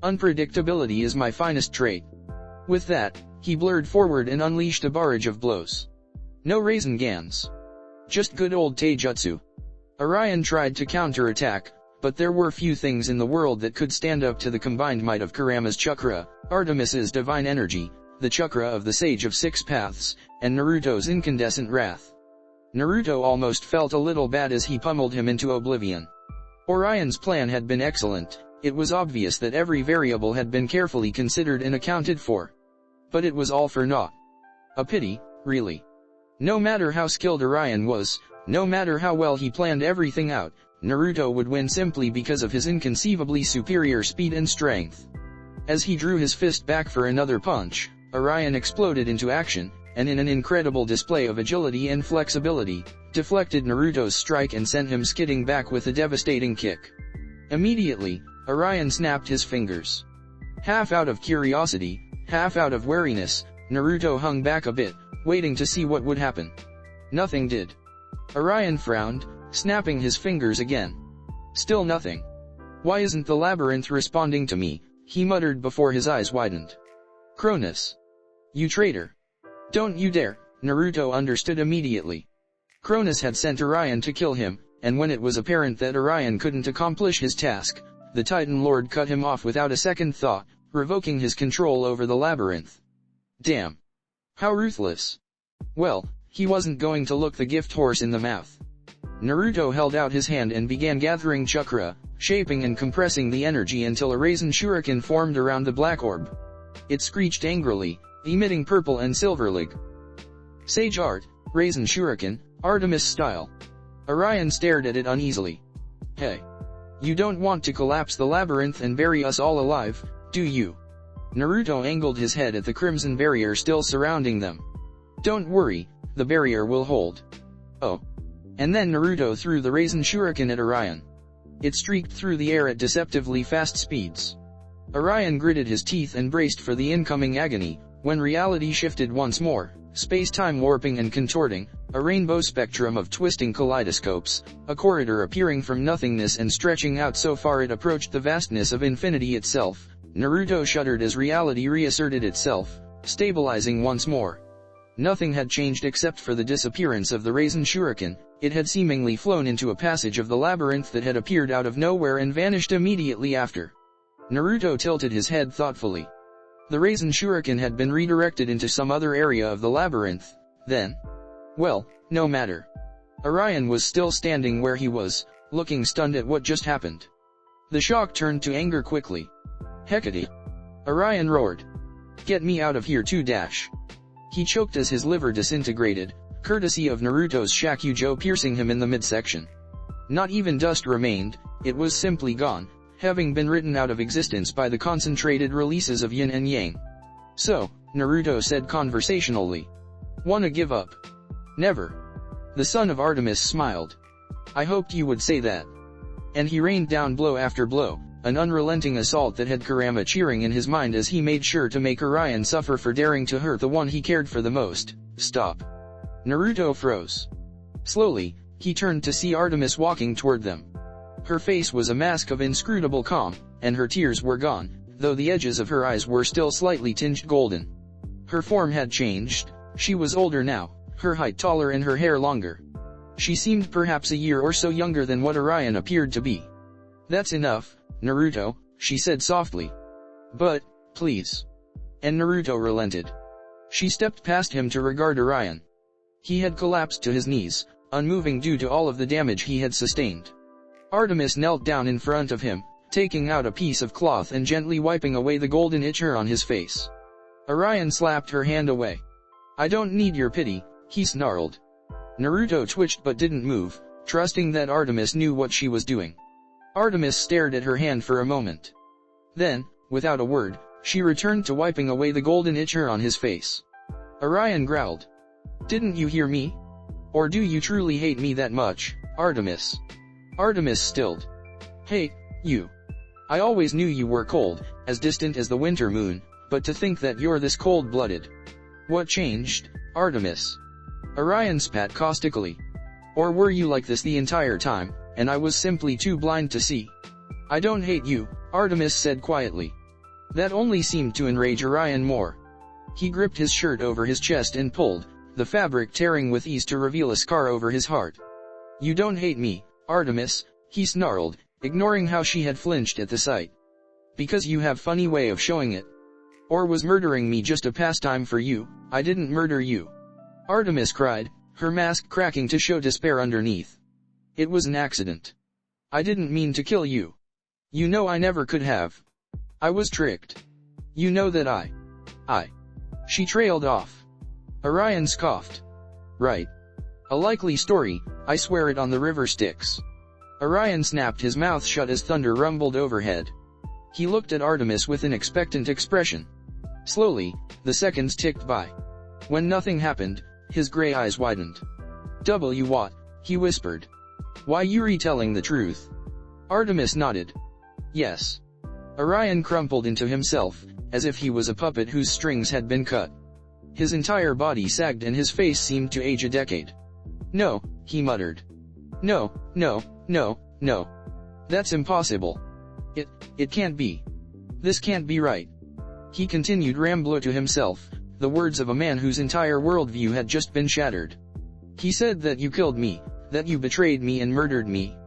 Unpredictability is my finest trait. With that, he blurred forward and unleashed a barrage of blows. No Raisengans. Just good old taijutsu. Orion tried to counterattack, but there were few things in the world that could stand up to the combined might of Kurama's chakra, Artemis's divine energy, the chakra of the Sage of Six Paths, and Naruto's incandescent wrath. Naruto almost felt a little bad as he pummeled him into oblivion. Orion's plan had been excellent, it was obvious that every variable had been carefully considered and accounted for. But it was all for naught. A pity, really. No matter how skilled Orion was, no matter how well he planned everything out, Naruto would win simply because of his inconceivably superior speed and strength. As he drew his fist back for another punch, Orion exploded into action, and in an incredible display of agility and flexibility, deflected Naruto's strike and sent him skidding back with a devastating kick. Immediately, Orion snapped his fingers. Half out of curiosity, half out of wariness, Naruto hung back a bit, waiting to see what would happen. Nothing did. Orion frowned, snapping his fingers again. Still nothing. Why isn't the labyrinth responding to me? He muttered before his eyes widened. Cronus. You traitor. Don't you dare. Naruto understood immediately. Cronus had sent Orion to kill him, and when it was apparent that Orion couldn't accomplish his task, the Titan Lord cut him off without a second thought, revoking his control over the labyrinth. Damn. How ruthless. Well, he wasn't going to look the gift horse in the mouth. Naruto held out his hand and began gathering chakra, shaping and compressing the energy until a Raisin Shuriken formed around the black orb. It screeched angrily, emitting purple and silver light. Sage art, Raisin Shuriken, Artemis style. Orion stared at it uneasily. Hey. You don't want to collapse the labyrinth and bury us all alive, do you? Naruto angled his head at the crimson barrier still surrounding them. Don't worry, the barrier will hold. Oh. And then Naruto threw the Raisin Shuriken at Orion. It streaked through the air at deceptively fast speeds. Orion gritted his teeth and braced for the incoming agony, when reality shifted once more, space-time warping and contorting, a rainbow spectrum of twisting kaleidoscopes, a corridor appearing from nothingness and stretching out so far it approached the vastness of infinity itself. Naruto shuddered as reality reasserted itself, stabilizing once more. Nothing had changed except for the disappearance of the Raisin Shuriken. It had seemingly flown into a passage of the labyrinth that had appeared out of nowhere and vanished immediately after. Naruto tilted his head thoughtfully. The Raisin Shuriken had been redirected into some other area of the labyrinth, then? Well, no matter. Orion was still standing where he was, looking stunned at what just happened. The shock turned to anger quickly. Hecate! Orion roared. Get me out of here too dash. He choked as his liver disintegrated, courtesy of Naruto's Shakujo piercing him in the midsection. Not even dust remained, it was simply gone, having been written out of existence by the concentrated releases of yin and yang. So, Naruto said conversationally. Wanna give up? Never. The son of Artemis smiled. I hoped you would say that. And he rained down blow after blow, an unrelenting assault that had Kurama cheering in his mind as he made sure to make Orion suffer for daring to hurt the one he cared for the most. Stop. Naruto froze. Slowly, he turned to see Artemis walking toward them. Her face was a mask of inscrutable calm, and her tears were gone, though the edges of her eyes were still slightly tinged golden. Her form had changed, she was older now, her height taller and her hair longer. She seemed perhaps a year or so younger than what Orion appeared to be. That's enough, Naruto, she said softly. But, please. And Naruto relented. She stepped past him to regard Orion. He had collapsed to his knees, unmoving due to all of the damage he had sustained. Artemis knelt down in front of him, taking out a piece of cloth and gently wiping away the golden itcher on his face. Orion slapped her hand away. I don't need your pity, he snarled. Naruto twitched but didn't move, trusting that Artemis knew what she was doing. Artemis stared at her hand for a moment. Then, without a word, she returned to wiping away the golden itcher on his face. Orion growled. Didn't you hear me? Or do you truly hate me that much, Artemis? Artemis stilled. Hey, you. I always knew you were cold, as distant as the winter moon, but to think that you're this cold-blooded. What changed, Artemis? Orion spat caustically. Or were you like this the entire time, and I was simply too blind to see? I don't hate you, Artemis said quietly. That only seemed to enrage Orion more. He gripped his shirt over his chest and pulled, the fabric tearing with ease to reveal a scar over his heart. You don't hate me, Artemis, he snarled, ignoring how she had flinched at the sight. Because you have funny way of showing it. Or was murdering me just a pastime for you? I didn't murder you. Artemis cried, her mask cracking to show despair underneath. It was an accident. I didn't mean to kill you. You know I never could have. I was tricked. You know that I. She trailed off. Orion scoffed. Right. A likely story, I swear it on the river Styx. Orion snapped his mouth shut as thunder rumbled overhead. He looked at Artemis with an expectant expression. Slowly, the seconds ticked by. When nothing happened, his gray eyes widened. What? He whispered. Why you retelling the truth? Artemis nodded. Yes. Orion crumpled into himself, as if he was a puppet whose strings had been cut. His entire body sagged and his face seemed to age a decade. No, he muttered. No. That's impossible. It can't be. This can't be right. He continued rambling to himself, the words of a man whose entire worldview had just been shattered. He said that you killed me, that you betrayed me and murdered me.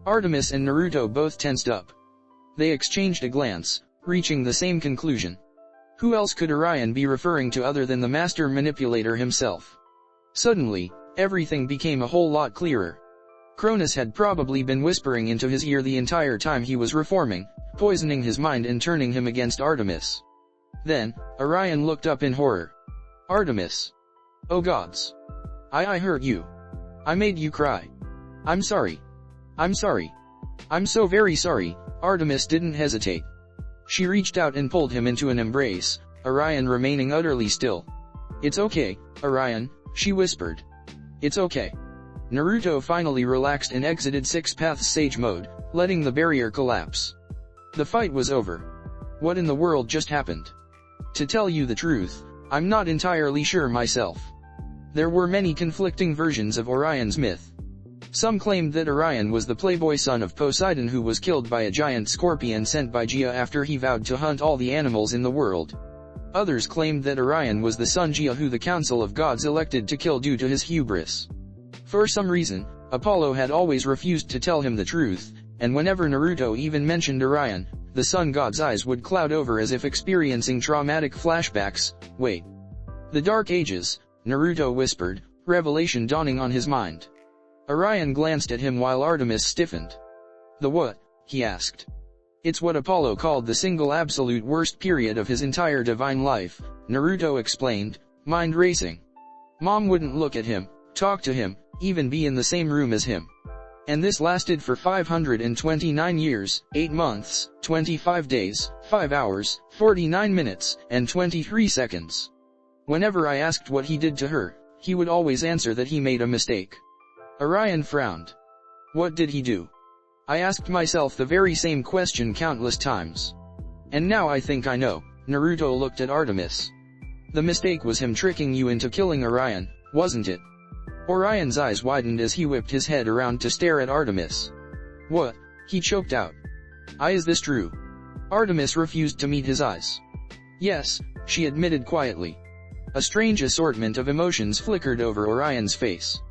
Artemis and Naruto both tensed up. They exchanged a glance, reaching the same conclusion. Who else could Orion be referring to other than the master manipulator himself? Suddenly, everything became a whole lot clearer. Cronus had probably been whispering into his ear the entire time he was reforming, poisoning his mind and turning him against Artemis. Then, Orion looked up in horror. Artemis. Oh gods. I hurt you. I made you cry. I'm sorry. I'm so very sorry. Artemis didn't hesitate. She reached out and pulled him into an embrace, Orion remaining utterly still. It's okay, Orion, she whispered. It's okay. Naruto finally relaxed and exited Six Paths Sage mode, letting the barrier collapse. The fight was over. What in the world just happened? To tell you the truth, I'm not entirely sure myself. There were many conflicting versions of Orion's myth. Some claimed that Orion was the playboy son of Poseidon who was killed by a giant scorpion sent by Gaia after he vowed to hunt all the animals in the world. Others claimed that Orion was the son Gaia who the Council of Gods elected to kill due to his hubris. For some reason, Apollo had always refused to tell him the truth, and whenever Naruto even mentioned Orion, the sun god's eyes would cloud over as if experiencing traumatic flashbacks. Wait. The Dark Ages, Naruto whispered, revelation dawning on his mind. Orion glanced at him while Artemis stiffened. The what? He asked. It's what Apollo called the single absolute worst period of his entire divine life, Naruto explained, mind racing. Mom wouldn't look at him, talk to him, even be in the same room as him. And this lasted for 529 years, 8 months, 25 days, 5 hours, 49 minutes, and 23 seconds. Whenever I asked what he did to her, he would always answer that he made a mistake. Orion frowned. What did he do? I asked myself the very same question countless times. And now I think I know. Naruto looked at Artemis. The mistake was him tricking you into killing Orion, wasn't it? Orion's eyes widened as he whipped his head around to stare at Artemis. What? He choked out. Is this true? Artemis refused to meet his eyes. Yes, she admitted quietly. A strange assortment of emotions flickered over Orion's face.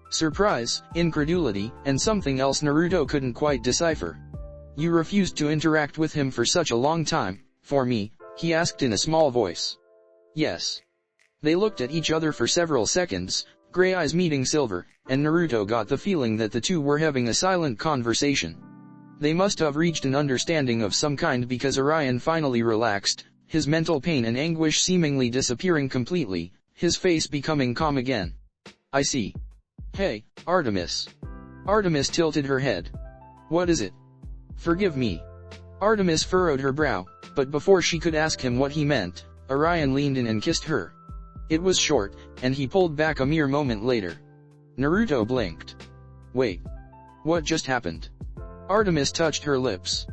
Surprise, incredulity, and something else Naruto couldn't quite decipher. You refused to interact with him for such a long time, for me, he asked in a small voice. Yes. They looked at each other for several seconds, gray eyes meeting silver, and Naruto got the feeling that the two were having a silent conversation. They must have reached an understanding of some kind because Orion finally relaxed, his mental pain and anguish seemingly disappearing completely, his face becoming calm again. I see. Hey, Artemis. Artemis tilted her head. What is it? Forgive me. Artemis furrowed her brow, but before she could ask him what he meant, Orion leaned in and kissed her. It was short, and he pulled back a mere moment later. Naruto blinked. Wait. What just happened? Artemis touched her lips.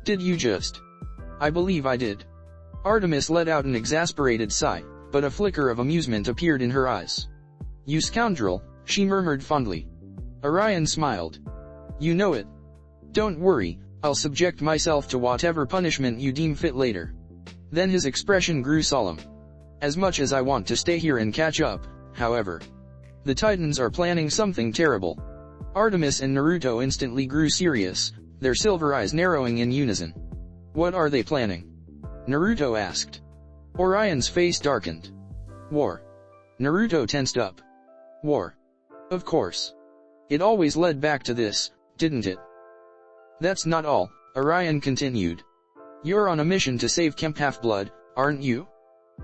Did you just? I believe I did. Artemis let out an exasperated sigh, but a flicker of amusement appeared in her eyes. You scoundrel, she murmured fondly. Orion smiled. You know it. Don't worry, I'll subject myself to whatever punishment you deem fit later. Then his expression grew solemn. As much as I want to stay here and catch up, however, the Titans are planning something terrible. Artemis and Naruto instantly grew serious, their silver eyes narrowing in unison. What are they planning? Naruto asked. Orion's face darkened. War. Naruto tensed up. War. Of course. It always led back to this, didn't it? That's not all, Orion continued. You're on a mission to save Camp Half-Blood, aren't you?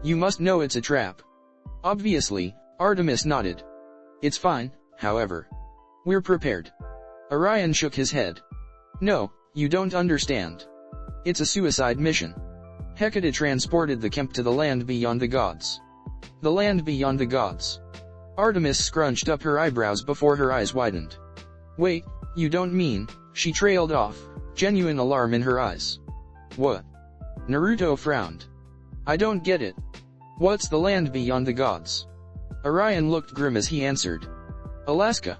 You must know it's a trap. Obviously, Artemis nodded. It's fine, however. We're prepared. Orion shook his head. No, you don't understand. It's a suicide mission. Hecate transported the camp to the land beyond the gods. The land beyond the gods. Artemis scrunched up her eyebrows before her eyes widened. Wait, you don't mean, she trailed off, genuine alarm in her eyes. What? Naruto frowned. I don't get it. What's the land beyond the gods? Orion looked grim as he answered. Alaska.